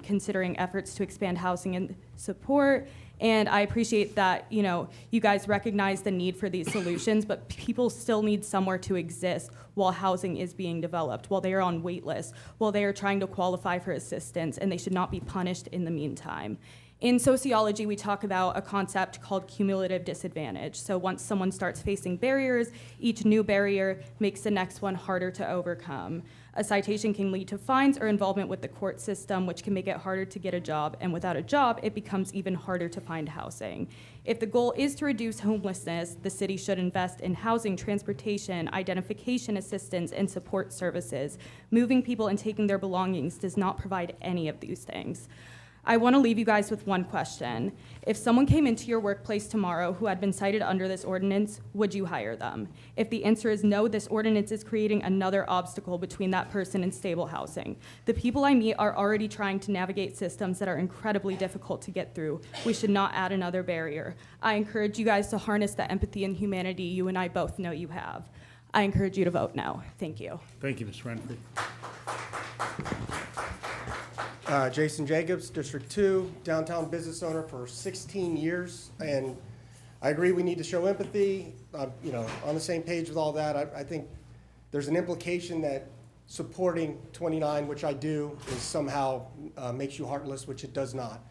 considering efforts to expand housing and support, and I appreciate that you guys recognize the need for these solutions, but people still need somewhere to exist while housing is being developed, while they are on wait lists, while they are trying to qualify for assistance, and they should not be punished in the meantime. In sociology, we talk about a concept called cumulative disadvantage. So once someone starts facing barriers, each new barrier makes the next one harder to overcome. A citation can lead to fines or involvement with the court system, which can make it harder to get a job, and without a job, it becomes even harder to find housing. If the goal is to reduce homelessness, the city should invest in housing, transportation, identification assistance, and support services. Moving people and taking their belongings does not provide any of these things. I want to leave you guys with one question. If someone came into your workplace tomorrow who had been cited under this ordinance, would you hire them? If the answer is no, this ordinance is creating another obstacle between that person and stable housing. The people I meet are already trying to navigate systems that are incredibly difficult to get through. We should not add another barrier. I encourage you guys to harness the empathy and humanity you and I both know you have. I encourage you to vote no. Thank you. Thank you, Ms. Renfrey. Jason Jacobs, District 2, downtown business owner for 16 years, and I agree we need to show empathy. On the same page with all that. I think there's an implication that supporting 29, which I do, is somehow makes you heartless, which it does not.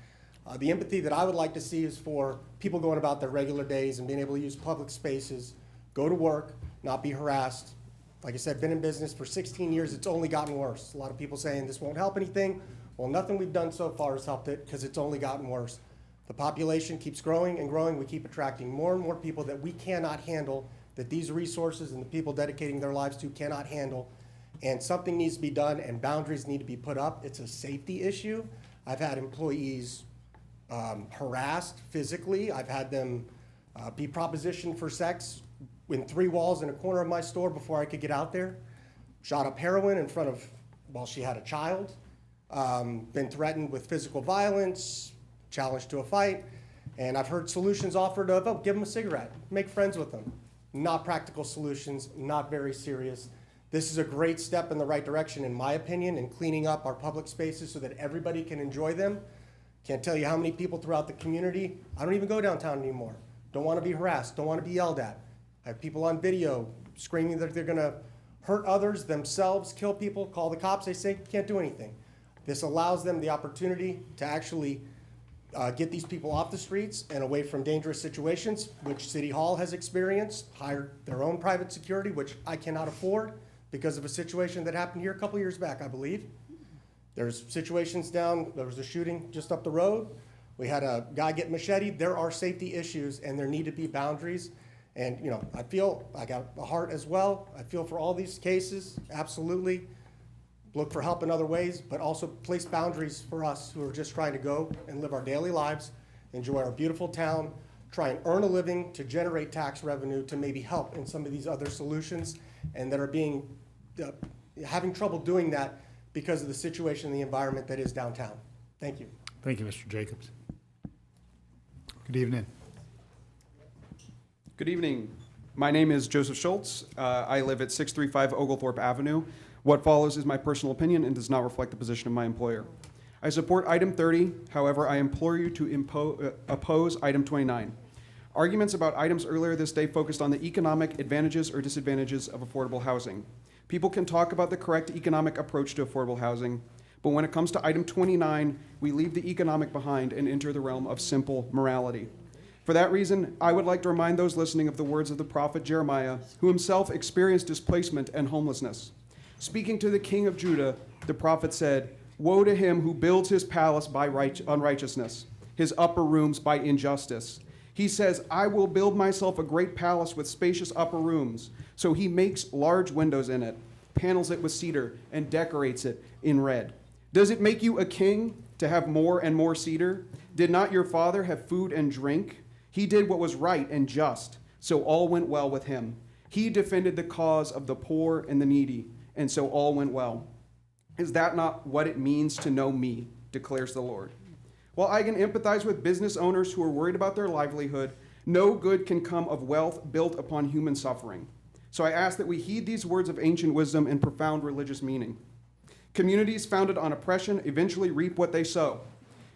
The empathy that I would like to see is for people going about their regular days and being able to use public spaces, go to work, not be harassed. Like I said, been in business for 16 years, it's only gotten worse. A lot of people saying this won't help anything. Well, nothing we've done so far has helped it because it's only gotten worse. The population keeps growing and growing. We keep attracting more and more people that we cannot handle, that these resources and the people dedicating their lives to cannot handle. And something needs to be done and boundaries need to be put up. It's a safety issue. I've had employees harassed physically. I've had them be propositioned for sex in 3 walls in a corner of my store before I could get out there. Shot up heroin in front of, while she had a child. Been threatened with physical violence, challenged to a fight, and I've heard solutions offered of, oh, give them a cigarette, make friends with them. Not practical solutions, not very serious. This is a great step in the right direction, in my opinion, in cleaning up our public spaces so that everybody can enjoy them. Can't tell you how many people throughout the community, I don't even go downtown anymore, don't want to be harassed, don't want to be yelled at. I have people on video screaming that they're going to hurt others, themselves, kill people, call the cops, they say, can't do anything. This allows them the opportunity to actually get these people off the streets and away from dangerous situations, which City Hall has experienced, hired their own private security, which I cannot afford because of a situation that happened here a couple years back, I believe. There's situations down, there was a shooting just up the road. We had a guy get macheted. There are safety issues and there need to be boundaries. And I feel, I got a heart as well. I feel for all these cases, absolutely. Look for help in other ways, but also place boundaries for us who are just trying to go and live our daily lives, enjoy our beautiful town, try and earn a living to generate tax revenue to maybe help in some of these other solutions, and that are having trouble doing that because of the situation and the environment that is downtown. Thank you. Thank you, Mr. Jacobs. Good evening. Good evening. My name is Joseph Schultz. I live at 635 Oglethorpe Avenue. What follows is my personal opinion and does not reflect the position of my employer. I support item 30. However, I implore you to oppose item 29. Arguments about items earlier this day focused on the economic advantages or disadvantages of affordable housing. People can talk about the correct economic approach to affordable housing, but when it comes to item 29, we leave the economic behind and enter the realm of simple morality. For that reason, I would like to remind those listening of the words of the prophet Jeremiah, who himself experienced displacement and homelessness. Speaking to the king of Judah, the prophet said, "Woe to him who builds his palace by unrighteousness, his upper rooms by injustice." He says, "I will build myself a great palace with spacious upper rooms." So he makes large windows in it, panels it with cedar, and decorates it in red. Does it make you a king to have more and more cedar? Did not your father have food and drink? He did what was right and just, so all went well with him. He defended the cause of the poor and the needy, and so all went well. Is that not what it means to know me, declares the Lord? While I can empathize with business owners who are worried about their livelihood, no good can come of wealth built upon human suffering. So I ask that we heed these words of ancient wisdom and profound religious meaning. Communities founded on oppression eventually reap what they sow.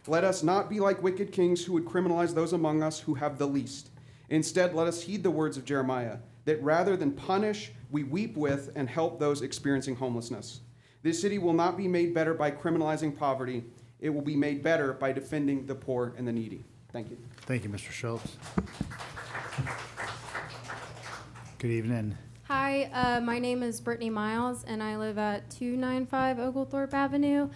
Let us not be like wicked kings who would criminalize those among us who have the least. Instead, let us heed the words of Jeremiah, that rather than punish, we weep with and help those experiencing homelessness. This city will not be made better by criminalizing poverty. It will be made better by defending the poor and the needy. Thank you. Thank you, Mr. Schultz. Good evening. Hi, my name is Brittany Miles, and I live at 295 Oglethorpe Avenue.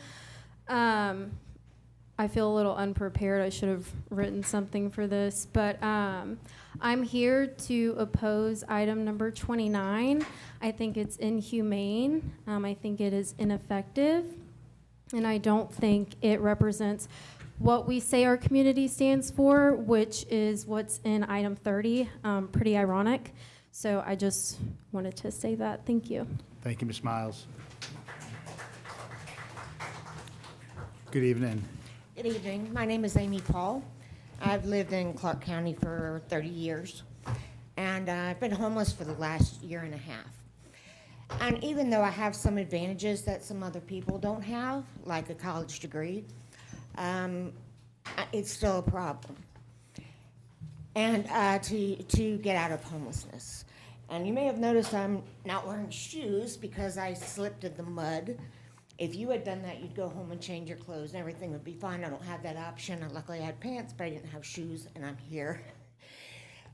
I feel a little unprepared. I should have written something for this, but I'm here to oppose item number 29. I think it's inhumane. I think it is ineffective, and I don't think it represents what we say our community stands for, which is what's in item 30. Pretty ironic. So I just wanted to say that. Thank you. Thank you, Ms. Miles. Good evening. Good evening. My name is Amy Paul. I've lived in Clarke County for 30 years, and I've been homeless for the last year and a half. And even though I have some advantages that some other people don't have, like a college degree, it's still a problem. And to get out of homelessness. And you may have noticed I'm not wearing shoes because I slipped in the mud. If you had done that, you'd go home and change your clothes and everything would be fine. I don't have that option. Luckily, I had pants, but I didn't have shoes, and I'm here.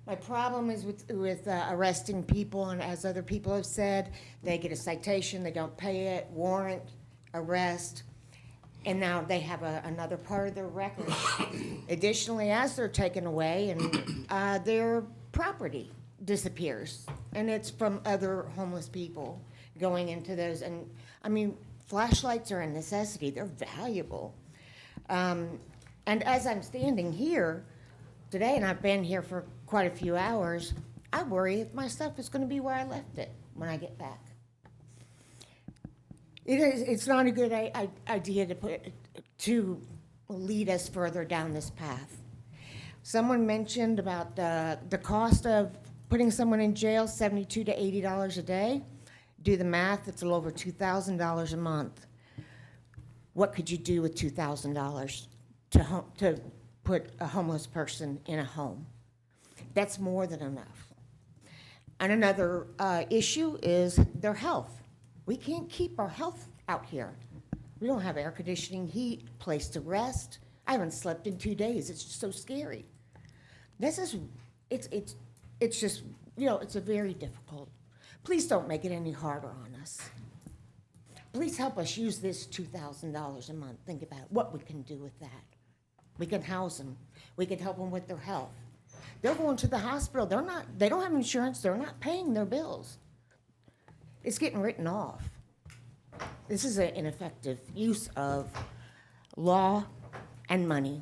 My problem is with arresting people, and as other people have said, they get a citation, they don't pay it, warrant, arrest, and now they have another part of their record. Additionally, as they're taken away, and their property disappears, and it's from other homeless people going into those. And I mean, flashlights are a necessity. They're valuable. And as I'm standing here today, and I've been here for quite a few hours, I worry if my stuff is going to be where I left it when I get back. It's not a good idea to lead us further down this path. Someone mentioned about the cost of putting someone in jail, $72 to $80 a day. Do the math, it's a little over $2,000 a month. What could you do with $2,000 to put a homeless person in a home? That's more than enough. And another issue is their health. We can't keep our health out here. We don't have air conditioning, heat, place to rest. I haven't slept in 2 days. It's just so scary. This is, it's just, you know, it's a very difficult. Please don't make it any harder on us. Please help us use this $2,000 a month. Think about what we can do with that. We can house them. We can help them with their health. They're going to the hospital. They don't have insurance. They're not paying their bills. It's getting written off. This is an ineffective use of law and money.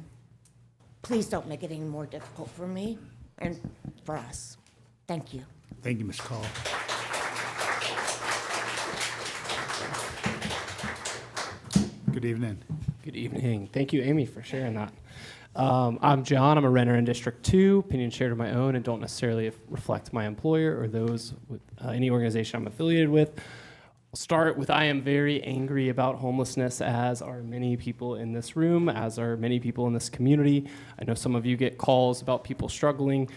Please don't make it any more difficult for me and for us. Thank you. Thank you, Ms. Call. Good evening. Good evening. Thank you, Amy, for sharing that. I'm John. I'm a renter in District 2, opinion shared of my own, and don't necessarily reflect my employer or those with any organization I'm affiliated with. I'll start with I am very angry about homelessness, as are many people in this room, as are many people in this community. I know some of you get calls about people struggling.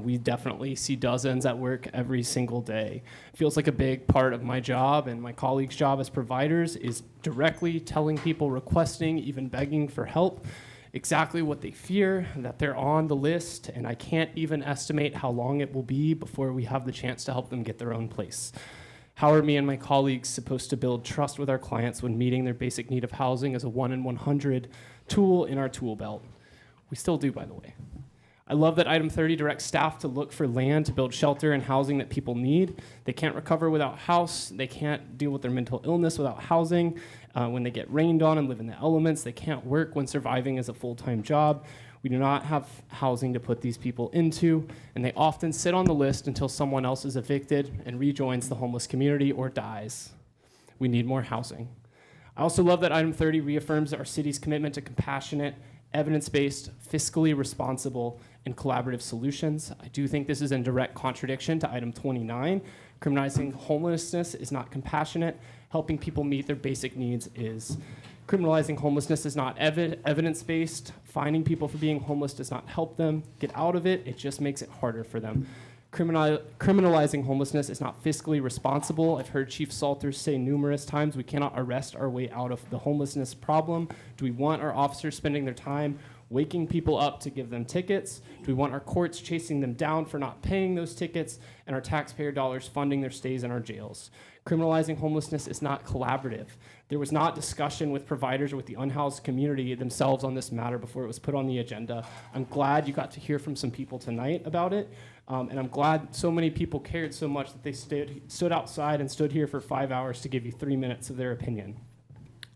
We definitely see dozens at work every single day. It feels like a big part of my job and my colleagues' job as providers is directly telling people, requesting, even begging for help, exactly what they fear, that they're on the list, and I can't even estimate how long it will be before we have the chance to help them get their own place. How are me and my colleagues supposed to build trust with our clients when meeting their basic need of housing is a 1 in 100 tool in our tool belt? We still do, by the way. I love that item 30 directs staff to look for land to build shelter and housing that people need. They can't recover without house. They can't deal with their mental illness without housing. When they get rained on and live in the elements, they can't work when surviving is a full-time job. We do not have housing to put these people into, and they often sit on the list until someone else is evicted and rejoins the homeless community or dies. We need more housing. I also love that item 30 reaffirms our city's commitment to compassionate, evidence-based, fiscally responsible, and collaborative solutions. I do think this is in direct contradiction to item 29. Criminalizing homelessness is not compassionate. Helping people meet their basic needs is. Criminalizing homelessness is not evidence-based. Finding people for being homeless does not help them get out of it. It just makes it harder for them. Criminalizing homelessness is not fiscally responsible. I've heard Chief Salters say numerous times we cannot arrest our way out of the homelessness problem. Do we want our officers spending their time waking people up to give them tickets? Do we want our courts chasing them down for not paying those tickets and our taxpayer dollars funding their stays in our jails? Criminalizing homelessness is not collaborative. There was not discussion with providers or with the unhoused community themselves on this matter before it was put on the agenda. I'm glad you got to hear from some people tonight about it, and I'm glad so many people cared so much that they stood outside and stood here for 5 hours to give you 3 minutes of their opinion.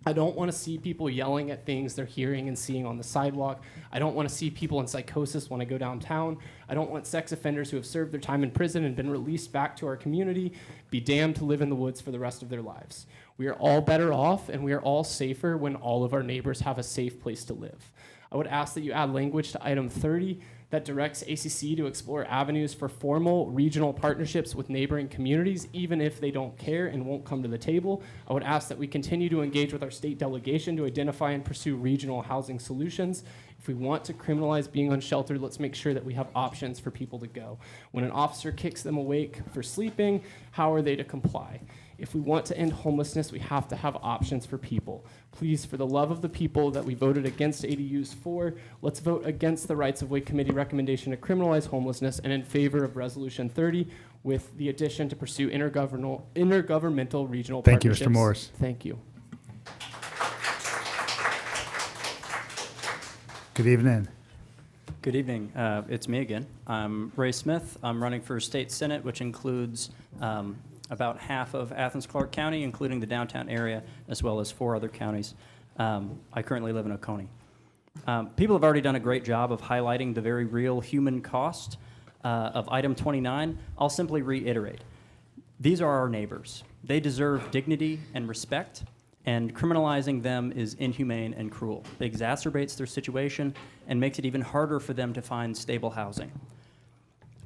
I don't want to see people yelling at things they're hearing and seeing on the sidewalk. I don't want to see people in psychosis when I go downtown. I don't want sex offenders who have served their time in prison and been released back to our community be damned to live in the woods for the rest of their lives. We are all better off and we are all safer when all of our neighbors have a safe place to live. I would ask that you add language to item 30 that directs ACC to explore avenues for formal regional partnerships with neighboring communities, even if they don't care and won't come to the table. I would ask that we continue to engage with our state delegation to identify and pursue regional housing solutions. If we want to criminalize being unsheltered, let's make sure that we have options for people to go. When an officer kicks them awake for sleeping, how are they to comply? If we want to end homelessness, we have to have options for people. Please, for the love of the people that we voted against ADUs for, let's vote against the Rights of Way Committee recommendation to criminalize homelessness and in favor of Resolution 30 with the addition to pursue intergovernmental regional Thank you, partnerships. Mr. Morris. Thank you. Good evening. Good evening. It's me again. I'm Ray Smith. I'm running for State Senate, which includes about half of Athens-Clarke County, including the downtown area, as well as 4 other counties. I currently live in Oconee. People have already done a great job of highlighting the very real human cost of item 29. I'll simply reiterate. These are our neighbors. They deserve dignity and respect, and criminalizing them is inhumane and cruel. It exacerbates their situation and makes it even harder for them to find stable housing.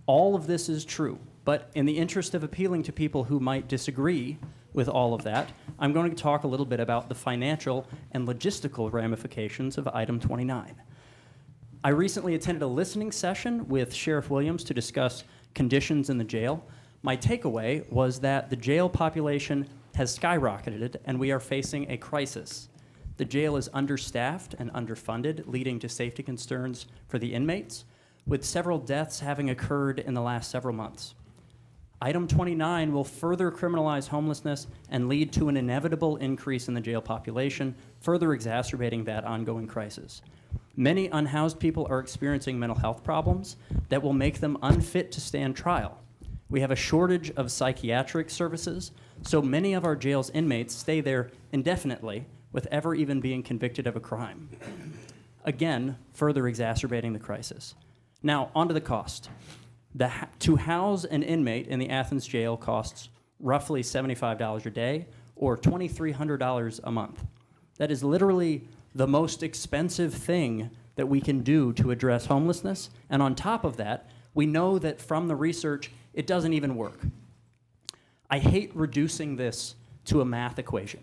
All of this is true, but in the interest of appealing to people who might disagree with all of that, I'm going to talk a little bit about the financial and logistical ramifications of item 29. I recently attended a listening session with Sheriff Williams to discuss conditions in the jail. My takeaway was that the jail population has skyrocketed and we are facing a crisis. The jail is understaffed and underfunded, leading to safety concerns for the inmates, with several deaths having occurred in the last several months. Item 29 will further criminalize homelessness and lead to an inevitable increase in the jail population, further exacerbating that ongoing crisis. Many unhoused people are experiencing mental health problems that will make them unfit to stand trial. We have a shortage of psychiatric services, so many of our jail's inmates stay there indefinitely with ever even being convicted of a crime. Again, further exacerbating the crisis. Now, onto the cost. To house an inmate in the Athens jail costs roughly $75 a day or $2,300 a month. That is literally the most expensive thing that we can do to address homelessness. And on top of that, we know that from the research, it doesn't even work. I hate reducing this to a math equation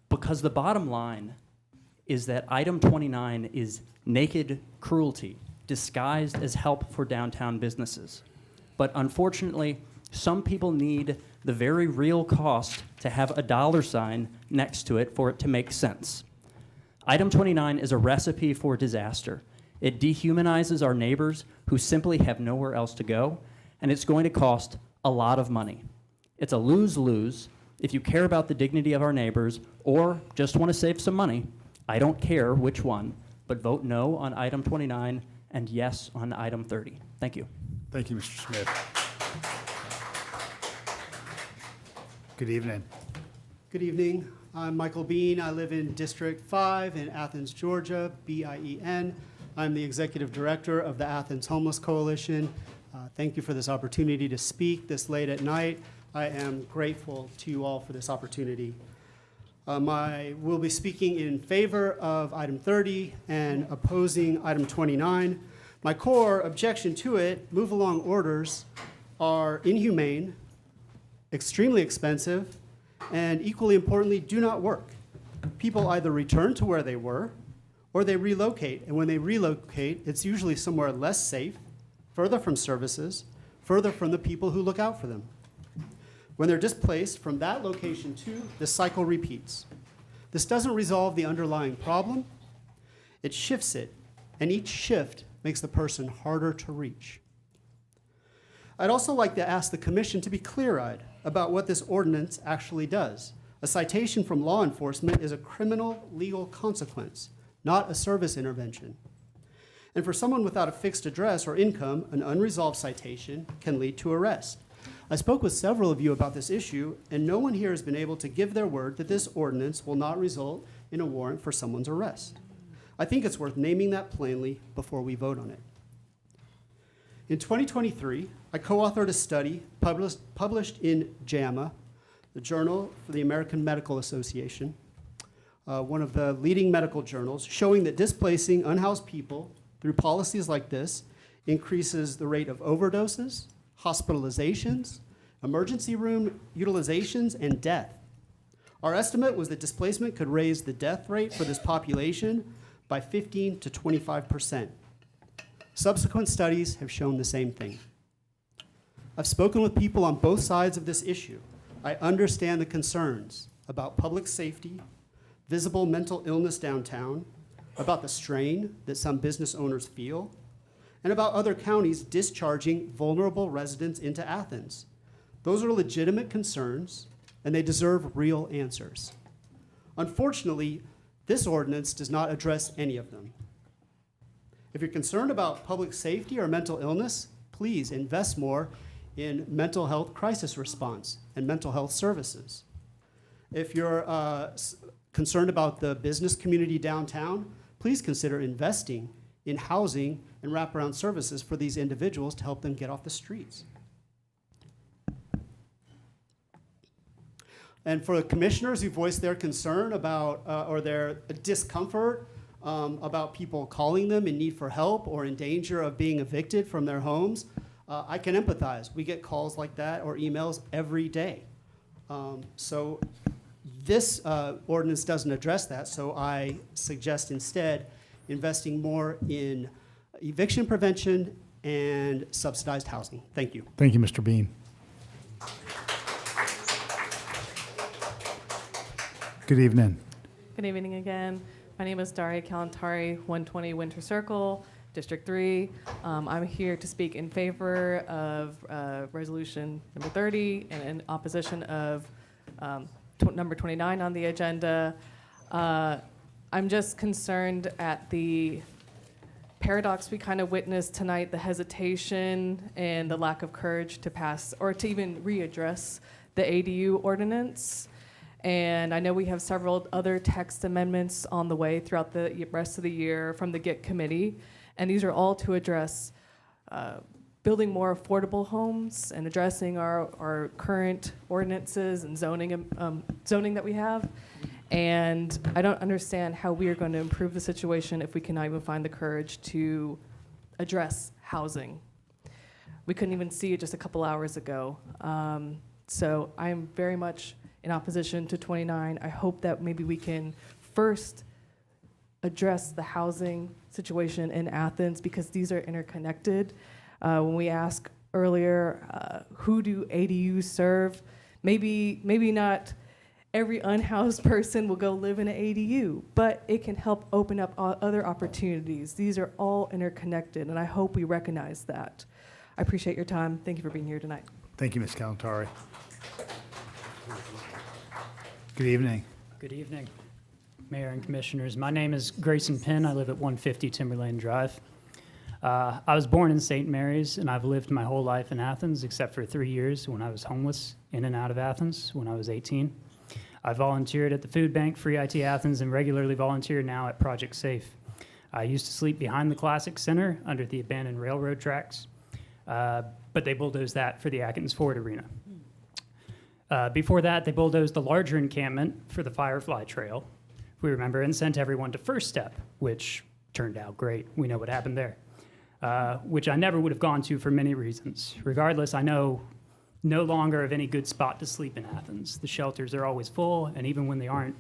because the bottom line is that item 29 is naked cruelty disguised as help for downtown businesses. But unfortunately, some people need the very real cost to have a dollar sign next to it for it to make sense. Item 29 is a recipe for disaster. It dehumanizes our neighbors who simply have nowhere else to go, and it's going to cost a lot of money. It's a lose-lose. If you care about the dignity of our neighbors or just want to save some money, I don't care which one, but vote no on item 29 and yes on item 30. Thank you. Thank you, Mr. Smith. Good evening. Good evening. I'm Michael Bean. I live in District 5 in Athens, Georgia, BIEN. I'm the Executive Director of the Athens Homeless Coalition. Thank you for this opportunity to speak this late at night. I am grateful to you all for this opportunity. I will be speaking in favor of item 30 and opposing item 29. My core objection to it, move-along orders, are inhumane, extremely expensive, and equally importantly, do not work. People either return to where they were or they relocate. And when they relocate, it's usually somewhere less safe, further from services, further from the people who look out for them. When they're displaced from that location too, the cycle repeats. This doesn't resolve the underlying problem, it shifts it, and each shift makes the person harder to reach. I'd also like to ask the commission to be clear-eyed about what this ordinance actually does. A citation from law enforcement is a criminal legal consequence, not a service intervention. And for someone without a fixed address or income, an unresolved citation can lead to arrest. I spoke with several of you about this issue, and no one here has been able to give their word that this ordinance will not result in a warrant for someone's arrest. I think it's worth naming that plainly before we vote on it. In 2023, I co-authored a study published in JAMA, the Journal for the American Medical Association, one of the leading medical journals, showing that displacing unhoused people through policies like this increases the rate of overdoses, hospitalizations, emergency room utilizations, and death. Our estimate was that displacement could raise the death rate for this population by 15 to 25%. Subsequent studies have shown the same thing. I've spoken with people on both sides of this issue. I understand the concerns about public safety, visible mental illness downtown, about the strain that some business owners feel, and about other counties discharging vulnerable residents into Athens. Those are legitimate concerns, and they deserve real answers. Unfortunately, this ordinance does not address any of them. If you're concerned about public safety or mental illness, please invest more in mental health crisis response and mental health services. If you're concerned about the business community downtown, please consider investing in housing and wraparound services for these individuals to help them get off the streets. And for the commissioners who voiced their concern about, or their discomfort about people calling them in need for help or in danger of being evicted from their homes, I can empathize. We get calls like that or emails every day. So this ordinance doesn't address that, so I suggest instead investing more in eviction prevention and subsidized housing. Thank you. Thank you, Mr. Bean. Good evening. Good evening again. My name is Daria Kalantari, 120 Winter Circle, District 3. I'm here to speak in favor of resolution number 30 and in opposition of number 29 on the agenda. I'm just concerned at the paradox we kind of witnessed tonight, the hesitation and the lack of courage to pass or to even readdress the ADU ordinance. And I know we have several other text amendments on the way throughout the rest of the year from the GDOT committee. And these are all to address building more affordable homes and addressing our current ordinances and zoning that we have. And I don't understand how we are going to improve the situation if we cannot even find the courage to address housing. We couldn't even see it just a couple hours ago. So I'm very much in opposition to 29. I hope that maybe we can first address the housing situation in Athens because these are interconnected. When we asked earlier, who do ADUs serve? Maybe not every unhoused person will go live in an ADU, but it can help open up other opportunities. These are all interconnected, and I hope we recognize that. I appreciate your time. Thank you for being here tonight. Thank you, Ms. Kalantari. Good evening. Good evening, Mayor and Commissioners. My name is Grayson Penn. I live at 150 Timberlane Drive. I was born in St. Mary's, and I've lived my whole life in Athens, except for 3 years when I was homeless in and out of Athens when I was 18. I volunteered at the food bank, Free IT Athens, and regularly volunteer now at Project Safe. I used to sleep behind the Classic Center under the abandoned railroad tracks, but they bulldozed that for the Atkins Ford Arena. Before that, they bulldozed the larger encampment for the Firefly Trail, if we remember, and sent everyone to First Step, which turned out great. We know what happened there, which I never would have gone to for many reasons. Regardless, I know no longer of any good spot to sleep in Athens. The shelters are always full, and even when they aren't,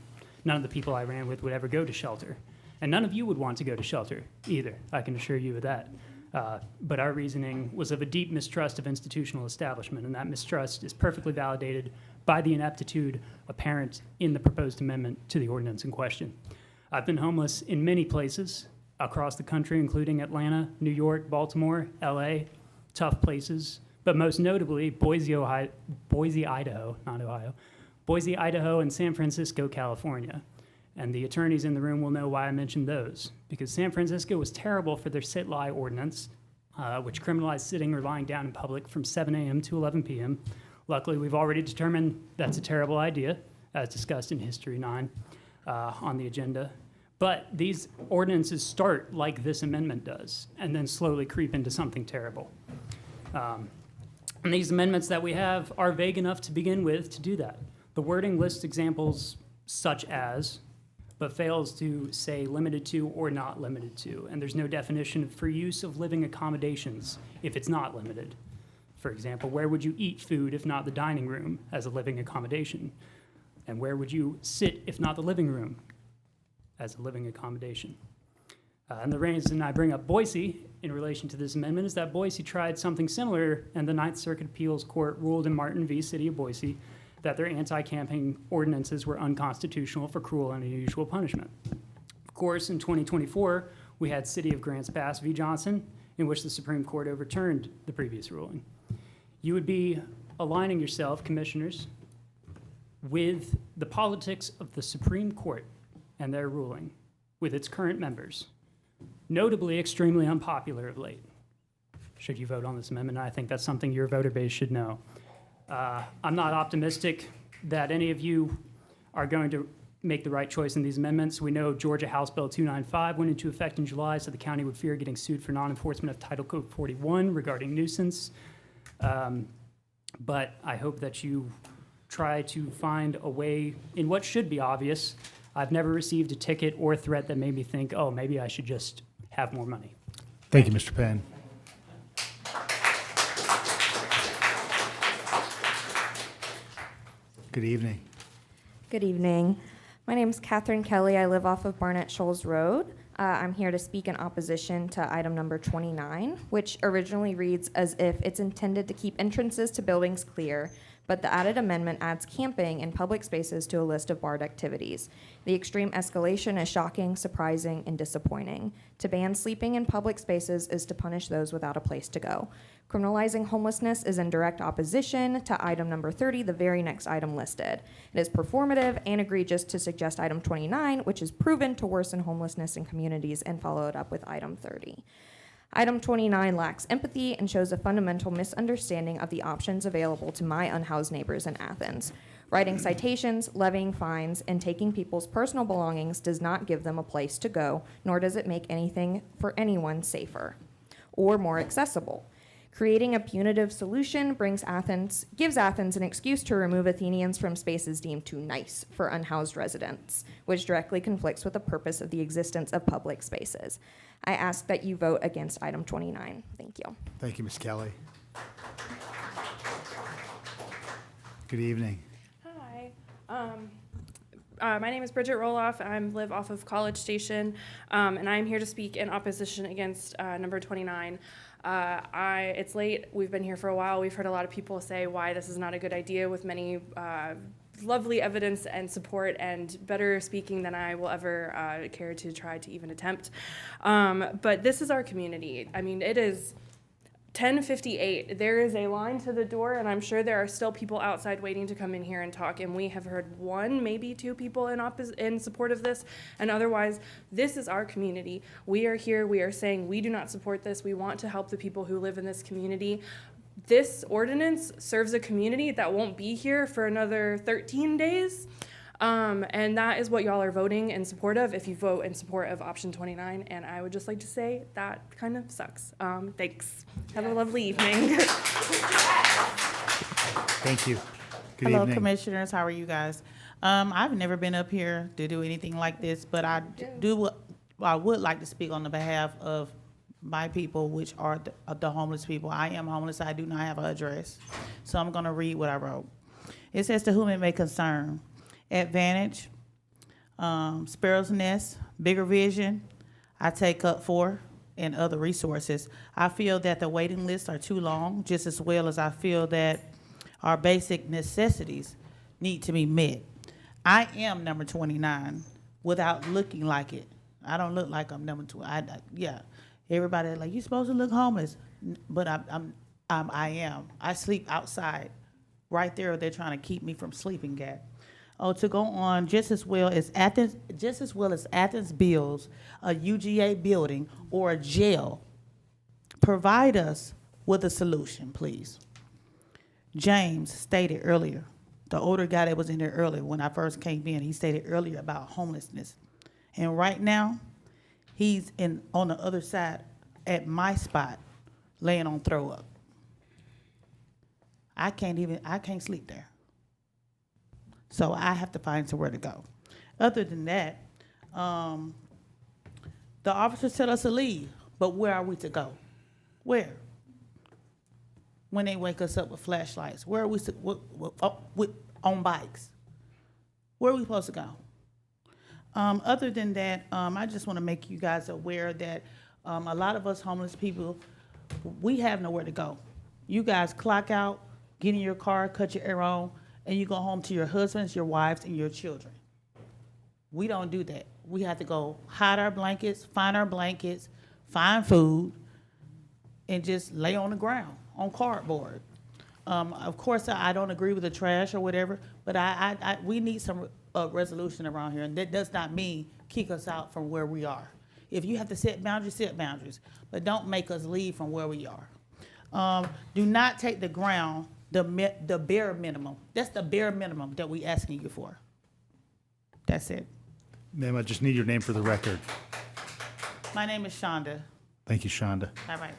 none of the people I ran with would ever go to shelter. And none of you would want to go to shelter either, I can assure you of that. But our reasoning was of a deep mistrust of institutional establishment, and that mistrust is perfectly validated by the ineptitude apparent in the proposed amendment to the ordinance in question. I've been homeless in many places across the country, including Atlanta, New York, Baltimore, LA, tough places, but most notably Boise, Idaho, not Ohio, Boise, Idaho, and San Francisco, California. And the attorneys in the room will know why I mentioned those, because San Francisco was terrible for their sit-lie ordinance, which criminalized sitting or lying down in public from 7 a.m. to 11 p.m. Luckily, we've already determined that's a terrible idea, as discussed in History 9 on the agenda. But these ordinances start like this amendment does, and then slowly creep into something terrible. And these amendments that we have are vague enough to begin with to do that. The wording lists examples such as, but fails to say limited to or not limited to. And there's no definition for use of living accommodations if it's not limited. For example, where would you eat food if not the dining room as a living accommodation? And where would you sit if not the living room as a living accommodation? And the reason I bring up Boise in relation to this amendment is that Boise tried something similar, and the Ninth Circuit Appeals Court ruled in Martin v. City of Boise that their anti-camping ordinances were unconstitutional for cruel and unusual punishment. Of course, in 2024, we had City of Grants Pass v. Johnson, in which the Supreme Court overturned the previous ruling. You would be aligning yourself, commissioners, with the politics of the Supreme Court and their ruling, with its current members, notably extremely unpopular of late, should you vote on this amendment. I think that's something your voter base should know. I'm not optimistic that any of you are going to make the right choice in these amendments. We know Georgia House Bill 295 went into effect in July, so the county would fear getting sued for non-enforcement of Title Code 41 regarding nuisance. But I hope that you try to find a way in what should be obvious. I've never received a ticket or threat that made me think, oh, maybe I should just have more money. Thank you, Mr. Penn. Good evening. Good evening. My name is Catherine Kelly. I live off of Barnett Shoals Road. I'm here to speak in opposition to item number 29, which originally reads as if it's intended to keep entrances to buildings clear, but the added amendment adds camping in public spaces to a list of barred activities. The extreme escalation is shocking, surprising, and disappointing. To ban sleeping in public spaces is to punish those without a place to go. Criminalizing homelessness is in direct opposition to item number 30, the very next item listed. It is performative and egregious to suggest item 29, which is proven to worsen homelessness in communities, and follow it up with item 30. Item 29 lacks empathy and shows a fundamental misunderstanding of the options available to my unhoused neighbors in Athens. Writing citations, levying fines, and taking people's personal belongings does not give them a place to go, nor does it make anything for anyone safer or more accessible. Creating a punitive solution gives Athens an excuse to remove Athenians from spaces deemed too nice for unhoused residents, which directly conflicts with the purpose of the existence of public spaces. I ask that you vote against item 29. Thank you. Thank you, Ms. Kelly. Good evening. Hi. My name is Bridget Roloff. I live off of College Station, and I'm here to speak in opposition against number 29. It's late. We've been here for a while. We've heard a lot of people say why this is not a good idea, with many lovely evidence and support and better speaking than I will ever care to try to even attempt. But this is our community. I mean, it is 10:58. There is a line to the door, and I'm sure there are still people outside waiting to come in here and talk, and we have heard one, maybe two people in support of this, and otherwise, this is our community. We are here. We are saying we do not support this. We want to help the people who live in this community. This ordinance serves a community that won't be here for another 13 days. And that is what y'all are voting in support of if you vote in support of option 29. And I would just like to say that kind of sucks. Thanks. Have a lovely evening. Thank you. Good Hello, evening. commissioners. How are you guys? I've never been up here to do anything like this, but I would like to speak on the behalf of my people, which are the homeless people. I am homeless. I do not have an address. So I'm going to read what I wrote. It says, to whom it may concern: Advantage, Sparrow's Nest, Bigger Vision, I take up for, and other resources. I feel that the waiting lists are too long, just as well as I feel that our basic necessities need to be met. I am number 29 without looking like it. I don't look like I'm number 20. Yeah, everybody like, you're supposed to look homeless, but I am. I sleep outside, right there. They're trying to keep me from sleeping at. Oh, to go on, just as well as Athens builds a UGA building or a jail, provide us with a solution, please. James stated earlier, the older guy that was in there earlier when I first came in, he stated earlier about homelessness. And right now, he's on the other side at my spot, laying on throw up. I can't sleep there. So I have to find somewhere to go. Other than that, the officers tell us to leave, but where are we to go? Where? When they wake us up with flashlights, where are we on bikes? Where are we supposed to go? Other than that, I just want to make you guys aware that a lot of us homeless people, we have nowhere to go. You guys clock out, get in your car, cut your air on, and you go home to your husbands, your wives, and your children. We don't do that. We have to go hide our blankets, find food, and just lay on the ground, on cardboard. Of course, I don't agree with the trash or whatever, but we need some resolution around here, and that does not mean kick us out from where we are. If you have to set boundaries, but don't make us leave from where we are. Do not take the ground, the bare minimum. That's the bare minimum that we asking you for. That's it. Ma'am, I just need your name for the record. My name is Shonda. Thank you, Shonda. All right.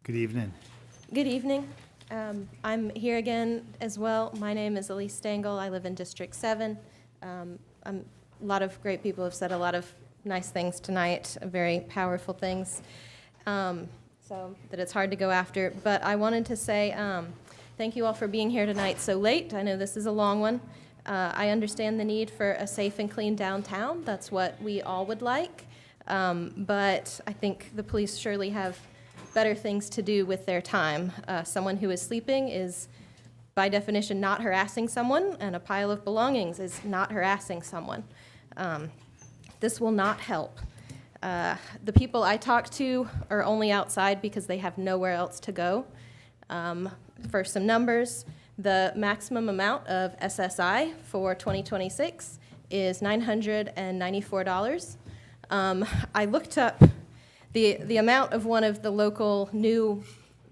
Good evening. Good evening. I'm here again as well. My name is Elise Stengel. I live in District 7. A lot of great people have said a lot of nice things tonight, very powerful things, so that it's hard to go after. But I wanted to say thank you all for being here tonight so late. I know this is a long one. I understand the need for a safe and clean downtown. That's what we all would like. But I think the police surely have better things to do with their time. Someone who is sleeping is, by definition, not harassing someone, and a pile of belongings is not harassing someone. This will not help. The people I talk to are only outside because they have nowhere else to go. For some numbers, the maximum amount of SSI for 2026 is $994. I looked up the amount of one of the local new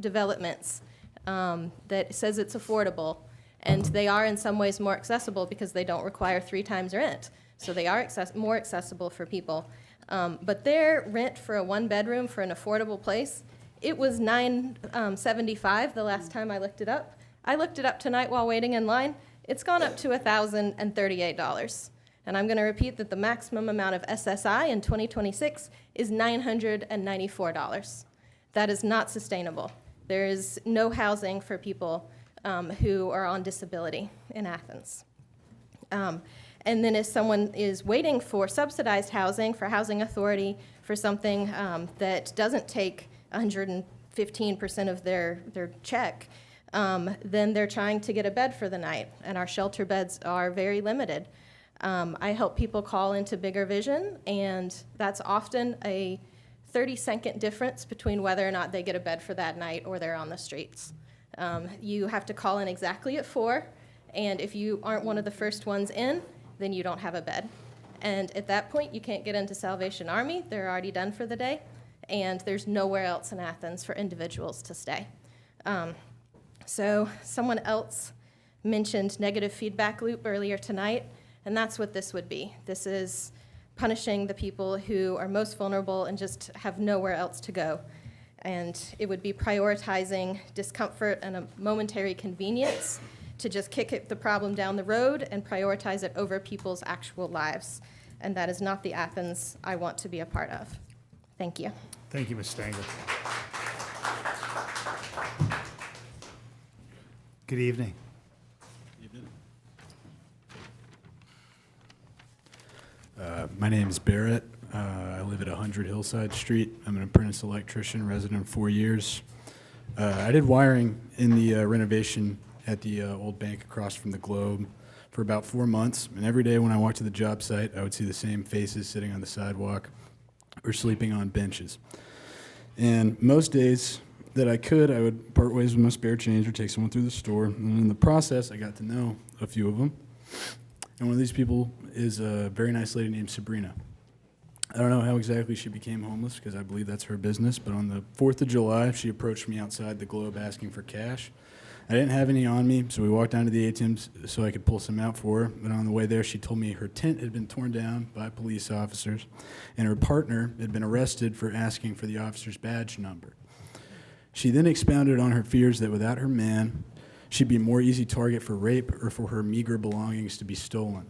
developments that says it's affordable, and they are in some ways more accessible because they don't require 3 times rent. So they are more accessible for people. But their rent for a 1-bedroom for an affordable place, it was $975 the last time I looked it up. I looked it up tonight while waiting in line. It's gone up to $1,038. And I'm going to repeat that the maximum amount of SSI in 2026 is $994. That is not sustainable. There is no housing for people who are on disability in Athens. And then if someone is waiting for subsidized housing, for housing authority, for something that doesn't take 115% of their check, then they're trying to get a bed for the night, and our shelter beds are very limited. I help people call into Bigger Vision, and that's often a 30-second difference between whether or not they get a bed for that night or they're on the streets. You have to call in exactly at 4, and if you aren't one of the first ones in, then you don't have a bed. And at that point, you can't get into Salvation Army. They're already done for the day, and there's nowhere else in Athens for individuals to stay. So someone else mentioned negative feedback loop earlier tonight, and that's what this would be. This is punishing the people who are most vulnerable and just have nowhere else to go. And it would be prioritizing discomfort and a momentary convenience to just kick the problem down the road and prioritize it over people's actual lives. And that is not the Athens I want to be a part of. Thank you. Thank you, Ms. Stengel. Good evening. My name is Barrett. I live at 100 Hillside Street. I'm an apprentice electrician, resident 4 years. I did wiring in the renovation at the old bank across from the Globe for about 4 months. And every day when I walked to the job site, I would see the same faces sitting on the sidewalk or sleeping on benches. And most days that I could, I would part ways with my spare change or take someone through the store. And in the process, I got to know a few of them. And one of these people is a very nice lady named Sabrina. I don't know how exactly she became homeless, because I believe that's her business, but on the 4th of July, she approached me outside the Globe asking for cash. I didn't have any on me, so we walked down to the ATMs so I could pull some out for her. But on the way there, she told me her tent had been torn down by police officers, and her partner had been arrested for asking for the officer's badge number. She then expounded on her fears that without her man, she'd be a more easy target for rape or for her meager belongings to be stolen.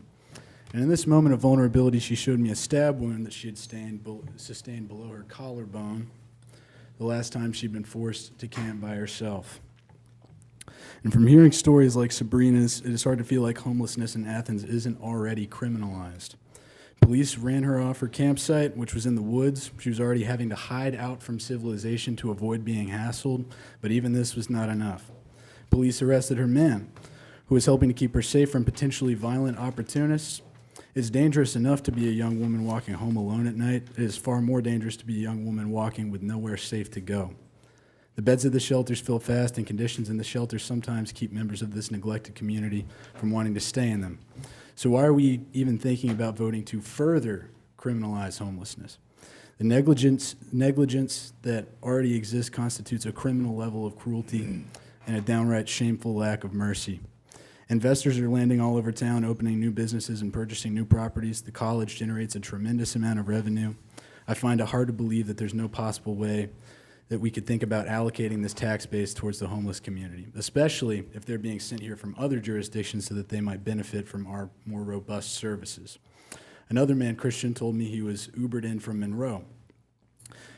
And in this moment of vulnerability, she showed me a stab wound that she had sustained below her collarbone the last time she'd been forced to camp by herself. And from hearing stories like Sabrina's, it is hard to feel like homelessness in Athens isn't already criminalized. Police ran her off her campsite, which was in the woods. She was already having to hide out from civilization to avoid being hassled, but even this was not enough. Police arrested her man, who was helping to keep her safe from potentially violent opportunists. It's dangerous enough to be a young woman walking home alone at night. It is far more dangerous to be a young woman walking with nowhere safe to go. The beds of the shelters fill fast, and conditions in the shelters sometimes keep members of this neglected community from wanting to stay in them. So why are we even thinking about voting to further criminalize homelessness? The negligence that already exists constitutes a criminal level of cruelty and a downright shameful lack of mercy. Investors are landing all over town, opening new businesses and purchasing new properties. The college generates a tremendous amount of revenue. I find it hard to believe that there's no possible way that we could think about allocating this tax base towards the homeless community, especially if they're being sent here from other jurisdictions so that they might benefit from our more robust services. Another man, Christian, told me he was Ubered in from Monroe.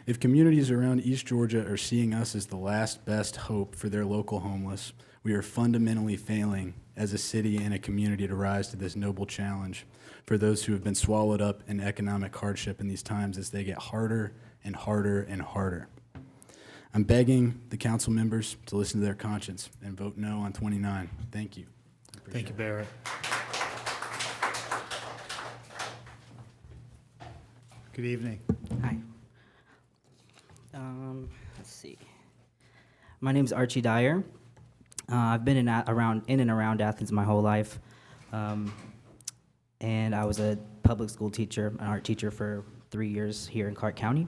If communities around East Georgia are seeing us as the last best hope for their local homeless, we are fundamentally failing as a city and a community to rise to this noble challenge for those who have been swallowed up in economic hardship in these times as they get harder and harder and harder. I'm begging the council members to listen to their conscience and vote no on 29. Thank you. Thank you, Barrett. Good evening. Hi. Let's see. My name's Archie Dyer. I've been in and around Athens my whole life. And I was a public school teacher, an art teacher for 3 years here in Clarke County.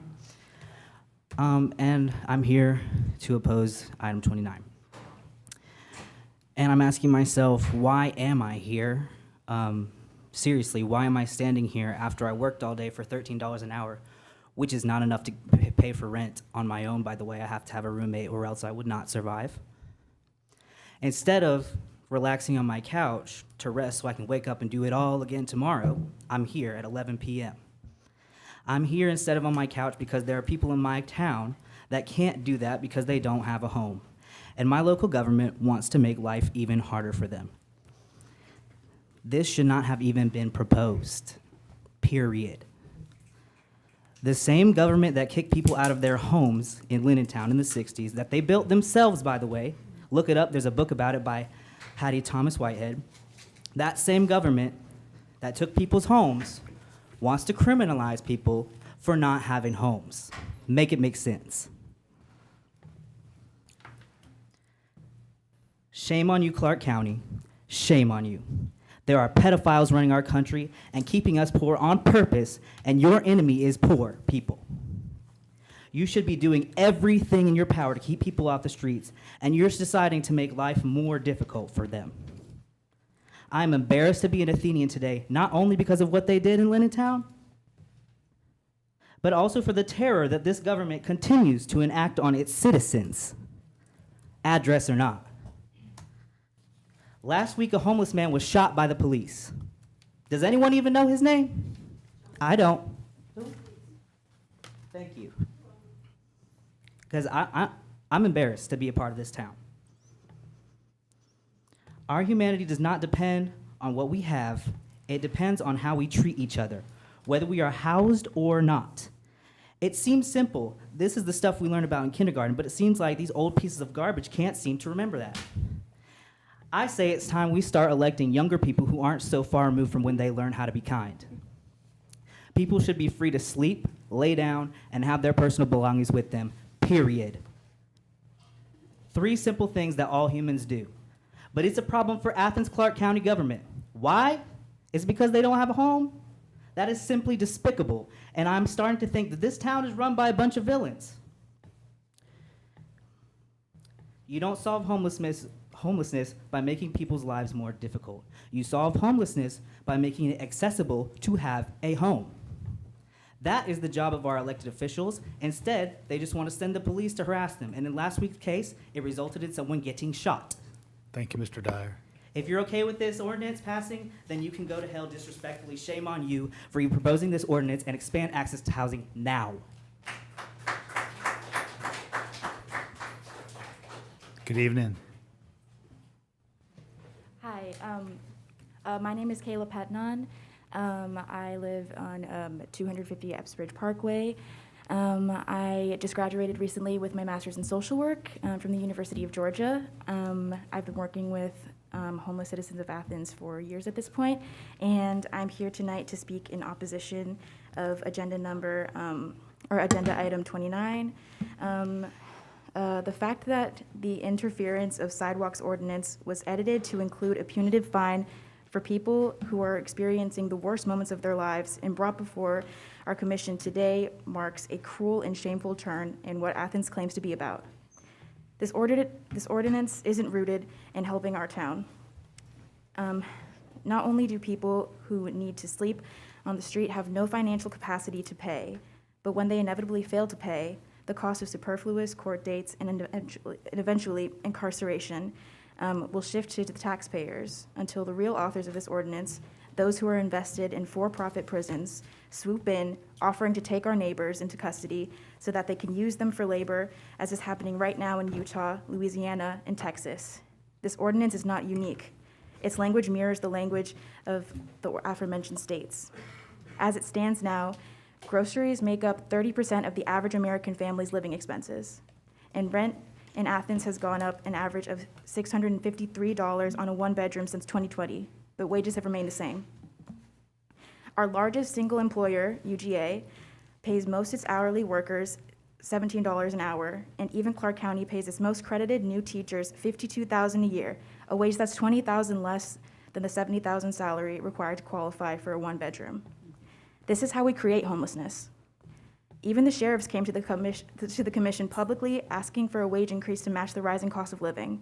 And I'm here to oppose item 29. And I'm asking myself, why am I here? Seriously, why am I standing here after I worked all day for $13 an hour, which is not enough to pay for rent on my own, by the way. I have to have a roommate or else I would not survive. Instead of relaxing on my couch to rest so I can wake up and do it all again tomorrow, I'm here at 11 p.m. I'm here instead of on my couch because there are people in my town that can't do that because they don't have a home. And my local government wants to make life even harder for them. This should not have even been proposed, period. The same government that kicked people out of their homes in Lindentown in the 60s, that they built themselves, by the way. Look it up, there's a book about it by Hattie Thomas Whitehead. That same government that took people's homes wants to criminalize people for not having homes. Make it make sense. Shame on you, Clarke County. Shame on you. There are pedophiles running our country and keeping us poor on purpose, and your enemy is poor people. You should be doing everything in your power to keep people off the streets, and you're deciding to make life more difficult for them. I'm embarrassed to be an Athenian today, not only because of what they did in Lindentown, but also for the terror that this government continues to enact on its citizens, address or not. Last week, a homeless man was shot by the police. Does anyone even know his name? I don't. Thank you. Because I'm embarrassed to be a part of this town. Our humanity does not depend on what we have. It depends on how we treat each other, whether we are housed or not. It seems simple. This is the stuff we learned about in kindergarten, but it seems like these old pieces of garbage can't seem to remember that. I say it's time we start electing younger people who aren't so far removed from when they learn how to be kind. People should be free to sleep, lay down, and have their personal belongings with them, period. 3 simple things that all humans do. But it's a problem for Athens-Clarke County government. Why? It's because they don't have a home? That is simply despicable, and I'm starting to think that this town is run by a bunch of villains. You don't solve homelessness by making people's lives more difficult. You solve homelessness by making it accessible to have a home. That is the job of our elected officials. Instead, they just want to send the police to harass them, and in last week's case, it resulted in someone getting shot. Thank you, Mr. Dyer. If you're okay with this ordinance passing, then you can go to hell disrespectfully. Shame on you for you proposing this ordinance and expand access to housing now. Good evening. Hi, my name is Kayla Patnon. I live on 250 Epsbridge Parkway. I just graduated recently with my master's in social work from the University of Georgia. I've been working with homeless citizens of Athens for years at this point, and I'm here tonight to speak in opposition of agenda item 29. The fact that the interference of sidewalks ordinance was edited to include a punitive fine for people who are experiencing the worst moments of their lives and brought before our commission today marks a cruel and shameful turn in what Athens claims to be about. This ordinance isn't rooted in helping our town. Not only do people who need to sleep on the street have no financial capacity to pay, but when they inevitably fail to pay, the cost of superfluous court dates and eventually incarceration will shift to the taxpayers until the real authors of this ordinance, those who are invested in for-profit prisons, swoop in, offering to take our neighbors into custody so that they can use them for labor, as is happening right now in Utah, Louisiana, and Texas. This ordinance is not unique. Its language mirrors the language of the aforementioned states. As it stands now, groceries make up 30% of the average American family's living expenses, and rent in Athens has gone up an average of $653 on a one-bedroom since 2020, but wages have remained the same. Our largest single employer, UGA, pays most its hourly workers $17 an hour, and even Clarke County pays its most credited new teachers $52,000 a year, a wage that's $20,000 less than the $70,000 salary required to qualify for a one-bedroom. This is how we create homelessness. Even the sheriffs came to the commission publicly asking for a wage increase to match the rising cost of living.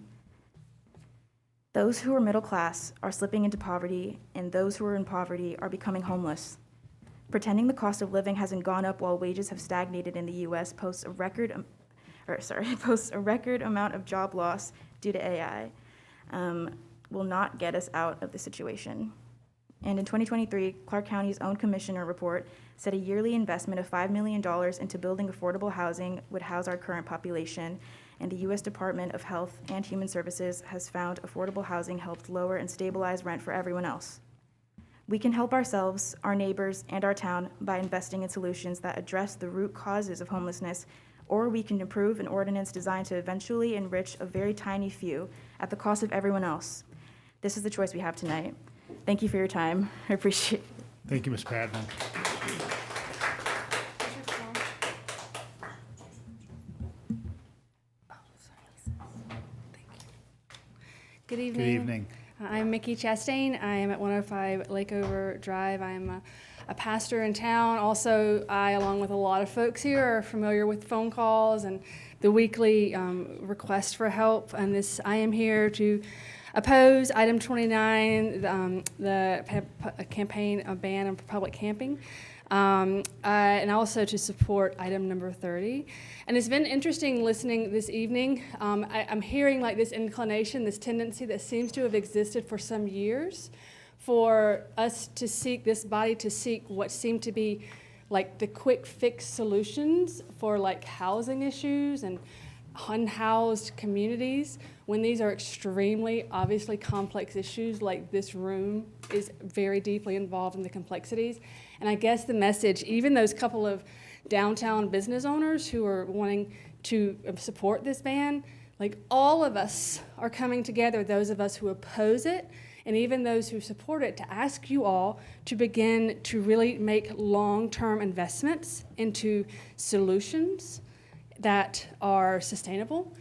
Those who are middle class are slipping into poverty, and those who are in poverty are becoming homeless. Pretending the cost of living hasn't gone up while wages have stagnated in the U.S. posts a record amount of job loss due to AI will not get us out of the situation. And in 2023, Clarke County's own commissioner report said a yearly investment of $5 million into building affordable housing would house our current population, and the U.S. Department of Health and Human Services has found affordable housing helped lower and stabilize rent for everyone else. We can help ourselves, our neighbors, and our town by investing in solutions that address the root causes of homelessness, or we can improve an ordinance designed to eventually enrich a very tiny few at the cost of everyone else. This is the choice we have tonight. Thank you for your time. I appreciate it. Thank you, Ms. Padman. Good evening. Good evening. I'm Mickey Chastain. I am at 105 Lakeover Drive. I am a pastor in town. Also, I, along with a lot of folks here, are familiar with phone calls and the weekly request for help. And I am here to oppose item 29, the campaign of ban on public camping, and also to support item number 30. And it's been interesting listening this evening. I'm hearing like this inclination, this tendency that seems to have existed for some years for us to seek, this body to seek what seem to be like the quick fix solutions for like housing issues and unhoused communities, when these are extremely, obviously complex issues, like this room is very deeply involved in the complexities. And I guess the message, even those couple of downtown business owners who are wanting to support this ban, like all of us are coming together, those of us who oppose it, and even those who support it, to ask you all to begin to really make long-term investments into solutions that are sustainable,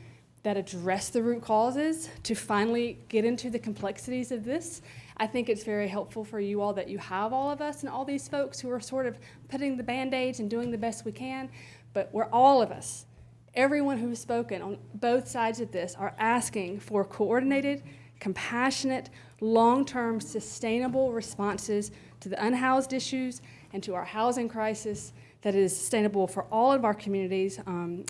that address the root causes, to finally get into the complexities of this. I think it's very helpful for you all that you have all of us and all these folks who are sort of putting the Band-Aids and doing the best we can, but we're all of us, everyone who's spoken on both sides of this, are asking for coordinated, compassionate, long-term, sustainable responses to the unhoused issues and to our housing crisis that is sustainable for all of our communities,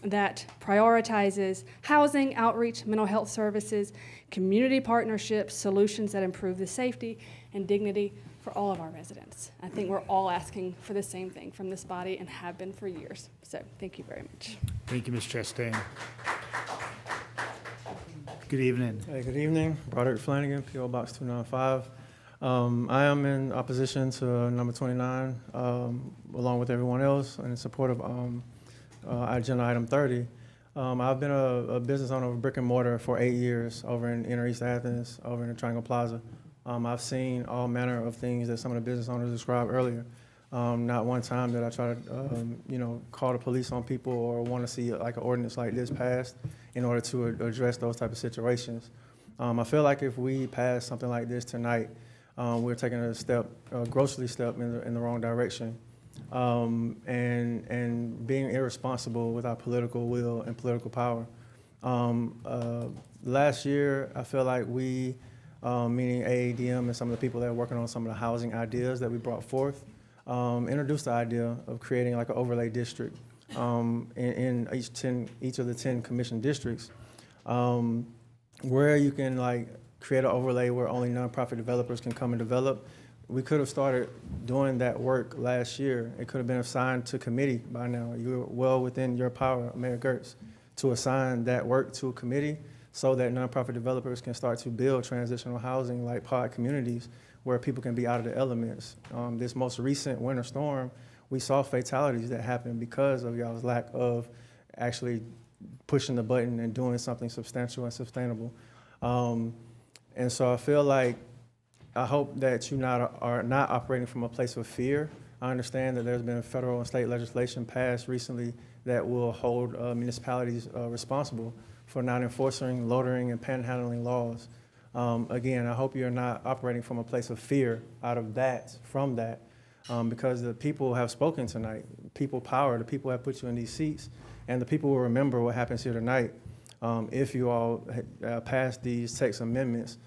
that prioritizes housing, outreach, mental health services, community partnerships, solutions that improve the safety and dignity for all of our residents. I think we're all asking for the same thing from this body and have been for years. So thank you very much. Thank you, Ms. Chastain. Good evening. Hey, good evening. Broderick Flanagan, P.O. Box 295. I am in opposition to number 29, along with everyone else, and in support of agenda item 30. I've been a business owner of brick and mortar for 8 years over in Inner East Athens, over in the Triangle Plaza. I've seen all manner of things that some of the business owners described earlier. Not one time did I try to, call the police on people or want to see like an ordinance like this passed in order to address those type of situations. I feel like if we pass something like this tonight, we're taking a step, a grocery step in the wrong direction, and being irresponsible with our political will and political power. Last year, I feel like we, meaning AADM and some of the people that are working on some of the housing ideas that we brought forth, introduced the idea of creating like an overlay district in each of the 10 commission districts, where you can like create an overlay where only nonprofit developers can come and develop. We could have started doing that work last year. It could have been assigned to committee by now. You're well within your power, Mayor Gertz, to assign that work to a committee so that nonprofit developers can start to build transitional housing like pod communities where people can be out of the elements. This most recent winter storm, we saw fatalities that happened because of y'all's lack of actually pushing the button and doing something substantial and sustainable. And so I feel like, I hope that you are not operating from a place of fear. I understand that there's been federal and state legislation passed recently that will hold municipalities responsible for not enforcing loitering and panhandling laws. Again, I hope you're not operating from a place of fear from that, because the people have spoken tonight. People power, the people have put you in these seats, and the people will remember what happens here tonight if you all pass these text amendments.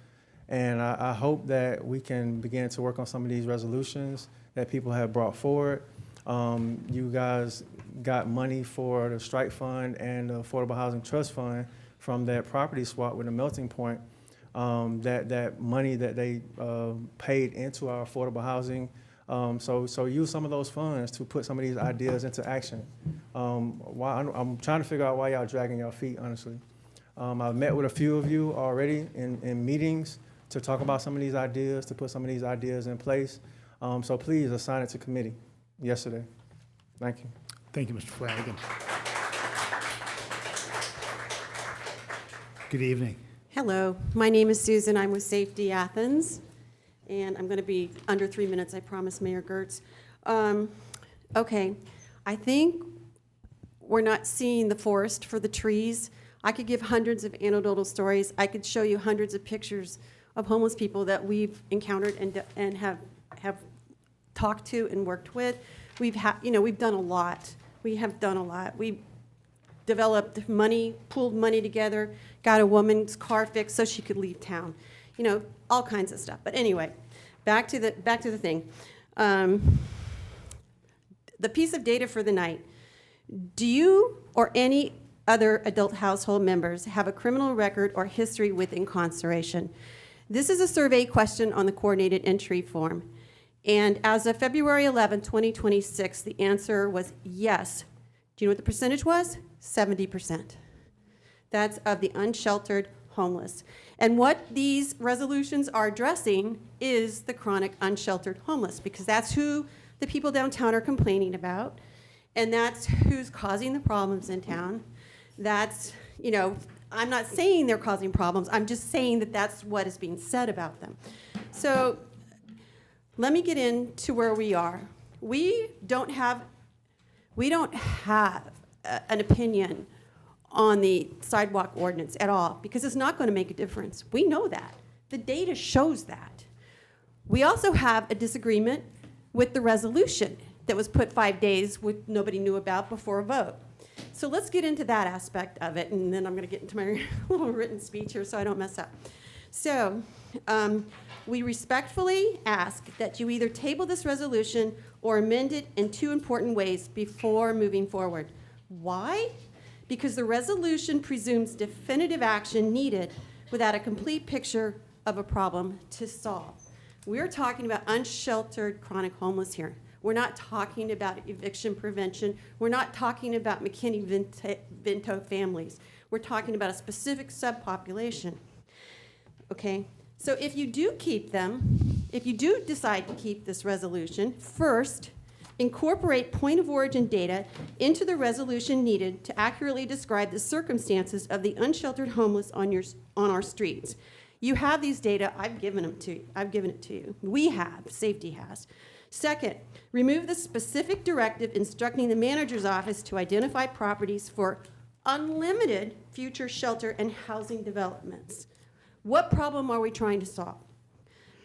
And I hope that we can begin to work on some of these resolutions that people have brought forward. You guys got money for the Strike Fund and the Affordable Housing Trust Fund from that property swap with the Melting Point. That money that they paid into our affordable housing. So use some of those funds to put some of these ideas into action. I'm trying to figure out why y'all dragging your feet, honestly. I've met with a few of you already in meetings to talk about some of these ideas, to put some of these ideas in place. So please assign it to committee yesterday. Thank you. Thank you, Mr. Flanagan. Good evening. Hello, my name is Susan. I'm with Safety Athens, and I'm going to be under 3 minutes, I promise, Mayor Gertz. Okay, I think we're not seeing the forest for the trees. I could give hundreds of anecdotal stories. I could show you hundreds of pictures of homeless people that we've encountered and have talked to and worked with. We've done a lot. We have done a lot. We developed money, pooled money together, got a woman's car fixed so she could leave town. All kinds of stuff. But anyway, back to the thing. The piece of data for the night. Do you or any other adult household members have a criminal record or history with incarceration? This is a survey question on the coordinated entry form. And as of February 11, 2026, the answer was yes. Do you know what the percentage was? 70%. That's of the unsheltered homeless. And what these resolutions are addressing is the chronic unsheltered homeless, because that's who the people downtown are complaining about, and that's who's causing the problems in town. That's, you know, I'm not saying they're causing problems, I'm just saying that that's what is being said about them. So let me get into where we are. We don't have an opinion on the sidewalk ordinance at all, because it's not going to make a difference. We know that. The data shows that. We also have a disagreement with the resolution that was put 5 days, which nobody knew about before a vote. So let's get into that aspect of it, and then I'm going to get into my little written speech here so I don't mess up. So we respectfully ask that you either table this resolution or amend it in 2 important ways before moving forward. Why? Because the resolution presumes definitive action needed without a complete picture of a problem to solve. We're talking about unsheltered chronic homeless here. We're not talking about eviction prevention. We're not talking about McKinney-Vento families. We're talking about a specific subpopulation. Okay? So if you do keep them, if you do decide to keep this resolution, first, incorporate point of origin data into the resolution needed to accurately describe the circumstances of the unsheltered homeless on our streets. You have these data. I've given it to you. We have. Safety has. Second, remove the specific directive instructing the manager's office to identify properties for unlimited future shelter and housing developments. What problem are we trying to solve?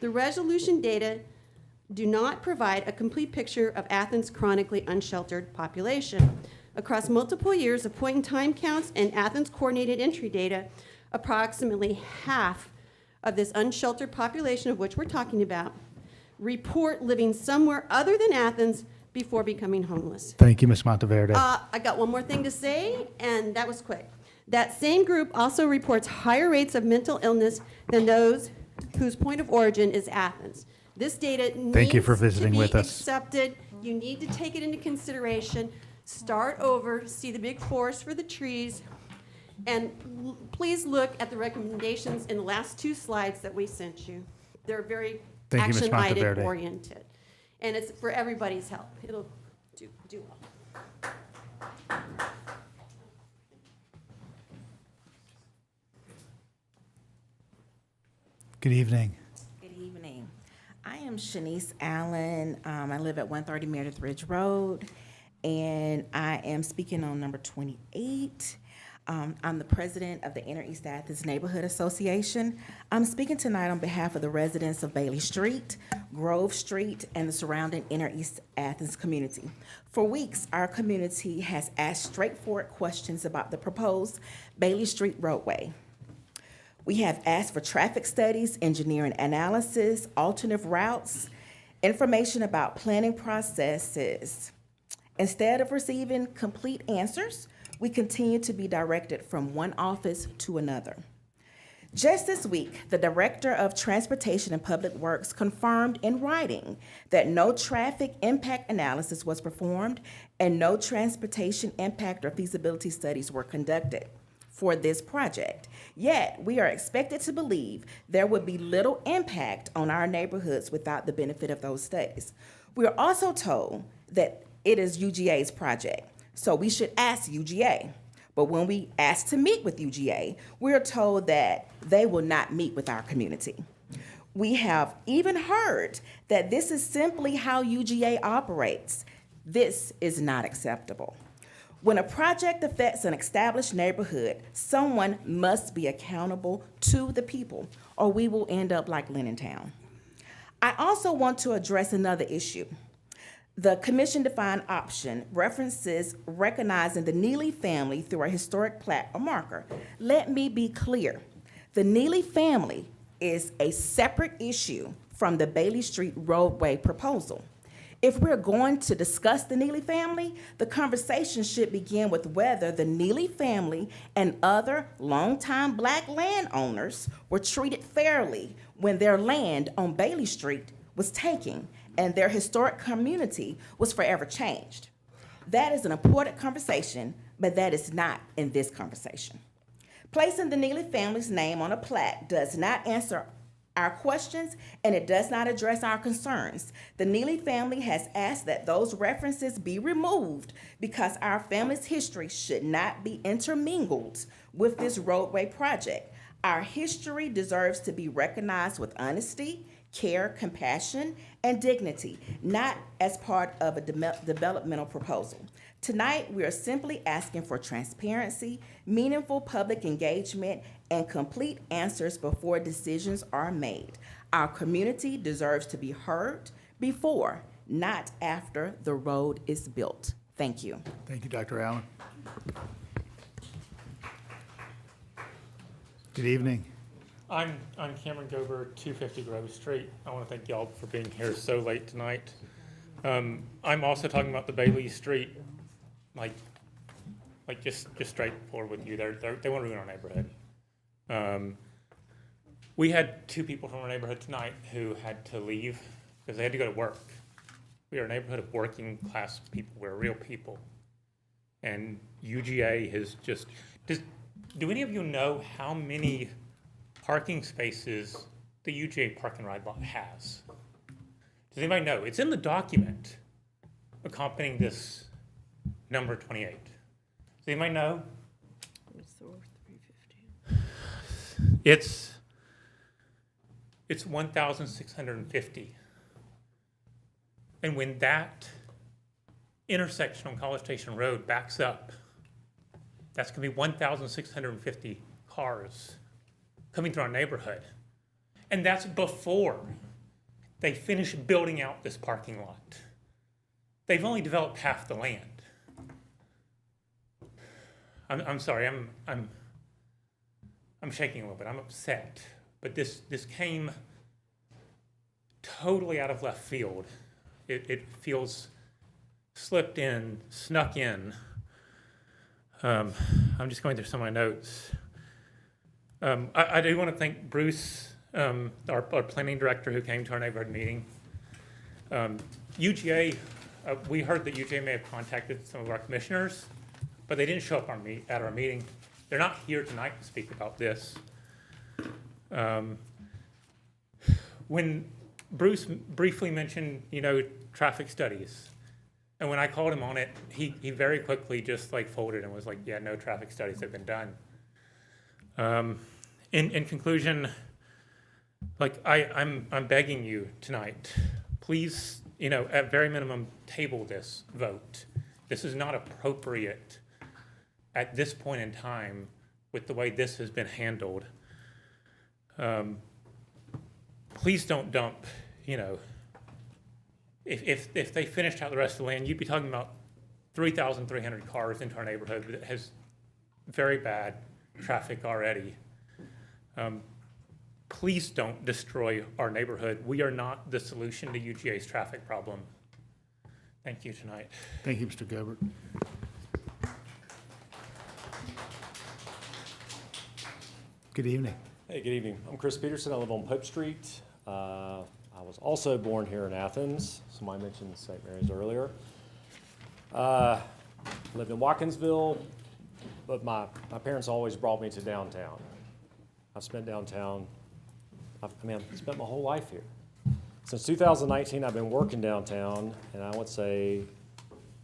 The resolution data do not provide a complete picture of Athens' chronically unsheltered population. Across multiple years of point-in-time counts and Athens coordinated entry data, approximately half of this unsheltered population of which we're talking about report living somewhere other than Athens before becoming homeless. Thank you, Ms. Monteverde. I got one more thing to say, and that was quick. That same group also reports higher rates of mental illness than those whose point of origin is Athens. This data Thank you for visiting needs with to be us. accepted. You need to take it into consideration. Start over, see the big forest for the trees, and please look at the recommendations in the last 2 slides that we sent you. They're very Thank you, Ms. action item Monteverde. oriented, and it's for everybody's help. It'll do well. Good evening. Good evening. I am Shanice Allen. I live at 130 Meredith Ridge Road, and I am speaking on number 28. I'm the president of the Inner East Athens Neighborhood Association. I'm speaking tonight on behalf of the residents of Bailey Street, Grove Street, and the surrounding Inner East Athens community. For weeks, our community has asked straightforward questions about the proposed Bailey Street roadway. We have asked for traffic studies, engineering analysis, alternative routes, information about planning processes. Instead of receiving complete answers, we continue to be directed from one office to another. Just this week, the Director of Transportation and Public Works confirmed in writing that no traffic impact analysis was performed and no transportation impact or feasibility studies were conducted for this project. Yet, we are expected to believe there would be little impact on our neighborhoods without the benefit of those studies. We are also told that it is UGA's project, so we should ask UGA. But when we ask to meet with UGA, we're told that they will not meet with our community. We have even heard that this is simply how UGA operates. This is not acceptable. When a project affects an established neighborhood, someone must be accountable to the people, or we will end up like Lenintown. I also want to address another issue. The commission-defined option references recognizing the Neely family through a historic plaque or marker. Let me be clear. The Neely family is a separate issue from the Bailey Street roadway proposal. If we're going to discuss the Neely family, the conversation should begin with whether the Neely family and other longtime Black landowners were treated fairly when their land on Bailey Street was taken and their historic community was forever changed. That is an important conversation, but that is not in this conversation. Placing the Neely family's name on a plaque does not answer our questions, and it does not address our concerns. The Neely family has asked that those references be removed because our family's history should not be intermingled with this roadway project. Our history deserves to be recognized with honesty, care, compassion, and dignity, not as part of a developmental proposal. Tonight, we are simply asking for transparency, meaningful public engagement, and complete answers before decisions are made. Our community deserves to be heard before, not after, the road is built. Thank you. Thank you, Dr. Allen. Good evening. I'm Cameron Gober, 250 Grove Street. I want to thank y'all for being here so late tonight. I'm also talking about the Bailey Street, like just straightforward with you. They want to ruin our neighborhood. We had 2 people from our neighborhood tonight who had to leave because they had to go to work. We are a neighborhood of working class people. We're real people. And UGA has just, do any of you know how many parking spaces the UGA park and ride lot has? Does anybody know? It's in the document accompanying this number 28. Does anybody know? It's 1,650. And when that intersection on College Station Road backs up, that's going to be 1,650 cars coming through our neighborhood. And that's before they finish building out this parking lot. They've only developed half the land. I'm sorry, I'm shaking a little bit. I'm upset. But this came totally out of left field. It feels slipped in, snuck in. I'm just going through some of my notes. I do want to thank Bruce, our planning director who came to our neighborhood meeting. UGA, we heard that UGA may have contacted some of our commissioners, but they didn't show up at our meeting. They're not here tonight to speak about this. When Bruce briefly mentioned, traffic studies, and when I called him on it, he very quickly just folded and was like, yeah, no traffic studies have been done. In conclusion, I'm begging you tonight, please, at very minimum, table this vote. This is not appropriate at this point in time with the way this has been handled. Please don't dump, if they finished out the rest of the land, you'd be talking about 3,300 cars into our neighborhood that has very bad traffic already. Please don't destroy our neighborhood. We are not the solution to UGA's traffic problem. Thank you tonight. Thank you, Mr. Gobert. Good evening. Hey, good evening. I'm Chris Peterson. I live on Pope Street. I was also born here in Athens. Somebody mentioned St. Mary's earlier. Lived in Watkinsville, but my parents always brought me to downtown. I've spent downtown, I've spent my whole life here. Since 2019, I've been working downtown, and I would say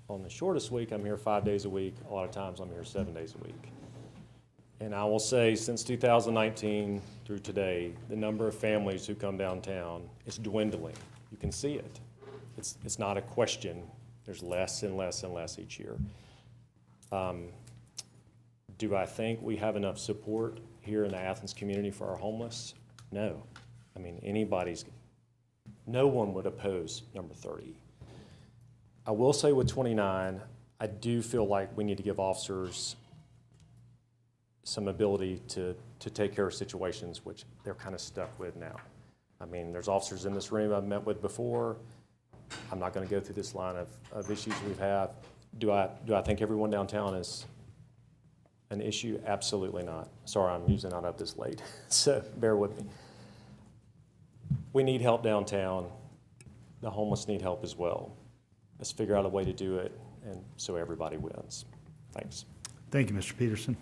on the shortest week, I'm here 5 days a week. A lot of times I'm here 7 days a week. And I will say since 2019 through today, the number of families who come downtown is dwindling. You can see it. It's not a question. There's less and less and less each year. Do I think we have enough support here in the Athens community for our homeless? No. No one would oppose number 30. I will say with 29, I do feel like we need to give officers some ability to take care of situations which they're kind of stuck with now. There's officers in this room I've met with before. I'm not going to go through this line of issues we've had. Do I think everyone downtown is an issue? Absolutely not. Sorry, I'm usually not up this late, so bear with me. We need help downtown. The homeless need help as well. Let's figure out a way to do it, and so everybody wins. Thanks. Thank you, Mr. Peterson.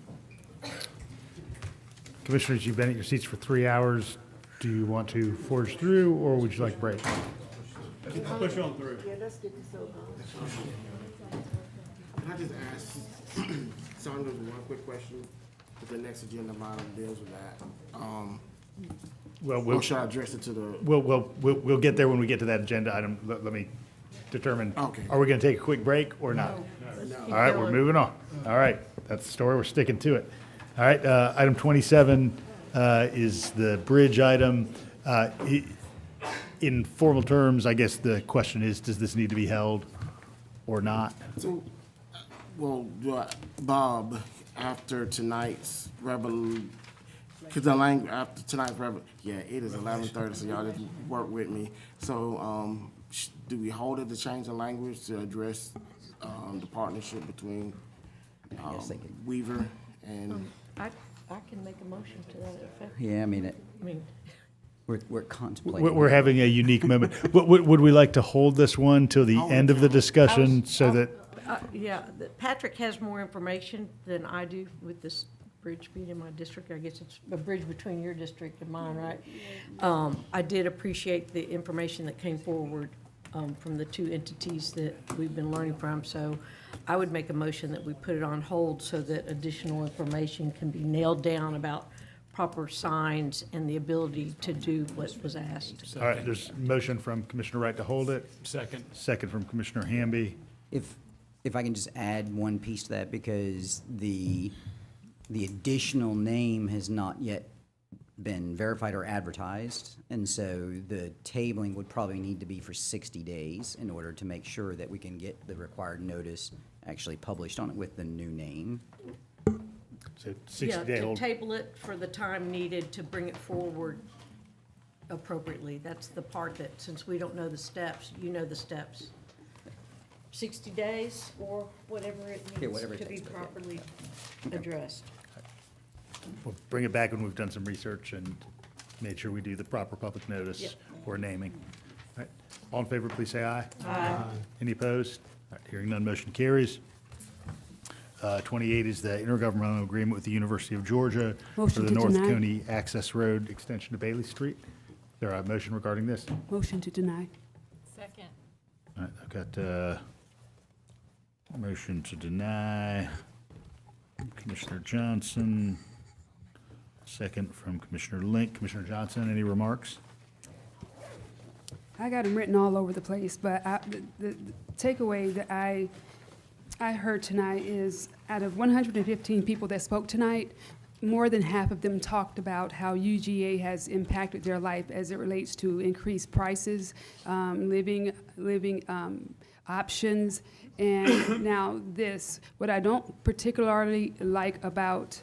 Commissioners, you've been at your seats for 3 hours. Do you want to forge through, or would you like a break? Push on through. Yeah, let's get this over. Can I just ask Saunders one quick question? If the next agenda item deals with that. Well, Or should I address it to the? We'll get there when we get to that agenda item. Let me determine. Okay. Are we going to take a quick break or not? No. All right, we're moving on. All right, that's the story. We're sticking to it. All right, item 27 is the bridge item. In formal terms, I guess the question is, does this need to be held or not? So, well, Bob, after tonight's because the language after tonight's yeah, it is 11:30, so y'all just work with me. So, do we hold it to change the language to address the partnership between Weaver and? I can make a motion to that effect. Yeah, I mean, we're contemplating. We're having a unique moment. Would we like to hold this one till the end of the discussion so that? Yeah, Patrick has more information than I do with this bridge being in my district. I guess it's a bridge between your district and mine, right? I did appreciate the information that came forward from the two entities that we've been learning from. So I would make a motion that we put it on hold so that additional information can be nailed down about proper signs and the ability to do what was asked. All right, there's a motion from Commissioner Wright to hold it. Second. Second from Commissioner Hamby. If I can just add one piece to that, because the additional name has not yet been verified or advertised, and so the tabling would probably need to be for 60 days in order to make sure that we can get the required notice actually published on it with the new name. So 60-day Yeah, hold. to table it for the time needed to bring it forward appropriately. That's the part that, since we don't know the steps, you know the steps. 60 days or whatever it Yeah, needs whatever it to be takes, but yeah. properly addressed. We'll bring it back when we've done some research and made sure we do the proper public notice Yep. for naming. All right, all in favor, please say aye. Aye. Any opposed? All right, hearing none, motion carries. 28 is the intergovernmental agreement with the University of Georgia for Motion the to North deny. Coney Access Road extension to Bailey Street. Is there a motion regarding this? Motion to deny. Second. All right, I've got a motion to deny. Commissioner Johnson. Second from Commissioner Link. Commissioner Johnson, any remarks? I got them written all over the place, but the takeaway that I heard tonight is out of 115 people that spoke tonight, more than half of them talked about how UGA has impacted their life as it relates to increased prices, living options, and now this. What I don't particularly like about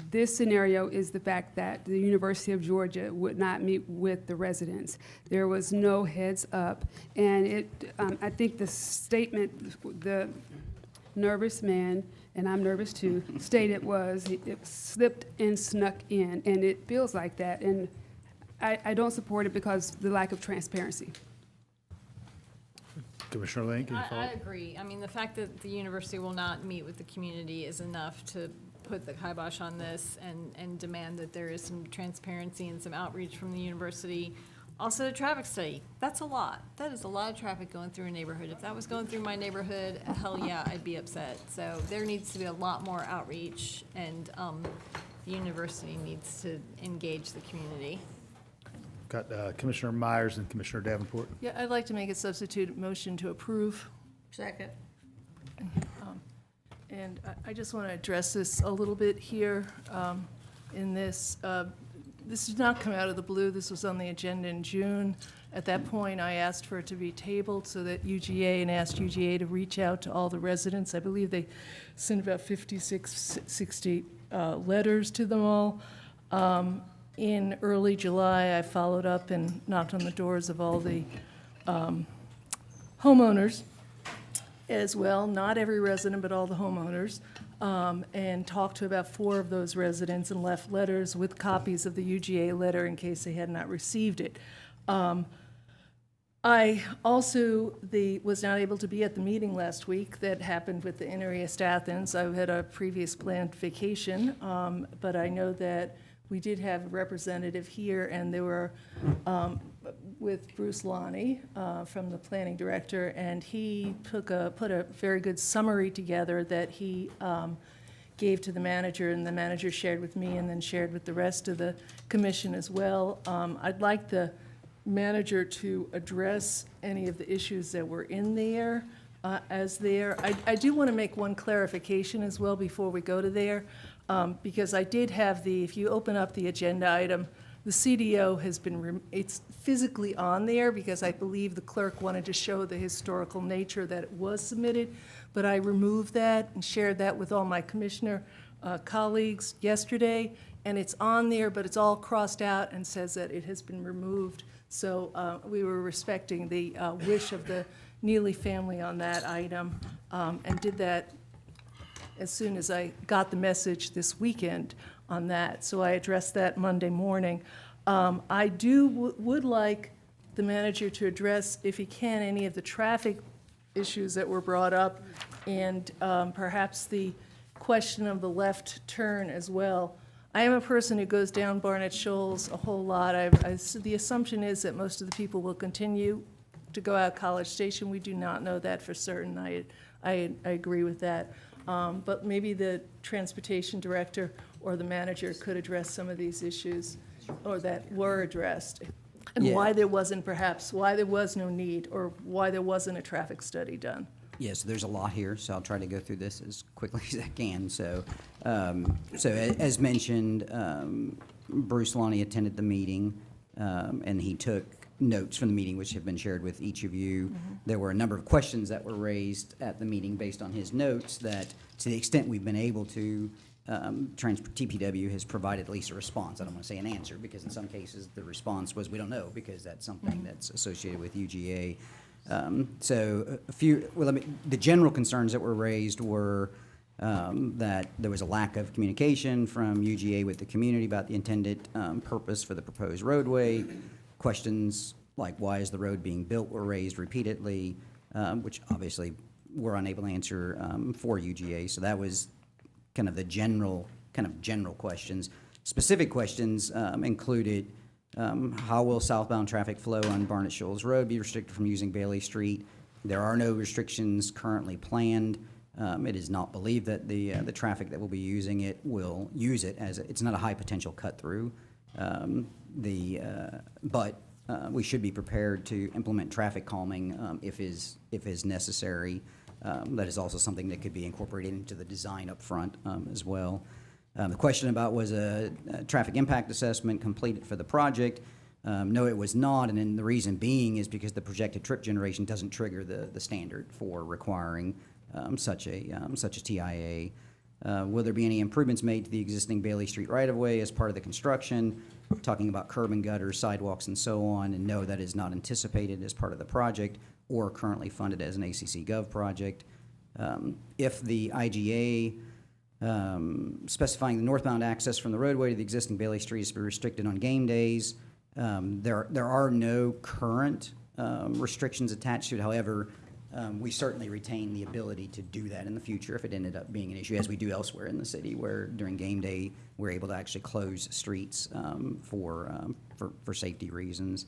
this scenario is the fact that the University of Georgia would not meet with the residents. There was no heads up, and I think the statement, the nervous man, and I'm nervous too, stated was it slipped and snuck in, and it feels like that, and I don't support it because of the lack of transparency. Commissioner Link, any I thought? agree. I mean, the fact that the university will not meet with the community is enough to put the kibosh on this and demand that there is some transparency and some outreach from the university. Also, the traffic study, that's a lot. That is a lot of traffic going through a neighborhood. If that was going through my neighborhood, hell yeah, I'd be upset. So there needs to be a lot more outreach, and the university needs to engage the community. Got Commissioner Myers and Commissioner Davenport. Yeah, I'd like to make a substitute motion to approve. Second. And I just want to address this a little bit here in this. This did not come out of the blue. This was on the agenda in June. At that point, I asked for it to be tabled so that UGA, and asked UGA to reach out to all the residents. I believe they sent about 56, 60 letters to them all. In early July, I followed up and knocked on the doors of all the homeowners as well, not every resident, but all the homeowners, and talked to about 4 of those residents and left letters with copies of the UGA letter in case they had not received it. I also was not able to be at the meeting last week that happened with the Inner East Athens. I had a previous planned vacation, but I know that we did have a representative here, and they were with Bruce Lonnie from the planning director, and he put a very good summary together that he gave to the manager, and the manager shared with me and then shared with the rest of the commission as well. I'd like the manager to address any of the issues that were in there I do want to make one clarification as well before we go to there, because I did have if you open up the agenda item, the CDO has been, it's physically on there because I believe the clerk wanted to show the historical nature that it was submitted, but I removed that and shared that with all my commissioner colleagues yesterday, and it's on there, but it's all crossed out and says that it has been removed. So we were respecting the wish of the Neely family on that item, and did that as soon as I got the message this weekend on that. So I addressed that Monday morning. I would like the manager to address, if he can, any of the traffic issues that were brought up, and perhaps the question of the left turn as well. I am a person who goes down Barnett Shoals a whole lot. The assumption is that most of the people will continue to go out College Station. We do not know that for certain. I agree with that. But maybe the transportation director or the manager could address some of these issues, or that were addressed, and why there was no need, or why there wasn't a traffic study done. Yes, there's a lot here, so I'll try to go through this as quickly as I can. So as mentioned, Bruce Lonnie attended the meeting, and he took notes from the meeting, which have been shared with each of you. Mm-hmm. There were a number of questions that were raised at the meeting based on his notes that, to the extent we've been able to, TPW has provided at least a response. I don't want to say an answer, because in some cases the response was, we don't know, because that's something that's associated with UGA. The general concerns that were raised were that there was a lack of communication from UGA with the community about the intended purpose for the proposed roadway. Questions like, why is the road being built, were raised repeatedly, which obviously we're unable to answer for UGA. So that was kind of the general questions. Specific questions included, how will southbound traffic flow on Barnett Shoals Road be restricted from using Bailey Street? There are no restrictions currently planned. It is not believed that the traffic that will be using it will use it, as it's not a high potential cut through. But we should be prepared to implement traffic calming if is necessary. That is also something that could be incorporated into the design up front as well. The question about, was a traffic impact assessment completed for the project? No, it was not, and then the reason being is because the projected trip generation doesn't trigger the standard for requiring such a TIA. Will there be any improvements made to the existing Bailey Street right-of-way as part of the construction? Talking about curb and gutters, sidewalks, and so on, and no, that is not anticipated as part of the project or currently funded as an ACC Gov project. If the IGA specifying the northbound access from the roadway to the existing Bailey Street is to be restricted on game days, there are no current restrictions attached to it. However, we certainly retain the ability to do that in the future if it ended up being an issue, as we do elsewhere in the city, where during game day we're able to actually close streets for safety reasons.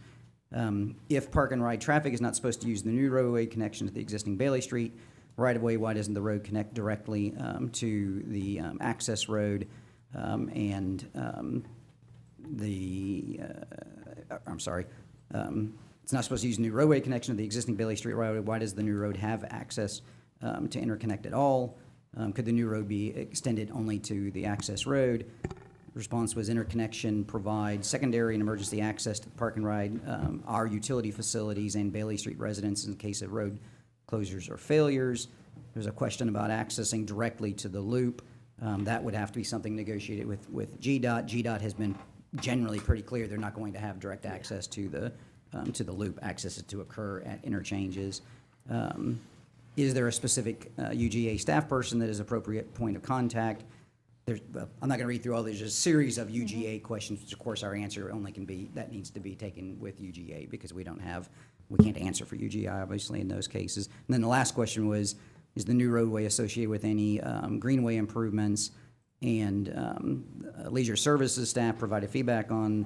If park and ride traffic is not supposed to use the new roadway connection to the existing Bailey Street right-of-way, why doesn't the road connect directly to the access road it's not supposed to use the new roadway connection to the existing Bailey Street roadway. Why does the new road have access to interconnect at all? Could the new road be extended only to the access road? The response was, interconnection provides secondary and emergency access to the park and ride, our utility facilities, and Bailey Street residents in case of road closures or failures. There's a question about accessing directly to the loop. That would have to be something negotiated with GDOT. GDOT has been generally pretty clear they're not going to have direct access to the loop. Access is to occur at interchanges. Is there a specific UGA staff person that is appropriate point of contact? I'm not going to read through all these. There's a series of UGA questions, which of course our answer only can be that needs to be taken with UGA, because we don't have we can't answer for UGI, obviously, in those cases. And then the last question was, is the new roadway associated with any Greenway improvements? And Leisure Services staff provided feedback on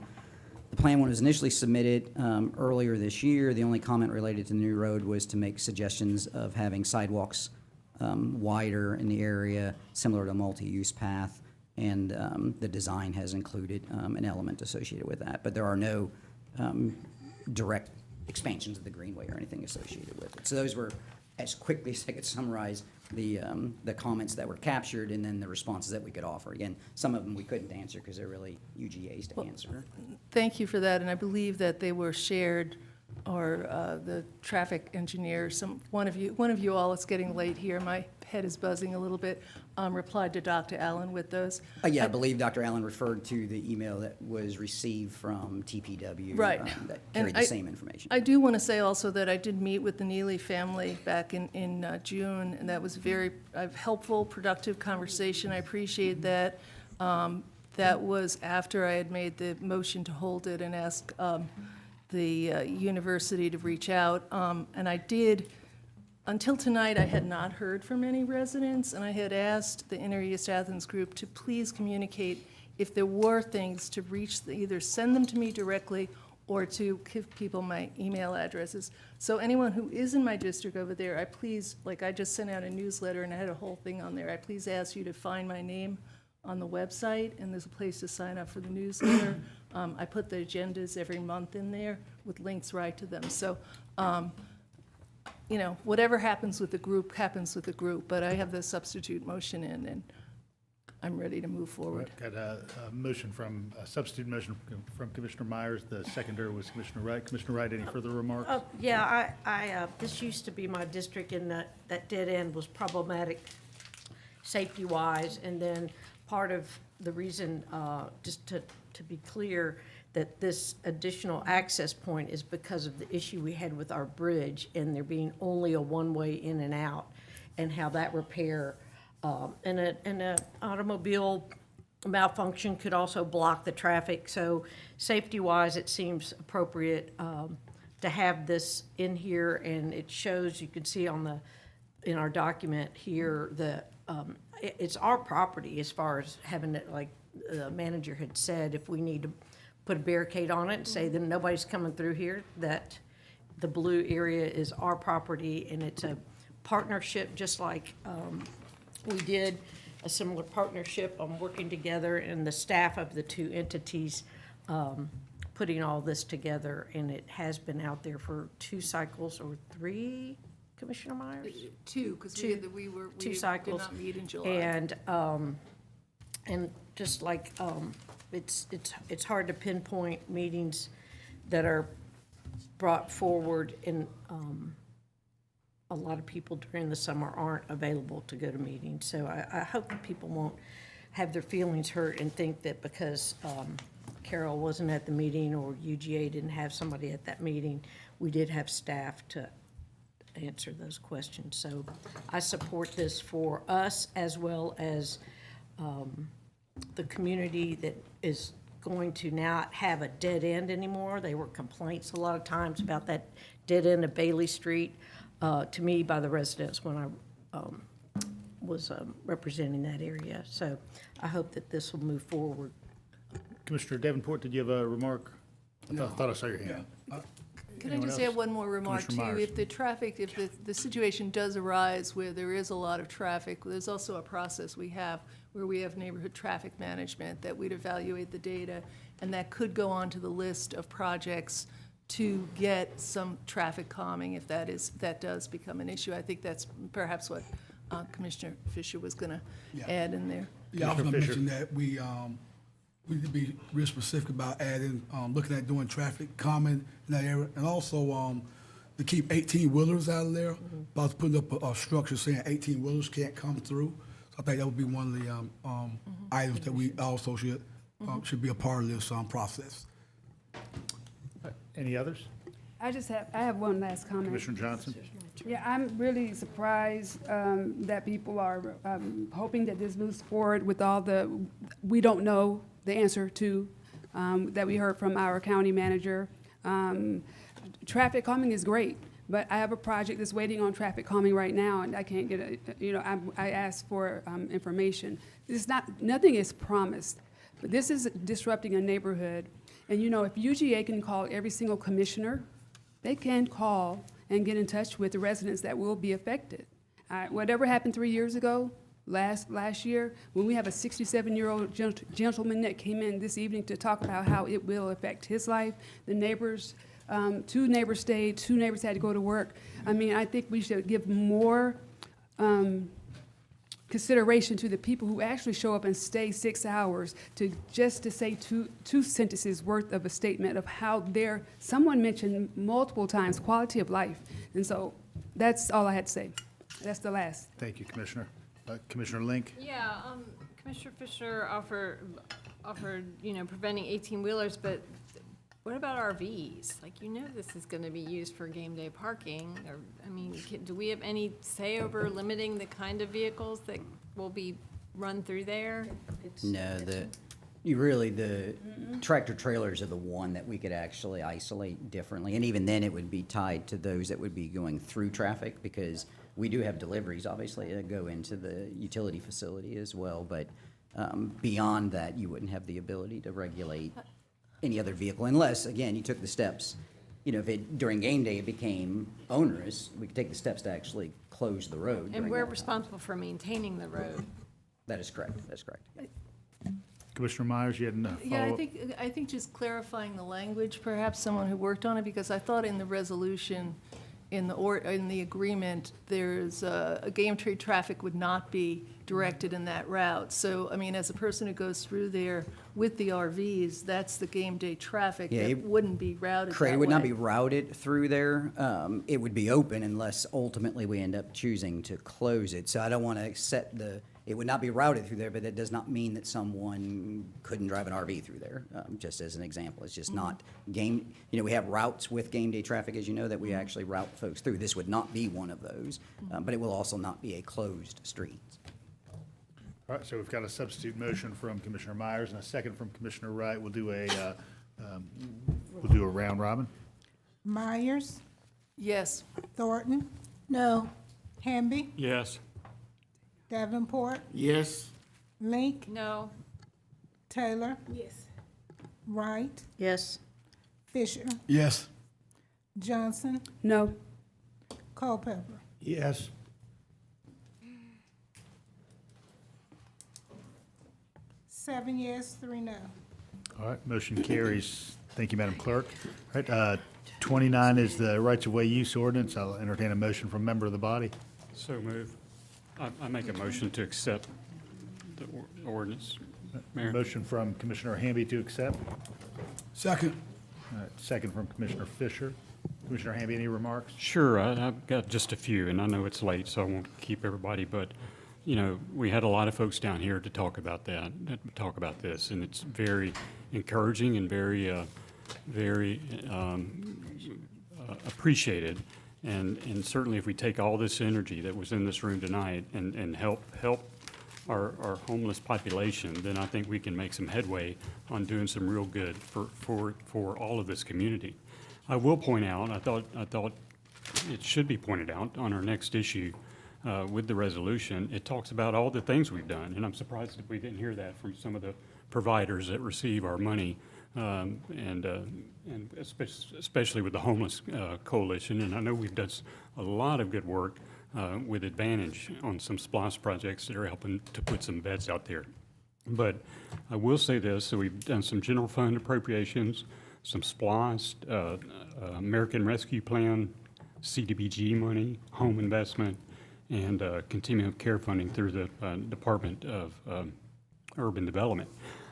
the plan when it was initially submitted earlier this year. The only comment related to the new road was to make suggestions of having sidewalks wider in the area, similar to a multi-use path, and the design has included an element associated with that. But there are no direct expansions of the Greenway or anything associated with it. So those were, as quickly as I could summarize, the comments that were captured and then the responses that we could offer. Again, some of them we couldn't answer because they're really UGA's to answer. Thank you for that, and I believe that they were shared, or the traffic engineer, one of you all, it's getting late here, my head is buzzing a little bit, replied to Dr. Allen with those. Yeah, I believe Dr. Allen referred to the email that was received from TPW. Right. That carried the same information. I do want to say also that I did meet with the Neely family back in June, and that was a very helpful, productive conversation. I appreciate that. That was after I had made the motion to hold it and ask the university to reach out. And I did, until tonight, I had not heard from any residents, and I had asked the Inner East Athens group to please communicate if there were things to reach, either send them to me directly or to give people my email addresses. So anyone who is in my district over there, I please, like I just sent out a newsletter and I had a whole thing on there, I please ask you to find my name on the website, and there's a place to sign up for the newsletter. I put the agendas every month in there with links right to them. So, you know, whatever happens with the group happens with the group, but I have the substitute motion in, and I'm ready to move forward. Got a motion from, a substitute motion from Commissioner Myers. The seconder was Commissioner Wright. Commissioner Wright, any further remarks? Yeah, this used to be my district, and that dead end was problematic safety-wise, and then part of the reason, just to be clear, that this additional access point is because of the issue we had with our bridge and there being only a one-way in and out, and how that repair, and a automobile malfunction could also block the traffic. So safety-wise, it seems appropriate to have this in here, and it shows, you can see in our document here, it's our property as far as having it, like the manager had said, if we need to put a barricade on it and say that nobody's coming through here, that the blue area is our property, and it's a partnership, just like we did a similar partnership on working together, and the staff of the two entities putting all this together, and it has been out there for 2 cycles or 3, Commissioner Myers? 2, because we two cycles. did not meet in July. And just like, it's hard to pinpoint meetings that are brought forward, and a lot of people during the summer aren't available to go to meetings. So I hope that people won't have their feelings hurt and think that because Carol wasn't at the meeting or UGA didn't have somebody at that meeting, we did have staff to answer those questions. So I support this for us as well as the community that is going to not have a dead end anymore. There were complaints a lot of times about that dead end of Bailey Street to me by the residents when I was representing that area. So I hope that this will move forward. Commissioner Davenport, did you have a remark? I thought I saw your hand. Can I just add one more remark too? Myers. If the traffic, if the situation does arise where there is a lot of traffic, there's also a process we have where we have neighborhood traffic management that we'd evaluate the data, and that could go onto the list of projects to get some traffic calming if that does become an issue. I think that's perhaps what Commissioner Fisher was going to add in there. Yeah, I was going to mention that we need to be real specific about adding, looking at doing traffic calming in that area, and also to keep 18-wheelers out of there. About putting up a structure saying 18-wheelers can't come through. So I think that would be one of the items that we also should be a part of this process. Any others? I have one last comment. Commissioner Johnson? Yeah, I'm really surprised that people are hoping that this moves forward with all we don't know the answer to that we heard from our county manager. traffic calming is great, but I have a project that's waiting on traffic calming right now, and I can't get I asked for information. Nothing is promised, but this is disrupting a neighborhood. And if UGA can call every single commissioner, they can call and get in touch with the residents that will be affected. Whatever happened 3 years ago, last year, when we have a 67-year-old gentleman that came in this evening to talk about how it will affect his life, the neighbors, 2 neighbors stayed, 2 neighbors had to go to work. I mean, I think we should give more consideration to the people who actually show up and stay 6 hours to say two sentences worth of a statement of how someone mentioned multiple times quality of life. And so that's all I had to say. That's the last. Thank you, Commissioner. Commissioner Link? Yeah, Commissioner Fisher offered, preventing 18-wheelers, but what about RVs? Like, this is going to be used for game day parking. Do we have any say over limiting the kind of vehicles that will be run through there? No, the tractor trailers are the one that we could actually isolate differently. And even then, it would be tied to those that would be going through traffic, because we do have deliveries, obviously, that go into the utility facility as well. But beyond that, you wouldn't have the ability to regulate any other vehicle, unless, again, you took the steps. If during game day it became onerous, we could take the steps to actually close the road. And we're responsible for maintaining the road. That is correct. That's correct. Commissioner Myers, you had a follow-up? Yeah, I think just clarifying the language, perhaps someone who worked on it, because I thought in the resolution, in the agreement, there's a game trade traffic would not be directed in that route. So, as a person who goes through there with the RVs, that's the game day traffic that wouldn't be routed that way. It would not be routed through there. It would be open unless ultimately we end up choosing to close it. So I don't want to set it would not be routed through there, but that does not mean that someone couldn't drive an RV through there, just as an example. It's just not game, we have routes with game day traffic, as you know, that we actually route folks through. This would not be one of those, but it will also not be a closed street. All right, so we've got a substitute motion from Commissioner Myers and a second from Commissioner Wright. We'll do a round robin. Myers, Yes. Thornton. No. Hamby, Yes. Davenport, Yes. Link, No. Taylor, Yes. Wright, Yes. Fisher, Yes. Johnson, No. Culpepper. Yes. Seven yes, 3 no. All right, motion carries. Thank you, Madam Clerk. All right, 29 is the rights-of-way use ordinance. I'll entertain a motion from a member of the body. So move. I make a motion to accept the ordinance, Mayor. Motion from Commissioner Hamby to accept. Second. All right, second from Commissioner Fisher. Commissioner Hamby, any remarks? Sure, I've got just a few, and I know it's late, so I won't keep everybody, but, we had a lot of folks down here to talk about this, and it's very encouraging and very appreciated. And certainly if we take all this energy that was in this room tonight and help our homeless population, then I think we can make some headway on doing some real good for all of this community. I will point out, I thought it should be pointed out on our next issue with the resolution, it talks about all the things we've done, and I'm surprised that we didn't hear that from some of the providers that receive our money, and especially with the Homeless Coalition. And I know we've done a lot of good work with Advantage on some SPLOST projects that are helping to put some beds out there. But I will say this, so we've done some general fund appropriations, some SPLOST, American Rescue Plan, CDBG money, home investment, and continuum of care funding through the Department of Urban Development.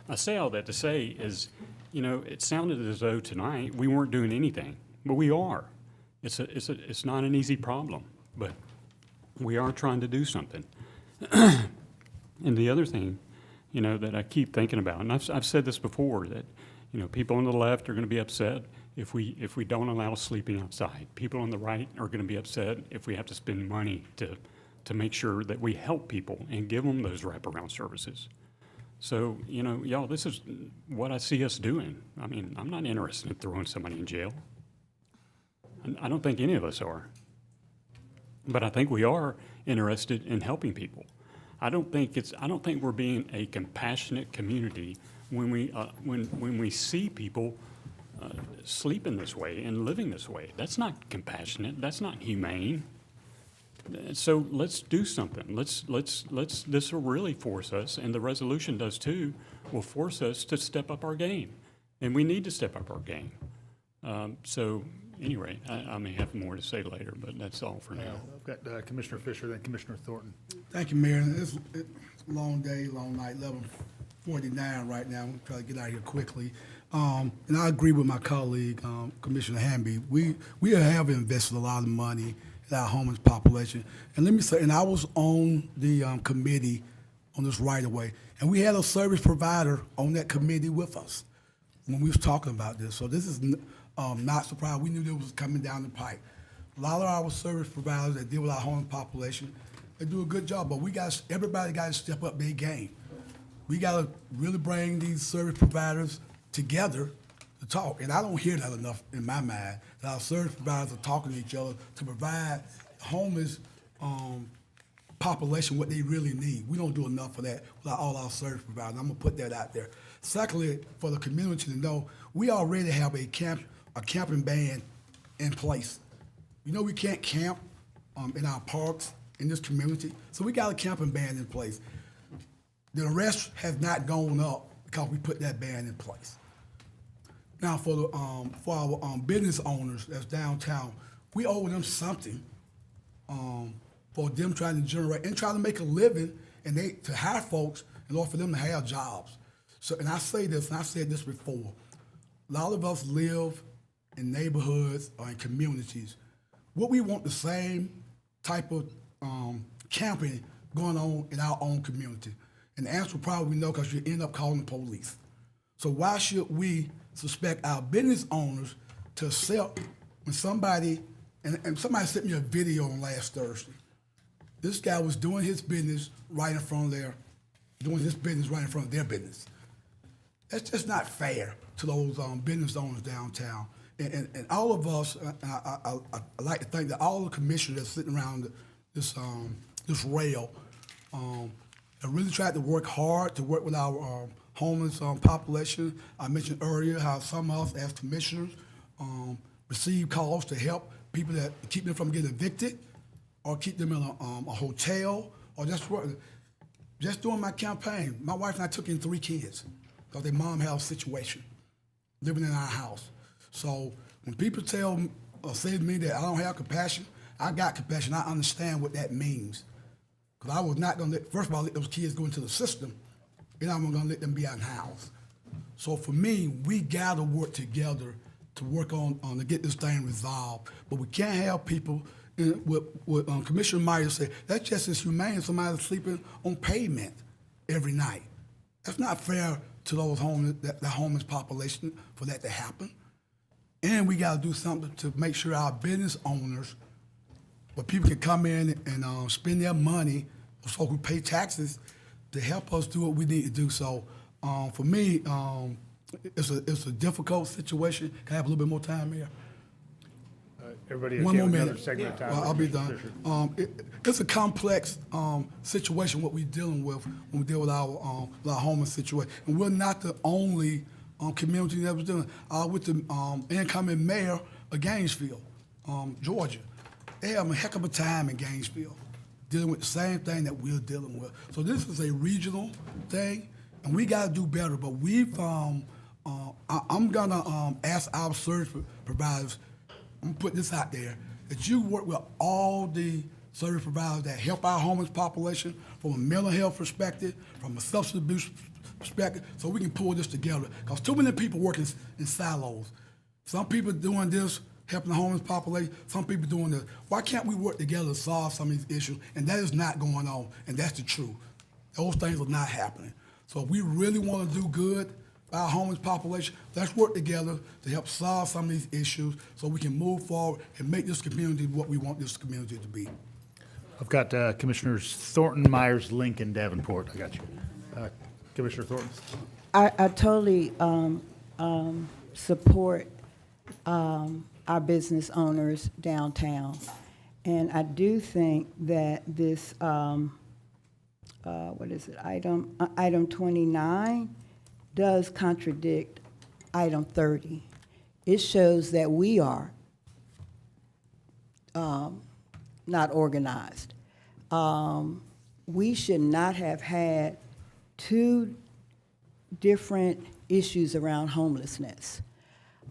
I say all that to say is, it sounded as though tonight we weren't doing anything, but we are. It's not an easy problem, but we are trying to do something. And the other thing, that I keep thinking about, and I've said this before, that, people on the left are going to be upset if we don't allow sleeping outside. People on the right are going to be upset if we have to spend money to make sure that we help people and give them those wraparound services. So, y'all, this is what I see us doing. I'm not interested in throwing somebody in jail. I don't think any of us are. But I think we are interested in helping people. I don't think we're being a compassionate community when we see people sleeping this way and living this way. That's not compassionate. That's not humane. So let's do something. This will really force us, and the resolution does too, will force us to step up our game. And we need to step up our game. So anyway, I may have more to say later, but that's all for now. I've got Commissioner Fisher, then Commissioner Thornton. Thank you, Mayor. It's a long day, long night, 11:49 right now. We'll try to get out of here quickly. And I agree with my colleague, Commissioner Hamby. We have invested a lot of money in our homeless population. And let me say, and I was on the committee on this right-of-way, and we had a service provider on that committee with us when we was talking about this. So this is not surprising. We knew this was coming down the pipe. A lot of our service providers that deal with our homeless population, they do a good job, but everybody got to step up their game. We got to really bring these service providers together to talk. And I don't hear that enough in my mind, that our service providers are talking to each other to provide homeless population what they really need. We don't do enough for that with all our service providers. I'm gonna put that out there. Secondly, for the community to know, we already have a camping ban in place. You know we can't camp in our parks in this community, so we got a camping ban in place. The arrest has not gone up because we put that ban in place. Now, for our business owners that's downtown, we owe them something for them trying to generate and try to make a living, and to hire folks in order for them to have jobs. So, and I say this, and I've said this before, a lot of us live in neighborhoods or in communities. What we want the same type of camping going on in our own community. And the answer probably no, because you end up calling the police. So why should we suspect our business owners to accept when somebody, and somebody sent me a video on last Thursday. This guy was doing his business right in front of their business. That's just not fair to those business owners downtown. And all of us, I like to think that all the commissioners that's sitting around this rail have really tried to work hard to work with our homeless population. I mentioned earlier how some of us as commissioners receive calls to help people that keep them from getting evicted or keep them in a hotel or just work. Just during my campaign, my wife and I took in 3 kids because their mom had a situation living in our house. So when people tell or say to me that I don't have compassion, I got compassion. I understand what that means. Because I was not going to first of all, let those kids go into the system, and I'm going to let them be out in the house. So for me, we got to work together to work on to get this thing resolved. But we can't have people, what Commissioner Myers said, that's just as humane as somebody sleeping on pavement every night. That's not fair to those the homeless population for that to happen. And we got to do something to make sure our business owners, where people can come in and spend their money, so we pay taxes to help us do what we need to do. So for me, it's a difficult situation. Can I have a little bit more time here? Everybody, One okay more with another minute. segment of time? I'll be done. It's a complex situation what we're dealing with when we deal with our homeless situation, and we're not the only community that was doing. With the incoming mayor of Gainesville, Georgia, they have a heck of a time in Gainesville, dealing with the same thing that we're dealing with. So this is a regional thing, and we got to do better. But I'm gonna ask our service providers. I'm gonna put this out there, that you work with all the service providers that help our homeless population from a mental health perspective, from a substance abuse perspective, so we can pull this together. Because too many people work in silos. Some people doing this, helping the homeless population, some people doing this. Why can't we work together to solve some of these issues? And that is not going on, and that's the truth. Those things are not happening. So if we really want to do good for our homeless population, let's work together to help solve some of these issues so we can move forward and make this community what we want this community to be. I've got Commissioners Thornton, Myers, Link, and Davenport. I got you. Commissioner Thornton. I totally support our business owners downtown. And I do think that this, what is it, item 29 does contradict item 30. It shows that we are not organized. We should not have had two different issues around homelessness.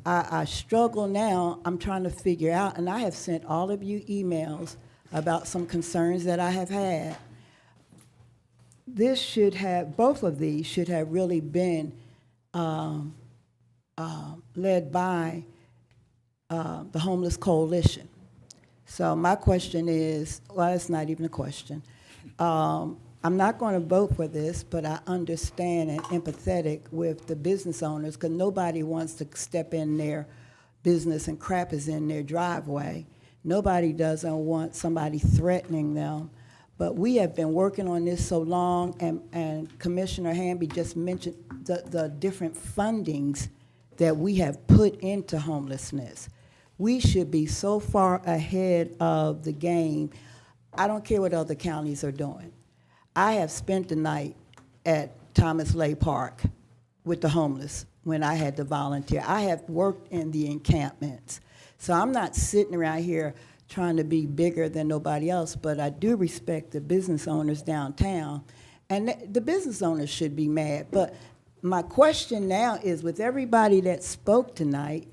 I struggle now, I'm trying to figure out, and I have sent all of you emails about some concerns that I have had. This should have, both of these should have really been led by the Homeless Coalition. So my question is, well, it's not even a question. I'm not going to vote for this, but I understand and empathetic with the business owners because nobody wants to step in their business and crap is in their driveway. Nobody doesn't want somebody threatening them. But we have been working on this so long, and Commissioner Hamby just mentioned the different fundings that we have put into homelessness. We should be so far ahead of the game. I don't care what other counties are doing. I have spent the night at Thomas Lay Park with the homeless when I had to volunteer. I have worked in the encampments. So I'm not sitting around here trying to be bigger than nobody else, but I do respect the business owners downtown. And the business owners should be mad. But my question now is, with everybody that spoke tonight,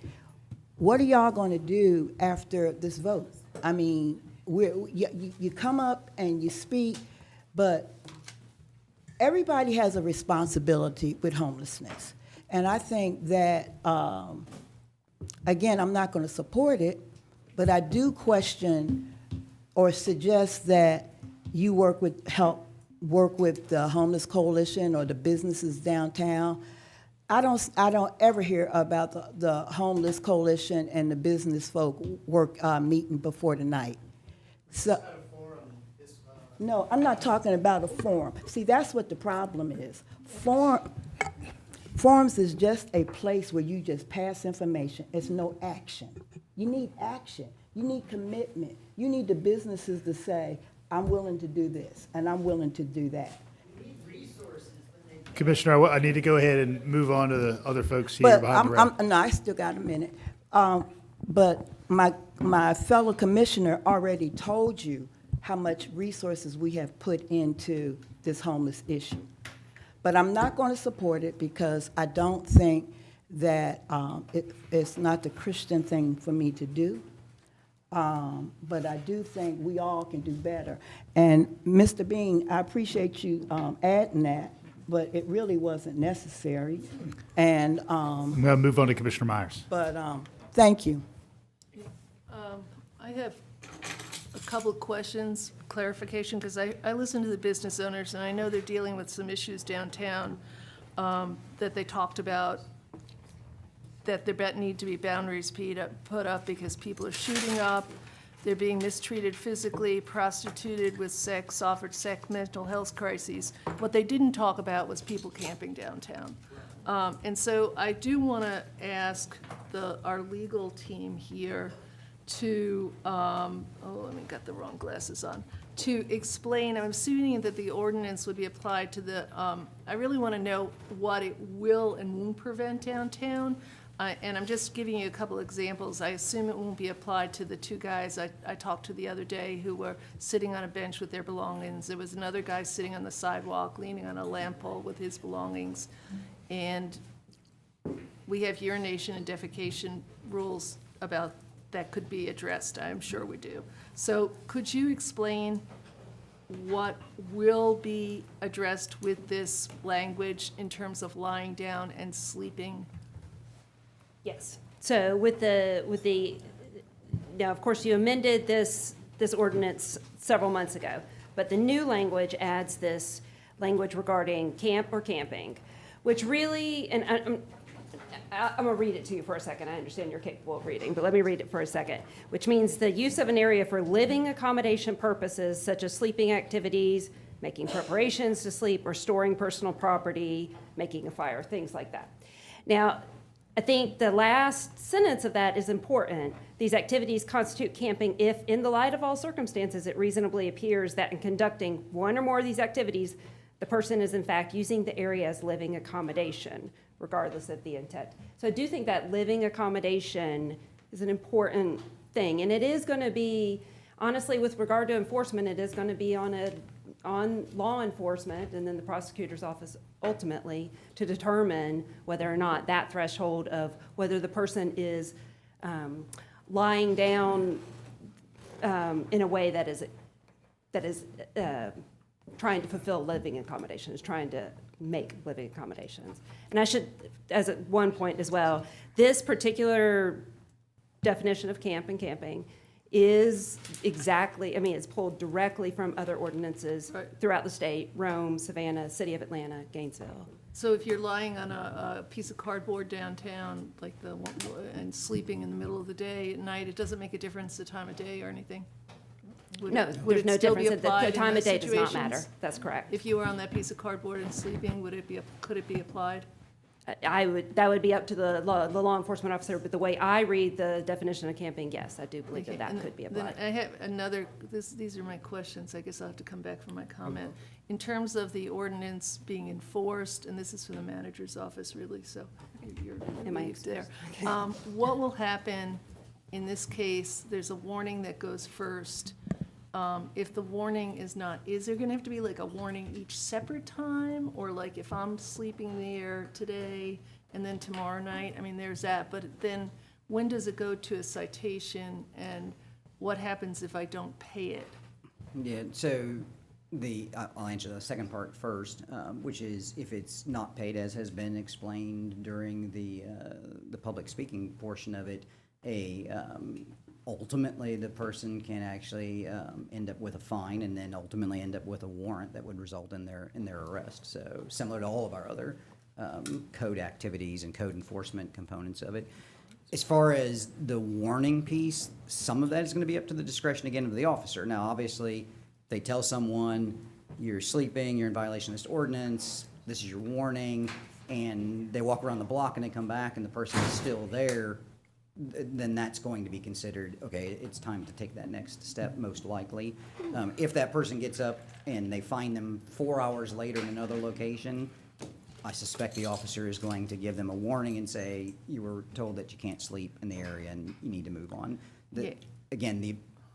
what are y'all going to do after this vote? I mean, you come up and you speak, but everybody has a responsibility with homelessness. And I think that, again, I'm not going to support it, but I do question or suggest that you work with the Homeless Coalition or the businesses downtown. I don't ever hear about the Homeless Coalition and the business folk meeting before the night. So, no, I'm not talking about a forum. See, that's what the problem is. Forums is just a place where you just pass information. It's no action. You need action. You need commitment. You need the businesses to say, I'm willing to do this, and I'm willing to do that. Commissioner, I need to go ahead and move on to the other folks here behind the rail. No, I still got a minute. But my fellow commissioner already told you how much resources we have put into this homeless issue. But I'm not going to support it because I don't think that it's not the Christian thing for me to do. But I do think we all can do better. And Mr. Bean, I appreciate you adding that, but it really wasn't necessary. And we'll move on to Commissioner Myers. But thank you. I have a couple of questions, clarification, because I listen to the business owners, and I know they're dealing with some issues downtown that they talked about, that there need to be boundaries put up because people are shooting up, they're being mistreated physically, prostituted with sex, offered sex, mental health crises. What they didn't talk about was people camping downtown. And so I do want to ask our legal team here to, let me get the wrong glasses on, to explain, I'm assuming that the ordinance would be applied to the, I really want to know what it will and won't prevent downtown. And I'm just giving you a couple examples. I assume it won't be applied to the two guys I talked to the other day who were sitting on a bench with their belongings. There was another guy sitting on the sidewalk leaning on a lamp pole with his belongings. And we have urination and defecation rules about that could be addressed. I'm sure we do. So could you explain what will be addressed with this language in terms of lying down and sleeping? Yes. So with the now, of course, you amended this ordinance several months ago, but the new language adds this language regarding camp or camping, which really, and I'm going to read it to you for a second. I understand you're capable of reading, but let me read it for a second, which means the use of an area for living accommodation purposes, such as sleeping activities, making preparations to sleep, or storing personal property, making a fire, things like that. Now, I think the last sentence of that is important. These activities constitute camping if, in the light of all circumstances, it reasonably appears that in conducting one or more of these activities, the person is in fact using the area as living accommodation, regardless of the intent. So I do think that living accommodation is an important thing, and it is going to be, honestly, with regard to enforcement, it is going to be on law enforcement and then the prosecutor's office ultimately to determine whether or not that threshold of whether the person is lying down in a way that is trying to fulfill living accommodations, trying to make living accommodations. And I should, as at one point as well, this particular definition of camp and camping is exactly, I mean, it's pulled directly from other ordinances throughout the state: Rome, Savannah, City of Atlanta, Gainesville. So if you're lying on a piece of cardboard downtown, like and sleeping in the middle of the day at night, it doesn't make a difference the time of day or anything? No, there's no difference. The time of day does not matter. That's correct. If you were on that piece of cardboard and sleeping, could it be applied? That would be up to the law enforcement officer, but the way I read the definition of camping, yes, I do believe that could be applied. Then I have another, these are my questions, I guess I'll have to come back for my comment. In terms of the ordinance being enforced, and this is for the manager's office really, so you're relieved there. What will happen in this case? There's a warning that goes first. If the warning is not, is there gonna have to be like a warning each separate time? Or like if I'm sleeping there today and then tomorrow night, I mean, there's that, but then when does it go to a citation and what happens if I don't pay it? Yeah, so I'll answer the second part first, which is if it's not paid, as has been explained during the public speaking portion of it, ultimately, the person can actually end up with a fine and then ultimately end up with a warrant that would result in their arrest. So similar to all of our other code activities and code enforcement components of it. As far as the warning piece, some of that is going to be up to the discretion again of the officer. Now, obviously, they tell someone you're sleeping, you're in violation of this ordinance, this is your warning, and they walk around the block and they come back and the person is still there, then that's going to be considered, okay, it's time to take that next step, most likely. If that person gets up and they find them 4 hours later in another location, I suspect the officer is going to give them a warning and say, you were told that you can't sleep in the area and you need to move on. Again,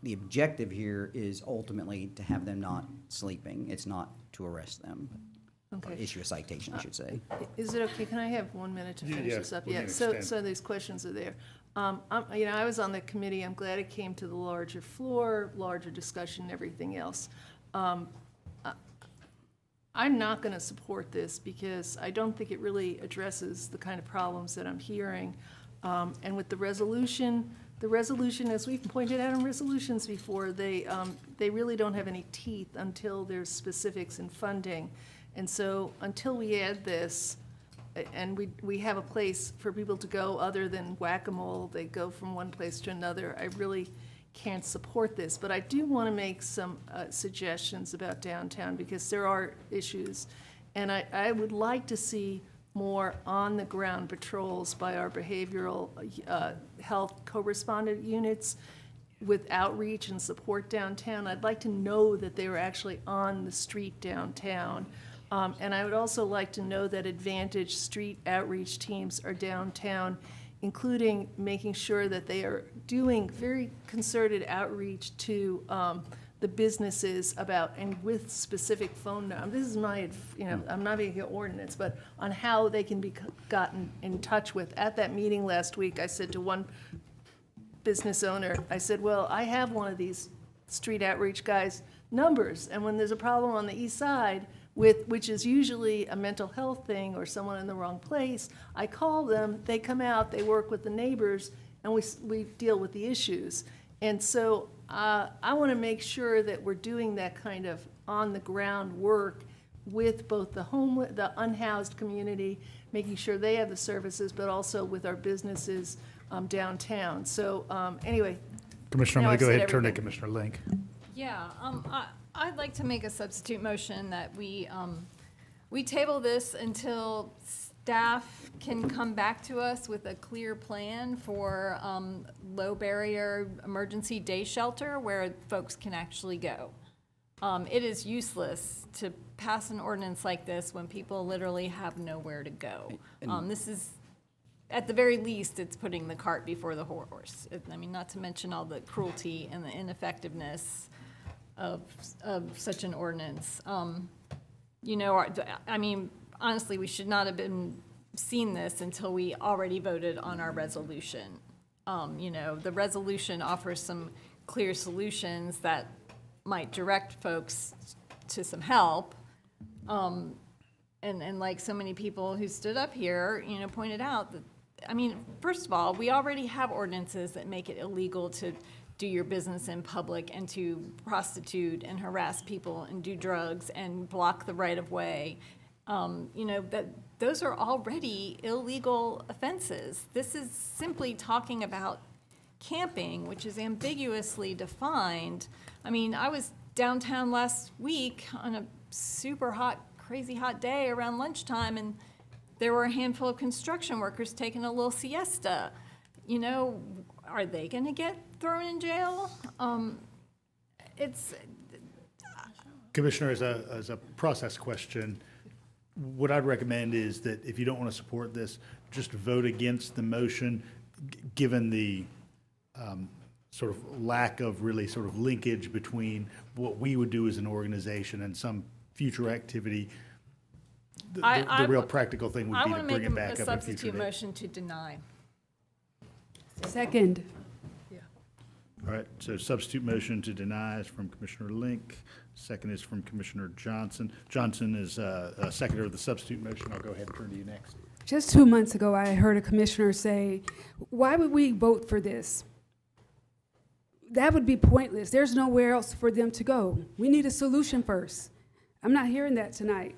the objective here is ultimately to have them not sleeping. It's not to arrest them. Okay. Or issue a citation, I should say. Is it okay, can I have 1 minute to finish this up? Yeah, extend. so these questions are there. I was on the committee, I'm glad it came to the larger floor, larger discussion, and everything else. I'm not gonna support this because I don't think it really addresses the kind of problems that I'm hearing. And with the resolution, as we've pointed out in resolutions before, they really don't have any teeth until there's specifics in funding. And so until we add this, and we have a place for people to go other than whack-a-mole, they go from one place to another, I really can't support this. But I do want to make some suggestions about downtown because there are issues. And I would like to see more on-the-ground patrols by our behavioral health co-respondent units with outreach and support downtown. I'd like to know that they were actually on the street downtown. And I would also like to know that Advantage street outreach teams are downtown, including making sure that they are doing very concerted outreach to the businesses about, and with specific phone numbers. This is my, I'm not making an ordinance, but on how they can be gotten in touch with. At that meeting last week, I said to one business owner, I said, well, I have one of these street outreach guys' numbers, and when there's a problem on the east side, which is usually a mental health thing or someone in the wrong place, I call them, they come out, they work with the neighbors, and we deal with the issues. And so I want to make sure that we're doing that kind of on-the-ground work with both the unhoused community, making sure they have the services, but also with our businesses downtown. So anyway. Commissioner, I'm going to go ahead and turn to Commissioner Link. Yeah, I'd like to make a substitute motion that we table this until staff can come back to us with a clear plan for low barrier emergency day shelter where folks can actually go. It is useless to pass an ordinance like this when people literally have nowhere to go. This is, at the very least, it's putting the cart before the horse. I mean, not to mention all the cruelty and the ineffectiveness of such an ordinance. You know, I mean, honestly, we should not have been seen this until we already voted on our resolution. You know, the resolution offers some clear solutions that might direct folks to some help. And like so many people who stood up here, you know, pointed out that, I mean, first of all, we already have ordinances that make it illegal to do your business in public and to prostitute and harass people and do drugs and block the right of way. You know, that those are already illegal offenses. This is simply talking about camping, which is ambiguously defined. I mean, I was downtown last week on a super hot, crazy hot day around lunchtime, and there were a handful of construction workers taking a little siesta. You know, are they going to get thrown in jail? Commissioner, as a process question, what I'd recommend is that if you don't want to support this, just vote against the motion, given the sort of lack of really sort of linkage between what we would do as an organization and some future activity. The real practical thing would be to bring it back up in future I want to make a substitute date. motion to deny. Second. All right, so substitute motion to deny is from Commissioner Link. Second is from Commissioner Johnson. Johnson is a seconder of the substitute motion. I'll go ahead and turn to you next. Just 2 months ago, I heard a commissioner say, why would we vote for this? That would be pointless. There's nowhere else for them to go. We need a solution first. I'm not hearing that tonight.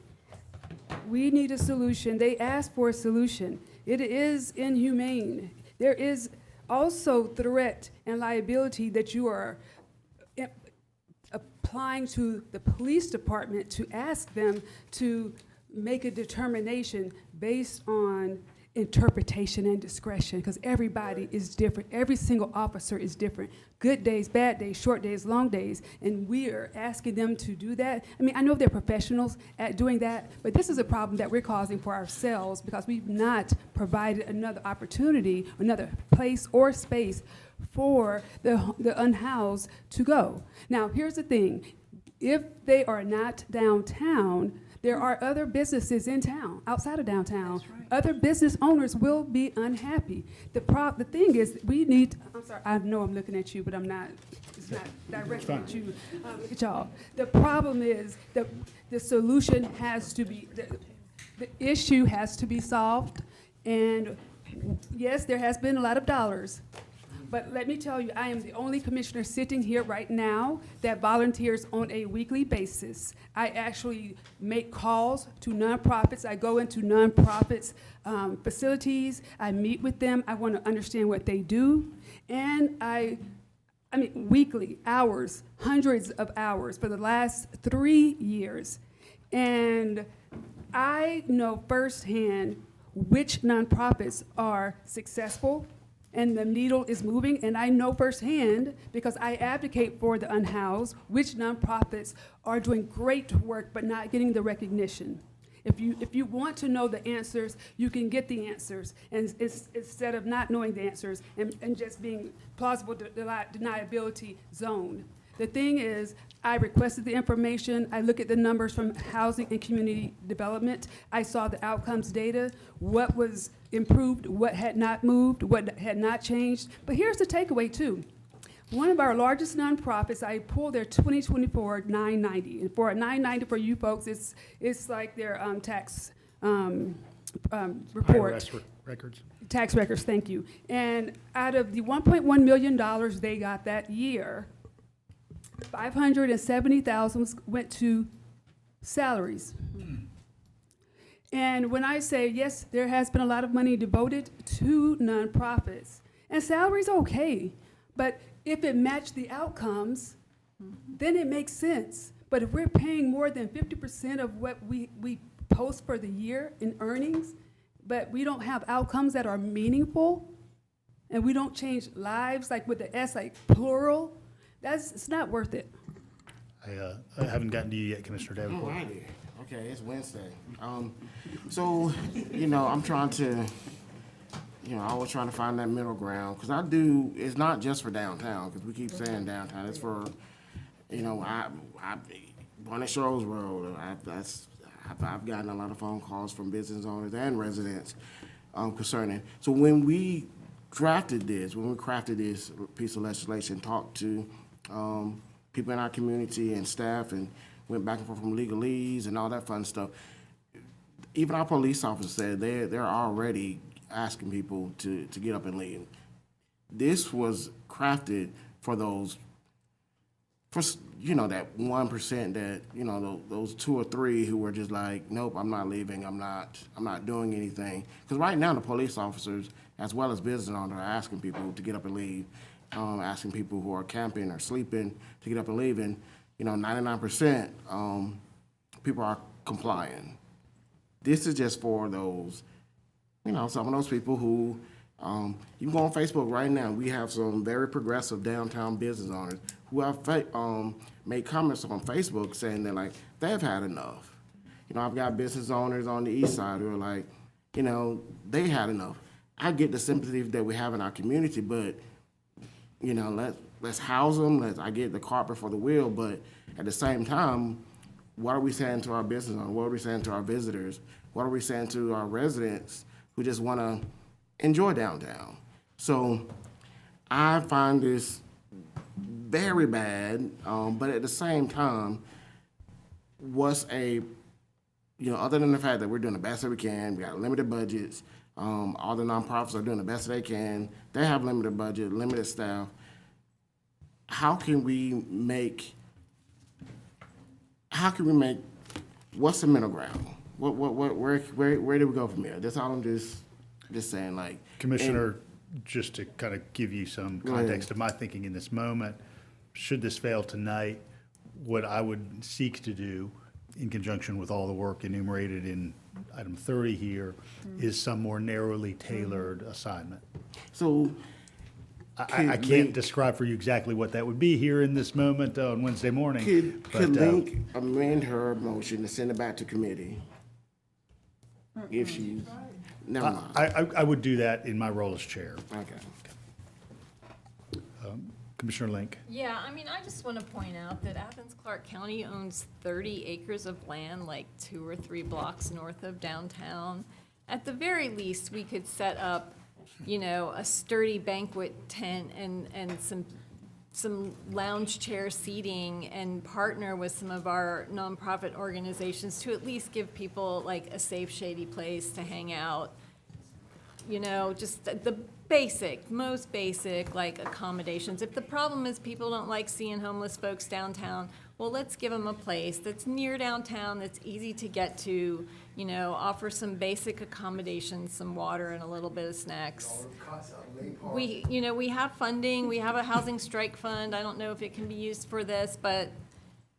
We need a solution. They asked for a solution. It is inhumane. There is also threat and liability that you are applying to the police department to ask them to make a determination based on interpretation and discretion, because everybody is different. Every single officer is different. Good days, bad days, short days, long days, and we are asking them to do that. I mean, I know they're professionals at doing that, but this is a problem that we're causing for ourselves because we've not provided another opportunity, another place or space for the unhoused to go. Now, here's the thing. If they are not downtown, there are other businesses in town, outside of downtown. That's right. Other business owners will be unhappy. The thing is, we need, I'm sorry, I know I'm looking at you, but I'm not, it's not directly at you. Look at y'all. The problem is that the solution has to be, the issue has to be solved. And yes, there has been a lot of dollars. But let me tell you, I am the only commissioner sitting here right now that volunteers on a weekly basis. I actually make calls to nonprofits. I go into nonprofits facilities. I meet with them. I want to understand what they do. And I mean, weekly, hours, hundreds of hours for the last 3 years. And I know firsthand which nonprofits are successful and the needle is moving, and I know firsthand, because I advocate for the unhoused, which nonprofits are doing great work but not getting the recognition. If you want to know the answers, you can get the answers, and instead of not knowing the answers and just being plausible deniability zone. The thing is, I requested the information. I look at the numbers from housing and community development. I saw the outcomes data, what was improved, what had not moved, what had not changed. But here's the takeaway too. One of our largest nonprofits, I pulled their 2024 990. And for a 990 for you folks, it's like their tax report. IRS records. Tax records, thank you. And out of the $1.1 million they got that year, $570,000 went to salaries. And when I say, yes, there has been a lot of money devoted to nonprofits, and salaries okay, but if it matched the outcomes, then it makes sense. But if we're paying more than 50% of what we post for the year in earnings, but we don't have outcomes that are meaningful, and we don't change lives, like with the S, like plural, it's not worth it. I haven't gotten to you yet, Commissioner Davenport. Alrighty. Okay, it's Wednesday. So, I'm trying to, I was trying to find that middle ground, because it's not just for downtown, because we keep saying downtown, it's for, Barnett Shoals Road, I've gotten a lot of phone calls from business owners and residents concerning. So when we crafted this piece of legislation, talked to people in our community and staff, and went back and forth from legalese and all that fun stuff, even our police officers said they're already asking people to get up and leave. This was crafted for those, that 1% that, those 2 or 3 who were just like, nope, I'm not leaving, I'm not doing anything. Because right now the police officers, as well as business owners, are asking people to get up and leave, asking people who are camping or sleeping to get up and leave, and 99% people are complying. This is just for those, some of those people who, you can go on Facebook right now. We have some very progressive downtown business owners who have made comments on Facebook saying that, like, they've had enough. I've got business owners on the east side who are like, they had enough. I get the sympathy that we have in our community, but, let's house them. I get the cart before the wheel, but at the same time, what are we saying to our business owners? What are we saying to our visitors? What are we saying to our residents who just want to enjoy downtown? So I find this very bad, but at the same time, other than the fact that we're doing the best that we can, we got limited budgets, all the nonprofits are doing the best they can, they have limited budget, limited staff. How can we make, what's the middle ground? Where do we go from here? That's all I'm just saying, like. Commissioner, just to kind of give you some context of my thinking in this moment, should this fail tonight, what I would seek to do, in conjunction with all the work enumerated in item 30 here, is some more narrowly tailored assignment. So I can't describe for you exactly what that would be here in this moment on Wednesday morning. Could Link amend her motion to send it back to committee? If she, never mind. I would do that in my role as chair. Okay. Commissioner Link. Yeah, I just want to point out that Athens-Clarke County owns 30 acres of land, like 2 or 3 blocks north of downtown. At the very least, we could set up, a sturdy banquet tent and some lounge chair seating, and partner with some of our nonprofit organizations to at least give people like a safe, shady place to hang out. Just the most basic, like, accommodations. If the problem is people don't like seeing homeless folks downtown, well, let's give them a place that's near downtown, that's easy to get to, offer some basic accommodations, some water and a little bit of snacks. We have funding, we have a housing strike fund. I don't know if it can be used for this, but,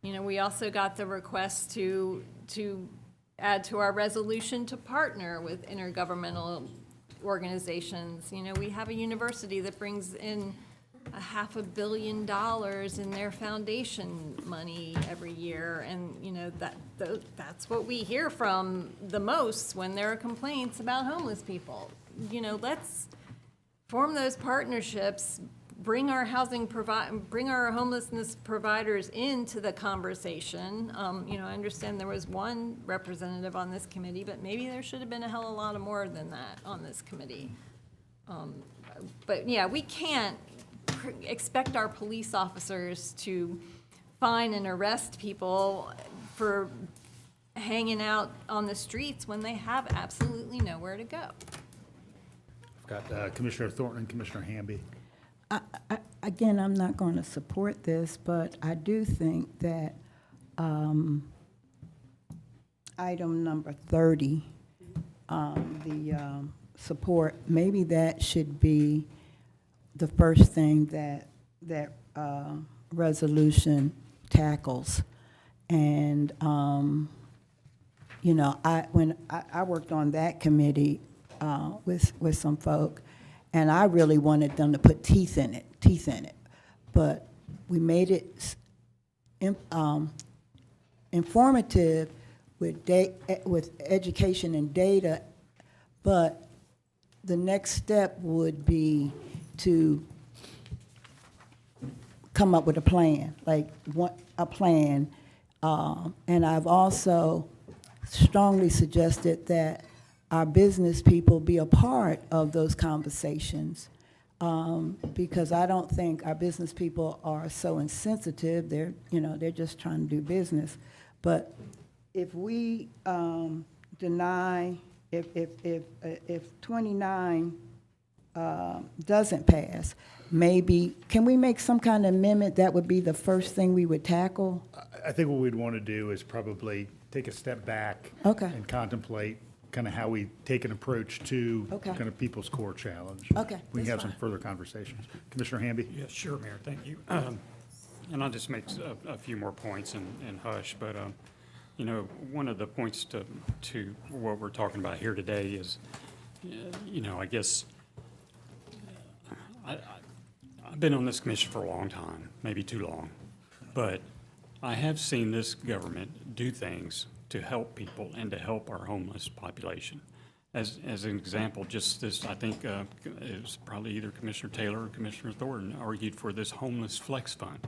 we also got the request to add to our resolution to partner with intergovernmental organizations. We have a university that brings in $500 million in their foundation money every year, and that's what we hear from the most when there are complaints about homeless people. Let's form those partnerships, bring our homelessness providers into the conversation. I understand there was one representative on this committee, but maybe there should have been a hell of a lot more than that on this committee. But yeah, we can't expect our police officers to fine and arrest people for hanging out on the streets when they have absolutely nowhere to go. I've got Commissioner Thornton and Commissioner Hamby. Again, I'm not going to support this, but I do think that item number 30, the support, maybe that should be the first thing that resolution tackles. And when I worked on that committee, with some folk, and I really wanted them to put teeth in it. But we made it informative with education and data, but the next step would be to come up with a plan, and I've also strongly suggested that our business people be a part of those conversations, because I don't think our business people are so insensitive. They're just trying to do business. But if we deny, if 29 doesn't pass, maybe, can we make some kind of amendment that would be the first thing we would tackle? I think what we'd want to do is probably take a step back. Okay. And contemplate kind of how we take an approach to Okay. kind of people's core challenge. Okay, We can that's have some fine. further conversations. Commissioner Hamby? Yeah, sure, Mayor, thank you. And I'll just make a few more points and hush, but, one of the points to what we're talking about here today is, I guess, I've been on this commission for a long time, maybe too long, but I have seen this government do things to help people and to help our homeless population. As an example, just this, I think it was probably either Commissioner Taylor or Commissioner Thornton argued for this homeless flex fund.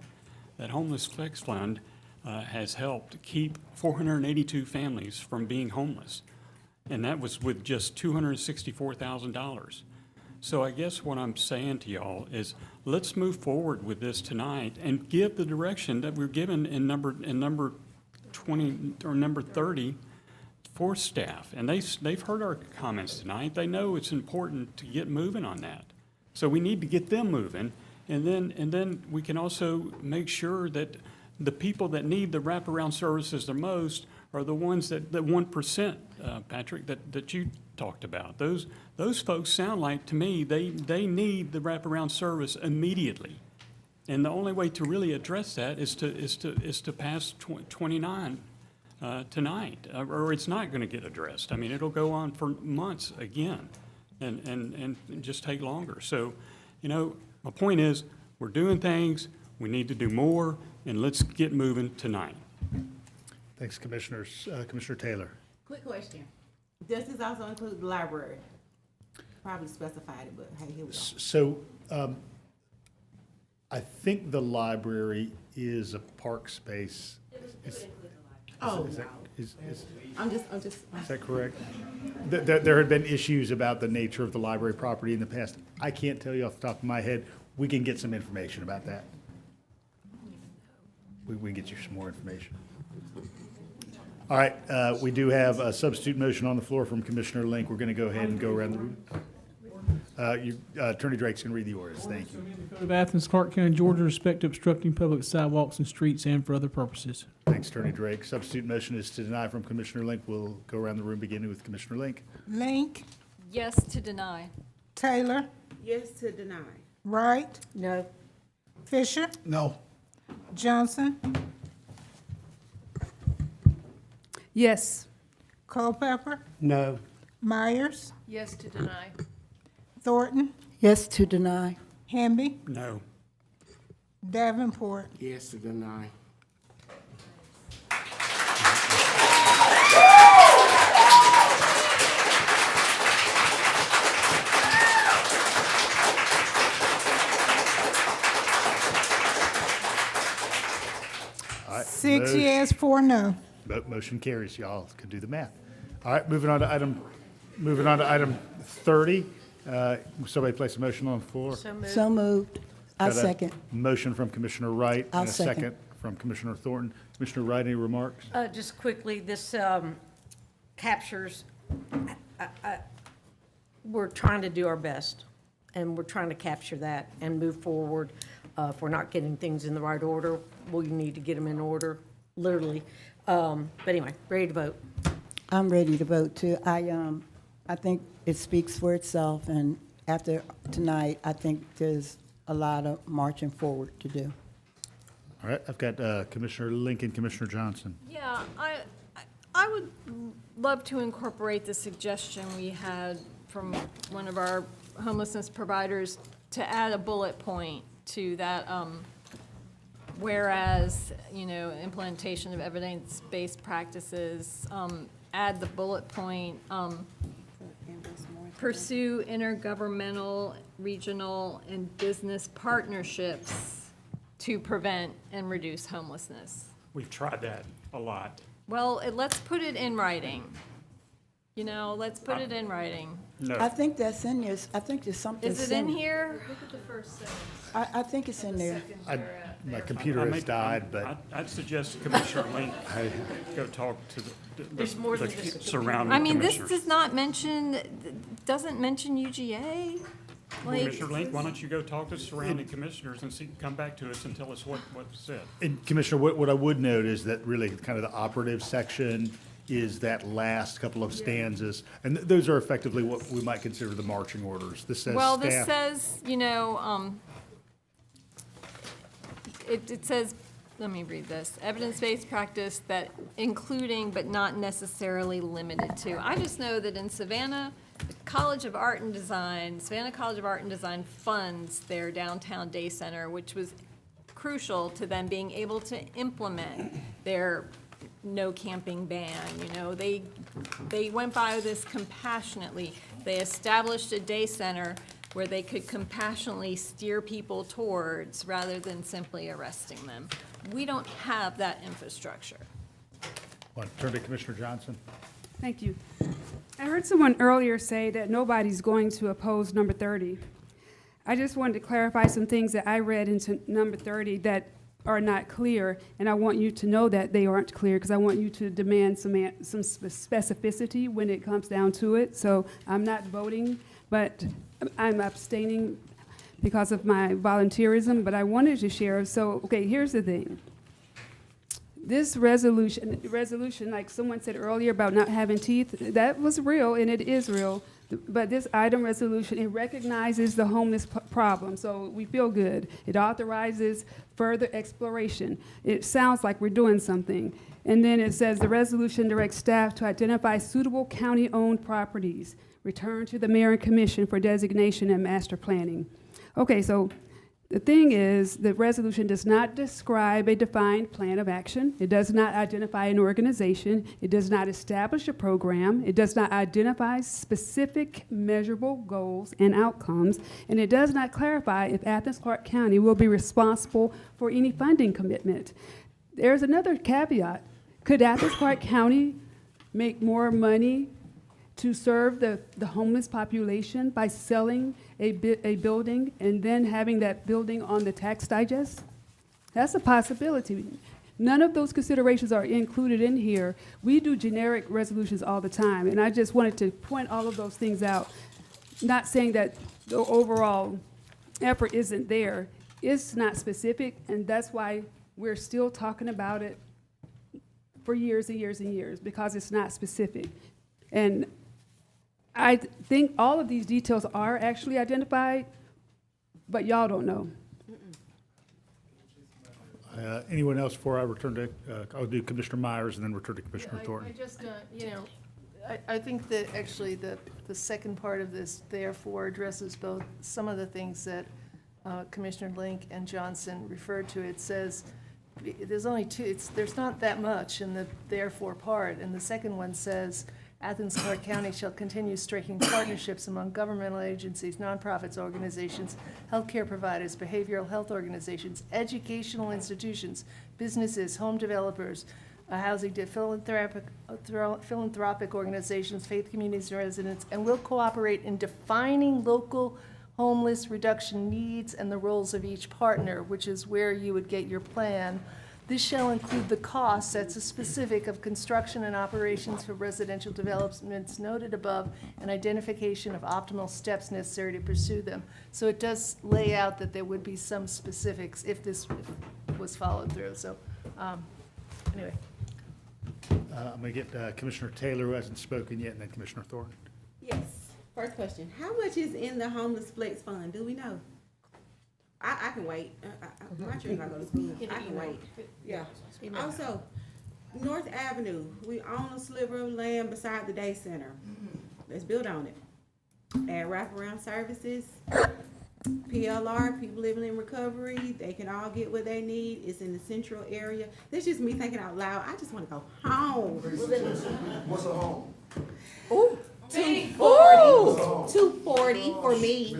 That homeless flex fund has helped keep 482 families from being homeless, and that was with just $264,000. So I guess what I'm saying to y'all is, let's move forward with this tonight and give the direction that we're given in number 20 or number 30 for staff. And they've heard our comments tonight. They know it's important to get moving on that. So we need to get them moving, and then we can also make sure that the people that need the wraparound services the most are the ones that 1%, Patrick, that you talked about. Those folks sound like, to me, they need the wraparound service immediately. And the only way to really address that is to pass 29 tonight, or it's not going to get addressed. I mean, it'll go on for months again, and just take longer. So, my point is, we're doing things, we need to do more, and let's get moving tonight. Thanks, Commissioners. Commissioner Taylor? Quick question. Does this also include the library? Probably specified it, but hey, here we go. So, I think the library is a park space. Oh, Is that- wow. is- I'm just. Is that correct? There had been issues about the nature of the library property in the past. I can't tell you off the top of my head. We can get some information about that. We can get you some more information. All right, we do have a substitute motion on the floor from Commissioner Link. We're going to go ahead and go around the room. Attorney Drake's going to read the orders. Thank you. Code of Athens-Clarke County, Georgia, respect to obstructing public sidewalks and streets and for other purposes. Thanks, Attorney Drake. Substitute motion is to deny from Commissioner Link. We'll go around the room, beginning with Commissioner Link. Link, Yes to deny. Taylor, Yes to deny. Wright, No. Fisher, No. Johnson, Yes. Culpepper, No. Myers, Yes to deny. Thornton, Yes to deny. Hamby, No. Davenport. Yes to deny. All right. 6 motion- yes, 4 no. Motion carries. Y'all can do the math. All right, moving on to item 30. Somebody place a motion on the floor. So moved. I Got a second. Motion from Commissioner Wright. I'll And a second. second from Commissioner Thornton. Commissioner Wright, any remarks? Just quickly, this captures, we're trying to do our best, and we're trying to capture that and move forward. If we're not getting things in the right order, we need to get them in order, literally. But anyway, ready to vote. I'm ready to vote too. I think it speaks for itself, and after tonight, I think there's a lot of marching forward to do. All right, I've got Commissioner Link and Commissioner Johnson. Yeah, I I would love to incorporate the suggestion we had from one of our homelessness providers to add a bullet point to that, whereas, implementation of evidence-based practices, add the bullet point, pursue intergovernmental, regional, and business partnerships to prevent and reduce homelessness. We've tried that a lot. Well, let's put it in writing. Let's put it in writing. No. I think that's in there. I think there's something. Is it in here? Look at the first sentence. I think it's in there. My computer has died, but I'd suggest Commissioner Link go talk to There's more than the just a surrounding I mean, this commissioners. does not mention, doesn't mention UGA. Like, Commissioner Link, why don't you go talk to surrounding commissioners and come back to us and tell us what's said? And Commissioner, what I would note is that really kind of the operative section is that last couple of stanzas. And those are effectively what we might consider the marching orders. This says well, staff. this says, it says, let me read this, evidence-based practice that including but not necessarily limited to. I just know that in Savannah College of Art and Design funds their downtown day center, which was crucial to them being able to implement their no camping ban. They went by this compassionately. They established a day center where they could compassionately steer people towards rather than simply arresting them. We don't have that infrastructure. Want to turn to Commissioner Johnson? Thank you. I heard someone earlier say that nobody's going to oppose number 30. I just wanted to clarify some things that I read into number 30 that are not clear, and I want you to know that they aren't clear because I want you to demand some specificity when it comes down to it. So I'm not voting, but I'm abstaining because of my volunteerism, but I wanted to share. So, okay, here's the thing. This resolution, like someone said earlier about not having teeth, that was real, and it is real. But this item resolution, it recognizes the homeless problem, so we feel good. It authorizes further exploration. It sounds like we're doing something. And then it says the resolution directs staff to identify suitable county-owned properties, return to the mayor and commission for designation and master planning. Okay, so the thing is, the resolution does not describe a defined plan of action. It does not identify an organization. It does not establish a program. It does not identify specific measurable goals and outcomes. And it does not clarify if Athens-Clarke County will be responsible for any funding commitment. There's another caveat. Could Athens-Clarke County make more money to serve the homeless population by selling a building and then having that building on the tax digest? That's a possibility. None of those considerations are included in here. We do generic resolutions all the time, and I just wanted to point all of those things out. Not saying that the overall effort isn't there. It's not specific, and that's why we're still talking about it for years and years and years, because it's not specific. And I think all of these details are actually identified, but y'all don't know. Anyone else before I return to, I'll do Commissioner Myers and then return to Commissioner I Thornton. just, I think that actually the second part of this therefore addresses both some of the things that Commissioner Link and Johnson referred to. It says, there's only two, there's not that much in the therefore part, and the second one says, Athens-Clarke County shall continue striking partnerships among governmental agencies, nonprofits, organizations, healthcare providers, behavioral health organizations, educational institutions, businesses, home developers, housing philanthropic organizations, faith communities, and residents, and will cooperate in defining local homeless reduction needs and the roles of each partner, which is where you would get your plan. This shall include the costs, that's a specific, of construction and operations for residential developments noted above, and identification of optimal steps necessary to pursue them. So it does lay out that there would be some specifics if this was followed through. So anyway. I'm going to get Commissioner Taylor, who hasn't spoken yet, and then Commissioner Thornton. Yes. First question. How much is in the homeless flex fund? Do we know? I can wait. My children not go to school. I can wait. Yeah. Also, North Avenue, we own a sliver of land beside the day center. Let's build on it. Add wraparound services, PLR, people living in recovery, they can all get what they need. It's in the central area. This is just me thinking out loud. I just want to go home. What's a home? Ooh, 240. 240 for me.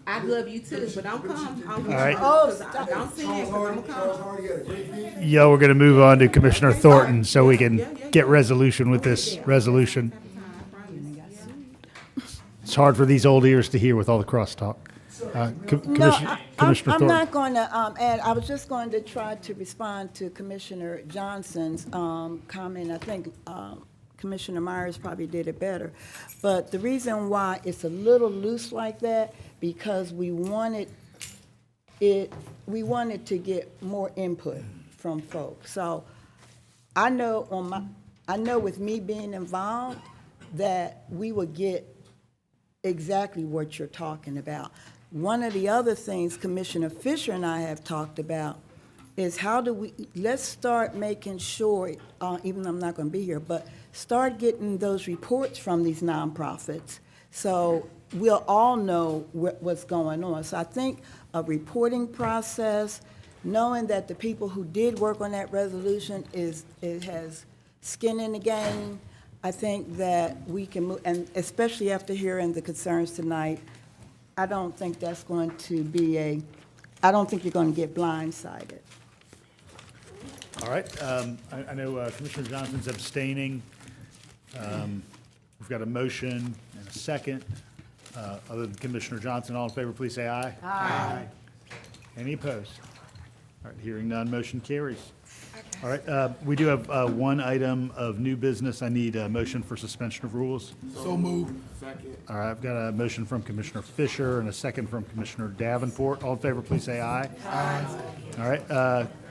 I love you too, but don't come. All right. Don't see it, 'cause I'm gonna come. Yo, we're going to move on to Commissioner Thornton so we can get resolution with this resolution. It's hard for these old ears to hear with all the crosstalk. Commissioner I'm Thornton. not going to add, I was just going to try to respond to Commissioner Johnson's comment. I think Commissioner Myers probably did it better. But the reason why it's a little loose like that, because we wanted to get more input from folks. So I know with me being involved that we would get exactly what you're talking about. One of the other things Commissioner Fisher and I have talked about is let's start making sure, even though I'm not going to be here, but start getting those reports from these nonprofits so we'll all know what's going on. So I think a reporting process, knowing that the people who did work on that resolution it has skin in the game, I think that we can move, and especially after hearing the concerns tonight, I don't think that's going to be I don't think you're going to get blindsided. All right. I know Commissioner Johnson's abstaining. We've got a motion and a second. Other than Commissioner Johnson, all in favor, please say aye. Aye. Any opposed? All right, hearing none, motion carries. All right, we do have one item of new business. I need a motion for suspension of rules. So moved. Second. All right, I've got a motion from Commissioner Fisher and a second from Commissioner Davenport. All in favor, please say aye. Aye. All right,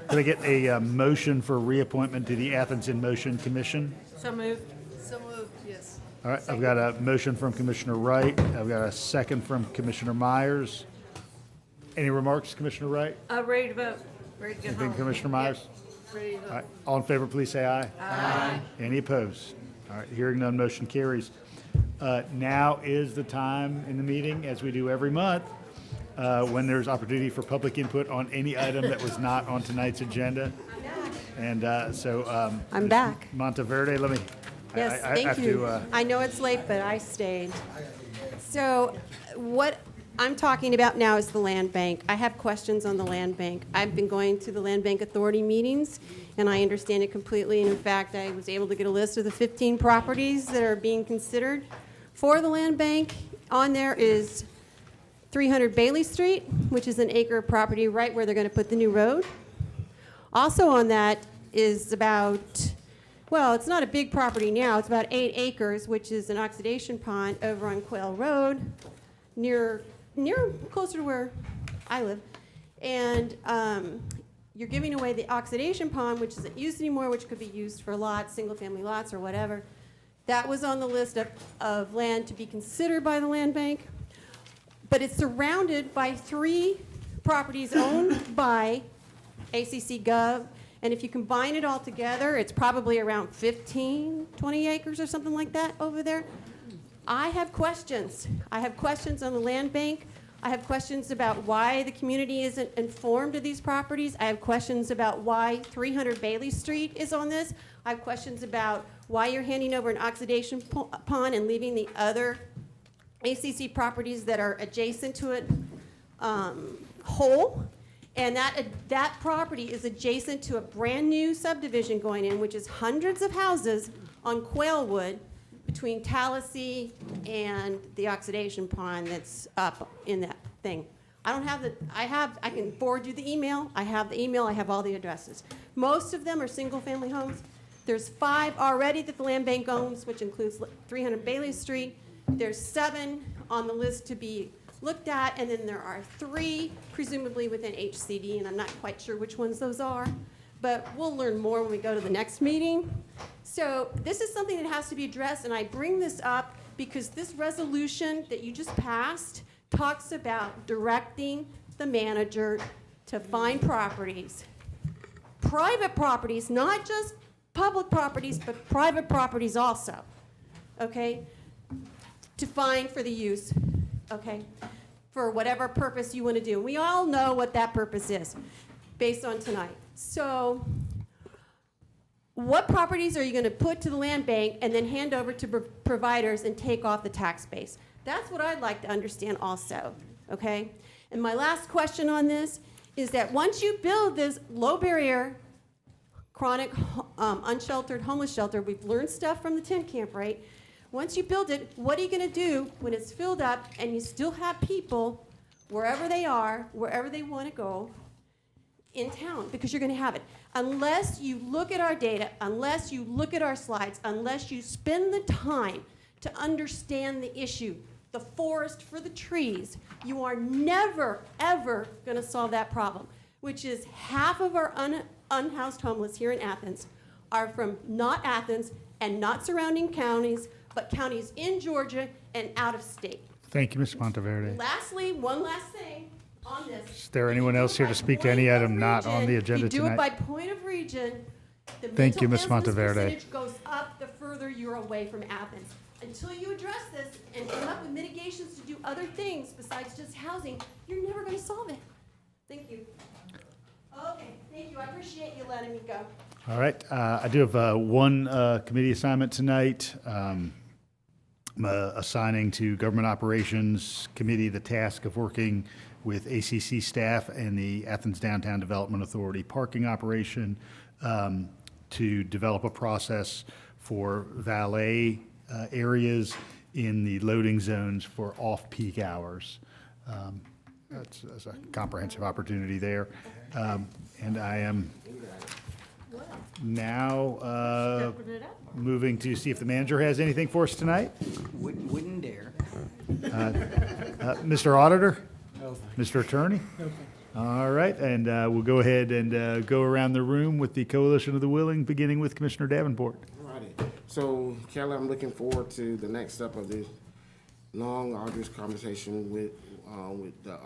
can I get a motion for reappointment to the Athens in Motion Commission? So moved. So moved, yes. All right, I've got a motion from Commissioner Wright. I've got a second from Commissioner Myers. Any remarks, Commissioner Wright? Ready to vote. Ready to get Anything, home. Commissioner Myers? Ready to vote. All right, all in favor, please say aye. Aye. Any opposed? All right, hearing none, motion carries. Now is the time in the meeting, as we do every month, when there's opportunity for public input on any item that was not on tonight's agenda. And so. I'm back. Monteverde, let me. Yes, I thank have you. to, I know it's late, but I stayed. So what I'm talking about now is the land bank. I have questions on the land bank. I've been going to the Land Bank Authority meetings, and I understand it completely. And in fact, I was able to get a list of the 15 properties that are being considered for the land bank. On there is 300 Bailey Street, which is an acre of property right where they're going to put the new road. Also on that is about, well, it's not a big property now. It's about 8 acres, which is an oxidation pond over on Quail Road, near closer to where I live. And you're giving away the oxidation pond, which isn't used anymore, which could be used for lots, single-family lots or whatever. That was on the list of land to be considered by the land bank. But it's surrounded by 3 properties owned by ACC Gov. And if you combine it all together, it's probably around 15, 20 acres or something like that over there. I have questions. I have questions on the land bank. I have questions about why the community isn't informed of these properties. I have questions about why 300 Bailey Street is on this. I have questions about why you're handing over an oxidation pond and leaving the other ACC properties that are adjacent to it whole. And that property is adjacent to a brand-new subdivision going in, which is hundreds of houses on Quailwood between Tallahassee and the oxidation pond that's up in that thing. I don't have I can forward you the email. I have the email. I have all the addresses. Most of them are single-family homes. There's 5 already that the land bank owns, which includes 300 Bailey Street. There's 7 on the list to be looked at, and then there are 3 presumably within HCD, and I'm not quite sure which ones those are, but we'll learn more when we go to the next meeting. So this is something that has to be addressed, and I bring this up because this resolution that you just passed talks about directing the manager to find properties, private properties, not just public properties, but private properties also, okay? To fine for the use, okay? For whatever purpose you want to do. We all know what that purpose is based on tonight. So what properties are you going to put to the land bank and then hand over to providers and take off the tax base? That's what I'd like to understand also, okay? And my last question on this is that once you build this low barrier, chronic, unsheltered homeless shelter, we've learned stuff from the tent camp, right? Once you build it, what are you going to do when it's filled up and you still have people wherever they are, wherever they want to go in town? Because you're going to have it. Unless you look at our data, unless you look at our slides, unless you spend the time to understand the issue, the forest for the trees, you are never, ever going to solve that problem, which is half of our unhoused homeless here in Athens are from not Athens and not surrounding counties, but counties in Georgia and out of state. Thank you, Ms. Monteverde. Lastly, one last thing on this. Is there anyone else here to speak to any item not on the agenda If you do it by tonight? point of region, the Thank you, mental Ms. illness Monteverde. percentage goes up the further you're away from Athens. Until you address this and come up with mitigations to do other things besides just housing, you're never going to solve it. Thank you. Okay, thank you. I appreciate you letting me go. All right, I do have one committee assignment tonight. I'm assigning to Government Operations Committee the task of working with ACC staff and the Athens Downtown Development Authority parking operation to develop a process for valet areas in the loading zones for off-peak hours. That's a comprehensive opportunity there. And I am now moving to see if the manager has anything for us tonight. Wouldn't dare. Mr. Auditor? Mr. Attorney? All right, and we'll go ahead and go around the room with the Coalition of the Willing, beginning with Commissioner Davenport. Alrighty. So, Kelly, I'm looking forward to the next step of this long, arduous conversation with the,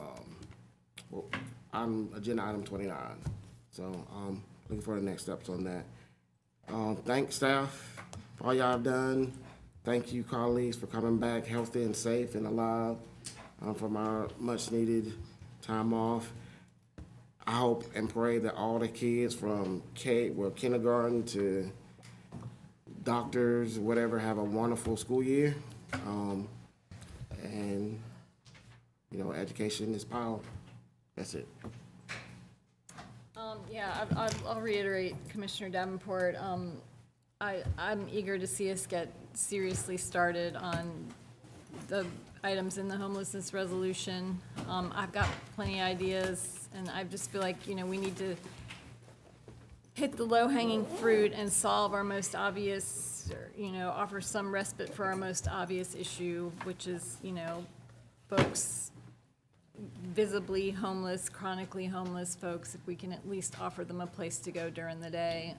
agenda item 29. So, looking for the next steps on that. Thanks, staff, for all y'all have done. Thank you, colleagues, for coming back healthy and safe and alive from our much-needed time off. I hope and pray that all the kids from kindergarten to doctors, whatever, have a wonderful school year. And, you know, education is power. That's it. Yeah, I'll reiterate Commissioner Davenport. I'm eager to see us get seriously started on the items in the homelessness resolution. I've got plenty of ideas, and I just feel like, you know, we need to hit the low-hanging fruit and solve our most obvious, you know, offer some respite for our most obvious issue, which is, you know, folks visibly homeless, chronically homeless folks, if we can at least offer them a place to go during the day.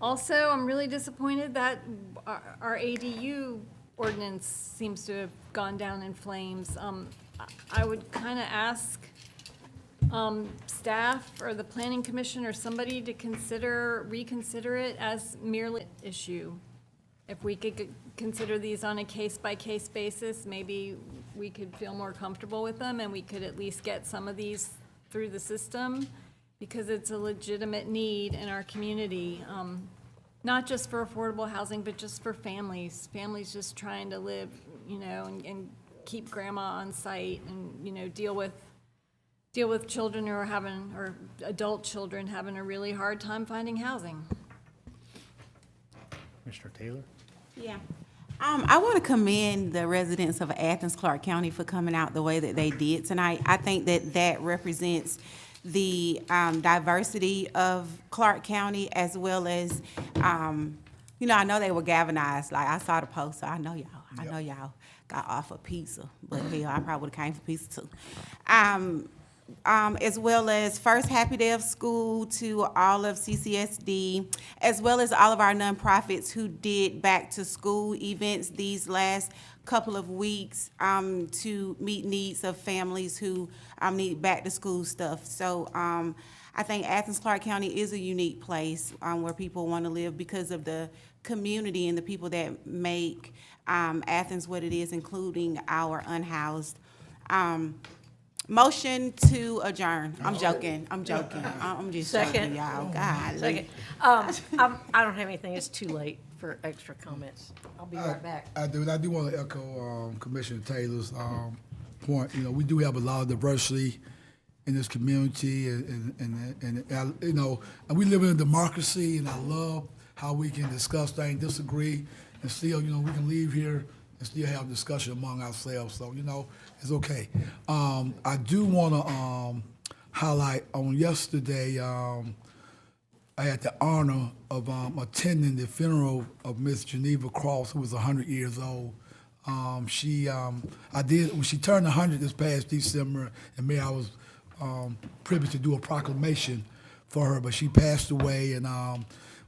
Also, I'm really disappointed that our ADU ordinance seems to have gone down in flames. I would kind of ask staff or the planning commission or somebody to reconsider it as merely an issue. If we could consider these on a case-by-case basis, maybe we could feel more comfortable with them and we could at least get some of these through the system, because it's a legitimate need in our community, not just for affordable housing, but just for families just trying to live, you know, and keep grandma on site and, you know, deal with children who are having, or adult children having a really hard time finding housing. Mr. Taylor? Yeah. I want to commend the residents of Athens-Clarke County for coming out the way that they did tonight. I think that represents the diversity of Clarke County, as well as, you know, I know they were galvanized. Like, I saw the post, so I know y'all got offered pizza, but hell, I probably would have came for pizza too. as well as First Happy Day of School to all of CCSD, as well as all of our nonprofits who did back to school events these last couple of weeks to meet needs of families who need back to school stuff. So I think Athens-Clarke County is a unique place where people want to live because of the community and the people that make Athens what it is, including our unhoused. Motion to adjourn. I'm joking. I'm just joking, Second. y'all. God. Second. I don't have anything. It's too late for extra comments. I'll be right back. I do want to echo Commissioner Taylor's point. You know, we do have a lot of diversity in this community, and you know, and we live in a democracy, and I love how we can discuss things, disagree, and still, you know, we can leave here and still have discussion among ourselves. So, you know, it's okay. I do want to highlight on yesterday. I had the honor of attending the funeral of Miss Geneva Cross, who was 100 years old. When she turned 100 this past December, and May, I was privy to do a proclamation for her, but she passed away, and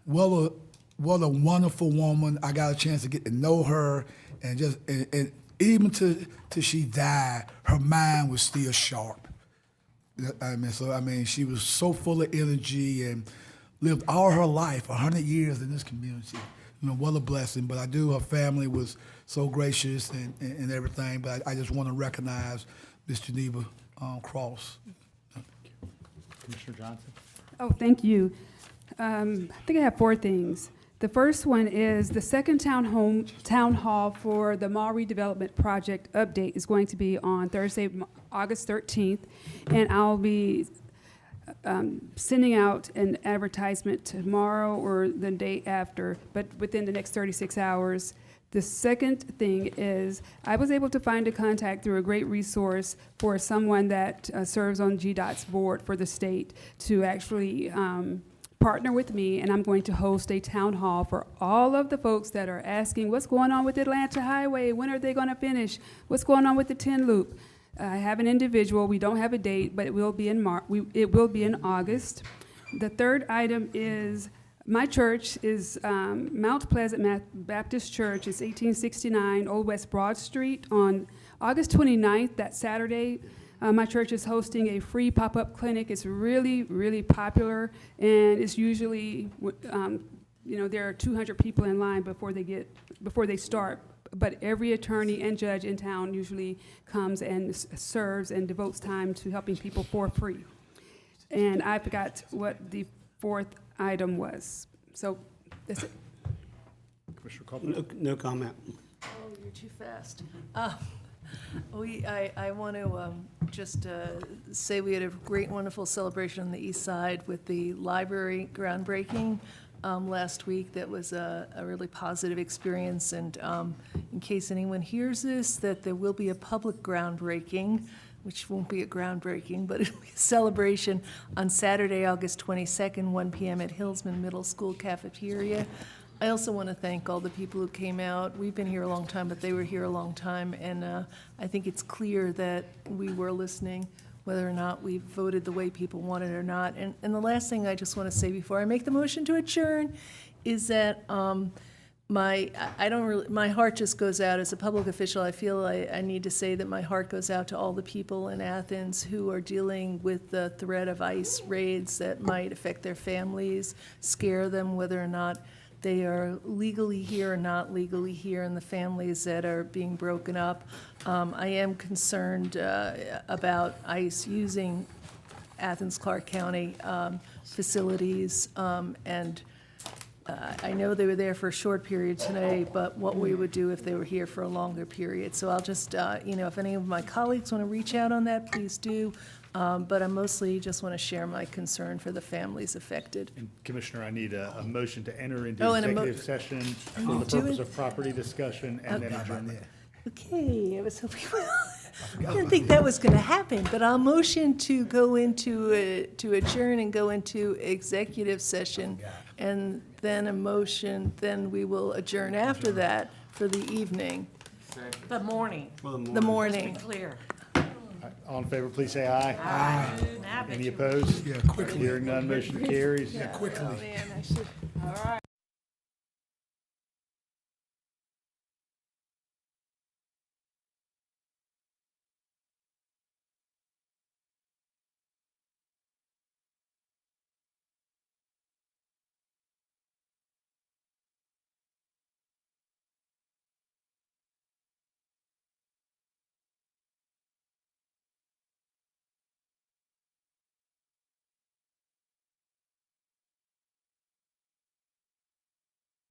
what a wonderful woman. I got a chance to get to know her, and even till she died, her mind was still sharp. I mean, she was so full of energy and lived all her life, 100 years in this community. You know, what a blessing. But her family was so gracious and everything. But I just want to recognize Miss Geneva Cross. Commissioner Johnson? Oh, thank you. I think I have 4 things. The first one is the second town hall for the mall redevelopment project update is going to be on Thursday, August 13th, and I'll be sending out an advertisement tomorrow or the day after, but within the next 36 hours. The second thing is I was able to find a contact through a great resource for someone that serves on GDOT's board for the state to actually partner with me, and I'm going to host a town hall for all of the folks that are asking what's going on with Atlanta Highway, when are they going to finish, what's going on with the 10 loop. I have an individual, we don't have a date, but it will be in August. The third item is my church is Mount Pleasant Baptist Church. It's 1869 Old West Broad Street. On August 29th, that Saturday, my church is hosting a free pop-up clinic. It's really, really popular, and it's usually, there are 200 people in line before they start. But every attorney and judge in town usually comes and serves and devotes time to helping people for free. And I forgot what the 4th item was. So that's it. Commissioner Copeland? No comment. Oh, you're too fast. I want to just say we had a great, wonderful celebration on the east side with the library groundbreaking last week. That was a really positive experience. And in case anyone hears this, that there will be a public groundbreaking, which won't be a groundbreaking, but it'll be a celebration on Saturday, August 22nd, 1 p.m. at Hillsman Middle School cafeteria. I also want to thank all the people who came out. We've been here a long time, but they were here a long time, and I think it's clear that we were listening, whether or not we voted the way people wanted or not. And the last thing I just want to say before I make the motion to adjourn is that my heart just goes out as a public official. I feel I need to say that my heart goes out to all the people in Athens who are dealing with the threat of ICE raids that might affect their families, scare them, whether or not they are legally here or not legally here, and the families that are being broken up. I am concerned about ICE using Athens-Clarke County facilities, and I know they were there for a short period today, but what we would do if they were here for a longer period. So I'll just, if any of my colleagues want to reach out on that, please do. But I mostly just want to share my concern for the families affected. And Commissioner, I need a motion to enter into executive session for the purpose of property discussion and then adjournment. Okay, I was hoping, I didn't think that was going to happen, but I'll motion to go into, to adjourn and go into executive session, and then then we will adjourn after that for the evening. The morning. The morning. Clear. All in favor, please say aye. Aye. Any opposed? Yeah, quickly. Hearing none, motion carries. Yeah, quickly. Man, I should, all right.